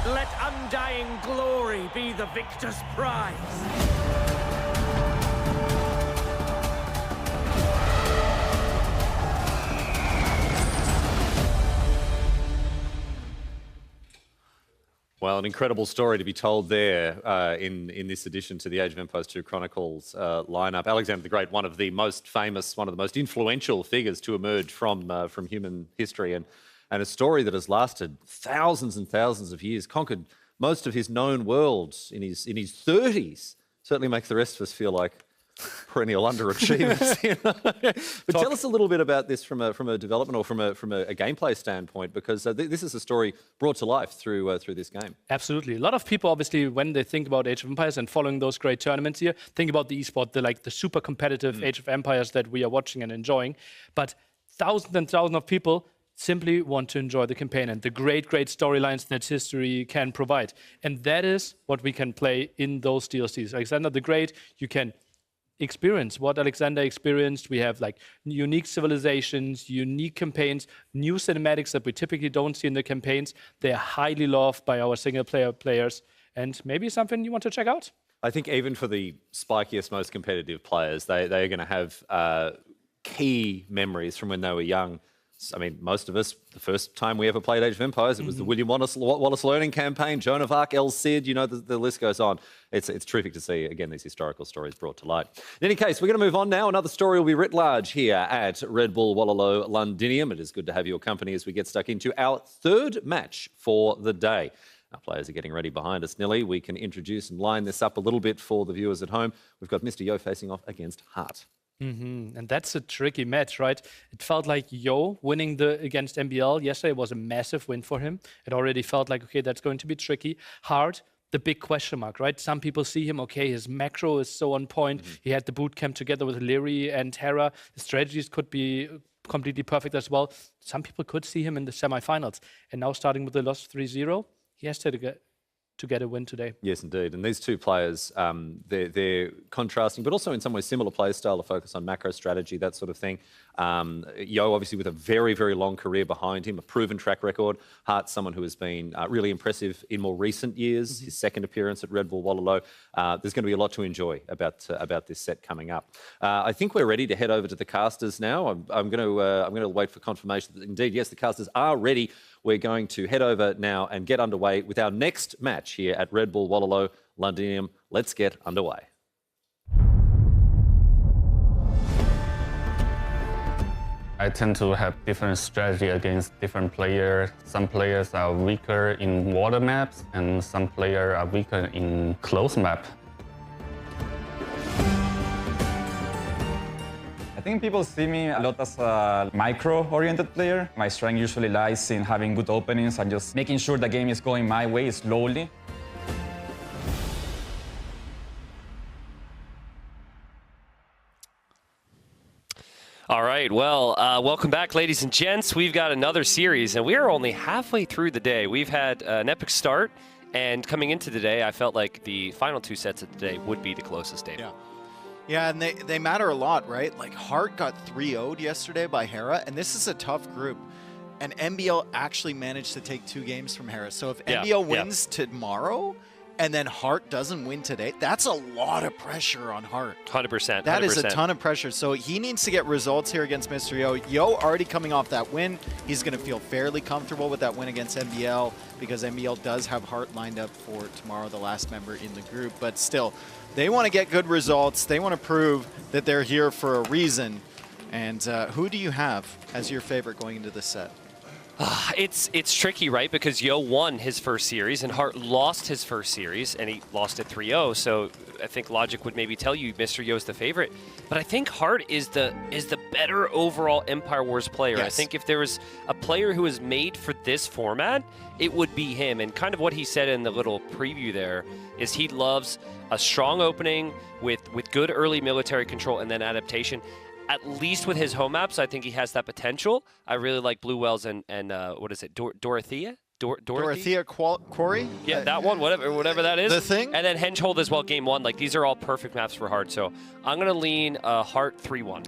Let undying glory be the victor's prize. Well, an incredible story to be told there in this addition to the Age of Empires 2 Chronicles lineup. Alexander the Great, one of the most famous, one of the most influential figures to emerge from human history, and a story that has lasted thousands and thousands of years, conquered most of his known worlds in his 30s. Certainly makes the rest of us feel like perennial underachievers. You know? But tell us a little bit about this from a development or from a gameplay standpoint, because this is a story brought to life through this game. Absolutely. A lot of people, obviously, when they think about Age of Empires and following those great tournaments here, think about the esport, the super competitive Age of Empires that we are watching and enjoying. But thousands and thousands of people simply want to enjoy the campaign and the great storylines that history can provide. And that is what we can play in those DLCs. Alexander the Great, you can experience what Alexander experienced. We have like unique civilizations, unique campaigns, new cinematics that we typically don't see in the campaigns. They are highly loved by our single player players, and maybe something you want to check out. I think even for the spikiest, most competitive players, they're going to have key memories from when they were young. I mean, most of us, the first time we ever played Age of Empires, it was the William Wallace Learning Campaign, Joan of Arc, El Cid, you know, the list goes on. It's terrific to see, again, these historical stories brought to light. In any case, we're going to move on now. Another story will be writ large here at Red Bull Wololo Londinium. It is good to have your company as we get stuck into our third match for the day. Our players are getting ready behind us, Nilly. We can introduce and line this up a little bit for the viewers at home. We've got Mr. Yo facing off against Hart. And that's a tricky match, right? It felt like Yo winning against MBL yesterday was a massive win for him. It already felt like, okay, that's going to be tricky. Hart, the big question mark, right? Some people see him, okay, his macro is so on point. He had the boot camp together with Leary and Terra. His strategies could be completely perfect as well. Some people could see him in the semifinals. And now starting with the loss 3-0, he has to get a win today. Yes, indeed. And these two players, they're contrasting, but also in some ways similar play style, a focus on macro strategy, that sort of thing. Yo, obviously, with a very, very long career behind him, a proven track record. Hart, someone who has been really impressive in more recent years. His second appearance at Red Bull Wololo. There's going to be a lot to enjoy about this set coming up. I think we're ready to head over to the casters now. I'm going to wait for confirmation that indeed, yes, the casters are ready. We're going to head over now and get underway with our next match here at Red Bull Wololo Londinium. Let's get underway. I tend to have different strategy against different players. Some players are weaker in water maps and some players are weaker in close map. I think people see me a lot as a micro-oriented player. My strength usually lies in having good openings and just making sure the game is going my way slowly. All right, well, welcome back, ladies and gents. We've got another series, and we are only halfway through the day. We've had an epic start, and coming into today, I felt like the final two sets of the day would be the closest game. Yeah, and they matter a lot, right? Like, Hart got 3-0'd yesterday by Hera, and this is a tough group. And MBL actually managed to take 2 games from Hera. So if MBL wins tomorrow, and then Hart doesn't win today, that's a lot of pressure on Hart. 100%. That is a ton of pressure. So he needs to get results here against Mr. Yo. Yo already coming off that win. He's going to feel fairly comfortable with that win against MBL because MBL does have Hart lined up for tomorrow, the last member in the group. But still, they want to get good results. They want to prove that they're here for a reason. And who do you have as your favorite going into this set? It's tricky, right? Because Yo won his first series and Hart lost his first series, and he lost it 3-0. So I think logic would maybe tell you Mr. Yo's the favorite. But I think Hart is the better overall Empire Wars player. Yes. I think if there was a player who was made for this format, it would be him. And kind of what he said in the little preview there is he loves a strong opening with good early military control and then adaptation. At least with his home maps, I think he has that potential. I really like Blue Wells and what is it, Dorothea? Dorothea Quarry? Yeah, that one, whatever that is. The thing? And then Hengehold as well, game 1. Like, these are all perfect maps for Hart. So I'm going to lean Hart 3-1.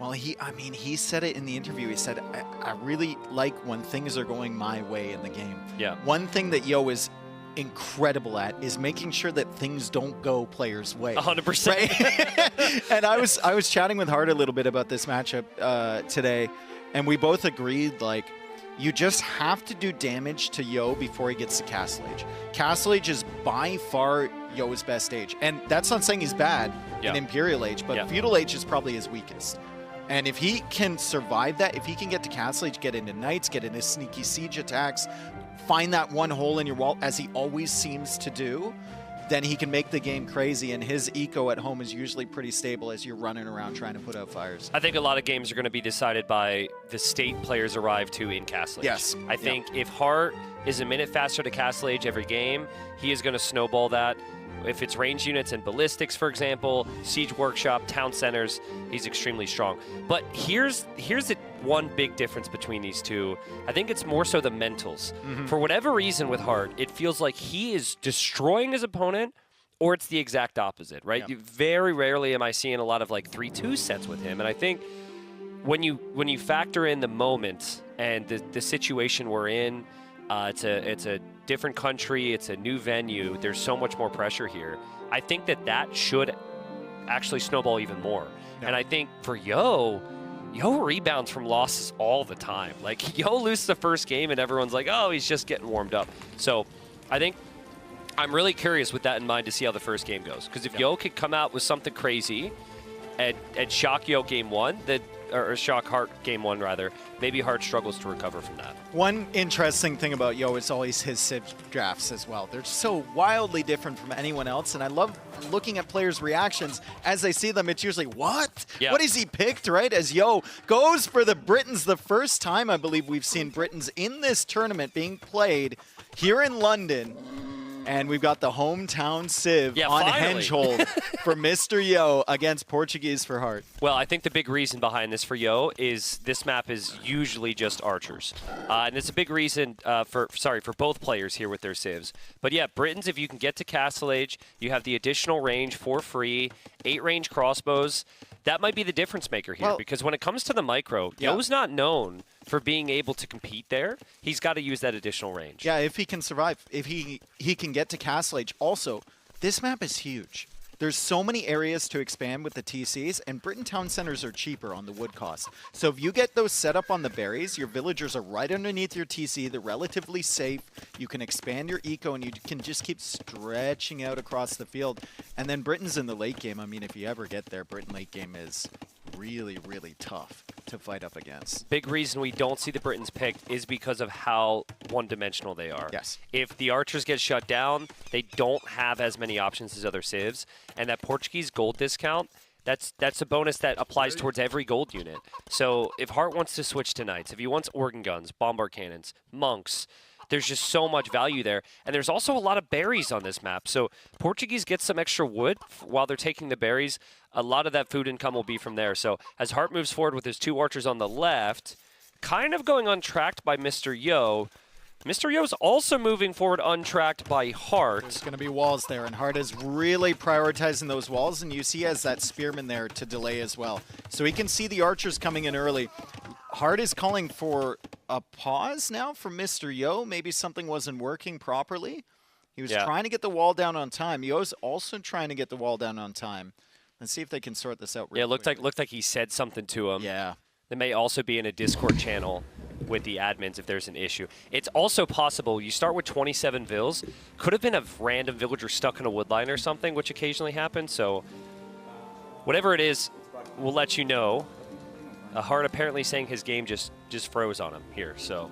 Well, he said it in the interview. He said, I really like when things are going my way in the game. Yeah. One thing that Yo is incredible at is making sure that things don't go players' way. 100%. Right? And I was chatting with Hart a little bit about this matchup today, and we both agreed, like, you just have to do damage to Yo before he gets to Castle Age. Castle Age is by far Yo's best stage. And that's not saying he's bad in Imperial Age, but Feudal Age is probably his weakest. And if he can survive that, if he can get to Castle Age, get into Knights, get into sneaky siege attacks, find that one hole in your wall, as he always seems to do, then he can make the game crazy, and his eco at home is usually pretty stable as you're running around trying to put out fires. I think a lot of games are going to be decided by the state players arrive to in Castle Age. Yes. I think if Hart is a minute faster to Castle Age every game, he is going to snowball that. If it's range units and ballistics, for example, Siege Workshop, Town Centers, he's extremely strong. But here's the one big difference between these two. I think it's more so the mentals. For whatever reason with Hart, it feels like he is destroying his opponent, or it's the exact opposite, right? Very rarely am I seeing a lot of like 3-2 sets with him. And I think when you factor in the moment and the situation we're in, it's a different country, it's a new venue, there's so much more pressure here. I think that should actually snowball even more. And I think for Yo rebounds from losses all the time. Like, Yo loses the first game and everyone's like, oh, he's just getting warmed up. So I think I'm really curious with that in mind to see how the first game goes. Because if Yo could come out with something crazy and shock Yo game one, or shock Hart game one rather, maybe Hart struggles to recover from that. One interesting thing about Yo is always his Civ drafts as well. They're so wildly different from anyone else, and I love looking at players' reactions as they see them. It's usually, what? Yeah. What is he picked, right? As Yo goes for the Britons, the first time I believe we've seen Britons in this tournament being played here in London. And we've got the hometown Civ on finally. Hengehold for Mr. Yo against Portuguese for Hart. Well, I think the big reason behind this for Yo is this map is usually just archers. And it's a big reason for both players here with their civs. But yeah, Britons, if you can get to Castle Age, you have the additional range for free, 8-range crossbows. That might be the difference maker here, because when it comes to the micro, Yo's not known for being able to compete there. He's got to use that additional range. Yeah, if he can survive, if he can get to Castle Age. Also, this map is huge. There's so many areas to expand with the TCs, and Britain Town Centers are cheaper on the wood cost. So if you get those set up on the berries, your villagers are right underneath your TC. They're relatively safe. You can expand your eco, and you can just keep stretching out across the field. And then Britain's in the late game. I mean, if you ever get there, Britain late game is really, really tough to fight up against. Big reason we don't see the Britons picked is because of how one-dimensional they are. Yes. If the archers get shut down, they don't have as many options as other civs, and that Portuguese gold discount, that's a bonus that applies towards every gold unit. So if Hart wants to switch to knights, if he wants organ guns, bombard cannons, monks, there's just so much value there. And there's also a lot of berries on this map. So Portuguese gets some extra wood while they're taking the berries. A lot of that food income will be from there. So as Hart moves forward with his 2 archers on the left, kind of going untracked by Mr. Yo. Mr. Yo's also moving forward untracked by Hart. There's going to be walls there, and Hart is really prioritizing those walls, and you see he has that spearman there to delay as well. So he can see the archers coming in early. Hart is calling for a pause now from Mr. Yo. Maybe something wasn't working properly. He was trying to get the wall down on time. Yo's also trying to get the wall down on time. Let's see if they can sort this out. Yeah, it looked like he said something to him. Yeah. They may also be in a Discord channel with the admins if there's an issue. It's also possible you start with 27 vills. Could have been a random villager stuck in a wood line or something, which occasionally happens. So whatever it is, we'll let you know. Hart apparently saying his game just froze on him here. So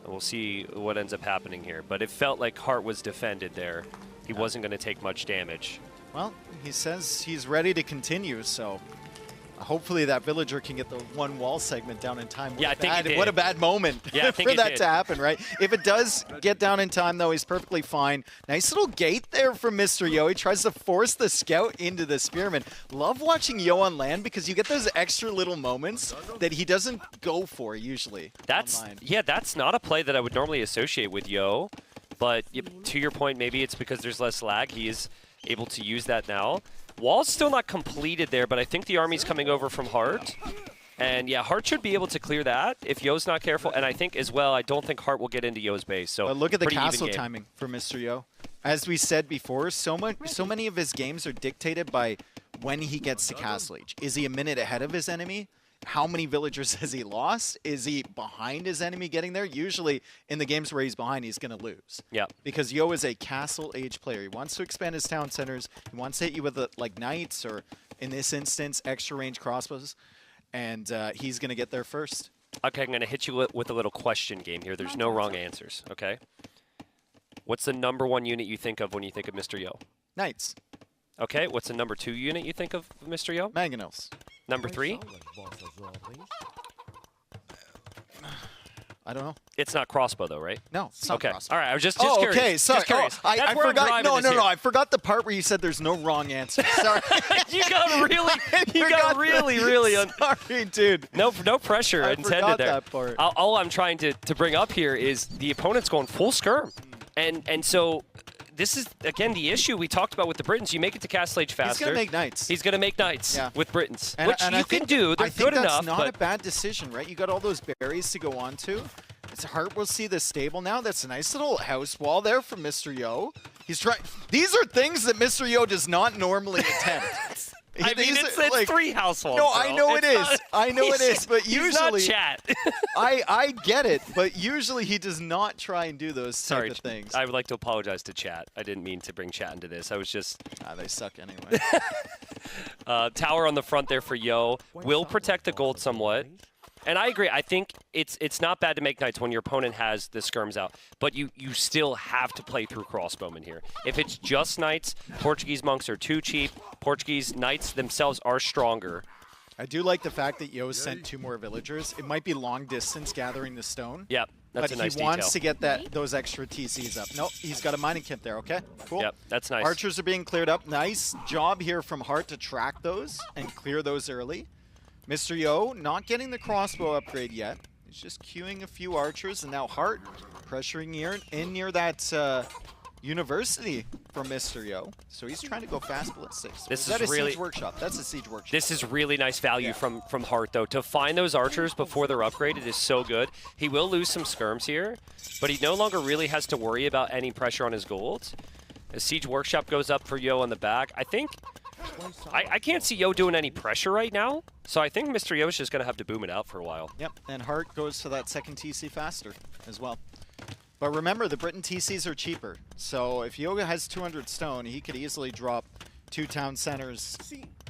we'll see what ends up happening here. But it felt like Hart was defended there. He wasn't going to take much damage. Well, he says he's ready to continue, so hopefully that villager can get the one wall segment down in time. Yeah, I think he did. What a bad moment for that to happen, right? If it does get down in time, though, he's perfectly fine. Nice little gate there from Mr. Yo. He tries to force the scout into the spearman. Love watching Yo on land because you get those extra little moments that he doesn't go for usually. That's not a play that I would normally associate with Yo, but to your point, maybe it's because there's less lag. He is able to use that now. Wall's still not completed there, but I think the army's coming over from Hart. And yeah, Hart should be able to clear that if Yo's not careful. And I think as well, I don't think Hart will get into Yo's base. So look at the castle timing for Mr. Yo. As we said before, so many of his games are dictated by when he gets to Castle Age. Is he a minute ahead of his enemy? How many villagers has he lost? Is he behind his enemy getting there? Usually in the games where he's behind, he's going to lose. Yeah. Because Yo is a Castle Age player. He wants to expand his town centers. He wants to hit you with like knights or, in this instance, extra range crossbows. And he's going to get there first. Okay, I'm going to hit you with a little question game here. There's no wrong answers, okay? What's the #1 unit you think of when you think of Mr. Yo? Knights. Okay, what's the #2 unit you think of Mr. Yo? Mangonels. #3? I don't know. It's not crossbow though, right? No, it's not crossbow. All right, I was just curious. Okay, sorry. Just curious. I forgot. No, I forgot the part where you said there's no wrong answer. Sorry. You got really sorry, dude. No pressure I intended forgot there. That part. All I'm trying to bring up here is the opponent's going full skirm. And so this is, again, the issue we talked about with the Britons. You make it to Castle Age faster. He's going to make knights. He's going to make knights with Britons, which and you can do. They're good enough. That's not a bad decision, right? You got all those berries to go on to. Hart will see this stable now. That's a nice little house wall there from Mr. Yo. He's trying. These are things that Mr. Yo does not normally attempt. I mean, it's like 3 house walls. No, bro. I know it is. I know it is. But usually, he's not chat. I get it. But usually he does not try and do those type of things. I would like to apologize to chat. I didn't mean to bring chat into this. I was just. They suck anyway. Tower on the front there for Yo. Will protect the gold somewhat. And I agree. I think it's not bad to make knights when your opponent has the skirms out, but you still have to play through crossbowmen here. If it's just knights, Portuguese monks are too cheap. Portuguese knights themselves are stronger. I do like the fact that Yo sent 2 more villagers. It might be long distance gathering the stone. Yep, that's a nice detail. But he wants detail. to get those extra TCs up. Nope, he's got a mining camp there, okay? Cool. Yep, that's nice. Archers are being cleared up. Nice job here from Hart to track those and clear those early. Mr. Yo not getting the crossbow upgrade yet. He's just queuing a few archers, and now Hart pressuring near that university from Mr. Yo. So he's trying to go fast ballistics. This is is really a siege workshop. That's a siege workshop. This is really nice value from Hart, though. To find those archers before they're upgraded is so good. He will lose some skirms here, but he no longer really has to worry about any pressure on his gold. As siege workshop goes up for Yo on the back, I think I can't see Yo doing any pressure right now, so I think Mr. Yo is just going to have to boom it out for a while. Yep, and Hart goes to that second TC faster as well. But remember, the Britain TCs are cheaper, so if Yo has 200 stone, he could easily drop 2 town centers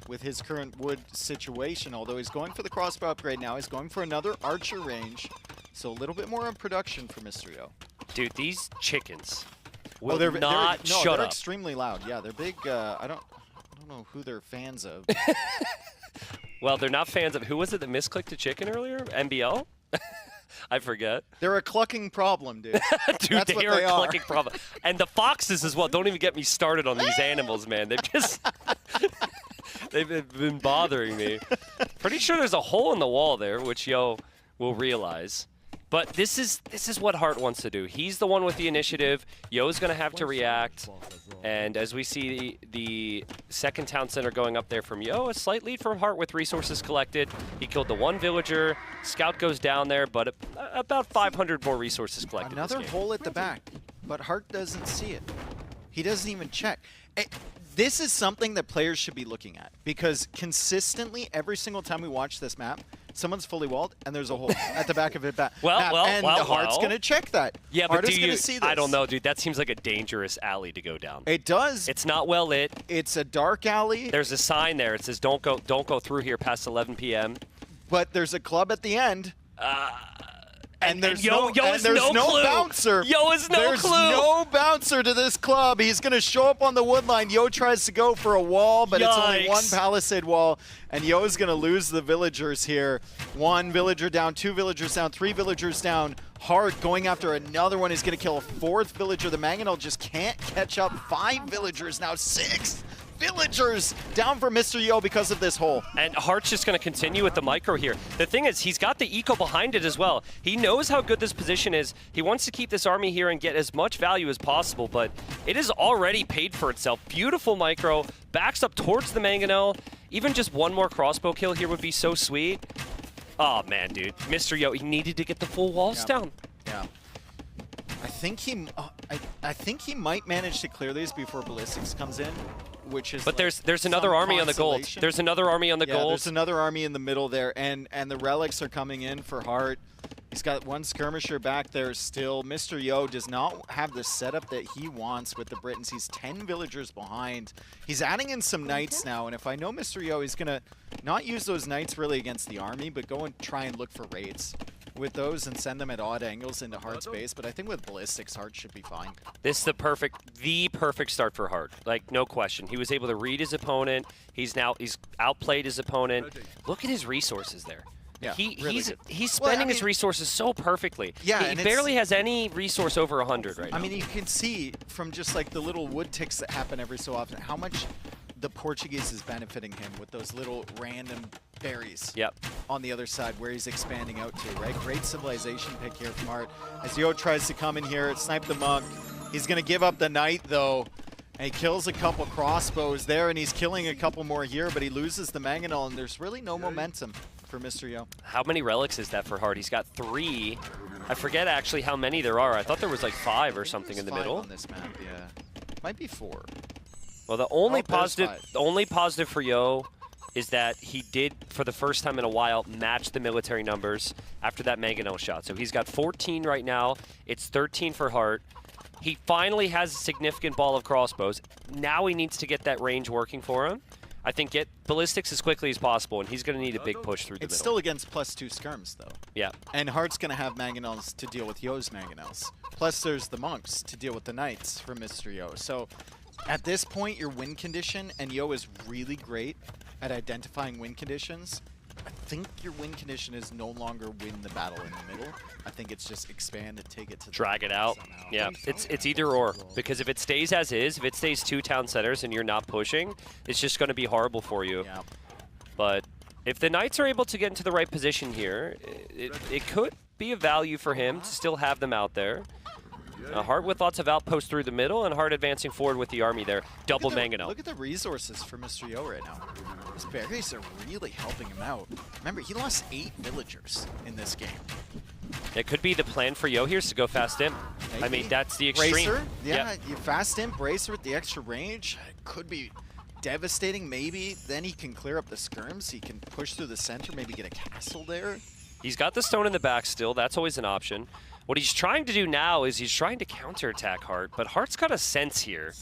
with his current wood situation, although he's going for the crossbow upgrade now. He's going for another archer range, so a little bit more in production for Mr. Yo. Dude, these chickens will they're shut up. Extremely loud. Yeah, they're big. I don't know who they're fans of. Well, they're not fans of, who was it that misclicked a chicken earlier? NBL? I forget. They're a clucking problem, dude. Dude, That's what they are a are. clucking problem. And the foxes as well. Don't even get me started on these animals, man. They've just... they've been bothering me. Pretty sure there's a hole in the wall there, which Yo will realize. But this is what Hart wants to do. He's the one with the initiative. Yo's going to have to react. And as we see the second town center going up there from Yo, a slight lead from Hart with resources collected. He killed the 1 villager. Scout goes down there, but about 500 more resources collected. Another hole at the back, but Hart doesn't see it. He doesn't even check. This is something that players should be looking at, because consistently, every single time we watch this map, someone's fully walled, and there's a hole at the back of it. And Hart's going to check that. Yeah, Hart but is going to see this. I don't know, dude. That seems like a dangerous alley to go down. It does. It's not well lit. It's a dark alley. There's a sign there. It says, don't go through here past 11 p.m. But there's a club at the end. And there's Yo no clue. bouncer. Yo is no There's clue. no bouncer to this club. He's going to show up on the wood line. Yo tries to go for a wall, but it's only 1 palisade wall. And Yo's going to lose the villagers here. 1 villager down, 2 villagers down, 3 villagers down. Hart going after another one. He's going to kill a 4th villager. The Mangonel just can't catch up. 5 villagers now, 6 villagers down for Mr. Yo because of this hole. And Hart's just going to continue with the micro here. The thing is, he's got the eco behind it as well. He knows how good this position is. He wants to keep this army here and get as much value as possible, but it is already paid for itself. Beautiful micro, backs up towards the Mangonel. Even just 1 more crossbow kill here would be so sweet. Oh, man, dude. Mr. Yo, he needed to get the full walls down. Yeah. I think he might manage to clear these before ballistics comes in, which is. But there's another army on the gold. There's another army on the gold. There's another army in the middle there, and the relics are coming in for Hart. He's got 1 skirmisher back there still. Mr. Yo does not have the setup that he wants with the Britons. He's 10 villagers behind. He's adding in some knights now, and if I know Mr. Yo, he's gonna not use those knights really against the army, but go and try and look for raids with those and send them at odd angles into Hart's base. But I think with ballistics, Hart should be fine. This is the perfect start for Hart. Like, no question. He was able to read his opponent. He's outplayed his opponent. Look at his resources there. Yeah, he's spending his resources so perfectly. Yeah, he barely has any resource over 100 right now. I mean, you can see from just like the little wood ticks that happen every so often how much the Portuguese is benefiting him with those little random berries. Yep. On the other side where he's expanding out to, right? Great civilization pick here from Hart. As Yo tries to come in here, snipe the monk. He's going to give up the knight, though. And he kills a couple crossbows there, and he's killing a couple more here, but he loses the Mangonel, and there's really no momentum for Mr. Yo. How many relics is that for Hart? He's got 3. I forget actually how many there are. I thought there was like 5 or something in the middle. On this map, yeah. Might be 4. Well, the only there's positive for Yo is that he did, for the first time in a while, match the military numbers after that Mangonel shot. So he's got 14 right now. It's 13 for Hart. He finally has a significant ball of crossbows. Now he needs to get that range working for him. I think get ballistics as quickly as possible, and he's going to need a big push through the middle. It's still against +2 skirms, though. Yeah. And Hart's going to have Mangonels to deal with Yo's Mangonels. Plus, there's the Monks to deal with the Knights for Mr. Yo. So, at this point, your win condition, and Yo is really great at identifying win conditions. I think your win condition is no longer win the battle in the middle. I think it's just expand and take it to drag it out. Somehow. Yeah, it's either or. Because if it stays as is, if it stays 2 town centers and you're not pushing, it's just going to be horrible for you. Yeah. But if the Knights are able to get into the right position here, it could be a value for him to still have them out there. Hart with lots of outposts through the middle, and Hart advancing forward with the army there. Double Mangonel. Look at the resources for Mr. Yo right now. His berries are really helping him out. Remember, he lost 8 villagers in this game. It could be the plan for Yo here is to go fast in. Maybe. I mean, that's the extreme. Bracer, yeah, you fast in, Bracer with the extra range. It could be devastating, maybe. Then he can clear up the skirms. He can push through the center, maybe get a castle there. He's got the stone in the back still. That's always an option. What he's trying to do now is he's trying to counterattack Hart, but Hart's got a sense here.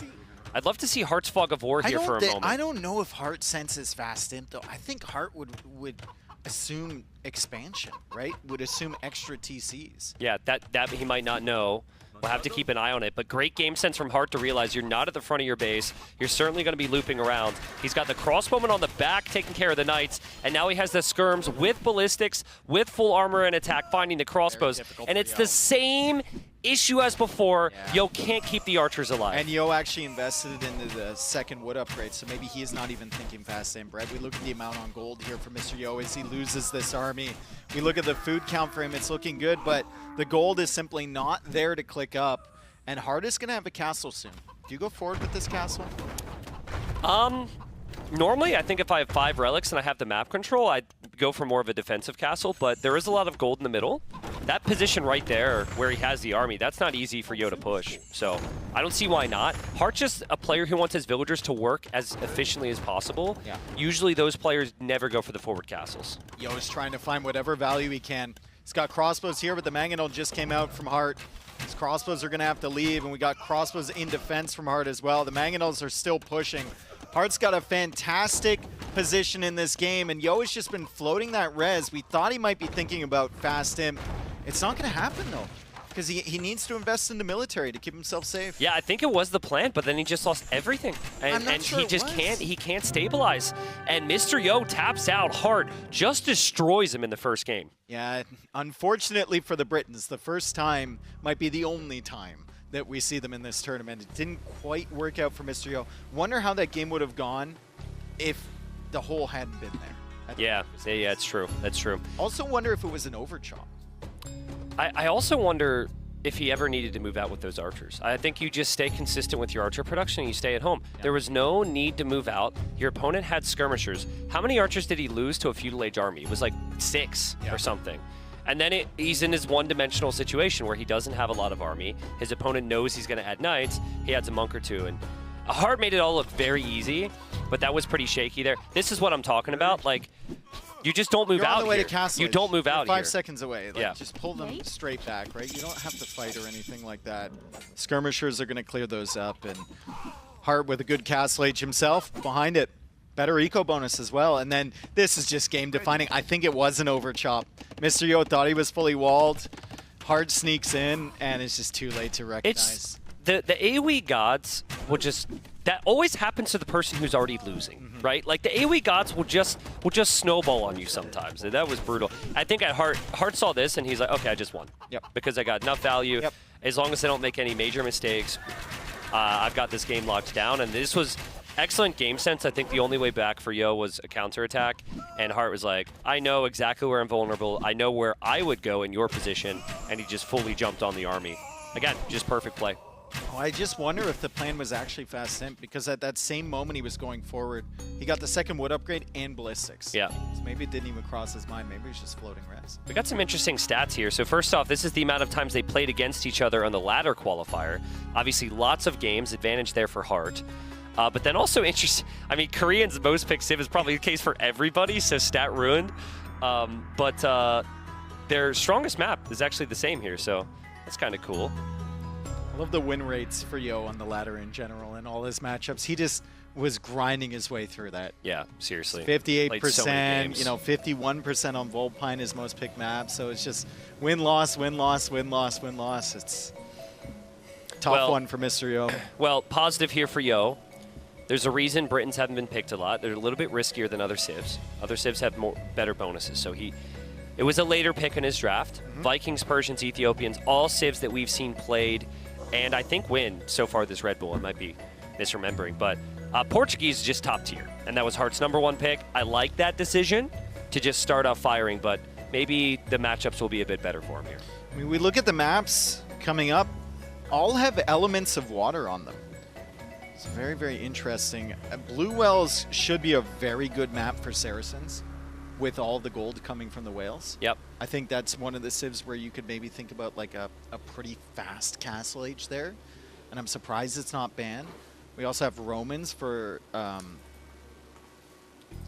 I'd love to see Hart's Fog of War here for a moment. I don't know if Hart senses fast imp, though. I think Hart would assume expansion, right? Would assume extra TCs. Yeah, that he might not know. We'll have to keep an eye on it. But great game sense from Hart to realize you're not at the front of your base. You're certainly going to be looping around. He's got the crossbowman on the back taking care of the Knights, and now he has the skirms with ballistics, with full armor and attack, finding the crossbows. And it's the same issue as before. Yeah. Yo can't keep the archers alive. And Yo actually invested into the second wood upgrade, so maybe he is not even thinking fast and bread. We look at the amount on gold here for Mr. Yo as he loses this army. We look at the food count for him, it's looking good, but the gold is simply not there to click up. And Hart is going to have a castle soon. Do you go forward with this castle? Normally, I think if I have 5 relics and I have the map control, I'd go for more of a defensive castle, but there is a lot of gold in the middle. That position right there where he has the army, that's not easy for Yo to push. So I don't see why not. Hart's just a player who wants his villagers to work as efficiently as possible. Yeah. Usually those players never go for the forward castles. Yo is trying to find whatever value he can. He's got crossbows here, but the Mangonel just came out from Hart. His crossbows are going to have to leave, and we got crossbows in defense from Hart as well. The Mangonels are still pushing. Hart's got a fantastic position in this game, and Yo has just been floating that res. We thought he might be thinking about fast imp. It's not going to happen, though, because he needs to invest in the military to keep himself safe. Yeah, I think it was the plan, but then he just lost everything. And sure he just can't stabilize. And Mr. Yo taps out. Hart just destroys him in the first game. Yeah, unfortunately for the Britons, the first time might be the only time that we see them in this tournament. It didn't quite work out for Mr. Yo. Wonder how that game would have gone if the hole hadn't been there. Yeah, it's true. That's true. Also wonder if it was an overchop. I also wonder if he ever needed to move out with those archers. I think you just stay consistent with your archer production and you stay at home. Yeah. There was no need to move out. Your opponent had skirmishers. How many archers did he lose to a feudal age army? It was like 6 or something. And then he's in his one-dimensional situation where he doesn't have a lot of army. His opponent knows he's going to add knights. He adds a monk or 2. And Hart made it all look very easy, but that was pretty shaky there. This is what I'm talking about. Like, you just don't move You're out on the way here. to Castle. You don't move You're out 5 here. seconds away. Like, just pull them straight back, right? You don't have to fight or anything like that. Skirmishers are going to clear those up, and Hart with a good Castle Age himself behind it. Better eco bonus as well. And then this is just game defining. I think it was an overchop. Mr. Yo thought he was fully walled. Hart sneaks in, and it's just too late to recognize. The AoE gods will just, that always happens to the person who's already losing, right? Like the AoE gods will just snowball on you sometimes. And that was brutal. I think at Hart saw this and he's like, okay, I just won. Yep. Because I got enough value. Yep. As long as I don't make any major mistakes, I've got this game locked down. And this was excellent game sense. I think the only way back for Yo was a counterattack. And Hart was like, I know exactly where I'm vulnerable. I know where I would go in your position. And he just fully jumped on the army. Again, just perfect play. Oh, I just wonder if the plan was actually fast sent, because at that same moment he was going forward, he got the second wood upgrade and ballistics. Yeah. So maybe it didn't even cross his mind. Maybe he's just floating res. We got some interesting stats here. So first off, this is the amount of times they played against each other on the ladder qualifier. Obviously, lots of games, advantage there for Hart. But then also interesting, I mean, Korean's most picked Civ is probably the case for everybody, so stat ruined. But their strongest map is actually the same here, so that's kind of cool. I love the win rates for Yo on the ladder in general and all his matchups. He just was grinding his way through that. Yeah, seriously. 58%, you know, 51% on Volpine, his most picked map. So it's just win-loss, win-loss, win-loss, win-loss. It's tough one for Mr. Yo. Well, positive here for Yo. There's a reason Britons haven't been picked a lot. They're a little bit riskier than other civs. Other civs have better bonuses. So it was a later pick in his draft. Vikings, Persians, Ethiopians, all civs that we've seen played and I think win so far this Red Bull. I might be misremembering, but Portuguese is just top tier, and that was Hart's #1 pick. I like that decision to just start off firing, but maybe the matchups will be a bit better for him here. I mean, we look at the maps coming up, all have elements of water on them. It's very, very interesting. Blue Wells should be a very good map for Saracens with all the gold coming from the whales. Yep. I think that's one of the civs where you could maybe think about like a pretty fast castle age there. And I'm surprised it's not banned. We also have Romans for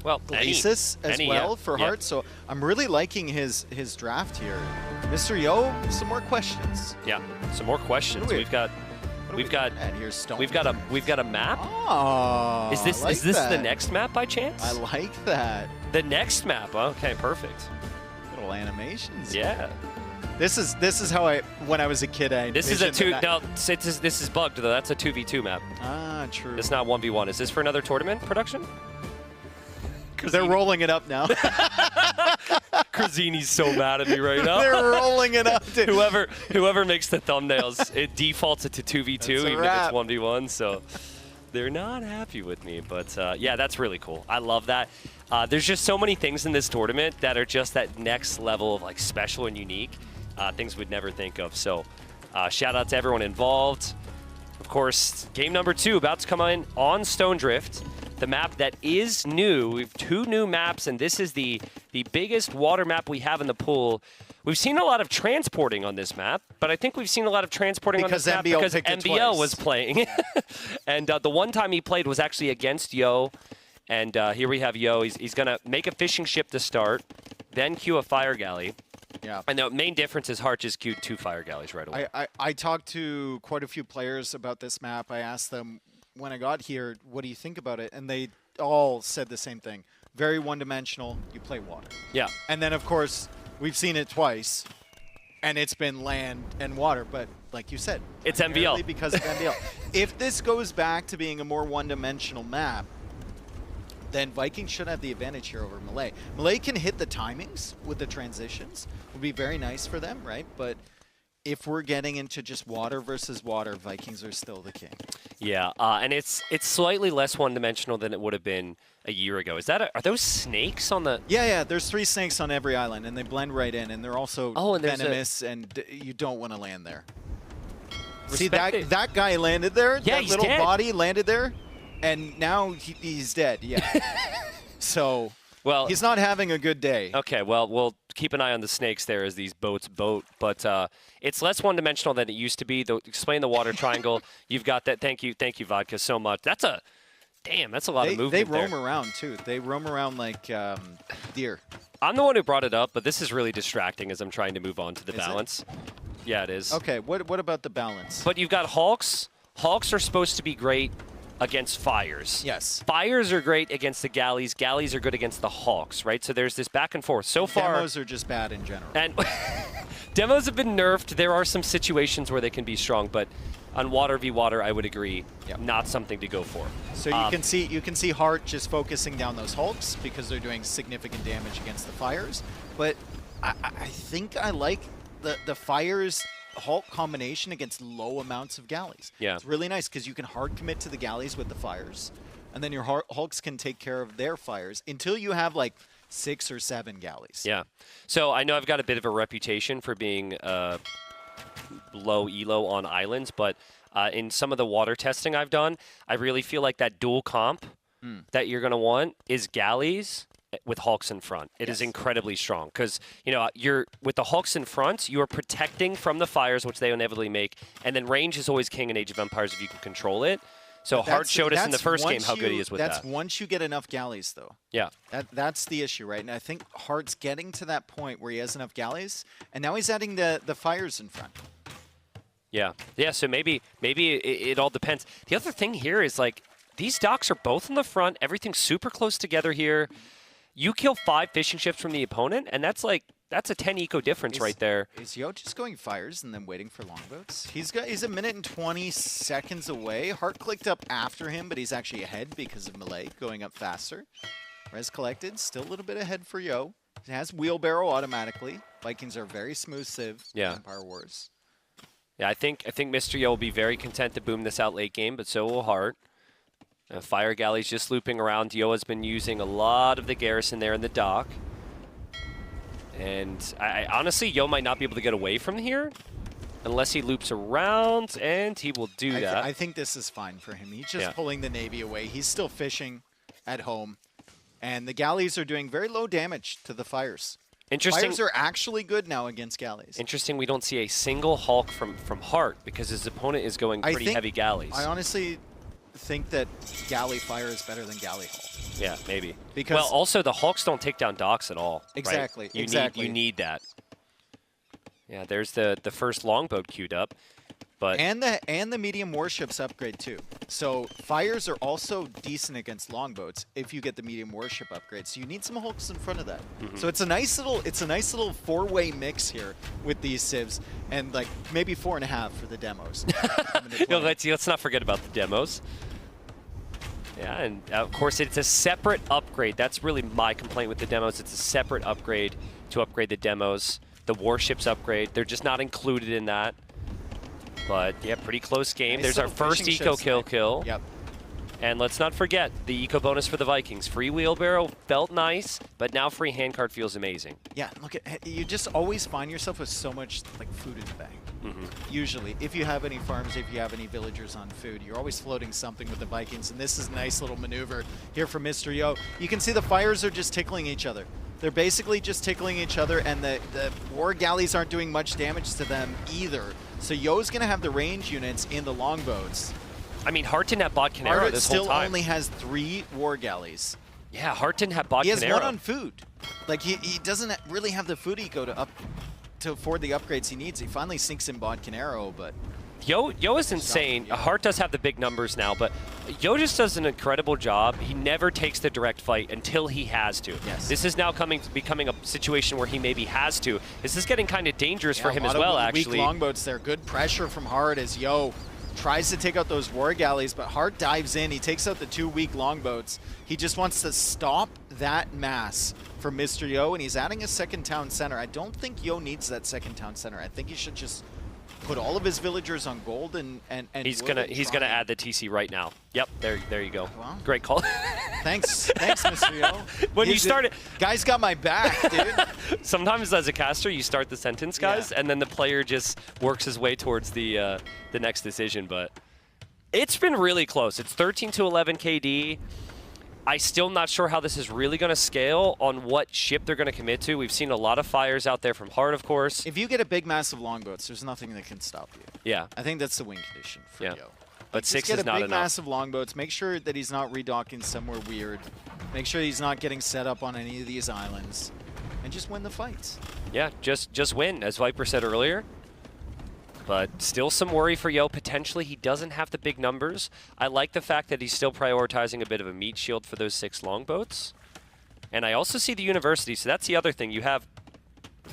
Glacis as well for Hart. So I'm really liking his draft here. Mr. Yo, some more questions. Yeah, some more questions. We've got a map. Oh, is this the next map by chance? I like that. The next map. Okay, perfect. Little animations. Yeah. This is how when I was a kid, This is a this is bugged though. That's a 2v2 map. Ah, true. It's not 1v1. Is this for another tournament production? They're rolling it up now. Crazini's so mad at me right now. They're rolling it up. Dude. Whoever makes the thumbnails, it defaults it to 2v2 even if it's 1v1. So they're not happy with me. But yeah, that's really cool. I love that. There's just so many things in this tournament that are just that next level of like special and unique. Things we'd never think of. So shout out to everyone involved. Of course, game number 2 about to come in on Stone Drift. The map that is new. We have 2 new maps, and this is the biggest water map we have in the pool. We've seen a lot of transporting on this map, but I think we've seen a lot of transporting on this map because MBL was playing. And the one time he played was actually against Yo. And here we have Yo. He's going to make a fishing ship to start, then queue a fire galley. Yeah. And the main difference is Hart just queued 2 fire galleys right away. I talked to quite a few players about this map. I asked them, when I got here, what do you think about it? And they all said the same thing. Very one-dimensional. You play water. Yeah. And then, of course, we've seen it twice, and it's been land and water. But like you said, it's MBL. Because of MBL. If this goes back to being a more one-dimensional map, then Vikings should have the advantage here over Malay. Malay can hit the timings with the transitions. Would be very nice for them, right? But if we're getting into just water versus water, Vikings are still the king. Yeah, and it's slightly less one-dimensional than it would have been a year ago. Is that are those snakes on the? Yeah. There's 3 snakes on every island, and they blend right in, and they're also venomous, and you don't want to land there. See that guy landed there. Yeah, that he's little dead. body landed there, and now he's dead. Yeah. So. Well, he's not having a good day. Okay, well, we'll keep an eye on the snakes there as these boats boat, but it's less one-dimensional than it used to be. Explain the water triangle. You've got that. Thank you, Vodka, so much. That's a lot of movement. They roam there. around too. They roam around like deer. I'm the one who brought it up, but this is really distracting as I'm trying to move on to the balance. Yeah, it is. Okay, what about the balance? But you've got Hawks. Hawks are supposed to be great against fires. Yes. Fires are great against the galleys. Galleys are good against the Hawks, right? So there's this back and forth. So far, demos are just bad in general. And demos have been nerfed. There are some situations where they can be strong, but on water v water, I would agree, not something to go for. So you can see Hart just focusing down those Hulks because they're doing significant damage against the fires. But I think I like the fires Hulk combination against low amounts of galleys. Yeah. It's really nice because you can hard commit to the galleys with the fires, and then your Hulks can take care of their fires until you have like 6 or 7 galleys. Yeah. So I know I've got a bit of a reputation for being low elo on islands, but in some of the water testing I've done, I really feel like that dual comp that you're going to want is galleys with Hulks in front. It is incredibly strong because, you know, you're with the Hulks in front, you are protecting from the fires, which they inevitably make, and then range is always king in Age of Empires if you can control it. So Hart showed us in the first game how good he is with that. That's once you get enough galleys, though. Yeah. That's the issue, right? And I think Hart's getting to that point where he has enough galleys, and now he's adding the fires in front. Yeah. Yeah, so maybe it all depends. The other thing here is, like, these docks are both in the front. Everything's super close together here. You kill 5 fishing ships from the opponent, and that's a 10 eco difference right there. Is Yo just going fires and then waiting for longboats? He's a minute and 20 seconds away. Hart clicked up after him, but he's actually ahead because of melee going up faster. Res collected, still a little bit ahead for Yo. He has wheelbarrow automatically. Vikings are very smooth civ in Empire Wars. Yeah, I think Mr. Yo will be very content to boom this out late game, but so will Hart. Fire galleys just looping around. Yo has been using a lot of the garrison there in the dock. And I honestly, Yo might not be able to get away from here unless he loops around, and he will do that. I think this is fine for him. He's just pulling the Navy away. He's still fishing at home. And the galleys are doing very low damage to the fires. Interesting. Fires are actually good now against galleys. Interesting we don't see a single Hulk from Hart because his opponent is going pretty heavy galleys. I honestly think that galley fire is better than galley hull. Yeah, maybe. Because well, also the Hulks don't take down docks at all. Exactly. Right? You need that. Yeah, there's the first longboat queued up, but and the medium warships upgrade too. So fires are also decent against longboats if you get the medium warship upgrade. So you need some Hulks in front of that. So it's a nice little 4-way mix here with these civs, and like maybe 4.5 for the demos. Let's not forget about the demos. Yeah, and of course it's a separate upgrade. That's really my complaint with the demos. It's a separate upgrade to upgrade the demos. The warships upgrade, they're just not included in that. But yeah, pretty close game. Nice. There's our first eco kill. Yep. And let's not forget the eco bonus for the Vikings. Free wheelbarrow felt nice, but now free handcart feels amazing. Yeah, look at you. Just always find yourself with so much like food in the bag. Usually, if you have any farms, if you have any villagers on food, you're always floating something with the Vikings. And this is a nice little maneuver here from Mr. Yo. You can see the fires are just tickling each other. They're basically just tickling each other, and the war galleys aren't doing much damage to them either. So Yo's going to have the range units in the longboats. I mean, Hart didn't have Bot Canero this whole time. Still only has 3 war galleys. Yeah, Hart didn't have Bot Canero. He has 1 on food. Like, he doesn't really have the food eco to afford the upgrades he needs. He finally sinks in Bot Canero, but... Yo is insane. Hart does have the big numbers now, but Yo just does an incredible job. He never takes the direct fight until he has to. Yes. This is now becoming a situation where he maybe has to. This is getting kind of dangerous for him as well, actually. Weak longboats there. Good pressure from Hart as Yo tries to take out those war galleys, but Hart dives in. He takes out the 2 weak longboats. He just wants to stop that mass from Mr. Yo, and he's adding a second town center. I don't think Yo needs that second town center. I think he should just put all of his villagers on gold and he's gonna add the TC right now. Yep, there you go. Well, great call. thanks, Mr. Yo. When you started, guys got my back, dude. Sometimes as a caster, you start the sentence, guys, and then the player just works his way towards the next decision. But it's been really close. It's 13-11 KD. I'm still not sure how this is really going to scale on what ship they're going to commit to. We've seen a lot of fires out there from Hart, of course. If you get a big mass of longboats, there's nothing that can stop you. Yeah. I think that's the win condition for Yo. But 6 is not enough. Just get a big mass of longboats. Make sure that he's not redocking somewhere weird. Make sure he's not getting set up on any of these islands. And just win the fights. Yeah, just win, as Viper said earlier. But still some worry for Yo. Potentially, he doesn't have the big numbers. I like the fact that he's still prioritizing a bit of a meat shield for those 6 longboats. And I also see the university. So that's the other thing. You have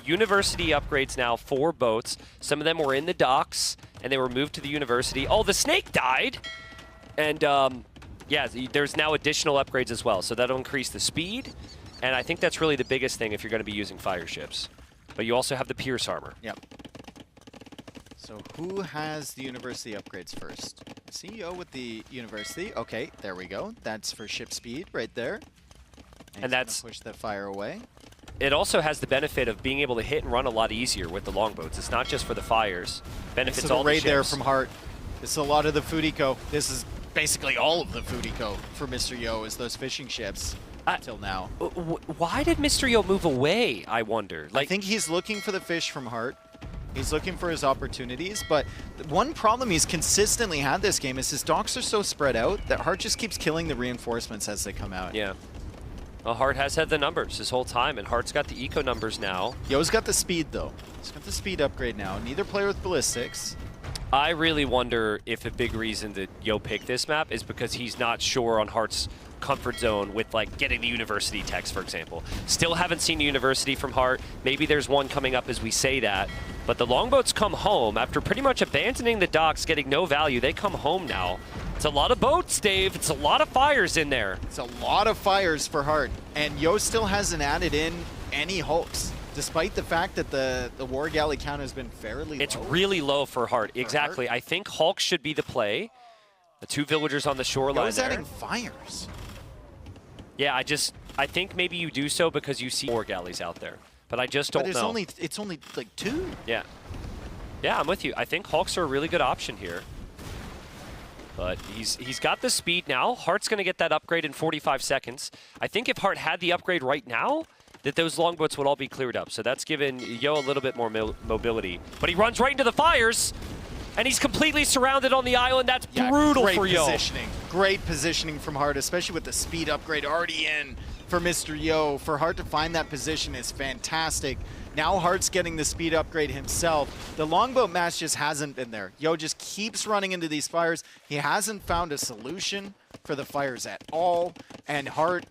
university upgrades now for boats. Some of them were in the docks, and they were moved to the university. Oh, the snake died! And, yeah, there's now additional upgrades as well. So that'll increase the speed. And I think that's really the biggest thing if you're going to be using fire ships. But you also have the Pierce armor. Yep. So who has the university upgrades first? CEO with the university. Okay, there we go. That's for ship speed right there. And that's push that fire away. It also has the benefit of being able to hit and run a lot easier with the longboats. It's not just for the fires. Benefits all the ships. Raid there from Hart. This is a lot of the food eco. This is basically all of the food eco for Mr. Yo is those fishing ships until now. Why did Mr. Yo move away, I wonder? I think he's looking for the fish from Hart. He's looking for his opportunities, but one problem he's consistently had this game is his docks are so spread out that Hart just keeps killing the reinforcements as they come out. Yeah. Well, Hart has had the numbers this whole time, and Hart's got the eco numbers now. Yo's got the speed, though. He's got the speed upgrade now. Neither player with ballistics. I really wonder if a big reason that Yo picked this map is because he's not sure on Hart's comfort zone with like getting the university techs, for example. Still haven't seen university from Hart. Maybe there's one coming up as we say that. But the longboats come home after pretty much abandoning the docks, getting no value. They come home now. It's a lot of boats, Dave. It's a lot of fires in there. It's a lot of fires for Hart. And Yo still hasn't added in any hulks, despite the fact that the war galley count has been fairly low. It's really low for Hart. Exactly. I think hulks should be the play. The 2 villagers on the shoreline Yo's there. adding fires. Yeah, I think maybe you do so because you see war galleys out there. But I just don't know. It's only like 2. Yeah. Yeah, I'm with you. I think hulks are a really good option here. But he's got the speed now. Hart's going to get that upgrade in 45 seconds. I think if Hart had the upgrade right now, that those longboats would all be cleared up. So that's given Yo a little bit more mobility. But he runs right into the fires, and he's completely surrounded on the island. That's brutal for Yo. Great positioning from Hart, especially with the speed upgrade already in for Mr. Yo. For Hart to find that position is fantastic. Now Hart's getting the speed upgrade himself. The longboat match just hasn't been there. Yo just keeps running into these fires. He hasn't found a solution for the fires at all. And Hart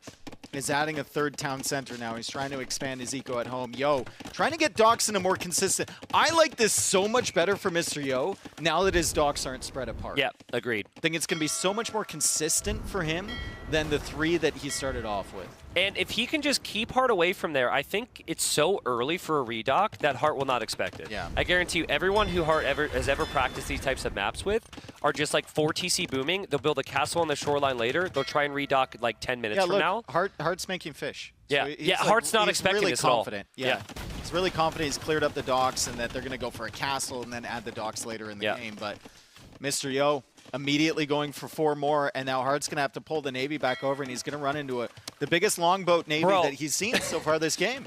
is adding a 3rd town center now. He's trying to expand his eco at home. Yo, trying to get docks in a more consistent. I like this so much better for Mr. Yo now that his docks aren't spread apart. Yeah, agreed. I think it's going to be so much more consistent for him than the 3 that he started off with. And if he can just keep Hart away from there, I think it's so early for a redock that Hart will not expect it. Yeah. I guarantee you, everyone who Hart has ever practiced these types of maps with are just like 4 TC booming. They'll build a castle on the shoreline later. They'll try and redock like 10 minutes from now. Hart's making fish. Yeah, Hart's not expecting really this at all. Yeah. He's really confident he's cleared up the docks and that they're going to go for a castle and then add the docks later in the game. But Mr. Yo immediately going for 4 more, and now Hart's going to have to pull the Navy back over, and he's going to run into the biggest longboat Navy that he's seen so far this game.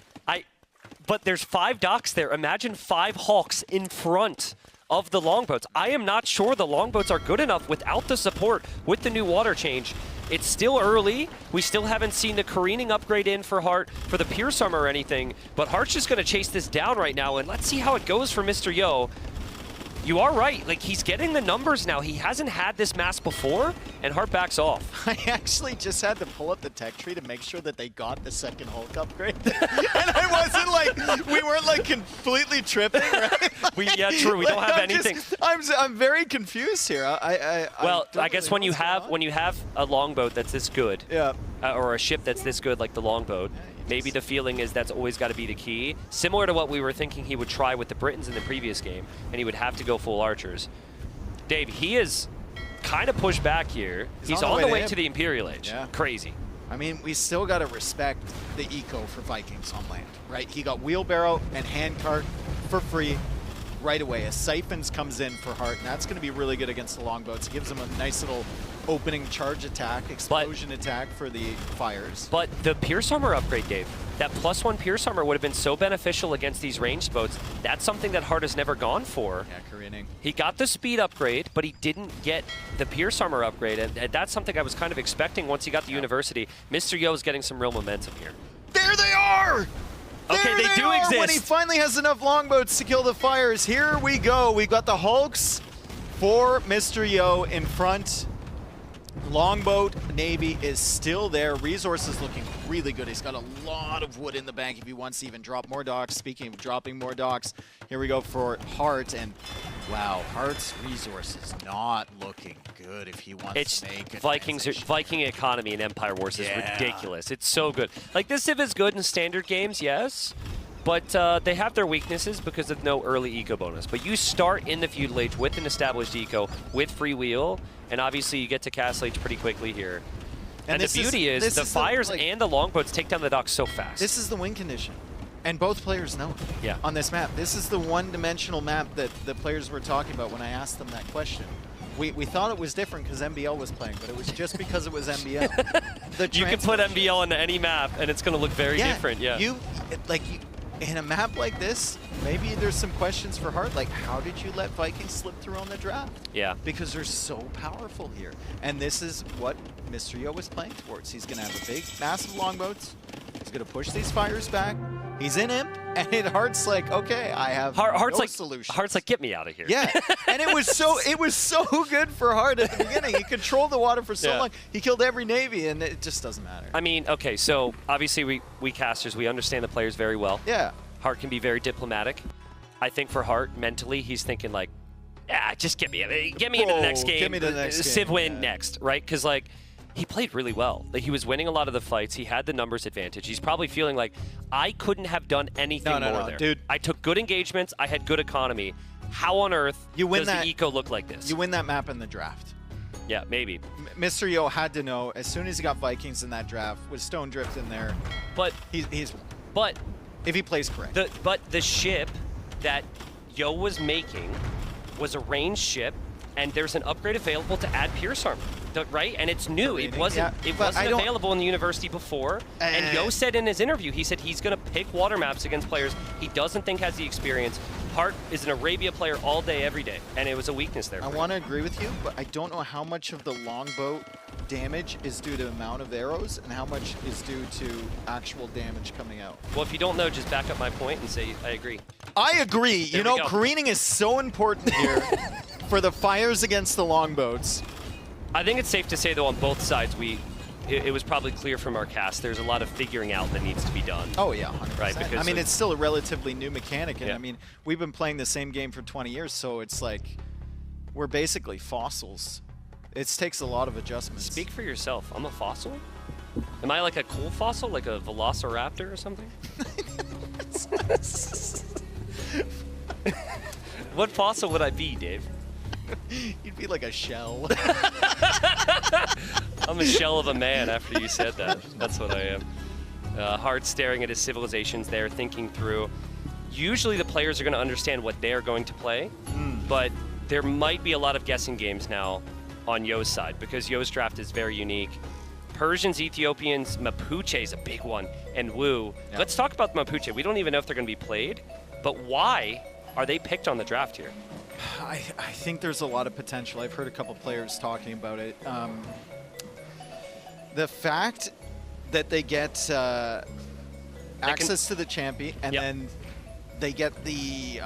But there's 5 docks there. Imagine 5 Hawks in front of the longboats. I am not sure the longboats are good enough without the support with the new water change. It's still early. We still haven't seen the careening upgrade in for Hart for the Pierce Armor or anything, but Hart's just going to chase this down right now, and let's see how it goes for Mr. Yo. You are right. Like, he's getting the numbers now. He hasn't had this mass before, and Hart backs off. I actually just had to pull up the tech tree to make sure that they got the 2nd Hulk upgrade. And I wasn't like, we weren't like completely tripping, right? Yeah, true. We don't have anything. I'm very confused here. I guess when you have a longboat that's this good, or a ship that's this good like the longboat, maybe the feeling is that's always got to be the key. Similar to what we were thinking he would try with the Britons in the previous game, and he would have to go full archers. Dave, he is kind of pushed back here. He's on the way to the Imperial Age. Yeah. Crazy. I mean, we still got to respect the eco for Vikings on land, right? He got wheelbarrow and handcart for free right away. A Siphons comes in for Hart, and that's going to be really good against the longboats. It gives him a nice little opening charge attack, explosion attack for the fires. But the Pierce Armor upgrade, Dave, that +1 Pierce Armor would have been so beneficial against these ranged boats. That's something that Hart has never gone for. Yeah, careening. He got the speed upgrade, but he didn't get the Pierce Armor upgrade, and that's something I was kind of expecting once he got the university. Mr. Yo is getting some real momentum here. There they are! Okay, they do exist. When he finally has enough longboats to kill the fires, here we go. We've got the Hulks for Mr. Yo in front. Longboat Navy is still there. Resources looking really good. He's got a lot of wood in the bank if he wants to even drop more docks. Speaking of dropping more docks, here we go for Hart. And wow, Hart's resources not looking good if he wants to make a Viking economy in Empire Wars is ridiculous. It's so good. Like, this Civ is good in standard games, yes, but they have their weaknesses because of no early eco bonus. But you start in the feudal age with an established eco, with free wheel, and obviously you get to Castle Age pretty quickly here. And the beauty is the fires and the longboats take down the docks so fast. This is the win condition. And both players know it on this map. This is the one-dimensional map that the players were talking about when I asked them that question. We thought it was different because MBL was playing, but it was just because it was MBL. You can put MBL on any map, and it's going to look very different. Yeah. In a map like this, maybe there's some questions for Hart, like how did you let Vikings slip through on the draft? Yeah. Because they're so powerful here. And this is what Mr. Yo was playing towards. He's going to have a big, massive longboats. He's going to push these fires back. He's in Imp, and Hart's like, okay, I have no solution. Hart's like, get me out of here. Yeah, and it was so good for Hart at the beginning. He controlled the water for so long. He killed every Navy, and it just doesn't matter. I mean, okay, so obviously we casters, we understand the players very well. Yeah. Hart can be very diplomatic. I think for Hart, mentally, he's thinking like, yeah, just get me into the next game. Get me to the next Civ game. win next, right? Because like, he played really well. Like, he was winning a lot of the fights. He had the numbers advantage. He's probably feeling like, I couldn't have done anything more there. Dude. I took good engagements. I had good economy. How on earth does the eco look like this? You win that map in the draft. Yeah, maybe. Mr. Yo had to know as soon as he got Vikings in that draft with Stone Drift in there. But he's won. But if he plays correct. But the ship that Yo was making was a ranged ship, and there's an upgrade available to add Pierce Armor, right? And it's new. It wasn't available in the university before. And Yo said in his interview, he said he's going to pick water maps against players he doesn't think has the experience. Hart is an Arabia player all day, every day, and it was a weakness there. I want to agree with you, but I don't know how much of the longboat damage is due to amount of arrows and how much is due to actual damage coming out. Well, if you don't know, just back up my point and say, I agree. I agree. You know, careening is so important here for the fires against the longboats. I think it's safe to say, though, on both sides, it was probably clear from our cast, there's a lot of figuring out that needs to be done. Oh, yeah, 100%. Right, because I mean, it's still a relatively new mechanic, and I mean, we've been playing the same game for 20 years, so it's like we're basically fossils. It takes a lot of adjustments. Speak for yourself. I'm a fossil? Am I like a cool fossil, like a velociraptor or something? What fossil would I be, Dave? You'd be like a shell. I'm a shell of a man after you said that. That's what I am. Hart staring at his civilizations there, thinking through. Usually the players are going to understand what they're going to play, but there might be a lot of guessing games now on Yo's side, because Yo's draft is very unique. Persians, Ethiopians, Mapuche is a big one, and Wu. Yeah. Let's talk about Mapuche. We don't even know if they're going to be played, but why are they picked on the draft here? I think there's a lot of potential. I've heard a couple players talking about it. The fact that they get access to the champion, and then they get the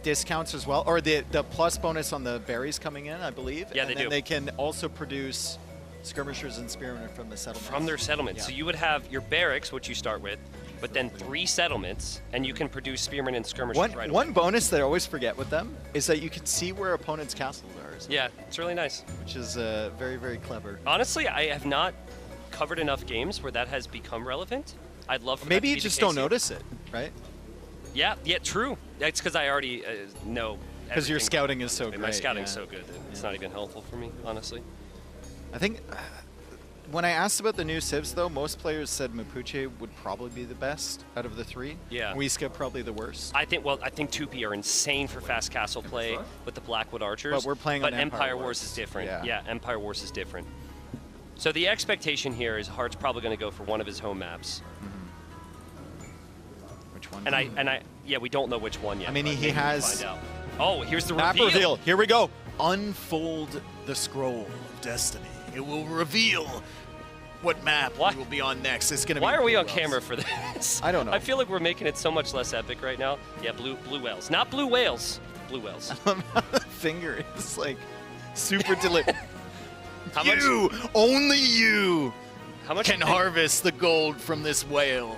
discounts as well, or the plus bonus on the berries coming in, I believe. Yeah, and they then do. They can also produce skirmishers and spearmen from the settlement. From their settlement. Yeah. So you would have your barracks, which you start with, but then 3 settlements, and you can produce spearmen and skirmishers right away. One bonus that I always forget with them is that you can see where opponents' castles are. Yeah, it's really nice. Which is very, very clever. Honestly, I have not covered enough games where that has become relevant. I'd love for Maybe that to you be just the case don't here. notice it, right? Yeah, true. That's because I already know. Because your everything. scouting is so My great. scouting's so good. It's not even helpful for me, honestly. I think when I asked about the new civs, though, most players said Mapuche would probably be the best out of the 3. Yeah. Weeska probably the worst. I think 2P are insane for fast castle play with the Blackwood Archers. But we're playing on Empire Wars is different. Yeah. Empire Wars is different. So the expectation here is Hart's probably going to go for one of his home maps. Which one? We don't know which one yet. I mean, but he maybe we'll has. find out. Oh, here's the Map reveal. reveal. Here we go. Unfold the scroll of destiny. It will reveal what map we will be on next. It's gonna. Why be are we Blue on Whales. camera for this? I don't know. I feel like we're making it so much less epic right now. Yeah, blue whales, not blue whales. Blue whales. The finger is like super deliberate. How only you, How much can harvest the gold from this whale.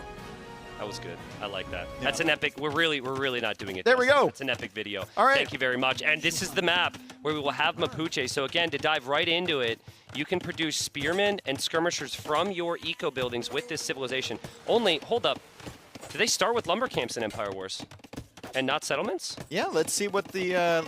That was good. I like that. That's an epic. We're really not doing it. There we go. It's an epic video. All right. Thank you very much. And this is the map where we will have Mapuche. So again, to dive right into it, you can produce spearmen and skirmishers from your eco buildings with this civilization. Only, hold up. Do they start with lumber camps in Empire Wars? And not settlements? Yeah, let's see what the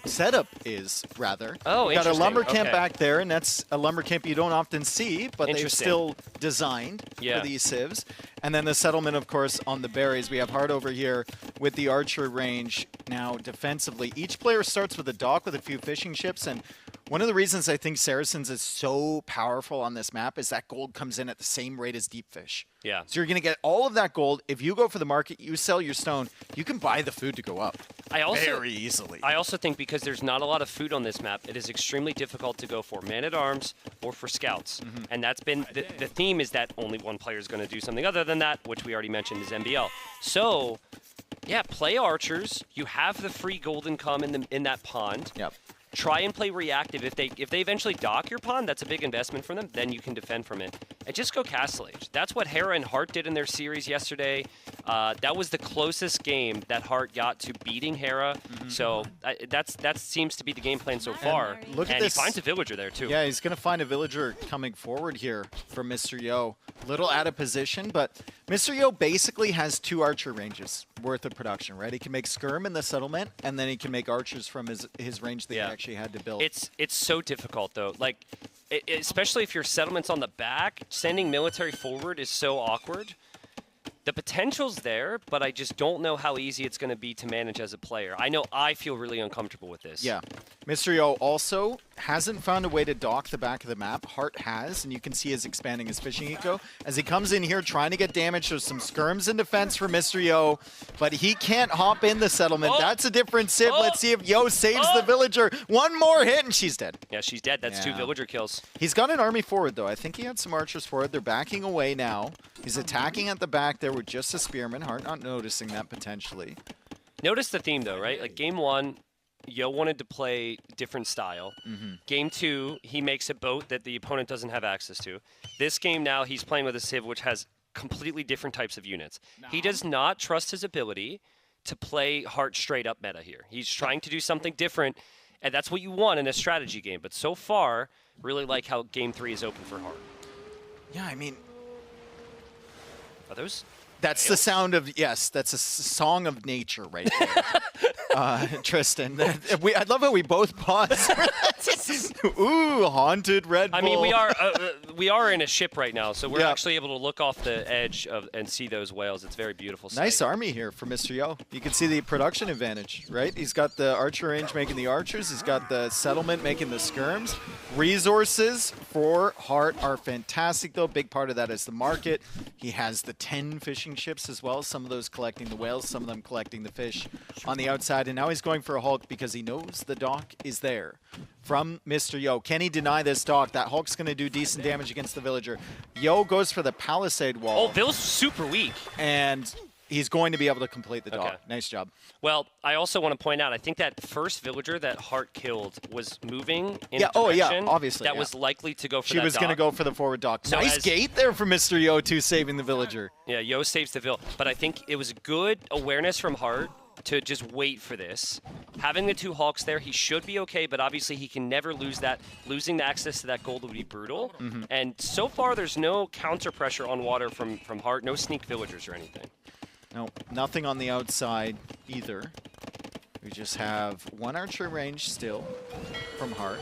setup is rather. Oh, we got a lumber interesting. camp Okay. back there, and that's a lumber camp you don't often see, but they've Interesting. still designed Yeah. for these civs. And then the settlement, of course, on the berries. We have Hart over here with the archer range. Now, defensively, each player starts with a dock with a few fishing ships. And one of the reasons I think Saracens is so powerful on this map is that gold comes in at the same rate as deep fish. Yeah. So you're going to get all of that gold. If you go for the market, you sell your stone, you can buy the food to go up very easily. I also think because there's not a lot of food on this map, it is extremely difficult to go for man-at-arms or for scouts. And that's been the theme is that only one player is going to do something other than that, which we already mentioned is MBL. So, yeah, play archers. You have the free golden come in that pond. Yep. Try and play reactive. If they eventually dock your pond, that's a big investment for them. Then you can defend from it. And just go Castle Age. That's what Hera and Hart did in their series yesterday. That was the closest game that Hart got to beating Hera. So that seems to be the game plan so far. And look at and this. He finds a villager there too. Yeah, he's going to find a villager coming forward here from Mr. Yo. Little out of position, but Mr. Yo basically has 2 archer ranges worth of production, right? He can make skirm in the settlement, and then he can make archers from his range that he actually had to build. It's so difficult though. Like, especially if your settlement's on the back, sending military forward is so awkward. The potential's there, but I just don't know how easy it's going to be to manage as a player. I know I feel really uncomfortable with this. Yeah. Mr. Yo also hasn't found a way to dock the back of the map. Hart has, and you can see he's expanding his fishing eco. As he comes in here trying to get damage, there's some skirms in defense for Mr. Yo, but he can't hop in the settlement. That's a different Civ. Let's see if Yo saves the villager. One more hit, and she's dead. Yeah, she's dead. That's 2 villager kills. He's got an army forward, though. I think he had some archers forward. They're backing away now. He's attacking at the back there with just a spearman. Hart not noticing that potentially. Notice the theme, though, right? Like, game 1, Yo wanted to play different style. Game 2, he makes a boat that the opponent doesn't have access to. This game now, he's playing with a Civ which has completely different types of units. He does not trust his ability to play Hart straight up meta here. He's trying to do something different, and that's what you want in a strategy game. But so far, really like how game 3 is open for Hart. Yeah, I mean... Are those... That's the sound of, yes, that's a song of nature right there. Tristan, I love how we both pause. Ooh, haunted Red Bull. I mean, we are in a ship right now, so we're actually able to look off the edge and see those whales. It's very beautiful sight. Nice army here for Mr. Yo. You can see the production advantage, right? He's got the archer range making the archers. He's got the settlement making the skirms. Resources for Hart are fantastic, though. Big part of that is the market. He has the 10 fishing ships as well. Some of those collecting the whales, some of them collecting the fish on the outside. And now he's going for a Hulk because he knows the dock is there from Mr. Yo. Can he deny this dock? That Hulk's going to do decent damage against the villager. Yo goes for the palisade wall. Oh, Bill's super weak. And he's going to be able to complete the dock. Okay. Nice job. Well, I also want to point out, I think that first villager that Hart killed was moving in a direction obviously. that was likely to go for She that was going to dock. go for the forward dock. So nice as- gate there for Mr. Yo, too, saving the villager. Yeah, Yo saves the Vill. But I think it was good awareness from Hart to just wait for this. Having the 2 Hulks there, he should be okay, but obviously he can never lose that. Losing the access to that gold would be brutal. And so far, there's no counter pressure on water from Hart, no sneak villagers or anything. No, nothing on the outside either. We just have 1 archer range still from Hart.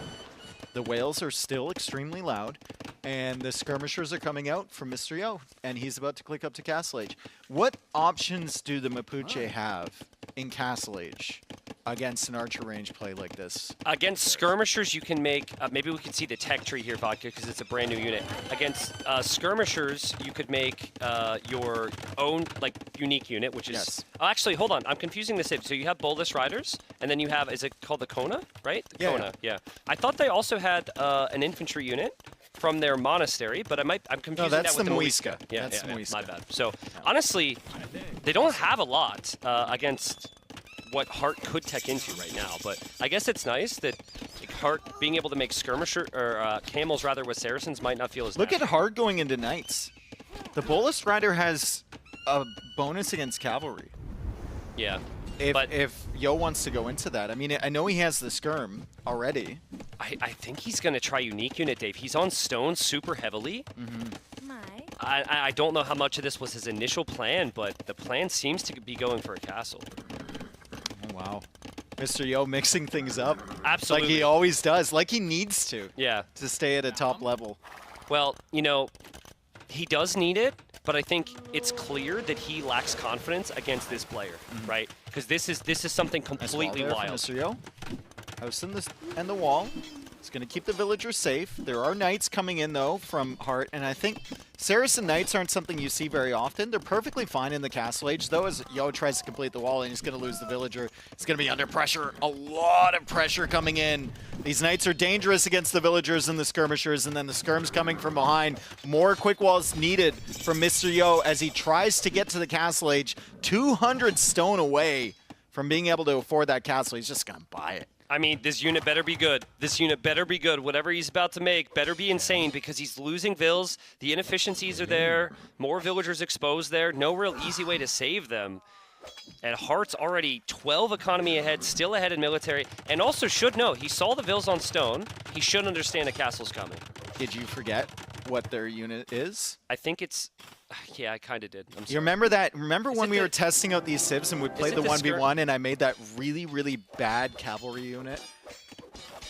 The whales are still extremely loud, and the skirmishers are coming out from Mr. Yo, and he's about to click up to Castle Age. What options do the Mapuche have in Castle Age against an archer range play like this? Against skirmishers, you can make, maybe we could see the tech tree here, Vodka, because it's a brand new unit. Against skirmishers, you could make your own, like, unique unit, which is... Yes. Oh, actually, hold on. I'm confusing the Civ. So you have Bolus Riders, and then you have, is it called the Kona, right? The Yeah, Kona, yeah. I thought they also had an infantry unit from their monastery, but I'm confusing that's that with the the Muisca. Yeah, That's yeah, the Muisca. my bad. So, honestly, they don't have a lot against what Hart could tech into right now, but I guess it's nice that Hart being able to make skirmisher or camels rather with Saracens might not feel as Look natural. at Hart going into knights. The Bolus Rider has a bonus against cavalry. Yeah. If Yo wants to go into that. I mean, I know he has the skirm already. I think he's going to try unique unit, Dave. He's on stone super heavily. I don't know how much of this was his initial plan, but the plan seems to be going for a castle. Oh, wow. Mr. Yo mixing things up. Absolutely. Like he always does. Like he needs to. Yeah. To stay at a top level. Well, you know, he does need it, but I think it's clear that he lacks confidence against this player, right? Because this is something completely wild. Mr. Yo. House in the wall. It's going to keep the villagers safe. There are knights coming in, though, from Hart, and I think Saracen knights aren't something you see very often. They're perfectly fine in the castle age, though, as Yo tries to complete the wall, and he's going to lose the villager. He's going to be under pressure. A lot of pressure coming in. These knights are dangerous against the villagers and the skirmishers, and then the skirms coming from behind. More quick walls needed from Mr. Yo as he tries to get to the castle age. 200 stone away from being able to afford that castle. He's just going to buy it. I mean, this unit better be good. This unit better be good. Whatever he's about to make better be insane because he's losing vills. The inefficiencies are there. More villagers exposed there. No real easy way to save them. And Hart's already 12 economy ahead, still ahead in military, and also should know, he saw the vills on stone. He should understand a castle's coming. Did you forget what their unit is? I think it's... Yeah, I kind of did. I'm sorry. You remember that? Remember when we were testing out these civs and we played the 1v1 and I made that really, really bad cavalry unit?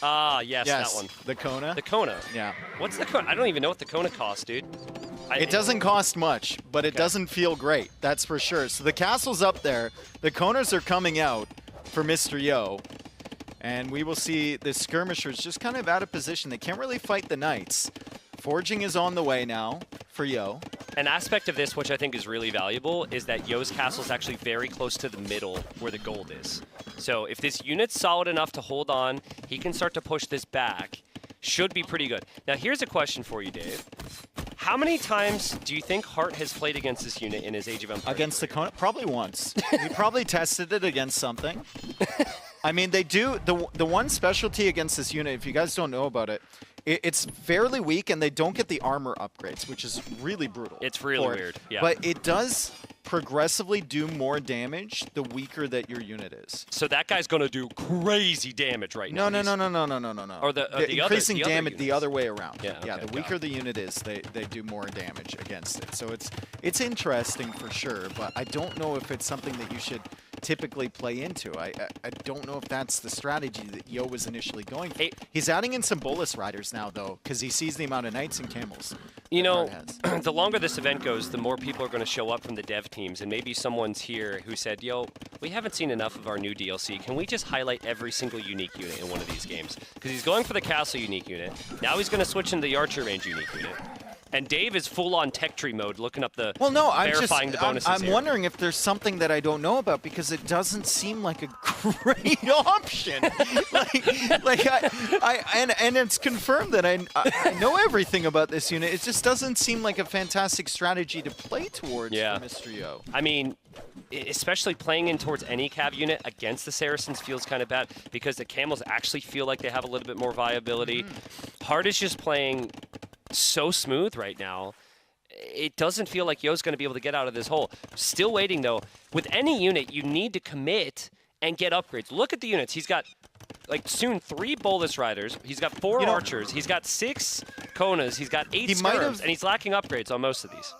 Ah, yes, that one. The Kona? The Kona. Yeah. What's the Kona? I don't even know what the Kona costs, dude. It doesn't cost much, but it doesn't feel great. That's for sure. So the castle's up there. The Konas are coming out for Mr. Yo. And we will see the skirmishers just kind of out of position. They can't really fight the knights. Forging is on the way now for Yo. An aspect of this, which I think is really valuable, is that Yo's castle is actually very close to the middle where the gold is. So if this unit's solid enough to hold on, he can start to push this back. Should be pretty good. Now here's a question for you, Dave. How many times do you think Hart has played against this unit in his Age of Empires? Against the Kona? Probably once. He probably tested it against something. I mean, they do. The one specialty against this unit, if you guys don't know about it, it's fairly weak, and they don't get the armor upgrades, which is really brutal. It's really weird, yeah. But it does progressively do more damage the weaker that your unit is. So that guy's going to do crazy damage right now. No. Or the increasing other damage units. the other way around. Yeah, okay, the weaker the unit is, they do more damage against it. So it's interesting for sure, but I don't know if it's something that you should typically play into. I don't know if that's the strategy that Yo was initially going for. He's adding in some bolus riders now, though, because he sees the amount of knights and camels. You know, the longer this event goes, the more people are going to show up from the dev teams, and maybe someone's here who said, yo, we haven't seen enough of our new DLC. Can we just highlight every single unique unit in one of these games? Because he's going for the castle unique unit. Now he's going to switch into the archer range unique unit. And Dave is full-on tech tree mode, looking up the verifying the bonuses I'm here. wondering if there's something that I don't know about because it doesn't seem like a great option. And it's confirmed that I know everything about this unit. It just doesn't seem like a fantastic strategy to play towards for Mr. Yo. I mean, especially playing in towards any cav unit against the Saracens feels kind of bad because the camels actually feel like they have a little bit more viability. Hart is just playing so smooth right now. It doesn't feel like Yo's going to be able to get out of this hole. Still waiting, though. With any unit, you need to commit and get upgrades. Look at the units. He's got, like, soon 3 bolus riders. He's got 4 archers. He's got 6 Konas. He's got 8 skirms, and he's lacking upgrades on most of these.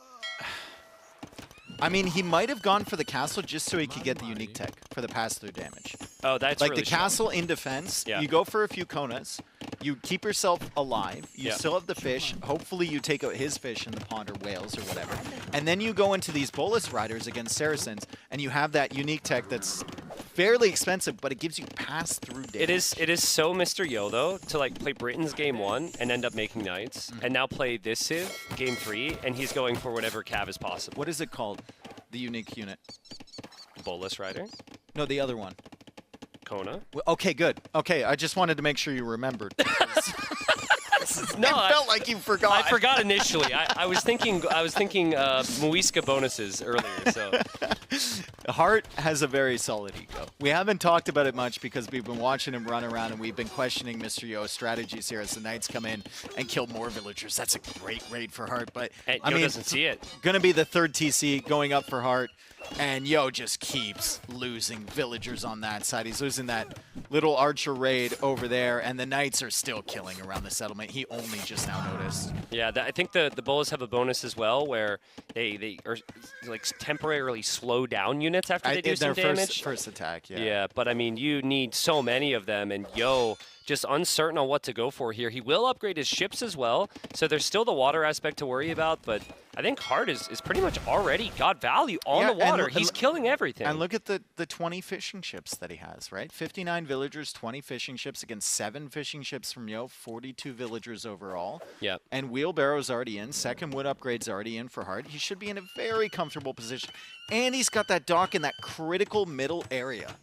I mean, he might have gone for the castle just so he could get the unique tech for the pass-through damage. Oh, that's like really the castle in defense. Yeah. You go for a few Konas. You keep yourself alive. You still have the fish. Hopefully you take out his fish in the pond or whales or whatever. And then you go into these bolus riders against Saracens, and you have that unique tech that's fairly expensive, but it gives you pass-through damage. It is so Mr. Yo, though, to like play Britain's game 1 and end up making knights, and now play this Civ, game 3, and he's going for whatever cav is possible. What is it called? The unique unit. Bolus rider? No, the other one. Kona? Well, okay, good. Okay, I just wanted to make sure you remembered. No, I felt like you forgot. I forgot initially. I was thinking Muisca bonuses earlier. So Hart has a very solid eco. We haven't talked about it much because we've been watching him run around and we've been questioning Mr. Yo's strategies here as the knights come in and kill more villagers. That's a great raid for Hart, but and I Yo mean, doesn't see it. Gonna be the 3rd TC going up for Hart. And Yo just keeps losing villagers on that side. He's losing that little archer raid over there, and the knights are still killing around the settlement. He only just now noticed. Yeah, I think the bolus have a bonus as well, where they are like temporarily slow down units after they do some damage. First attack, yeah. Yeah, but I mean, you need so many of them, and Yo just uncertain on what to go for here. He will upgrade his ships as well, so there's still the water aspect to worry about, but I think Hart is pretty much already got value on the water. He's killing everything. And look at the 20 fishing ships that he has, right? 59 villagers, 20 fishing ships against 7 fishing ships from Yo, 42 villagers overall. Yep. And Wheelbarrow's already in. Second wood upgrade's already in for Hart. He should be in a very comfortable position. And he's got that dock in that critical middle area.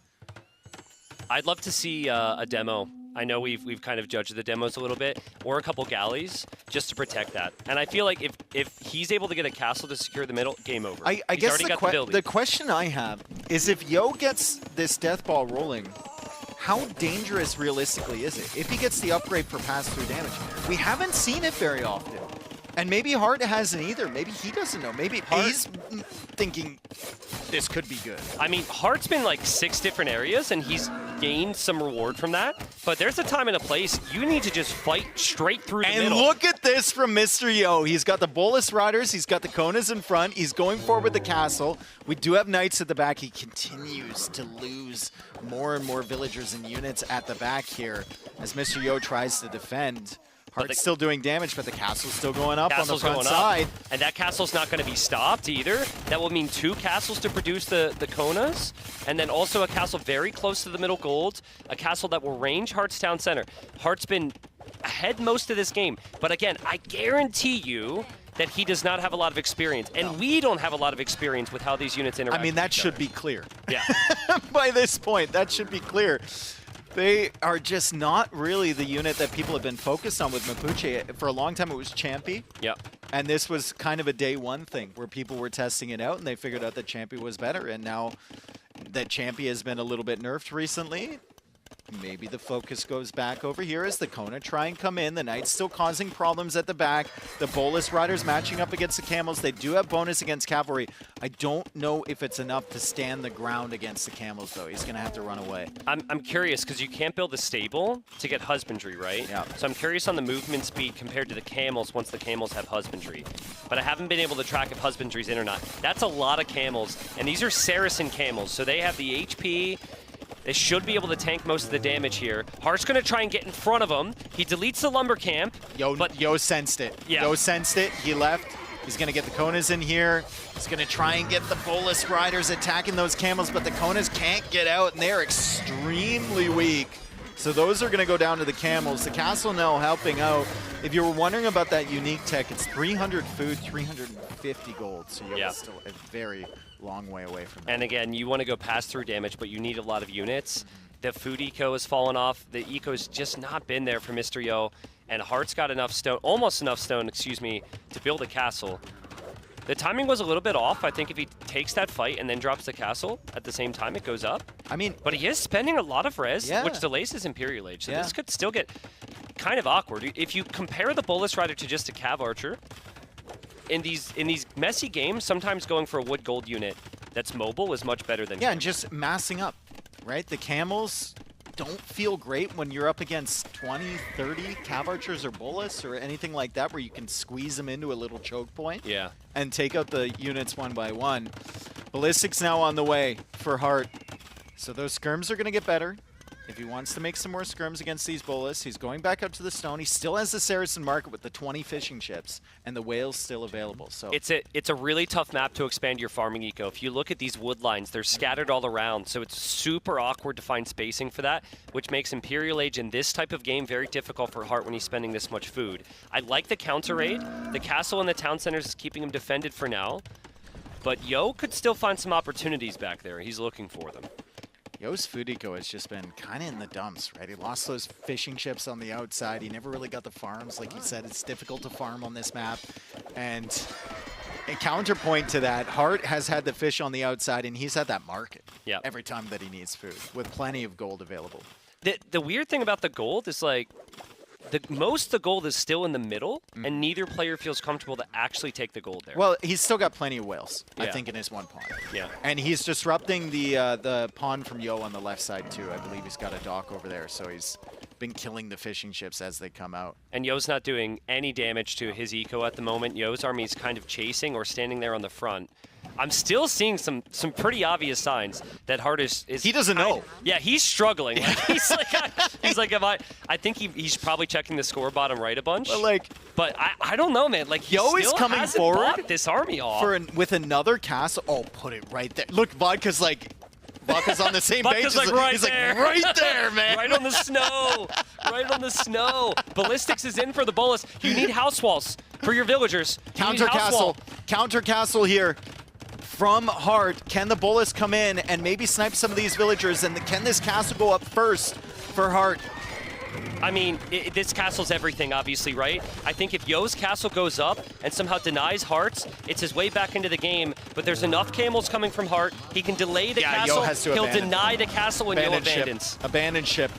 I'd love to see a demo. I know we've kind of judged the demos a little bit, or a couple galleys, just to protect that. And I feel like if he's able to get a castle to secure the middle, game over. I guess the question I have is if Yo gets this death ball rolling, how dangerous realistically is it? If he gets the upgrade for pass-through damage, we haven't seen it very often. And maybe Hart hasn't either. Maybe he doesn't know. Maybe he's thinking this could be good. I mean, Hart's been like 6 different areas, and he's gained some reward from that. But there's a time and a place you need to just fight straight through the middle. And look at this from Mr. Yo. He's got the Bolus Riders. He's got the Konas in front. He's going forward with the castle. We do have Knights at the back. He continues to lose more and more villagers and units at the back here as Mr. Yo tries to defend. Hart's still doing damage, but the castle's still going up on the front side. And that castle's not going to be stopped either. That will mean 2 castles to produce the Konas, and then also a castle very close to the middle gold, a castle that will range Hart's town center. Hart's been ahead most of this game, but again, I guarantee you that he does not have a lot of experience, and we don't have a lot of experience with how these units interact. I mean, that should be clear. Yeah. By this point, that should be clear. They are just not really the unit that people have been focused on with Mapuche. For a long time, it was Champy. Yep. And this was kind of a day one thing where people were testing it out and they figured out that Champy was better. And now that Champy has been a little bit nerfed recently, maybe the focus goes back over here as the Kona try and come in. The Knights still causing problems at the back. The Bolus Riders matching up against the Camels. They do have bonus against Cavalry. I don't know if it's enough to stand the ground against the Camels, though. He's going to have to run away. I'm curious, because you can't build a stable to get Husbandry, right? Yeah. So I'm curious on the movement speed compared to the Camels once the Camels have Husbandry. But I haven't been able to track if Husbandry's in or not. That's a lot of Camels, and these are Saracen Camels, so they have the HP. They should be able to tank most of the damage here. Hart's going to try and get in front of him. He deletes the lumber camp. Yo sensed it. Yeah. Yo sensed it. He left. He's going to get the Konas in here. He's going to try and get the Bolus Riders attacking those Camels, but the Konas can't get out, and they're extremely weak. So those are going to go down to the Camels. The castle now helping out. If you were wondering about that unique tech, it's 300 food, 350 gold. So you're still a very long way away from that. And again, you want to go pass-through damage, but you need a lot of units. The food eco has fallen off. The eco's just not been there for Mr. Yo. And Hart's got enough stone, almost enough stone, excuse me, to build a castle. The timing was a little bit off. I think if he takes that fight and then drops the castle at the same time, it goes up. I mean, but he is spending a lot of res, which delays his Imperial Age. So this could still get kind of awkward. If you compare the Bolus Rider to just a Cav Archer, in these messy games, sometimes going for a wood gold unit that's mobile is much better than and just massing up, right? The Camels don't feel great when you're up against 20, 30 Cav Archers or Bolus or anything like that where you can squeeze them into a little choke point and take out the units one by one. Ballistics now on the way for Hart. So those skirms are going to get better. If he wants to make some more skirms against these Bolus, he's going back up to the stone. He still has the Saracen market with the 20 fishing ships, and the whale's still available. So it's a really tough map to expand your farming eco. If you look at these wood lines, they're scattered all around, so it's super awkward to find spacing for that, which makes Imperial Age in this type of game very difficult for Hart when he's spending this much food. I like the counter raid. The castle in the town centers is keeping him defended for now, but Yo could still find some opportunities back there. He's looking for them. Yo's food eco has just been kind of in the dumps, right? He lost those fishing ships on the outside. He never really got the farms. Like you said, it's difficult to farm on this map. And a counterpoint to that, Hart has had the fish on the outside, and he's had that market every time that he needs food, with plenty of gold available. The weird thing about the gold is, like, most of the gold is still in the middle, and neither player feels comfortable to actually take the gold there. Well, he's still got plenty of whales, I think, in his one pawn. Yeah. And he's disrupting the pawn from Yo on the left side, too. I believe he's got a dock over there, so he's been killing the fishing ships as they come out. And Yo's not doing any damage to his eco at the moment. Yo's army is kind of chasing or standing there on the front. I'm still seeing some pretty obvious signs that Hart is he doesn't know. Yeah, he's struggling. Like, he's like, I think he's probably checking the score bottom right a bunch. But I don't know, man. Like, Yo is coming forward bought this army off with another castle. Oh, put it right there. Look, Vodka's on the same page. Vodka's like right there. Like, right there, man. Right on the snow. Right on the snow. Ballistics is in for the bolus. You need house walls for your villagers. Counter castle here from Hart. Can the bolus come in and maybe snipe some of these villagers? And can this castle go up first for Hart? I mean, this castle's everything, obviously, right? I think if Yo's castle goes up and somehow denies Hart's, it's his way back into the game. But there's enough camels coming from Hart. He can delay the castle. Yo has to He'll deny the castle when Yo abandons. Abandon ship.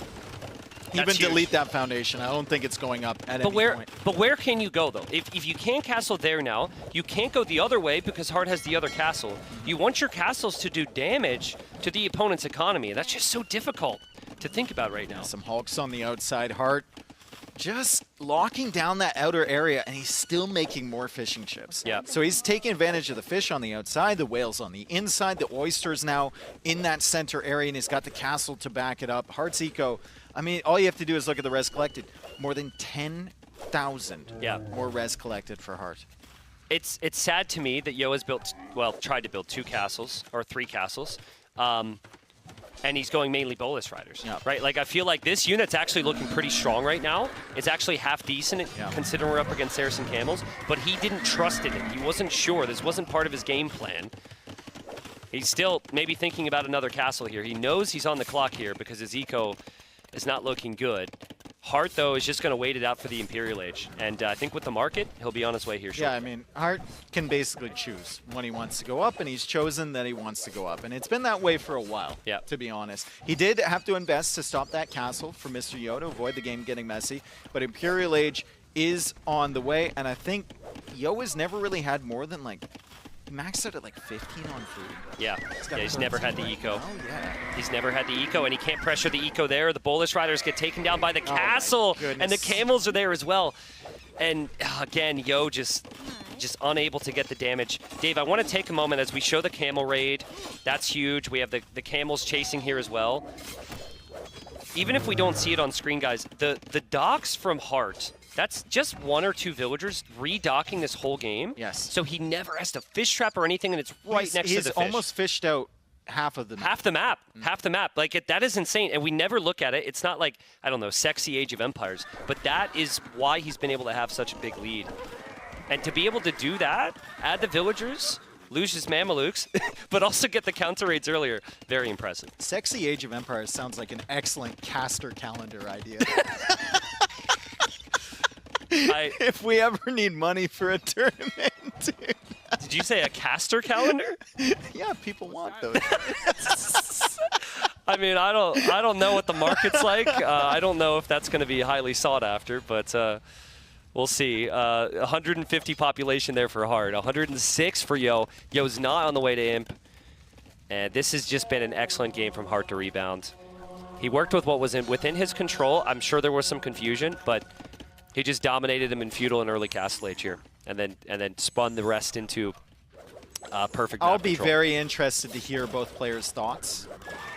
Even delete that foundation. I don't think it's going up at any point. But where can you go, though? If you can't castle there now, you can't go the other way because Hart has the other castle. You want your castles to do damage to the opponent's economy. That's just so difficult to think about right now. Some Hulks on the outside. Hart just locking down that outer area, and he's still making more fishing chips. Yeah. So he's taking advantage of the fish on the outside, the whales on the inside, the oysters now in that center area, and he's got the castle to back it up. Hart's eco, I mean, all you have to do is look at the res collected. More than 10,000 more res collected for Hart. It's sad to me that Yo has tried to build 2 castles, or 3 castles. And he's going mainly bolus riders, right? Like, I feel like this unit's actually looking pretty strong right now. It's actually half decent considering we're up against Saracen Camels, but he didn't trust in it. He wasn't sure. This wasn't part of his game plan. He's still maybe thinking about another castle here. He knows he's on the clock here because his eco is not looking good. Hart, though, is just going to wait it out for the Imperial Age. And I think with the market, he'll be on his way here shortly. Yeah, I mean, Hart can basically choose when he wants to go up, and he's chosen that he wants to go up. And it's been that way for a while, to be honest. He did have to invest to stop that castle for Mr. Yo to avoid the game getting messy. But Imperial Age is on the way, and I think Yo has never really had more than, like, he maxed out at like 15 on food. Yeah, he's never had the eco. Oh, yeah. He's never had the eco, and he can't pressure the eco there. The bolus riders get taken down by the castle, and the camels are there as well. And again, Yo just unable to get the damage. Dave, I want to take a moment as we show the camel raid. That's huge. We have the camels chasing here as well. Even if we don't see it on screen, guys, the docks from Hart, that's just 1 or 2 villagers redocking this whole game. Yes. So he never has to fish trap or anything, and it's right next to the fish. He's almost fished out half of the map. Half the map. Half the map. Like, that is insane. And we never look at it. It's not like, I don't know, sexy Age of Empires. But that is why he's been able to have such a big lead. And to be able to do that, add the villagers, lose his Mamelukes, but also get the counter raids earlier, very impressive. Sexy Age of Empires sounds like an excellent caster calendar idea. If we ever need money for a tournament, dude. Did you say a caster calendar? Yeah, people want those. I mean, I don't know what the market's like. I don't know if that's going to be highly sought after, but we'll see. 150 population there for Hart, 106 for Yo. Yo's not on the way to Imp, and this has just been an excellent game from Hart to rebound. He worked with what was within his control. I'm sure there was some confusion, but he just dominated him in feudal and early castle age here, and then spun the rest into perfect map I'll be control. very interested to hear both players' thoughts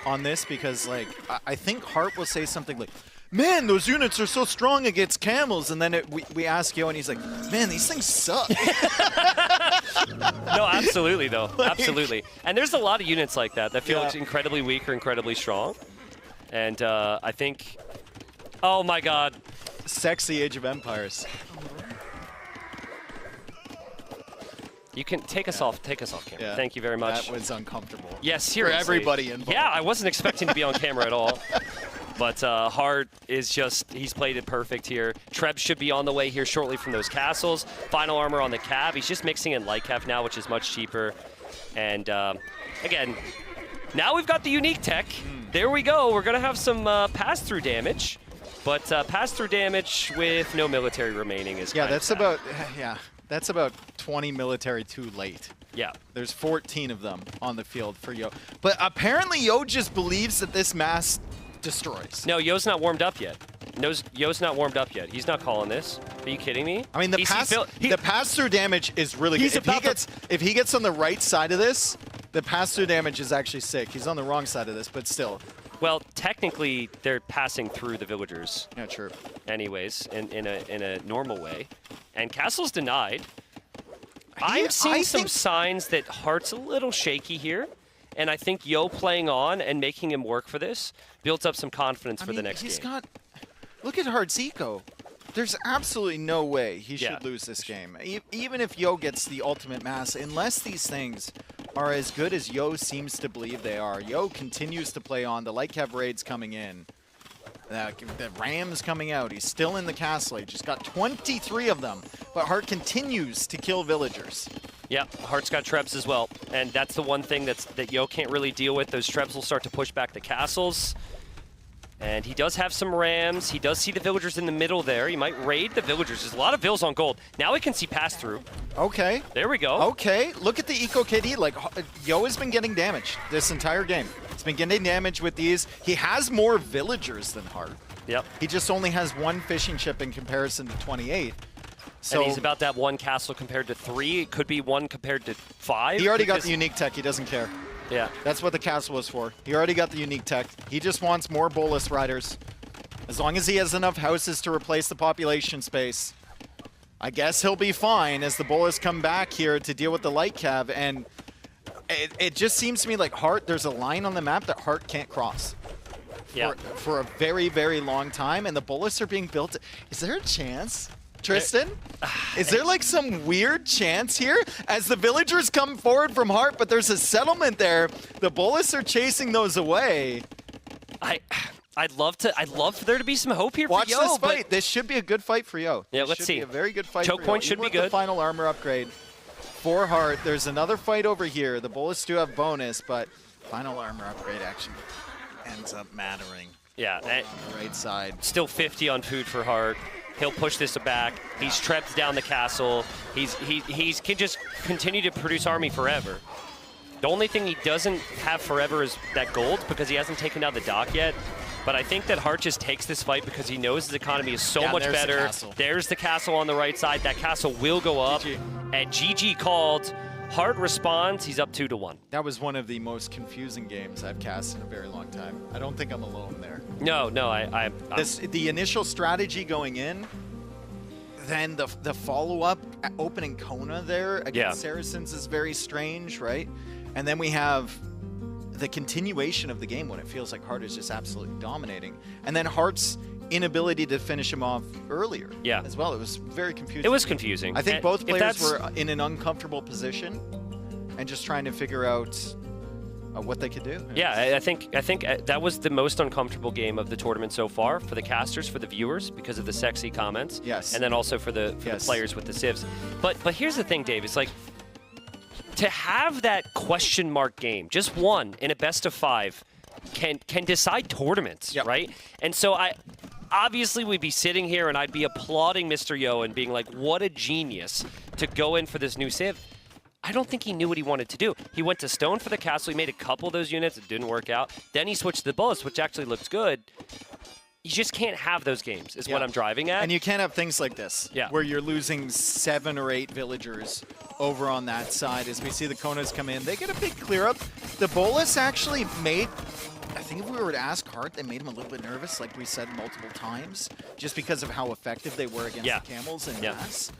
on this, because like I think Hart will say something like, "Man, those units are so strong against camels," and then we ask Yo, and he's like, "Man, these things suck." No, absolutely though, absolutely. And there's a lot of units like that feel incredibly weak or incredibly strong, and I think, oh my God. Sexy Age of Empires. You can take us off camera. Yeah, Thank you very much. That was uncomfortable. Yes, seriously. For everybody involved. Yeah, I wasn't expecting to be on camera at all. But Hart is he's played it perfect here. Treb should be on the way here shortly from those castles. Final armor on the Cav. He's just mixing in light Cav now, which is much cheaper. And again, now we've got the unique tech. There we go. We're going to have some pass-through damage. But pass-through damage with no military remaining is kind of sad. That's about 20 military too late. Yeah. There's 14 of them on the field for Yo. But apparently Yo just believes that this mass destroys. No, Yo's not warmed up yet. Yo's not warmed up yet. He's not calling this. Are you kidding me? I mean, the pass-through damage is really good. If he gets on the right side of this, the pass-through damage is actually sick. He's on the wrong side of this, but still. Well, technically, they're passing through the villagers. Yeah, true. Anyways, in a normal way. And Castle's denied. I'm seeing some signs that Heart's a little shaky here. And I think Yo playing on and making him work for this builds up some confidence for the next game. Look at Heart's eco. There's absolutely no way he should lose this game. Even if Yo gets the ultimate mass, unless these things are as good as Yo seems to believe they are. Yo continues to play on. The Light Cav raid's coming in. The Ram's coming out. He's still in the castle. He just got 23 of them. But Heart continues to kill villagers. Yeah, Heart's got Trebs as well. And that's the one thing that Yo can't really deal with. Those Trebs will start to push back the castles. And he does have some Rams. He does see the villagers in the middle there. He might raid the villagers. There's a lot of vills on gold. Now we can see pass-through. Okay. There we go. Okay, look at the Eco KD. Like, Yo has been getting damaged this entire game. He's been getting damage with these. He has more villagers than Heart. Yep. He just only has one fishing ship in comparison to 28. So and he's about that one castle compared to 3. It could be 1 compared to 5. He already got the unique tech. He doesn't care. Yeah. That's what the castle was for. He already got the unique tech. He just wants more Bolus riders. As long as he has enough houses to replace the population space, I guess he'll be fine as the Bolus come back here to deal with the Light Cav. And it just seems to me like Heart, there's a line on the map that Heart can't cross. For a very, very long time. And the Bolus are being built. Is there a chance? Tristan? Is there like some weird chance here as the villagers come forward from Heart, but there's a settlement there. The Bolus are chasing those away. I'd love for there to be some hope here for Yo. Watch this fight. This should be a good fight for Yo. Yeah, this let's see. Be a very good fight. Choke point should be good. The final armor upgrade for Heart. There's another fight over here. The Bolus do have bonus, but final armor upgrade actually ends up mattering. Yeah, on the right side. Still 50 on food for Heart. He'll push this back. He's Trebs down the castle. He can just continue to produce army forever. The only thing he doesn't have forever is that gold because he hasn't taken down the dock yet. But I think that Heart just takes this fight because he knows his economy is so much better. There's the castle on the right side. That castle will go up. And GG called. Heart responds. He's up 2-1. That was one of the most confusing games I've cast in a very long time. I don't think I'm alone there. No, the initial strategy going in, then the follow-up opening Kona there against Saracens is very strange, right? And then we have the continuation of the game when it feels like Heart is just absolutely dominating. And then Heart's inability to finish him off earlier as well. It was very confusing. It was confusing. I think both players were in an uncomfortable position and just trying to figure out what they could do. Yeah, I think that was the most uncomfortable game of the tournament so far for the casters, for the viewers, because of the sexy comments. Yes. And then also for the players with the civs. But here's the thing, Dave. It's like to have that question mark game, just one in a best of 5, can decide tournaments, right? And so obviously we'd be sitting here and I'd be applauding Mr. Yo and being like, what a genius to go in for this new civ. I don't think he knew what he wanted to do. He went to stone for the castle. He made a couple of those units. It didn't work out. Then he switched to the bullets, which actually looks good. You just can't have those games, is what I'm driving at. And you can't have things like this, where you're losing 7 or 8 villagers over on that side. As we see the Konas come in, they get a big clear up. The Bolus actually made, I think if we were to ask Heart, they made him a little bit nervous, like we said multiple times, just because of how effective they were against the camels and mass.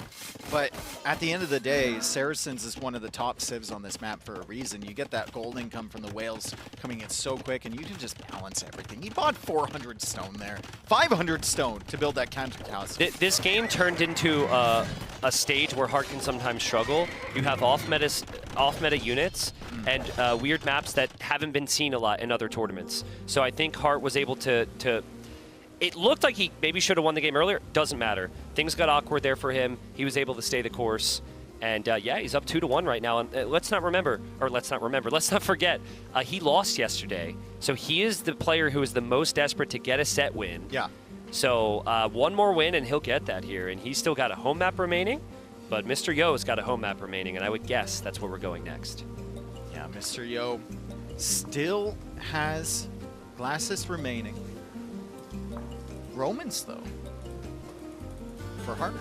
But at the end of the day, Saracens is one of the top civs on this map for a reason. You get that gold income from the whales coming in so quick, and you can just balance everything. He bought 400 stone there, 500 stone to build that counter house. This game turned into a stage where Heart can sometimes struggle. You have off-meta units and weird maps that haven't been seen a lot in other tournaments. So I think Heart was able to it looked like he maybe should have won the game earlier. Doesn't matter. Things got awkward there for him. He was able to stay the course. And yeah, he's up 2-1 right now. And let's not forget, he lost yesterday. So he is the player who is the most desperate to get a set win. Yeah. So one more win and he'll get that here. And he's still got a home map remaining. But Mr. Yo's got a home map remaining. And I would guess that's where we're going next. Yeah, Mr. Yo still has Glasses remaining. Romans, though, for Hart.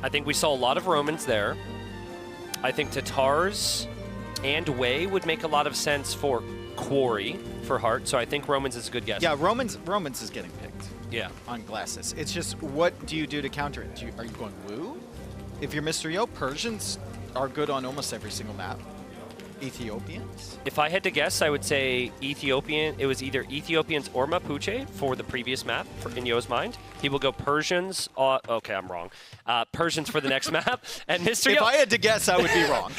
I think we saw a lot of Romans there. I think Tatars and Wei would make a lot of sense for Quarry for Hart, so I think Romans is a good guess. Yeah, Romans is getting picked. Yeah. On glasses. It's just, what do you do to counter it? Are you going Wu? If you're Mr. Yo, Persians are good on almost every single map. Ethiopians? If I had to guess, I would say Ethiopian. It was either Ethiopians or Mapuche for the previous map, in Yo's mind. He will go Persians. Okay, I'm wrong. Persians for the next map. And Mr. Yo. If I had to guess, I would be wrong.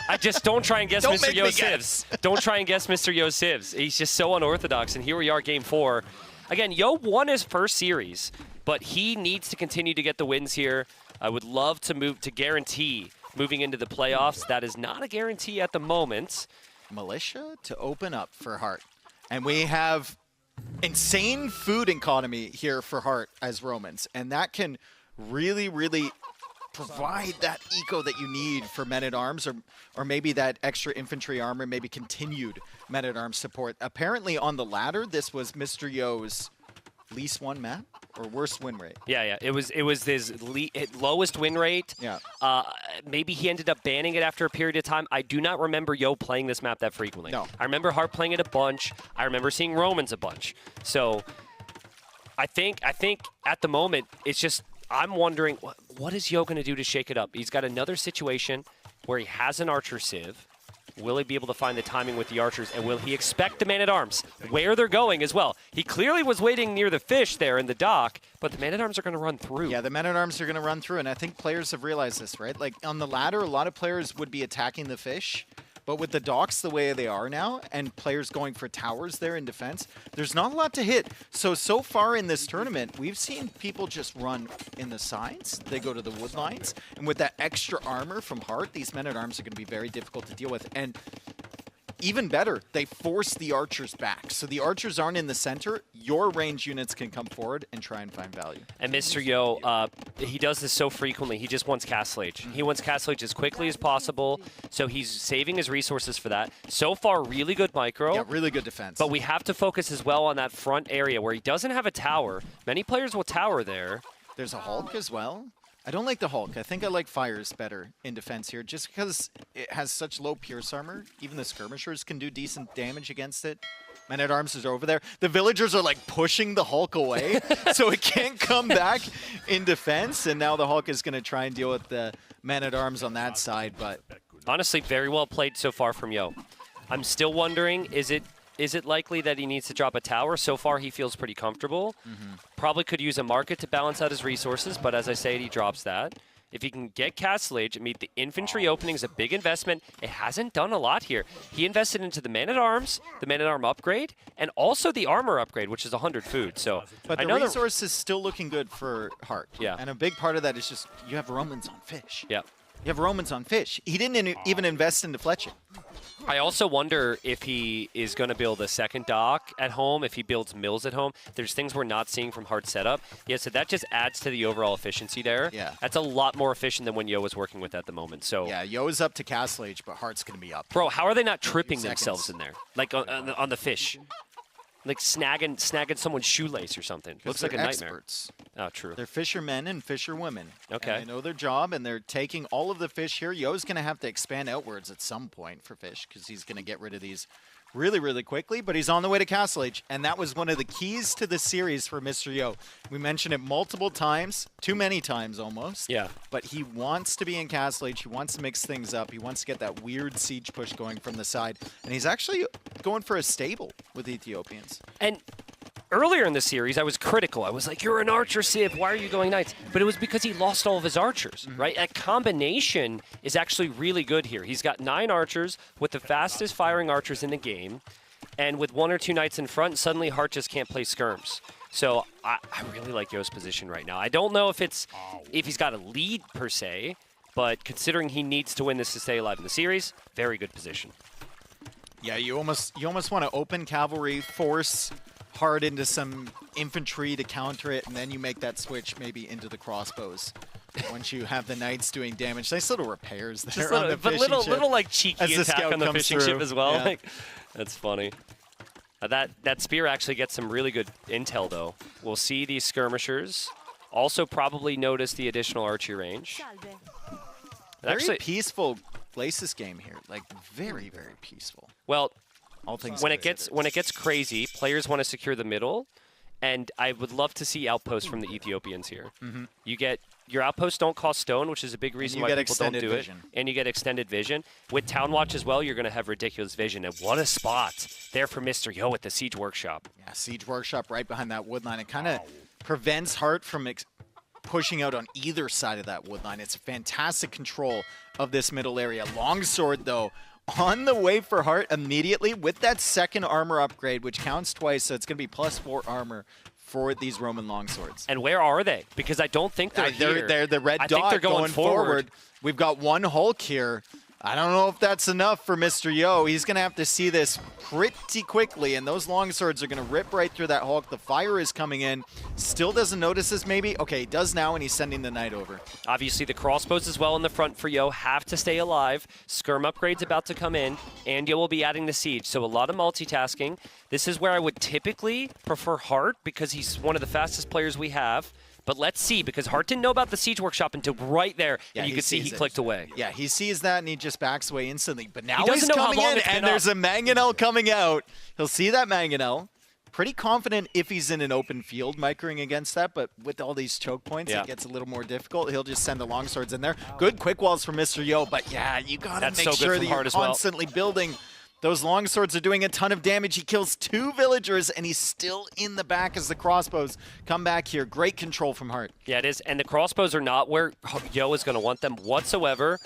I just don't try and guess Don't Mr. make Yo me Sivs. Don't try and guess Mr. Yo Sivs. He's just so unorthodox. And here we are, game 4. Again, Yo won his first series, but he needs to continue to get the wins here. I would love to guarantee moving into the playoffs. That is not a guarantee at the moment. Militia to open up for Hart. And we have insane food economy here for Hart as Romans. And that can really, really provide that eco that you need for men-at-arms, or maybe that extra infantry armor, maybe continued men-at-arms support. Apparently on the ladder, this was Mr. Yo's least won map or worst win rate. Yeah. It was his lowest win rate. Yeah. Maybe he ended up banning it after a period of time. I do not remember Yo playing this map that frequently. No. I remember Hart playing it a bunch. I remember seeing Romans a bunch. So I think at the moment it's just, I'm wondering what is Yo going to do to shake it up? He's got another situation where he has an archer civ. Will he be able to find the timing with the archers, and will he expect the man-at-arms where they're going as well? He clearly was waiting near the fish there in the dock, but the man-at-arms are going to run through. Yeah, the men-at-arms are going to run through, and I think players have realized this, right? Like, on the ladder, a lot of players would be attacking the fish, but with the docks the way they are now, and players going for towers there in defense, there's not a lot to hit. So far in this tournament, we've seen people just run in the sides. They go to the wood lines, and with that extra armor from Hart, these men-at-arms are going to be very difficult to deal with. And even better, they force the archers back. So the archers aren't in the center. Your range units can come forward and try and find value. And Mr. Yo, he does this so frequently. He just wants Castle Age. He wants Castle Age as quickly as possible, so he's saving his resources for that. So far, really good micro. Yeah, really good defense. But we have to focus as well on that front area where he doesn't have a tower. Many players will tower there. There's a Hulk as well. I don't like the Hulk. I think I like Fires better in defense here, just because it has such low Pierce armor. Even the Skirmishers can do decent damage against it. Men-at-Arms is over there. The villagers are like pushing the Hulk away, so it can't come back in defense. And now the Hulk is going to try and deal with the Men-at-Arms on that side. But honestly, very well played so far from Yo. I'm still wondering, is it likely that he needs to drop a tower? So far, he feels pretty comfortable. Probably could use a market to balance out his resources, but as I say, he drops that. If he can get Castle Age and meet the infantry opening is a big investment. It hasn't done a lot here. He invested into the Man-at-Arms, the Man-at-Arm upgrade, and also the armor upgrade, which is 100 food. So, but the resource is still looking good for Hart. Yeah. And a big part of that is just you have Romans on fish. Yeah. You have Romans on fish. He didn't even invest into fletching. I also wonder if he is going to build a second dock at home, if he builds mills at home. There's things we're not seeing from Hart's setup. Yeah, so that just adds to the overall efficiency there. Yeah. That's a lot more efficient than when Yo was working with at the moment. So yeah, Yo is up to Castle Age, but Hart's going to be up. Bro, how are they not tripping themselves in there? Like on the fish? Like snagging someone's shoelace or something. Looks like a nightmare. Experts. Oh, true. They're fishermen and fisherwomen. Okay. And they know their job, and they're taking all of the fish here. Yo's going to have to expand outwards at some point for fish, because he's going to get rid of these really, really quickly, but he's on the way to Castle Age, and that was one of the keys to the series for Mr. Yo. We mentioned it multiple times, too many times almost. Yeah. But he wants to be in Castle Age. He wants to mix things up. He wants to get that weird siege push going from the side, and he's actually going for a stable with Ethiopians. And earlier in the series, I was critical. I was like, you're an archer, Civ. Why are you going knights? But it was because he lost all of his archers, right? That combination is actually really good here. He's got 9 archers with the fastest firing archers in the game. And with 1 or 2 knights in front, suddenly Hart just can't play skirms. So I really like Yo's position right now. I don't know if he's got a lead per se, but considering he needs to win this to stay alive in the series, very good position. Yeah, you almost want to open cavalry, force Hard into some infantry to counter it, and then you make that switch maybe into the crossbows. Once you have the knights doing damage, nice little repairs there on the fishing ship. Little like cheeky as the attack scout on the comes fishing through. ship as well. Yeah. Like, that's funny. That spear actually gets some really good intel, though. We'll see these skirmishers. Also probably notice the additional archery range. Very peaceful Glacis game here. Like, very, very peaceful. Well, all things when it gets crazy, players want to secure the middle, and I would love to see outposts from the Ethiopians here. You get your outposts don't cost stone, which is a big reason why people don't do it, and you get extended vision. With Town Watch as well, you're going to have ridiculous vision, and what a spot there for Mr. Yo at the Siege Workshop. Yeah, Siege Workshop right behind that wood line. It kind of prevents Heart from pushing out on either side of that wood line. It's fantastic control of this middle area. Longsword, though, on the way for Heart immediately with that second armor upgrade, which counts twice, so it's going to be +4 armor for these Roman longswords. And where are they? Because I don't think they're here. They're the red I dot think they're going forward. We've got one Hulk here. I don't know if that's enough for Mr. Yo. He's going to have to see this pretty quickly, and those longswords are going to rip right through that Hulk. The fire is coming in. Still doesn't notice this maybe. Okay, he does now, and he's sending the knight over. Obviously, the crossbows as well in the front for Yo have to stay alive. Skirm upgrade's about to come in, and Yo will be adding the siege. So a lot of multitasking. This is where I would typically prefer Heart because he's one of the fastest players we have. But let's see, because Heart didn't know about the Siege Workshop until right there, and you can see he clicked away. Yeah, he sees that, and he just backs away instantly. But now he he's coming in, and there's a Mangonel coming out. He'll see that Mangonel. Pretty confident if he's in an open field microing against that, but with all these choke points, it gets a little more difficult. He'll just send the longswords in there. Good quick walls from Mr. Yo, but yeah, you got to make sure that you're constantly building. Those longswords are doing a ton of damage. He kills 2 villagers, and he's still in the back as the crossbows come back here. Great control from Heart. Yeah, it is. And the crossbows are not where Yo is going to want them whatsoever.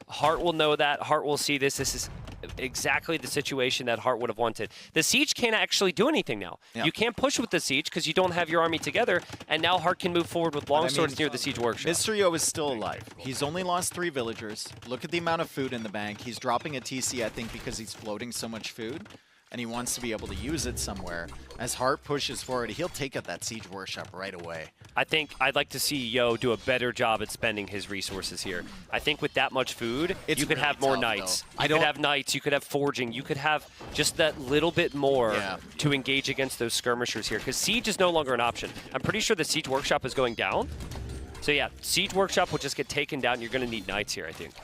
Heart will know that. Heart will see this. This is exactly the situation that Heart would have wanted. The siege can't actually do anything now. Yeah. You can't push with the siege because you don't have your army together, and now Heart can move forward with longswords near the siege workshop. Mr. Yo is still alive. He's only lost 3 villagers. Look at the amount of food in the bank. He's dropping a TC, I think, because he's floating so much food, and he wants to be able to use it somewhere. As Heart pushes forward, he'll take out that siege workshop right away. I think I'd like to see Yo do a better job at spending his resources here. I think with that much food, you could have more knights. You could have knights, you could have forging, you could have just that little bit more to engage against those skirmishers here, because siege is no longer an option. I'm pretty sure the siege workshop is going down. So yeah, siege workshop will just get taken down. You're going to need knights here, I think.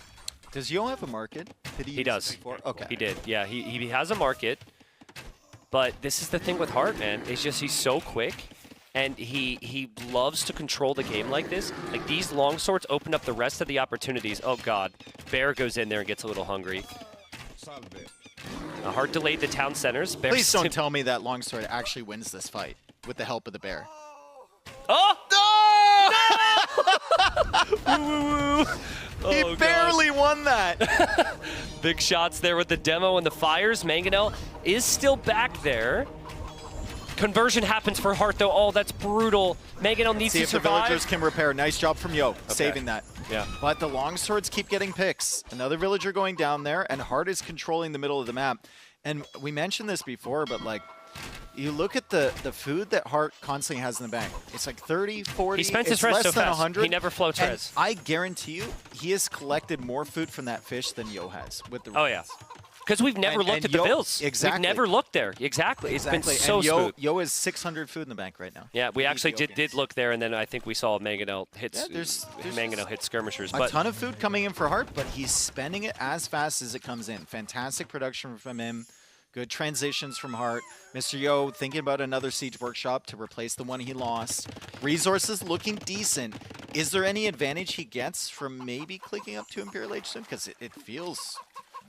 Does Yo have a market? Did he does. Before? Okay. He did. Yeah, he has a market. But this is the thing with Heart, man. It's just he's so quick, and he loves to control the game like this. Like, these longswords open up the rest of the opportunities. Oh, God. Bear goes in there and gets a little hungry. Heart delayed the town centers. Bear Please don't tell me that longsword actually wins this fight with the help of the bear. Oh! No! He barely won that. Big shots there with the demo and the fires. Mangonel is still back there. Conversion happens for Heart, though. Oh, that's brutal. Mangonel needs to survive. See if the villagers can repair. Nice job from Yo, saving that. Yeah. But the longswords keep getting picks. Another villager going down there, and Heart is controlling the middle of the map. And we mentioned this before, but like, you look at the food that Heart constantly has in the bank. It's like 30, 40. He spent his res less so than fast. 100. He never floats and res. I guarantee you, he has collected more food from that fish than Yo has with the. Oh yeah, because we've never looked at the bills. Exactly. We've never looked there. Exactly. It's been so smooth. Yo has 600 food in the bank right now. Yeah, we actually did look there, and then I think we saw Mangonel hits. Mangonel hit skirmishers. A ton of food coming in for Heart, but he's spending it as fast as it comes in. Fantastic production from him. Good transitions from Heart. Mr. Yo thinking about another siege workshop to replace the one he lost. Resources looking decent. Is there any advantage he gets from maybe clicking up to Imperial Age soon? Because it feels...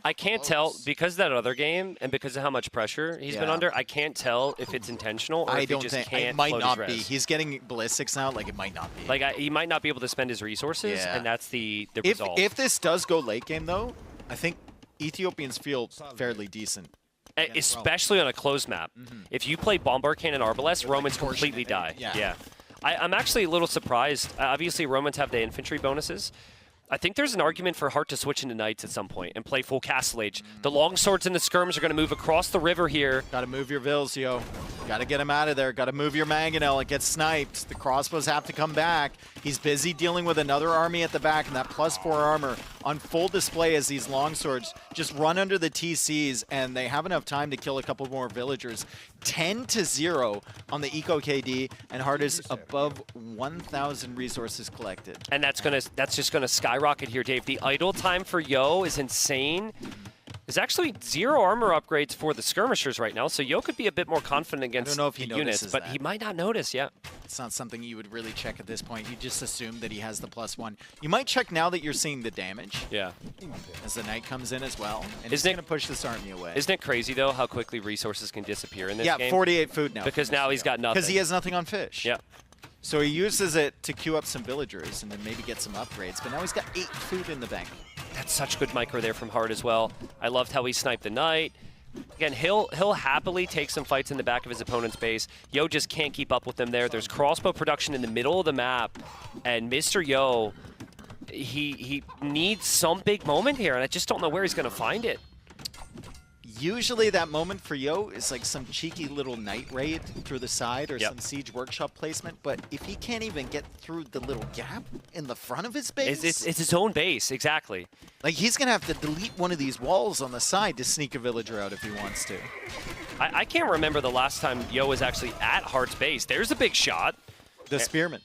I can't tell, because of that other game and because of how much pressure he's been under, I can't tell if it's intentional or if he just can't it might float not his be. res. He's getting ballistics now, like it might not be. Like, he might not be able to spend his resources, and that's the result. If this does go late game, though, I think Ethiopians feel fairly decent. Especially on a closed map. If you play Bombard Cannon Arbalest, Romans completely die. Yeah. I'm actually a little surprised. Obviously, Romans have the infantry bonuses. I think there's an argument for Heart to switch into Knights at some point and play full Castle Age. The longswords and the skirms are going to move across the river here. Got to move your vills, Yo. Got to get him out of there. Got to move your mangonel. It gets sniped. The crossbows have to come back. He's busy dealing with another army at the back, and that +4 armor on full display as these longswords just run under the TCs, and they have enough time to kill a couple more villagers. 10-0 on the Eco KD, and Hart is above 1,000 resources collected. And that's just gonna skyrocket here, Dave. The idle time for Yo is insane. There's actually 0 armor upgrades for the skirmishers right now, so Yo could be a bit more confident against know if he the units, notices but that. he might not notice, yeah. It's not something you would really check at this point. You just assume that he has the +1. You might check now that you're seeing the damage. Yeah. As the knight comes in as well, and he's Isn't it- going to push this army away. Isn't it crazy, though, how quickly resources can disappear in this game? Yeah, 48 food now. Because now he's got nothing. Because he has nothing on fish. Yeah. So he uses it to queue up some villagers and then maybe get some upgrades, but now he's got 8 food in the bank. That's such good micro there from Hart as well. I loved how he sniped the knight. Again, he'll happily take some fights in the back of his opponent's base. Yo just can't keep up with him there. There's crossbow production in the middle of the map, and Mr. Yo, he needs some big moment here, and I just don't know where he's going to find it. Usually that moment for Yo is like some cheeky little night raid through the side or some siege workshop placement, but if he can't even get through the little gap in the front of his base... It's his own base, exactly. Like, he's going to have to delete one of these walls on the side to sneak a villager out if he wants to. I can't remember the last time Yo was actually at Hart's base. There's a big shot. The spearman.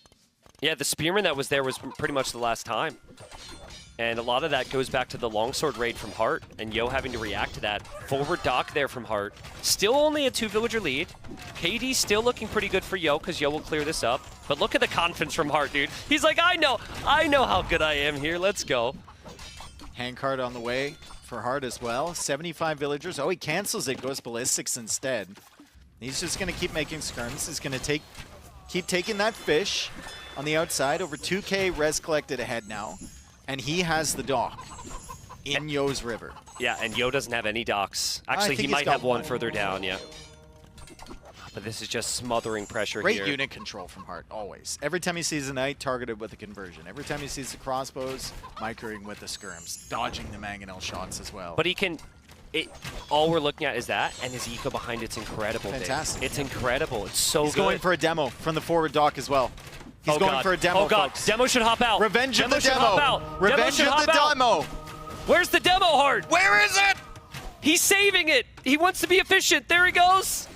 Yeah, the spearman that was there was pretty much the last time. And a lot of that goes back to the longsword raid from Hart, and Yo having to react to that. Forward dock there from Hart. Still only a 2-villager lead. KD still looking pretty good for Yo, because Yo will clear this up. But look at the confidence from Hart, dude. He's like, I know how good I am here. Let's go. Handcart on the way for Hart as well. 75 villagers. Oh, he cancels it, goes ballistics instead. He's just going to keep making skirms. He's going to keep taking that fish on the outside. Over 2K res collected ahead now. And he has the dock in Yo's river. Yeah, and Yo doesn't have any docks. Actually, he might have one further down, yeah. But this is just smothering pressure Great here. unit control from Hart, always. Every time he sees a knight, targeted with a conversion. Every time he sees the crossbows, microing with the skirms. Dodging the mangonel shots as well. But he can... all we're looking at is that, and his eco behind it's incredible. Fantastic. Dave. It's incredible. It's so He's good. going for a demo from the forward dock as well. He's going for a demo, Oh, God. folks. Demo should hop out. Revenge of the should demo. hop out. Revenge should of hop the out. demo. Where's the demo, Hart? Where is it? He's saving it. He wants to be efficient. There he goes.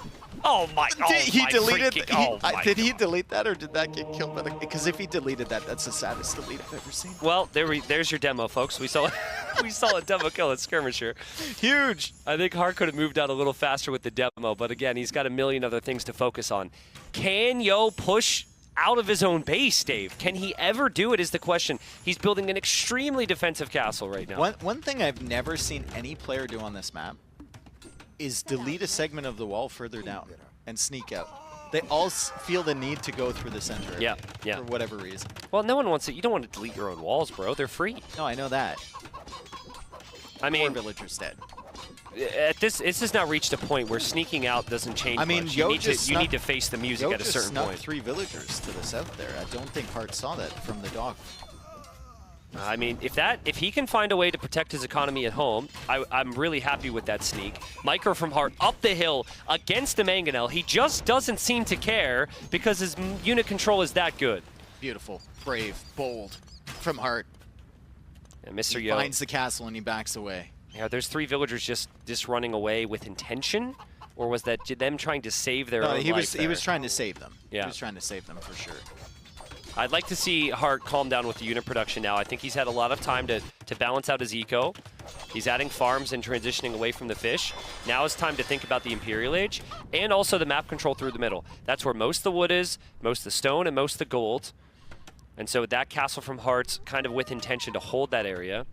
Oh, my. Did he delete freaking, did he delete that, or did that get killed by the... Because if he deleted that, that's the saddest delete I've ever seen. Well, there's your demo, folks. We saw a demo kill at Skirmisher. Huge. I think Hart could have moved out a little faster with the demo, but again, he's got a million other things to focus on. Can Yo push out of his own base, Dave? Can he ever do it is the question. He's building an extremely defensive castle right now. One thing I've never seen any player do on this map is delete a segment of the wall further down and sneak out. They all feel the need to go through the center for whatever reason. Well, no one wants it. You don't want to delete your own walls, bro. They're free. No, I know that. I mean, 4 villagers dead. This has now reached a point where sneaking out doesn't change much. You need to face the music at a certain point. 3 villagers to the south there. I don't think Hart saw that from the dock. I mean, if he can find a way to protect his economy at home, I'm really happy with that sneak. Micro from Hart up the hill against the Mangonel. He just doesn't seem to care because his unit control is that good. Beautiful, brave, bold from Hart. And Mr. He Yo finds the castle and he backs away. Yeah, there's 3 villagers just running away with intention, or was that them trying to save their own life he was trying to save them. Yeah. He was trying to save them for sure. I'd like to see Hart calm down with the unit production now. I think he's had a lot of time to balance out his eco. He's adding farms and transitioning away from the fish. Now it's time to think about the Imperial Age and also the map control through the middle. That's where most of the wood is, most of the stone, and most of the gold. And so that castle from Hart's kind of with intention to hold that area.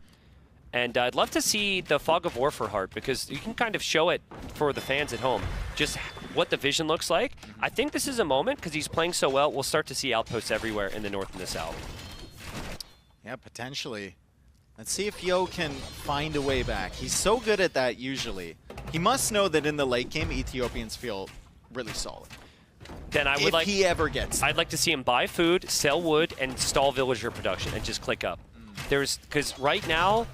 And I'd love to see the Fog of War for Hart, because you can kind of show it for the fans at home, just what the vision looks like. I think this is a moment, because he's playing so well, we'll start to see outposts everywhere in the north and the south. Yeah, potentially. Let's see if Yo can find a way back. He's so good at that usually. He must know that in the late game, Ethiopians feel really solid. Then I would if he ever gets I'd like to see him buy food, sell wood, and stall villager production, and just click up. Because right now,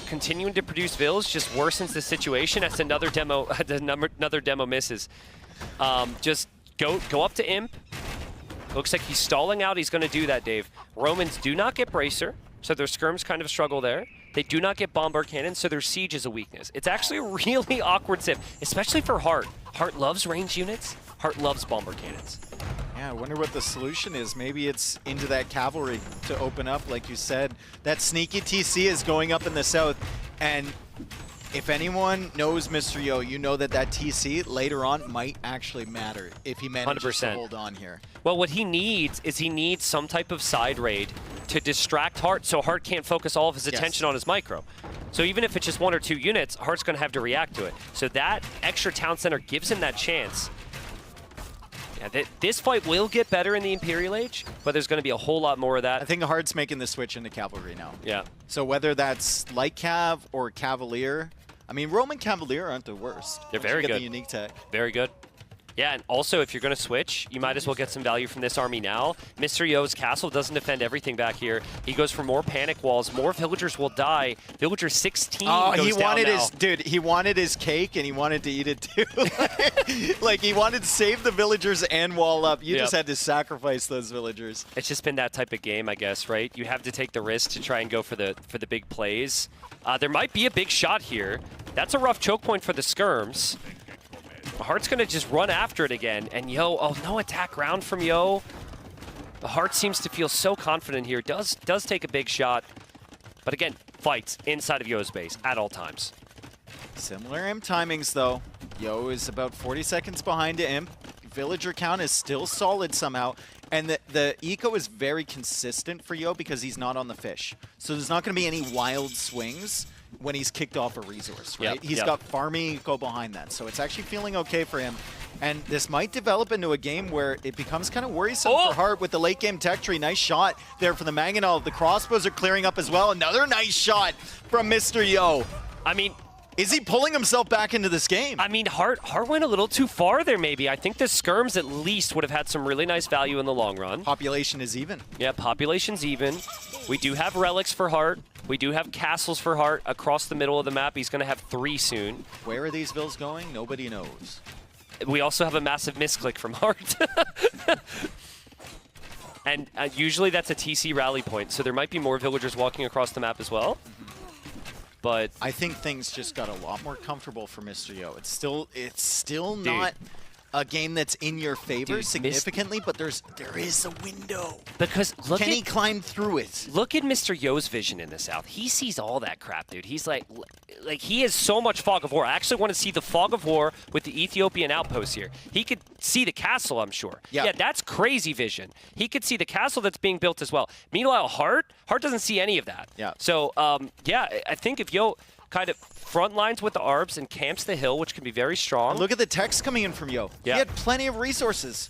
continuing to produce vills just worsens the situation as another demo misses. Just go up to Imp. Looks like he's stalling out. He's going to do that, Dave. Romans do not get Bracer, so their skirms kind of struggle there. They do not get Bombard Cannon, so their Siege is a weakness. It's actually a really awkward sip, especially for Heart. Heart loves range units. Heart loves Bombard Cannons. Yeah, I wonder what the solution is. Maybe it's into that cavalry to open up, like you said. That sneaky TC is going up in the south, and if anyone knows Mr. Yo, you know that TC later on might actually matter if he manages 100%. to hold on here. Well, what he needs is some type of side raid to distract Heart so Heart can't focus all of his attention on his micro. So even if it's just 1 or 2 units, Heart's going to have to react to it. So that extra town center gives him that chance. Yeah, this fight will get better in the Imperial Age, but there's going to be a whole lot more of that. I think Heart's making the switch into cavalry now. Yeah. So whether that's Light Cav or Cavalier, I mean, Roman Cavalier aren't the worst. They're Once very you get good. the unique tech. Very good. Yeah, and also if you're going to switch, you might as well get some value from this army now. Mr. Yo's castle doesn't defend everything back here. He goes for more panic walls. More villagers will die. Villager 16 goes he down wanted now. his dude. He wanted his cake and he wanted to eat it too. Like he wanted to save the villagers and wall up. You just had to sacrifice those villagers. It's just been that type of game, I guess, right? You have to take the risk to try and go for the big plays. There might be a big shot here. That's a rough choke point for the skirms. Heart's going to just run after it again. And Yo, oh, no attack round from Yo. The Heart seems to feel so confident here. Does take a big shot. But again, fights inside of Yo's base at all times. Similar Imp timings, though. Yo is about 40 seconds behind Imp. Villager count is still solid somehow. And the eco is very consistent for Yo because he's not on the fish. So there's not going to be any wild swings when he's kicked off a resource, right? He's got farming eco behind that. So it's actually feeling okay for him. And this might develop into a game where it becomes kind of worrisome for Heart with the late game tech tree. Nice shot there from the Mangonel. The crossbows are clearing up as well. Another nice shot from Mr. Yo. I mean, is he pulling himself back into this game? I mean, Heart went a little too far there, maybe. I think the skirms at least would have had some really nice value in the long run. Population is even. Yeah, population's even. We do have relics for Heart. We do have castles for Heart across the middle of the map. He's going to have 3 soon. Where are these vills going? Nobody knows. We also have a massive misclick from Heart. And usually that's a TC rally point, so there might be more villagers walking across the map as well. But I think things just got a lot more comfortable for Mr. Yo. It's still not a game that's in your favor significantly, but there is a window. Because can he climb through it? Look at Mr. Yo's vision in the south. He sees all that crap, dude. He's like he has so much fog of war. I actually want to see the fog of war with the Ethiopian outposts here. He could see the castle, I'm sure. Yeah, that's crazy vision. He could see the castle that's being built as well. Meanwhile, Heart doesn't see any of that. Yeah. So, yeah, I think if Yo kind of front lines with the ARBs and camps the hill, which can be very strong. And look at the text coming in from Yo. Yeah. He had plenty of resources.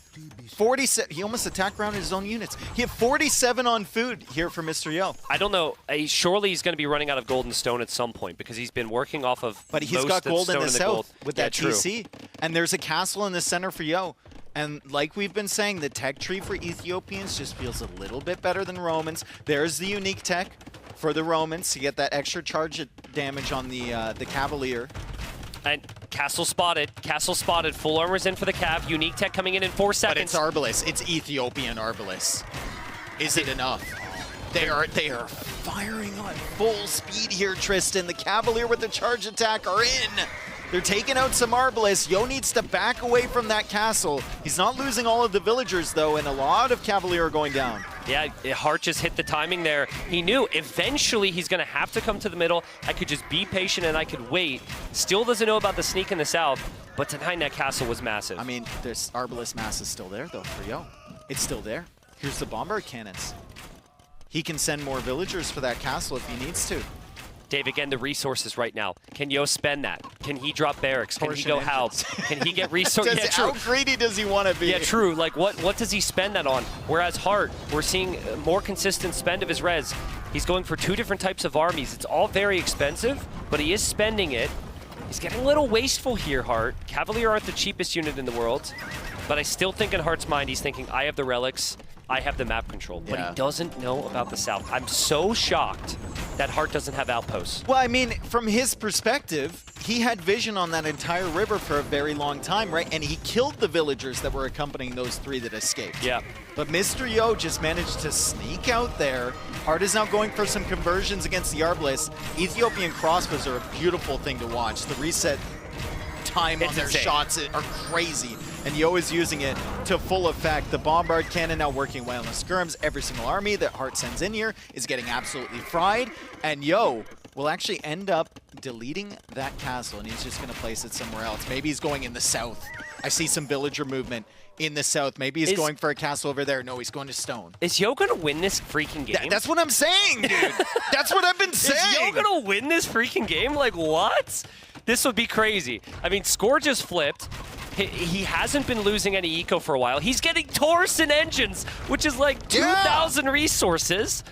47. He almost attacked around his own units. He had 47 on food here for Mr. Yo. I don't know. Surely he's going to be running out of gold and stone at some point because he's been working off of. But he's got gold in the south with that true. TC. And there's a castle in the center for Yo. And like we've been saying, the tech tree for Ethiopians just feels a little bit better than Romans. There's the unique tech for the Romans to get that extra charge damage on the Cavalier. And castle spotted. Castle spotted. Full armor's in for the Cav. Unique tech coming in 4 seconds. But it's Arbalest. It's Ethiopian Arbalest. Is it enough? They are firing on full speed here, Tristan. The Cavalier with the charge attack are in. They're taking out some Arbalists. Yo needs to back away from that castle. He's not losing all of the villagers, though, and a lot of Cavalier are going down. Yeah, Heart just hit the timing there. He knew eventually he's going to have to come to the middle. I could just be patient and I could wait. Still doesn't know about the sneak in the south, but behind that castle was massive. I mean, this Arbalest mass is still there, though, for Yo. It's still there. Here's the bombard cannons. He can send more villagers for that castle if he needs to. Dave, again, the resources right now. Can Yo spend that? Can he drop barracks? Can he go help? Can he get resources? How greedy does he want to be? Yeah, true. Like, what does he spend that on? Whereas Heart, we're seeing more consistent spend of his res. He's going for 2 different types of armies. It's all very expensive, but he is spending it. He's getting a little wasteful here, Heart. Cavalier aren't the cheapest unit in the world, but I still think in Heart's mind, he's thinking, I have the relics. I have the map control. But Yeah. he doesn't know about the south. I'm so shocked that Hart doesn't have outposts. Well, I mean, from his perspective, he had vision on that entire river for a very long time, right? And he killed the villagers that were accompanying those 3 that escaped. Yeah. But Mr. Yo just managed to sneak out there. Hart is now going for some conversions against the Arbalest. Ethiopian crossbows are a beautiful thing to watch. The reset time on their insane. shots are crazy. And Yo is using it to full effect. The Bombard Cannon now working well in the skirms. Every single army that Hart sends in here is getting absolutely fried. And Yo will actually end up deleting that castle, and he's just going to place it somewhere else. Maybe he's going in the south. I see some villager movement in the south. Maybe he's going for a castle over there. No, he's going to stone. Is Yo going to win this freaking game? That's what I'm saying, dude. That's what I've been saying. Is Yo going to win this freaking game? Like, what? This would be crazy. I mean, score just flipped. He hasn't been losing any eco for a while. He's getting Torsen engines, which is like 2,000 resources.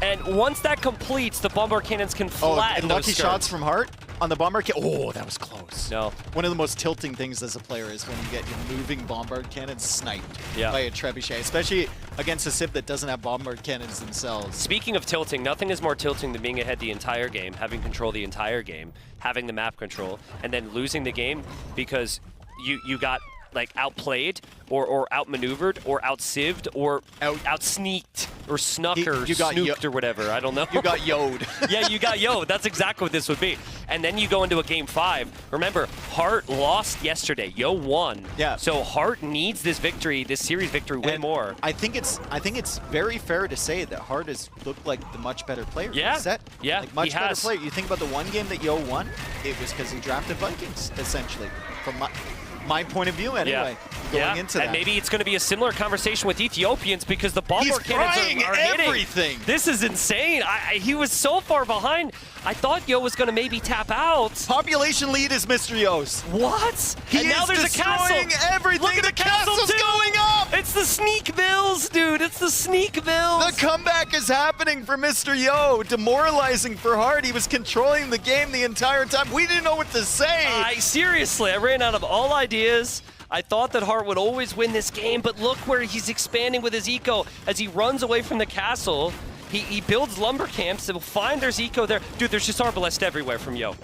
And once that completes, the Bombard Cannons can flatten and those lucky skirms. shots from Hart on the Bombard Cannon. Oh, that was close. No. One of the most tilting things as a player is when you get your moving Bombard Cannons sniped by a Trebuchet, especially against a Civ that doesn't have Bombard Cannons themselves. Speaking of tilting, nothing is more tilting than being ahead the entire game, having control the entire game, having the map control, and then losing the game because you got like outplayed or outmaneuvered or outsived or outsneaked or snuck or you got snooked or whatever. I don't know. You got yo'd. Yeah, you got yo'd. That's exactly what this would be. And then you go into a game 5. Remember, Hart lost yesterday. Yo won. Yeah. So Hart needs this victory, this series victory, way more. I think it's very fair to say that Hart has looked like the much better player. Yeah. For the set. Yeah, Like much he better has. player. You think about the one game that Yo won, it was because he drafted Vikings, essentially. From my point of view, anyway, going into that. And maybe it's going to be a similar conversation with Ethiopians because the Bombard frying Cannons are hitting. everything. This is insane. He was so far behind. I thought Yo was going to maybe tap out. Population lead is Mr. Yo's. What? He and now is there's a castle. destroying everything. Look at The castle's too. going up. It's the sneak bills, dude. It's the sneak bills. The comeback is happening for Mr. Yo. Demoralizing for Hart. He was controlling the game the entire time. We didn't know what to say. Seriously, I ran out of all ideas. I thought that Hart would always win this game, but look where he's expanding with his eco as he runs away from the castle. He builds lumber camps. He'll find there's eco there. Dude, there's just Arbalest everywhere from Yo.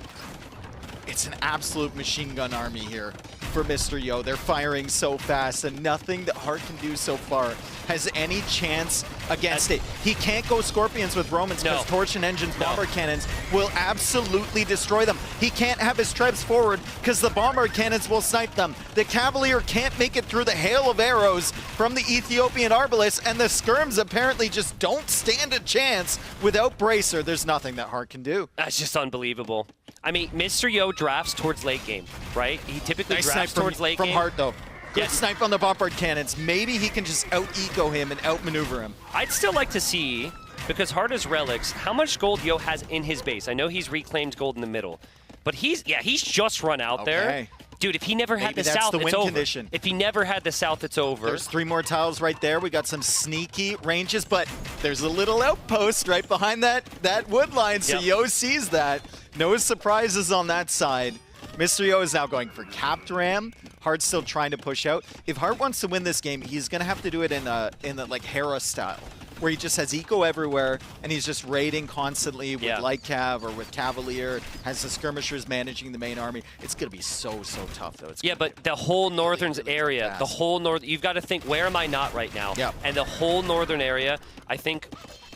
It's an absolute machine gun army here for Mr. Yo. They're firing so fast, and nothing that Hart can do so far has any chance against it. He can't go Scorpions with Romans because Torsion Engines, Bombard Cannons will absolutely destroy them. He can't have his Trebs forward because the Bombard Cannons will snipe them. The Cavalier can't make it through the hail of arrows from the Ethiopian Arbalest, and the Skirms apparently just don't stand a chance without Bracer. There's nothing that Hart can do. That's just unbelievable. I mean, Mr. Yo drafts towards late game, right? He typically Nice drafts snipe towards late from game. Hart, though. Good Yes. snipe on the Bombard Cannons. Maybe he can just out-eco him and outmaneuver him. I'd still like to see, because Hart has relics, how much gold Yo has in his base. I know he's reclaimed gold in the middle, but he's just run out there. Okay. Dude, if he never had Maybe the that's south, the it's win over. condition. If he never had the south, it's over. There's 3 more tiles right there. We got some sneaky ranges, but there's a little outpost right behind that wood line, so Yep. Yo sees that. No surprises on that side. Mr. Yo is now going for capped ram. Hart's still trying to push out. If Hart wants to win this game, he's going to have to do it in the like Hera style, where he just has eco everywhere and he's just raiding constantly with Light Cav or with Cavalier, has the skirmishers managing the main army. It's going to be so tough, though. It's but the whole northern area, the whole north, you've got to think, where am I not right now? Yeah. And the whole northern area, I think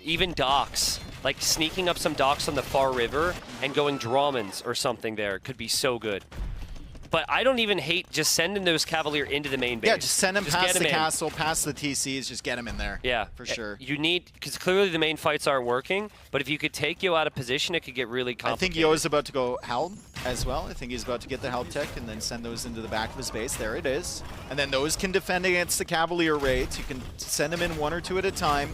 even docks, like sneaking up some docks on the far river and going Drawmans or something there could be so good. But I don't even hate just sending those Cavalier into the main base. Yeah, just send him past get the in. castle, past the TCs, just get him in there. Yeah. For sure. You need, because clearly the main fights aren't working, but if you could take Yo out of position, it could get really I complicated. think Yo is about to go Helm as well. I think he's about to get the Helm tech and then send those into the back of his base. There it is. And then those can defend against the Cavalier raids. You can send them in 1 or 2 at a time.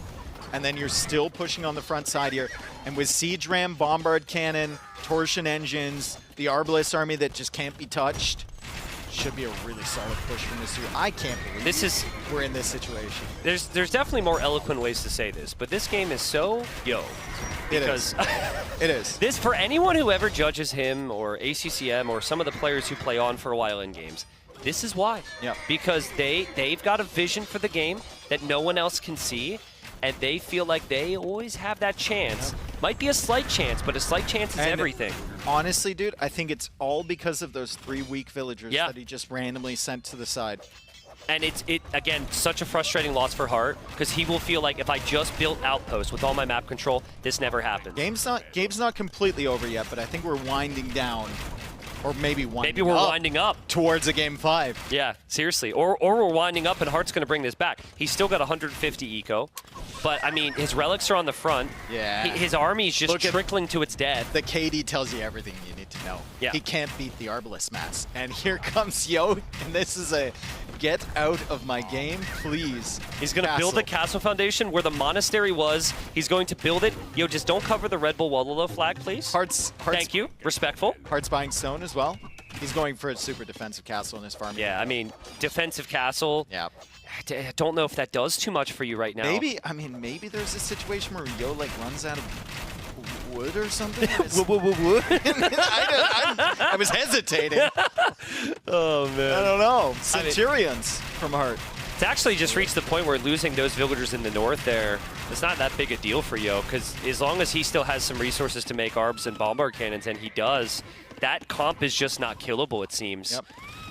And then you're still pushing on the front side here. And with Siege Ram, Bombard Cannon, Torsion Engines, the Arbalest army that just can't be touched, should be a really solid push from this year. I can't believe we're in this situation. There's definitely more eloquent ways to say this, but this game is so Yo. Because it is. This, for anyone who ever judges him or ACCM or some of the players who play on for a while in games, This is why. Yeah. Because they've got a vision for the game that no one else can see, and they feel like they always have that chance. Might be a slight chance, but a slight chance is everything. Honestly, dude, I think it's all because of those 3 weak villagers that he just randomly sent to the side. And it's again, such a frustrating loss for Hart, because he will feel like if I just built Outpost with all my map control, this never happens. Game's not completely over yet, but I think we're winding down. Or maybe Maybe we're winding up towards a game 5. Yeah, seriously. Or we're winding up and Hart's going to bring this back. He's still got 150 eco. But, I mean, his relics are on the front. Yeah. His army's just trickling to its death. The KD tells you everything you need to know. Yeah. He can't beat the Arbalest mass. And here comes Yo, and this is a get out of my game, please. He's going to build a castle foundation where the monastery was. He's going to build it. Yo, just don't cover the Red Bull Wololo flag, please. Hearts. Thank you. Respectful. Heart's buying stone as well. He's going for a super defensive castle in his farm. Yeah, I mean, defensive castle. Yeah. I don't know if that does too much for you right now. Maybe there's a situation where Yo like runs out of wood or something. Wood? I was hesitating. Oh, man. I don't know. Centurions from Hart. It's actually just reached the point where losing those villagers in the north there, it's not that big a deal for Yo, because as long as he still has some resources to make arbs and bombard cannons, and he does, that comp is just not killable, it seems. Yep.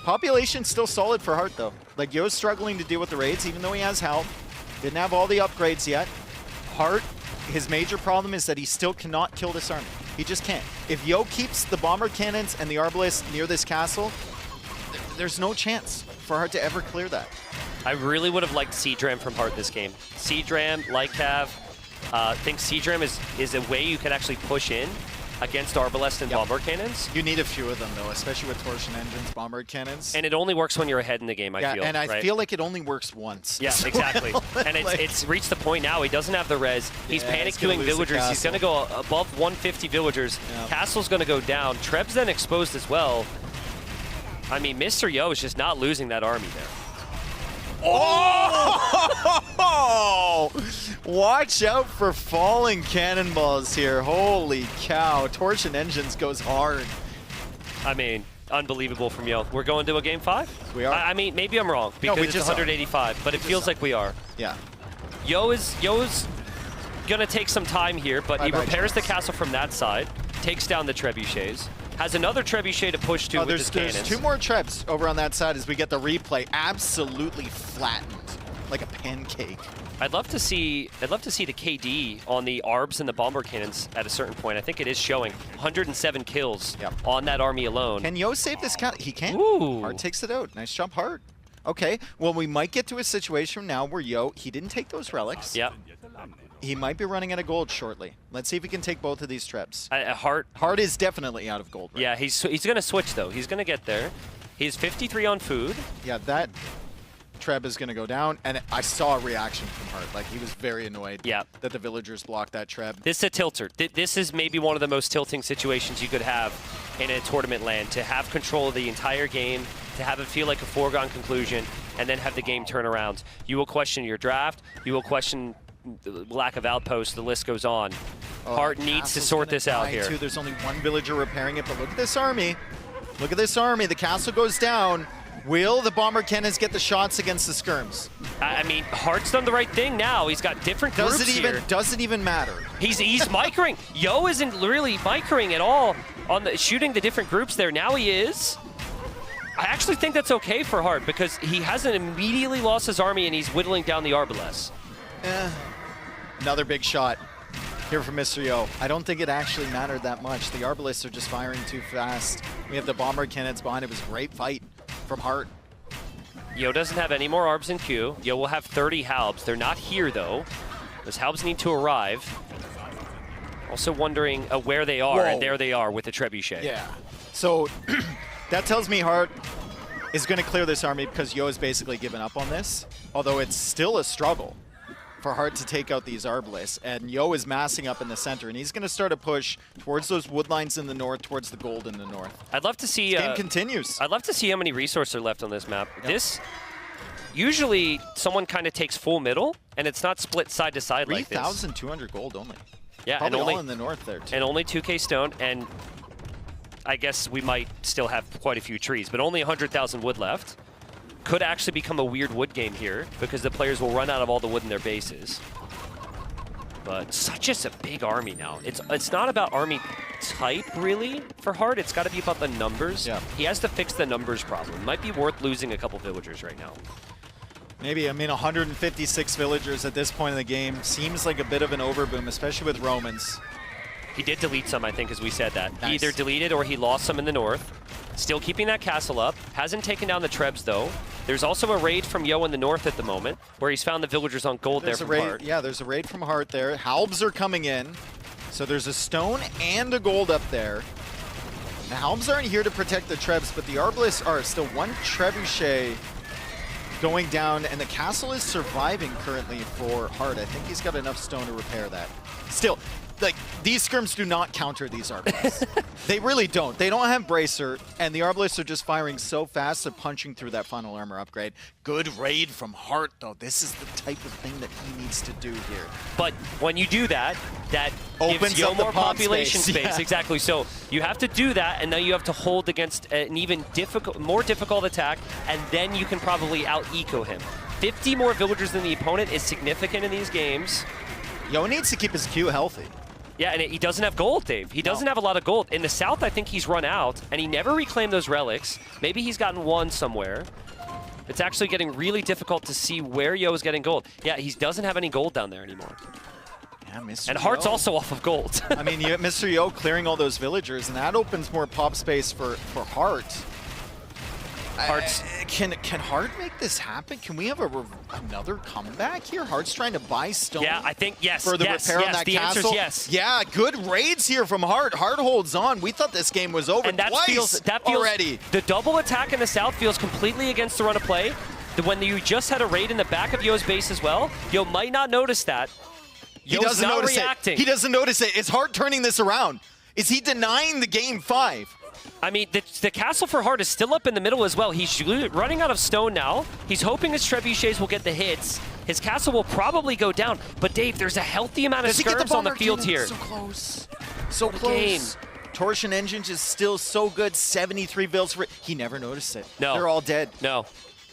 Population's still solid for Hart, though. Like, Yo's struggling to deal with the raids, even though he has help. Didn't have all the upgrades yet. Hart, his major problem is that he still cannot kill this army. He just can't. If Yo keeps the bomber cannons and the arbalest near this castle, there's no chance for Hart to ever clear that. I really would have liked Seadram from Hart this game. Seadram, Lycav, think Seadram is a way you could actually push in against Arbalest and Bombard Cannons. You need a few of them, though, especially with Torsion Engines, Bombard Cannons. And it only works when you're ahead in the game, I feel. And I feel like it only works once. Yeah, exactly. And it's reached the point now, he doesn't have the res. He's panic queuing villagers. He's going to go above 150 villagers. Yep. Castle's going to go down. Treb's then exposed as well. I mean, Mr. Yo is just not losing that army there. Oh! Watch out for falling cannonballs here. Holy cow. Torsion Engines goes hard. I mean, unbelievable from Yo. We're going to a game 5? We are. I mean, maybe I'm wrong because it's 185, but it feels like we are. Yeah. Yo's going to take some time here, but he repairs the castle from that side, takes down the trebuchets. Has another trebuchet to push to with his cannons. There's 2 more trebs over on that side as we get the replay absolutely flattened like a pancake. I'd love to see the KD on the arbs and the bomber cannons at a certain point. I think it is showing 107 kills on that army alone. Can Yo save this count? He can. Ooh. Hart takes it out. Nice job, Hart. Okay, well, we might get to a situation now where Yo, he didn't take those relics. Yep. He might be running out of gold shortly. Let's see if he can take both of these trebs. Hart is definitely out of gold. Right? Yeah, he's going to switch, though. He's going to get there. He's 53 on food. Yeah, that treb is going to go down, and I saw a reaction from Hart. Like, he was very annoyed that the villagers blocked that treb. This is a tilter. This is maybe one of the most tilting situations you could have in a tournament land, to have control of the entire game, to have it feel like a foregone conclusion, and then have the game turn around. You will question your draft. You will question the lack of outposts. The list goes on. Hart needs to sort this out here. There's only one villager repairing it, but look at this army. Look at this army. The castle goes down. Will the bomber cannons get the shots against the skirms? I mean, Hart's done the right thing now. He's got different groups here. Does it even matter? He's microing. Yo isn't really microing at all on shooting the different groups there. Now he is. I actually think that's okay for Hart because he hasn't immediately lost his army and he's whittling down the Arbalest. Another big shot here from Mr. Yo. I don't think it actually mattered that much. The Arbalists are just firing too fast. We have the bomber cannons behind. It was a great fight from Hart. Yo doesn't have any more arbs in queue. Yo will have 30 halbs. They're not here, though. Those halbs need to arrive. Also wondering where they are, and there they are with the trebuchet. Yeah. So that tells me Hart is going to clear this army because Yo has basically given up on this, although it's still a struggle for Hart to take out these Arbalists, and Yo is massing up in the center, and he's going to start a push towards those woodlines in the north, towards the gold in the north. I'd love to see... This game continues. I'd love to see how many resources are left on this map. This... Usually, someone kind of takes full middle, and it's not split side to side like this. 3,200 gold only. Yeah, probably and only all in the north there, too. And only 2K stone, and I guess we might still have quite a few trees, but only 100,000 wood left. Could actually become a weird wood game here because the players will run out of all the wood in their bases. But such a big army now. It's not about army type, really, for Hart. It's got to be about the numbers. Yeah. He has to fix the numbers problem. Might be worth losing a couple villagers right now. Maybe. I mean, 156 villagers at this point in the game seems like a bit of an overboom, especially with Romans. He did delete some, I think, as we said that. Nice. He either deleted or he lost some in the north. Still keeping that castle up. Hasn't taken down the Trebs, though. There's also a raid from Yo in the north at the moment, where he's found the villagers on gold There's there a from raid. Hart. Yeah, there's a raid from Hart there. Halbs are coming in. So there's a stone and a gold up there. The Halbs aren't here to protect the Trebs, but the Arbalists are still one Trebuchet going down, and the castle is surviving currently for Hart. I think he's got enough stone to repair that. Still, like, these skirms do not counter these Arbalists. They really don't. They don't have Bracer, and the Arbalists are just firing so fast they're punching through that final armor upgrade. Good raid from Hart, though. This is the type of thing that he needs to do here. But when you do that, that Opens gives Yo up the more pop population space. space. Yeah. Exactly. So you have to do that, and now you have to hold against an even more difficult attack, and then you can probably out-eco him. 50 more villagers than the opponent is significant in these games. Yo needs to keep his Q healthy. Yeah, and he doesn't have gold, Dave. He doesn't have a lot of gold. In the south, I think he's run out, and he never reclaimed those relics. Maybe he's gotten one somewhere. It's actually getting really difficult to see where Yo is getting gold. Yeah, he doesn't have any gold down there anymore. Yeah, Mr. And Hart's Yo. also off of gold. I mean, you have Mr. Yo clearing all those villagers, and that opens more pop space for Hart. Can Hart make this happen? Can we have another comeback here? Hart's trying to buy stone. Yeah, I think yes. For the repair on that the castle. answer's yes. Yeah, good raids here from Hart. Hart holds on. We thought this game was over And that twice feels already. The double attack in the south feels completely against the run of play. When you just had a raid in the back of Yo's base as well, Yo might not notice that. He doesn't not notice reacting. it. He doesn't notice it. Is Hart turning this around? Is he denying the game 5? I mean, the castle for Hart is still up in the middle as well. He's running out of stone now. He's hoping his trebuchets will get the hits. His castle will probably go down. But Dave, there's a healthy amount of skirms on the field here. So close. So What a close. game. Torsion Engines is still so good. 73 builds for it. He never noticed it. No. They're all dead. No.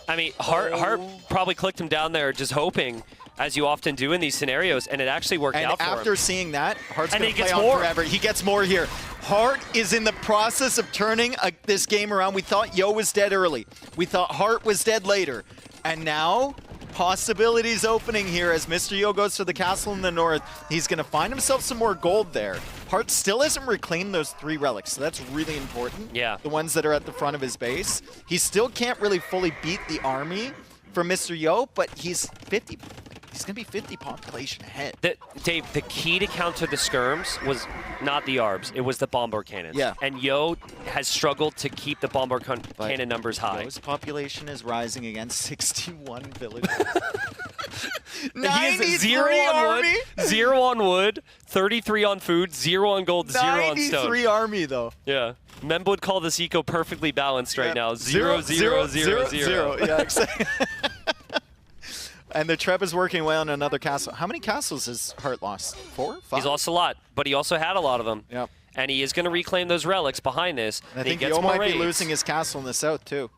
I mean, Hart probably clicked him down there just hoping, as you often do in these scenarios, and it actually worked out for him. And after seeing that, Hart's And going to he play gets on more. forever. He gets more here. Hart is in the process of turning this game around. We thought Yo was dead early. We thought Hart was dead later. And now, possibilities opening here as Mr. Yo goes to the castle in the north. He's going to find himself some more gold there. Hart still hasn't reclaimed those 3 relics, so that's really important. Yeah. The ones that are at the front of his base. He still can't really fully beat the army for Mr. Yo, but he's 50. He's going to be 50 population ahead. Dave, the key to counter the skirms was not the ARBs, it was the bombard cannons. Yeah. And Yo has struggled to keep the bombard cannon numbers high. Yo's population is rising again, 61 villages. He is 0 on wood, 0 on wood, 33 on food, 0 on gold, 0 on stone. 93 army, though. Yeah. Mem would call this eco perfectly balanced right now. 0, 0, 0, 0, 0. Yeah, exactly. And the Treb is working away on another castle. How many castles has Hart lost? 4? 5? He's lost a lot, but he also had a lot of them. Yep. And he is going to reclaim those relics behind this. And I think he Yo gets more might raids. be losing his castle in the south, too.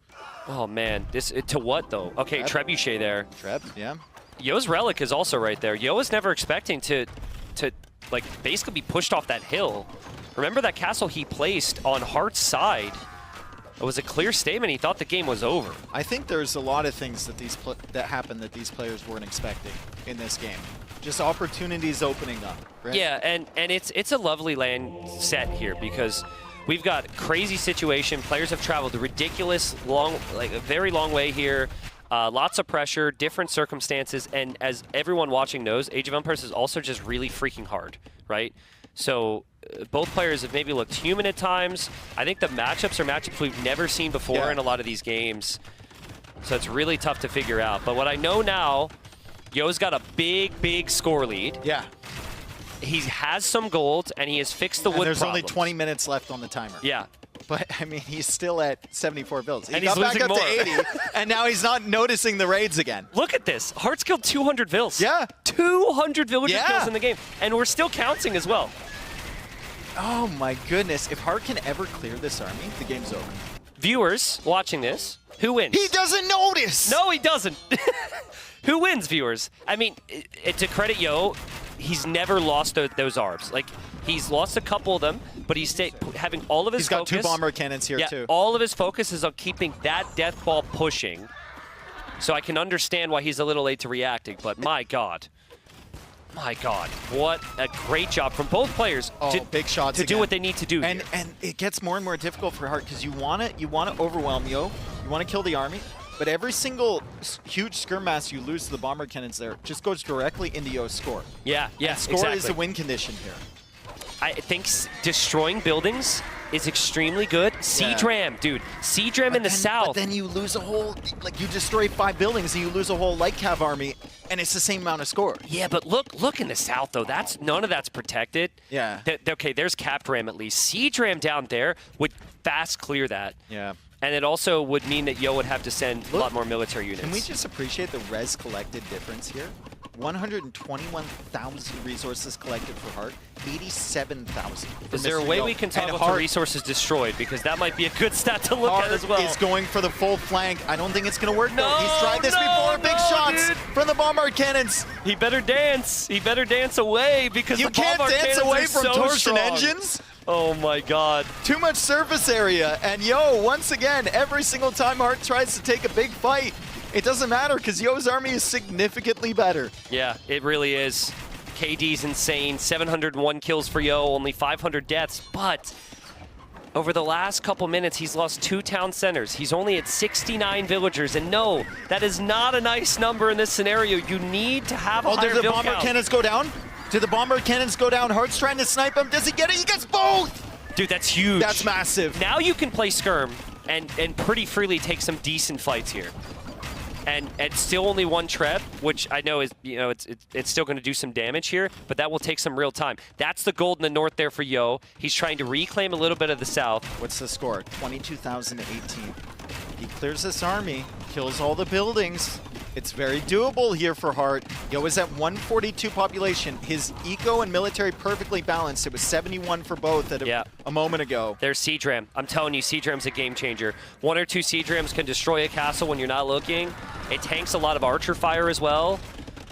Oh, man. To what, though? Okay, Trebuchet there. Treb, yeah. Yo's relic is also right there. Yo was never expecting to like, basically be pushed off that hill. Remember that castle he placed on Hart's side? It was a clear statement. He thought the game was over. I think there's a lot of things that that happened that these players weren't expecting in this game. Just opportunities opening up. Right? Yeah, and it's a lovely land set here because we've got crazy situation. Players have traveled a ridiculous long, like a very long way here. Lots of pressure, different circumstances, and as everyone watching knows, Age of Empires is also just really freaking hard, right? So both players have maybe looked human at times. I think the matchups are matchups we've never seen before in a lot of these games. So it's really tough to figure out. But what I know now, Yo's got a big score lead. Yeah. He has some gold, and he has fixed the wood There's problems. only 20 minutes left on the timer. Yeah. But, I mean, he's still at 74 builds. He And got he's back losing up more. to 80, and now he's not noticing the raids again. Look at this. Hart's killed 200 vills. Yeah. 200 villager Yeah. kills in the game. And we're still counting as well. Oh my goodness. If Hart can ever clear this army, the game's over. Viewers watching this, who wins? He doesn't notice! No, he doesn't. Who wins, viewers? I mean, to credit Yo, he's never lost those arbs. Like, he's lost a couple of them, but he's having all of his focus. He's got 2 bomber cannons here, too. All of his focus is on keeping that death ball pushing. So I can understand why he's a little late to reacting, but my God. My God, what a great job from both players big shots to again. do what they need to do and here. And it gets more and more difficult for Hart because you want to overwhelm Yo, you want to kill the army, but every single huge skirm mass you lose to the bomber cannons there just goes directly into Yo's score. Yeah, And score is the win condition here. I think destroying buildings is extremely good. Siege Ram, dude. Siege Ram in the south. But then you lose a whole, like you destroy 5 buildings and you lose a whole light cav army, and it's the same amount of score. Yeah, but look in the south though. None of that's protected. Yeah. Okay, there's capped ram at least. Siege Ram down there would fast clear that. Yeah. And it also would mean that Yo would have to send a lot more military units. Can we just appreciate the res collected difference here? 121,000 resources collected for Hart, 87,000. Is there a way we can talk about the resources destroyed? Because that might be a good stat to look at as well. He's going for the full flank. I don't think it's going to work, though. He's tried this before. Big shots from the bombard cannons. He better dance. He better dance away because you the can't bombard dance cannons away are from so torsion strong. engines. Oh my God. Too much surface area. And Yo, once again, every single time Hart tries to take a big fight, it doesn't matter because Yo's army is significantly better. Yeah, it really is. KD's insane. 701 kills for Yo, only 500 deaths. But over the last couple minutes, he's lost 2 town centers. He's only at 69 villagers. And no, that is not a nice number in this scenario. You need to have a higher do the build bomber count. cannons go down? Do the bomber cannons go down? Hart's trying to snipe him. Does he get it? He gets both! Dude, that's huge. That's massive. Now you can play Skirm and pretty freely take some decent fights here. And still only 1 trep, which I know is, it's still going to do some damage here, but that will take some real time. That's the gold in the north there for Yo. He's trying to reclaim a little bit of the south. What's the score? 22,018. He clears this army, kills all the buildings. It's very doable here for Hart. Yo is at 142 population. His eco and military perfectly balanced. It was 71 for both at a moment ago. There's Siege Ram. I'm telling you, Siege Ram's a game changer. 1 or 2 Siege Rams can destroy a castle when you're not looking. It tanks a lot of archer fire as well.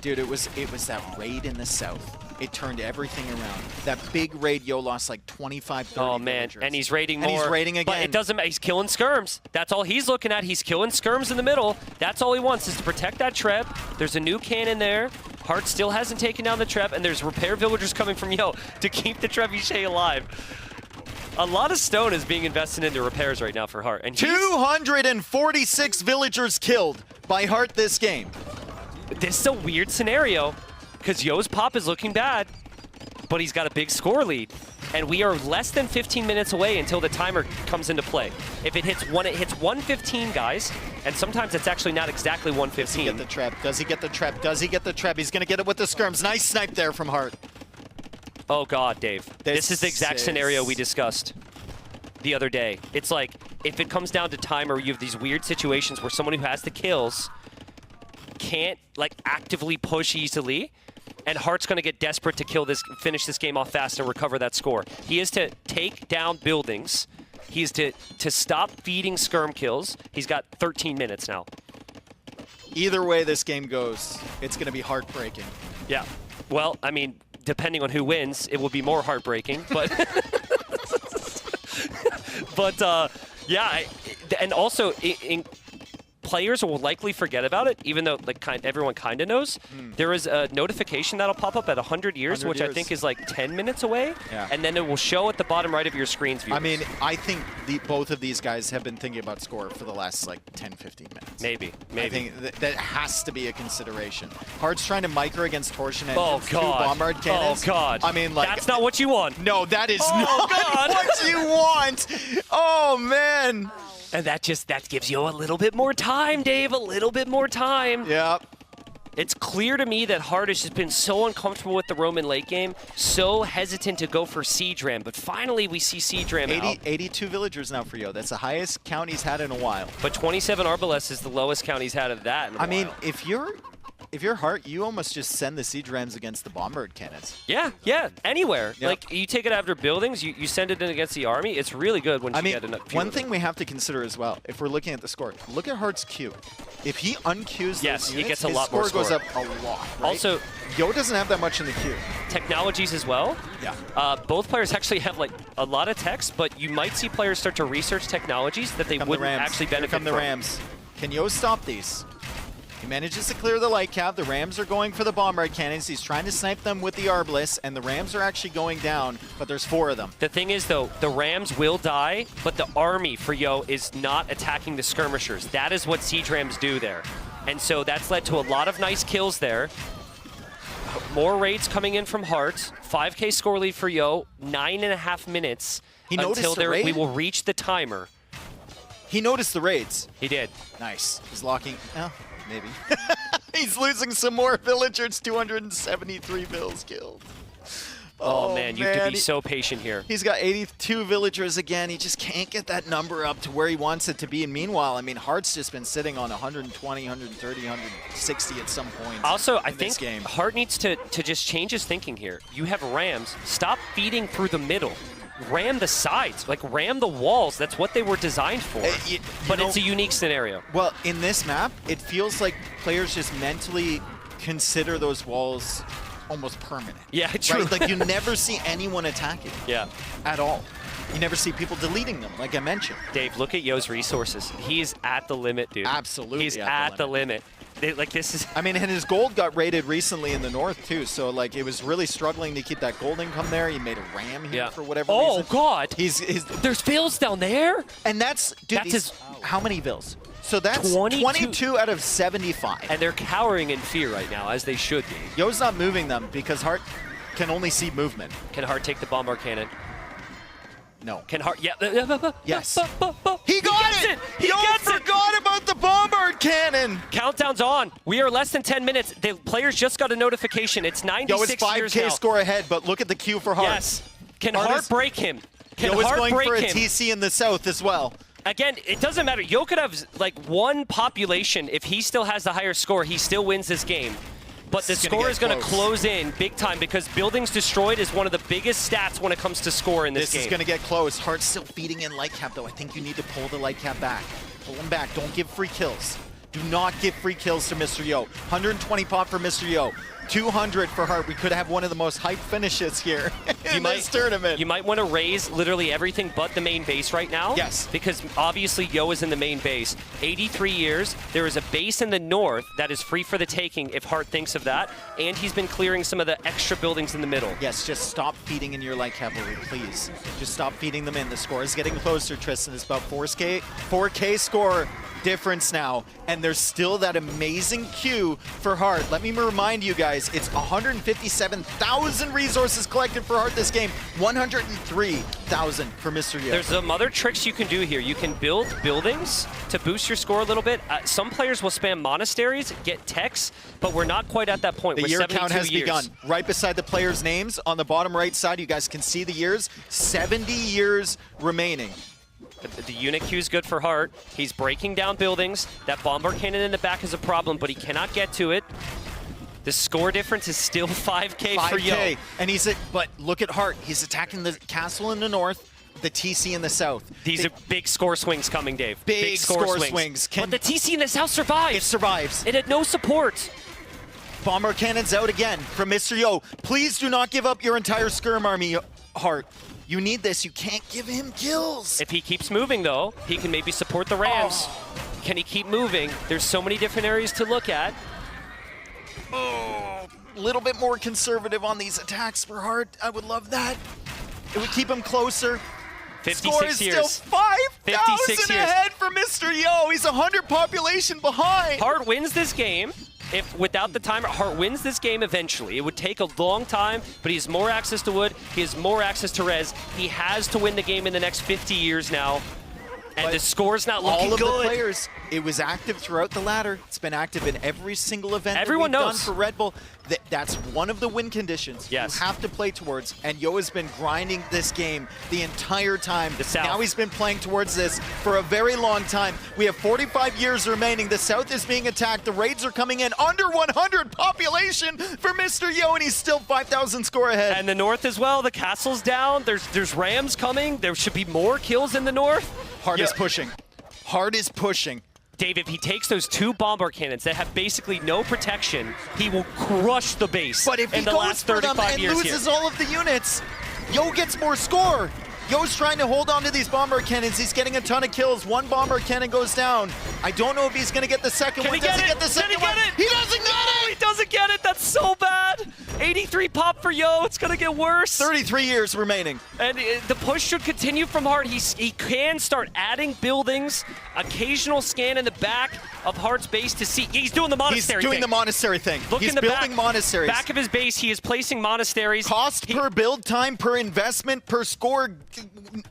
Dude, it was that raid in the south. It turned everything around. That big raid, Yo lost like 25, 30 Oh, man. villagers. And he's raiding more. And he's raiding again. But it doesn't matter. He's killing skirms. That's all he's looking at. He's killing skirms in the middle. That's all he wants is to protect that trep. There's a new cannon there. Hart still hasn't taken down the trep, and there's repair villagers coming from Yo to keep the trebuchet alive. A lot of stone is being invested into repairs right now for Hart. And 246 villagers killed by Hart this game. This is a weird scenario because Yo's pop is looking bad, but he's got a big score lead. And we are less than 15 minutes away until the timer comes into play. If it hits 1:15, guys, and sometimes it's actually not exactly 1:15. Does he get the trap? Does he get the trap? Does he get the trap? He's going to get it with the skirms. Nice snipe there from Hart. Oh, God, Dave. This is the exact scenario we discussed the other day. It's like, if it comes down to timer, you have these weird situations where someone who has the kills can't, like, actively push easily, and Hart's going to get desperate to finish this game off fast and recover that score. He is to take down buildings. He is to stop feeding skirm kills. He's got 13 minutes now. Either way this game goes, it's going to be heartbreaking. Yeah. Well, I mean, depending on who wins, it will be more heartbreaking. But, yeah. And also, players will likely forget about it, even though everyone kind of knows. There is a notification that'll pop up at 100 years, which I think is like 10 minutes away. Yeah. And then it will show at the bottom right of your screen's view. I mean, I think both of these guys have been thinking about score for the last like 10, 15 minutes. Maybe. I think that has to be a consideration. Hart's trying to micro against torsion engines, 2 God. bombard cannons. Oh, God. I mean, like... That's not what you want. No, that is Oh, not God. what you want. Oh, man. And that gives you a little bit more time, Dave, a little bit more time. Yeah. It's clear to me that Hart has just been so uncomfortable with the Roman late game, so hesitant to go for Siege Ram, but finally we see Siege Ram out. 82 villagers now for Yo. That's the highest count he's had in a while. But 27 Arbalest is the lowest count he's had of that in a while. I mean, if if you're Hart, you almost just send the siege rams against the bombard cannons. Yeah, anywhere. Yep. Like, you take it after buildings, you send it in against the army. It's really good when you get enough. One thing we have to consider as well, if we're looking at the score, look at Hart's Q. If he unqueues those he units, gets a his lot more score goes score. up a lot. Right? Also, Yo doesn't have that much in the queue. Technologies as well. Yeah. Both players actually have like a lot of techs, but you might see players start to research technologies that they wouldn't actually benefit Here come the from. Rams. Can Yo stop these? He manages to clear the light cap. The Rams are going for the bombard cannons. He's trying to snipe them with the Arbalest, and the Rams are actually going down, but there's 4 of them. The thing is, though, the Rams will die, but the army for Yo is not attacking the skirmishers. That is what Siege Rams do there. And so that's led to a lot of nice kills there. More raids coming in from Hart. 5K score lead for Yo. 9.5 minutes until we will reach the timer. He noticed the raids. He did. Nice. He's locking. Oh, maybe. He's losing some more villagers. 273 vills killed. Oh man, you have to be so patient here. He's got 82 villagers again. He just can't get that number up to where he wants it to be. And meanwhile, I mean, Hart's just been sitting on 120, 130, 160 at some point. Also, I think Hart needs to just change his thinking here. You have Rams. Stop feeding through the middle. Ram the sides, like ram the walls. That's what they were designed for. But it's a unique scenario. Well, in this map, it feels like players just mentally consider those walls almost permanent. Yeah, true. Right? Like you never see anyone attacking. Yeah. At all. You never see people deleting them, like I mentioned. Dave, look at Yo's resources. He's at the limit, dude. Absolutely. He's at the limit. Like this is. I mean, and his gold got raided recently in the north too, so like it was really struggling to keep that gold income there. He made a ram here for whatever reason. Oh God! There's vills down there, and that's how many vills? So that's 22 out of 75. And they're cowering in fear right now, as they should be. Yo's not moving them because Hart can only see movement. Can Hart take the bombard cannon? No. Can Hart? Yeah. Yes. He got it! He gets it! Forgot about the bombard cannon! Countdown's on. We are less than 10 minutes. The players just got a notification. It's 96 Yo, years it's 5K now. score ahead, but look at the queue for Hart. Yes. Can Hart break him? Can Yo is Hart going break for a him? TC in the south as well. Again, it doesn't matter. Yo could have like one population. If he still has the higher score, he still wins this game. But the score is going to close in big time because buildings destroyed is one of the biggest stats when it comes to score in this game. This is going to get close. Hart's still feeding in light cap, though. I think you need to pull the light cap back. Pull him back. Don't give free kills. Do not give free kills to Mr. Yo. 120 pop for Mr. Yo. 200 for Hart. We could have one of the most hyped finishes here in this tournament. You might want to raise literally everything but the main base right now. Yes. Because obviously Yo is in the main base. 83 years. There is a base in the north that is free for the taking if Hart thinks of that. And he's been clearing some of the extra buildings in the middle. Yes, just stop feeding in your light cavalry, please. Just stop feeding them in. The score is getting closer, Tristan. It's about 4K score difference now, and there's still that amazing queue for Hart. Let me remind you guys, it's 157,000 resources collected for Hart this game, 103,000 for Mr. Yo. There's some other tricks you can do here. You can build buildings to boost your score a little bit. Some players will spam monasteries, get techs, but we're not quite at that point. The We're year 72 count has years. begun. Right beside the players' names on the bottom right side, you guys can see the years. 70 years remaining. The unit queue is good for Hart. He's breaking down buildings. That bombard cannon in the back is a problem, but he cannot get to it. The score difference is still 5K for Yo. And but look at Hart. He's attacking the castle in the north, the TC in the south. These are big score swings coming, Dave. Big score swings. But the TC in the south survives. It survives. It had no support. Bomber cannons out again from Mr. Yo. Please do not give up your entire skirm army, Hart. You need this. You can't give him kills. If he keeps moving, though, he can maybe support the Rams. Can he keep moving? There's so many different areas to look at. A little bit more conservative on these attacks for Hart. I would love that. It would keep him closer. 56 Score is years. still 5,000 years. ahead for Mr. Yo. He's 100 population behind. Hart wins this game. If without the timer, Hart wins this game eventually. It would take a long time, but he has more access to wood. He has more access to res. He has to win the game in the next 50 years now. And But the score's not looking all of good. the players, it was active throughout the ladder. It's been active in every single event Everyone that we've knows. done for Red Bull. That's one of the win conditions Yes. you have to play towards. And Yo has been grinding this game the entire time. The South. Now he's been playing towards this for a very long time. We have 45 years remaining. The South is being attacked. The raids are coming in. Under 100 population for Mr. Yo, and he's still 5,000 score ahead. And the north as well. The castle's down. There's Rams coming. There should be more kills in the north. Hard is pushing. Hard is pushing. Dave, if he takes those 2 bombard cannons that have basically no protection, he will crush the base. But if in he the goes last for them 35 and years loses here. all of the units, Yo gets more score. Yo's trying to hold on to these bombard cannons. He's getting a ton of kills. 1 bombard cannon goes down. I don't know if he's going to get the second Can one. he get Does he it? get the second Can he get one? it? He doesn't get it! He doesn't get it. That's so bad. 83 pop for Yo. It's going to get worse. 33 years remaining. And the push should continue from Hart. He can start adding buildings, occasional scan in the back of Hart's base to see. He's doing the monastery He's doing thing. the monastery thing. Look He's in the building back, monasteries. Back of his base, he is placing monasteries. Cost per build time, per investment, per score,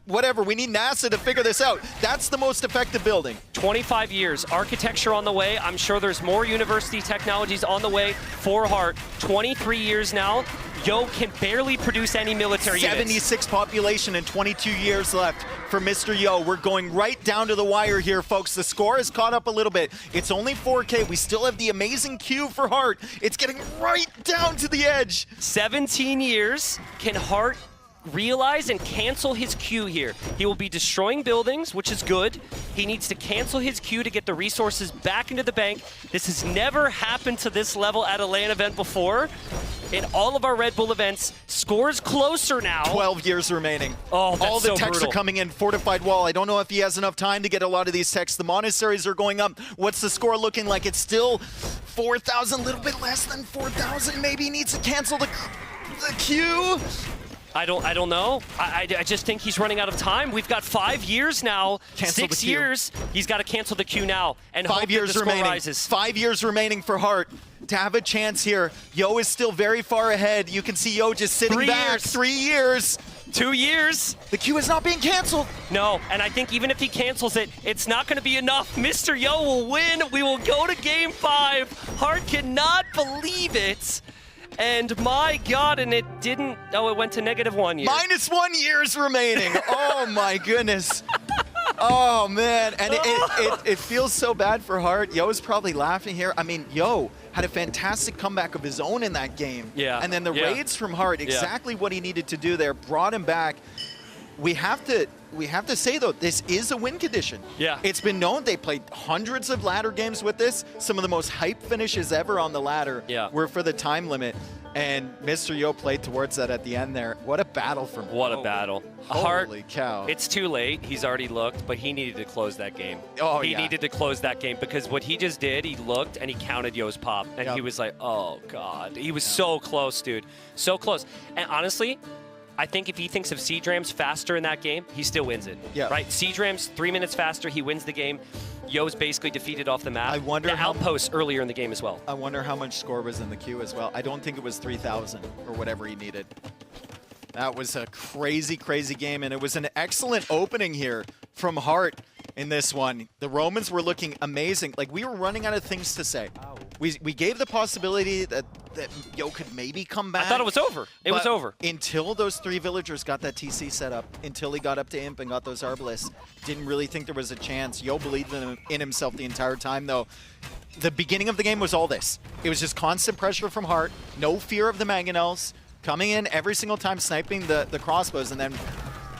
whatever. We need NASA to figure this out. That's the most effective building. 25 years, architecture on the way. I'm sure there's more university technologies on the way for Hart. 23 years now. Yo can barely produce any military units. 76 population and 22 years left for Mr. Yo. We're going right down to the wire here, folks. The score has caught up a little bit. It's only 4K. We still have the amazing Q for Hart. It's getting right down to the edge. 17 years. Can Hart realize and cancel his Q here? He will be destroying buildings, which is good. He needs to cancel his Q to get the resources back into the bank. This has never happened to this level at a LAN event before. In all of our Red Bull events, scores closer now. 12 years remaining. Oh, that's all the so techs brutal. are coming in. Fortified wall. I don't know if he has enough time to get a lot of these techs. The monasteries are going up. What's the score looking like? It's still 4,000, a little bit less than 4,000. Maybe he needs to cancel the Q. I don't know. I just think he's running out of time. We've got 5 years now. Cancel 6 the queue. years. He's got to cancel the queue now and hope 5 that years the score remaining. rises. 5 years remaining for Hart to have a chance here. Yo is still very far ahead. You can see Yo just sitting 3 back. years. 3 years. 2 years. The queue is not being canceled. No, and I think even if he cancels it, it's not going to be enough. Mr. Yo will win. We will go to Game 5. Hart cannot believe it. And my God, and it didn't. Oh, it went to -1 year. -1 years remaining. Oh my goodness. Oh man, and it feels so bad for Hart. Yo is probably laughing here. I mean, Yo had a fantastic comeback of his own in that game. Yeah. And then the Yeah. raids from Hart, exactly what he needed to do there, brought him back. We have to say though, this is a win condition. Yeah. It's been known. They played hundreds of ladder games with this. Some of the most hype finishes ever on the ladder were for the time limit. And Mr. Yo played towards that at the end there. What a battle from What a battle. Hart, Holy cow. it's too late. He's already looked, but he needed to close that game. Oh, he yeah. needed to close that game because what he just did, he looked and he counted Yo's pop. And he was like, oh, God. He was so close, dude. So close. And honestly, I think if he thinks of Seadrams faster in that game, he still wins it. Yeah. Right? Seadrams 3 minutes faster, he wins the game. Yo's basically defeated off the map. I wonder the how- outposts earlier in the game as well. I wonder how much score was in the queue as well. I don't think it was 3,000 or whatever he needed. That was a crazy, crazy game, and it was an excellent opening here from Hart in this one. The Romans were looking amazing. Like, we were running out of things to say. We gave the possibility that Yo could maybe come back. I thought it was over. It was but over. Until those 3 villagers got that TC set up, until he got up to Imp and got those Arbalists, didn't really think there was a chance. Yo believed in himself the entire time, though. The beginning of the game was all this. It was just constant pressure from Hart, no fear of the Mangonels, coming in every single time, sniping the crossbows, and then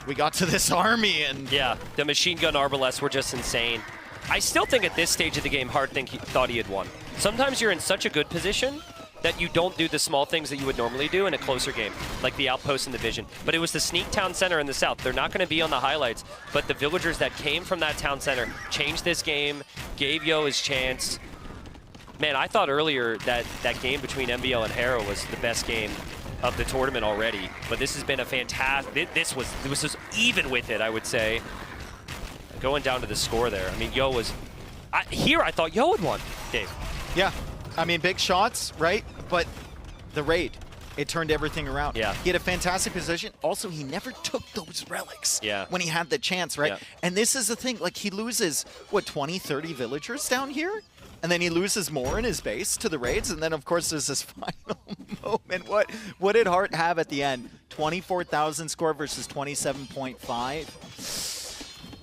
we got to this army, and Yeah, the machine gun arbalests were just insane. I still think at this stage of the game, Hart thought he had won. Sometimes you're in such a good position that you don't do the small things that you would normally do in a closer game, like the outpost and the vision. But it was the sneak town center in the south. They're not going to be on the highlights, but the villagers that came from that town center changed this game, gave Yo his chance. Man, I thought earlier that that game between MBL and Harrow was the best game of the tournament already, but this has been a fantastic. This was even with it, I would say. Going down to the score there. I mean, Yo was here. I thought Yo had won, Dave. yeah. I mean, big shots, right? But the raid. It turned everything around. Yeah. He had a fantastic position. Also, he never took those relics Yeah. when he had the chance, right? Yeah. And this is the thing. Like, he loses, what, 20, 30 villagers down here? And then he loses more in his base to the raids. And then, of course, there's this final moment. What did Hart have at the end? 24,000 score versus 27.5?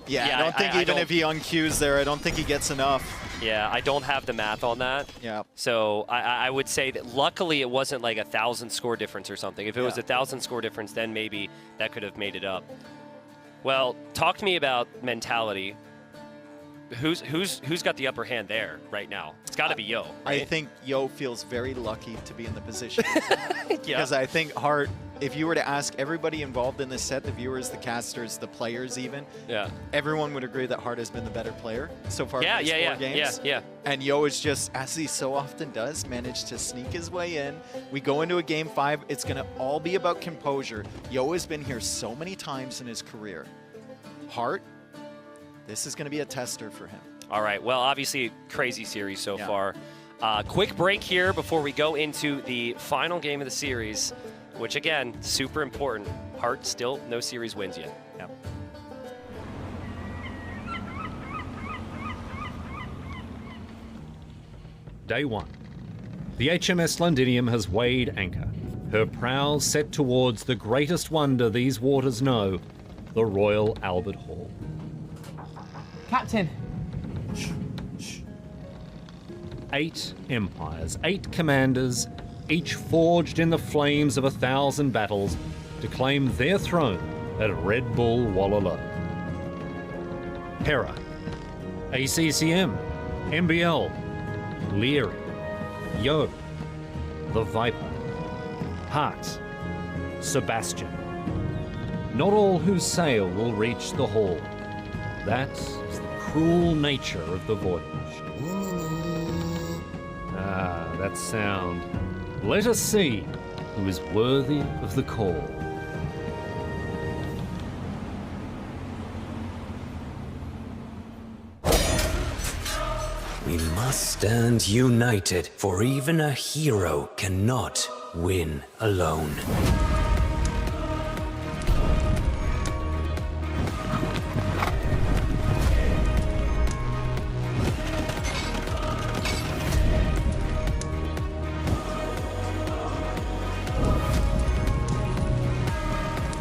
Yeah, I don't think even if he unqueues there, I don't think he gets enough. Yeah, I don't have the math on that. Yeah. So I would say that luckily it wasn't like 1,000 score difference or something. If it was 1,000 score difference, then maybe that could have made it up. Well, talk to me about mentality. Who's got the upper hand there right now? It's got to be Yo. Right? I think Yo feels very lucky to be in the position. Because I think Hart, if you were to ask everybody involved in this set, the viewers, the casters, the players even, everyone would agree that Hart has been the better player so far. Yeah, in these 4 games. Yeah. And Yo is just, as he so often does, managed to sneak his way in. We go into a game 5. It's going to all be about composure. Yo has been here so many times in his career. Hart, this is going to be a tester for him. All right. Well, obviously, crazy series so far. Quick break here before we go into the final game of the series, which, again, super important. Hart still no series wins yet. Day 1. The HMS Londinium has weighed anchor, her prow set towards the greatest wonder these waters know, the Royal Albert Hall. Captain. 8 empires, 8 commanders, each forged in the flames of 1,000 battles to claim their throne at Red Bull Wololo. Hera, ACCM, MBL, Leary, Yo, the Viper, Hart, Sebastian. Not all who sail will reach the hall. That is the cruel nature of the voyage. Ah, that sound. Let us see who is worthy of the call. We must stand united, for even a hero cannot win alone.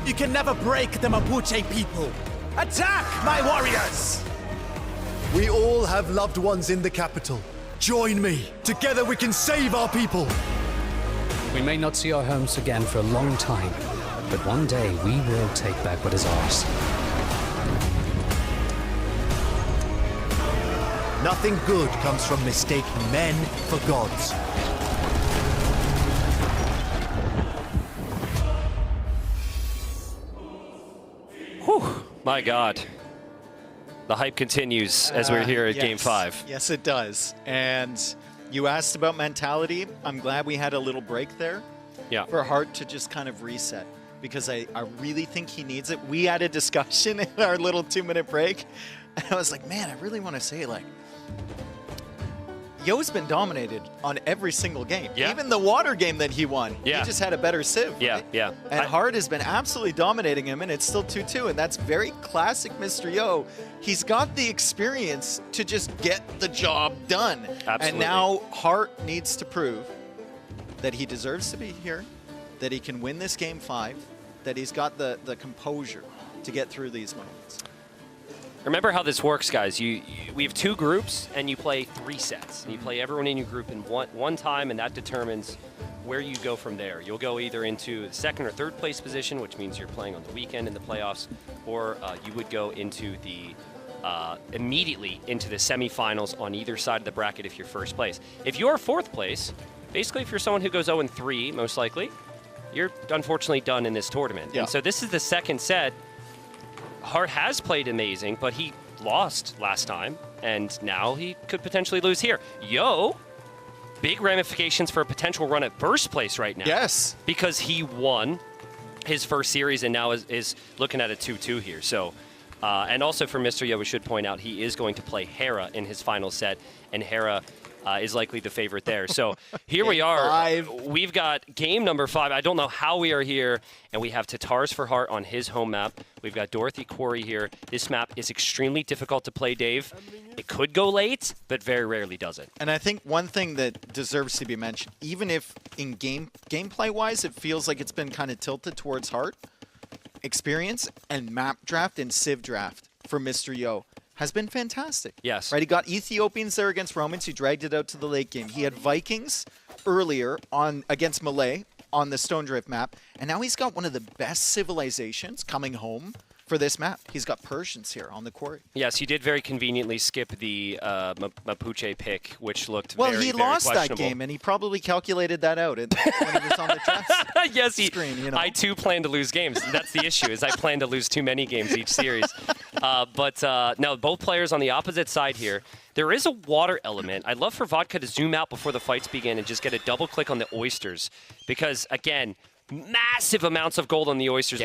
You can never break the Mapuche people. Attack, my warriors! We all have loved ones in the capital. Join me. Together we can save our people. We may not see our homes again for a long time, but one day we will take back what is ours. Nothing good comes from mistaking men for gods. Whew, my God. The hype continues as we're here at Game 5. Yes, it does. And you asked about mentality. I'm glad we had a little break there for Hart to just kind of reset, because I really think he needs it. We had a discussion in our little 2-minute break, and I was like, man, I really want to say, like, Yo's been dominated on every single game. Yeah. Even the water game that he won. Yeah. He just had a better civ. Yeah, yeah. And Hart has been absolutely dominating him, and it's still 2-2, and that's very classic Mr. Yo. He's got the experience to just get the job done. Absolutely. And now Hart needs to prove that he deserves to be here, that he can win this Game 5, that he's got the composure to get through these moments. Remember how this works, guys. We have 2 groups, and you play 3 sets. And you play everyone in your group in one time, and that determines where you go from there. You'll go either into the 2nd or 3rd place position, which means you're playing on the weekend in the playoffs, or you would go into the immediately into the semifinals on either side of the bracket if you're 1st place. If you're 4th place, basically if you're someone who goes 0-3, most likely, you're unfortunately done in this tournament. Yeah. And so this is the 2nd set. Hart has played amazing, but he lost last time, and now he could potentially lose here. Yo, big ramifications for a potential run at 1st place right now. Yes. Because he won his 1st series and now is looking at a 2-2 here. So, and also for Mr. Yo, we should point out he is going to play Hera in his final set, and Hera is likely the favorite there. So here we are. We've got game number 5. I don't know how we are here, and we have Tatars for Heart on his home map. We've got Dorothy Quarry here. This map is extremely difficult to play, Dave. It could go late, but very rarely does it. And I think one thing that deserves to be mentioned, even if in gameplay-wise it feels like it's been kind of tilted towards Heart, experience and map draft and civ draft for Mr. Yo has been fantastic. Yes. Right, he got Ethiopians there against Romans. He dragged it out to the late game. He had Vikings earlier against Malay on the Stone Drift map, and now he's got one of the best civilizations coming home for this map. He's got Persians here on the quarry. Yes, he did very conveniently skip the Mapuche pick, which looked well, very, he very lost that questionable. game, and he probably calculated that out when he was on the chess yes, screen. You know? I too plan to lose games. That's the issue, is I plan to lose too many games each series. But no, both players on the opposite side here. There is a water element. I'd love for Vodka to zoom out before the fights begin and just get a double click on the oysters. Because, again, massive amounts of gold on the oysters. Yeah.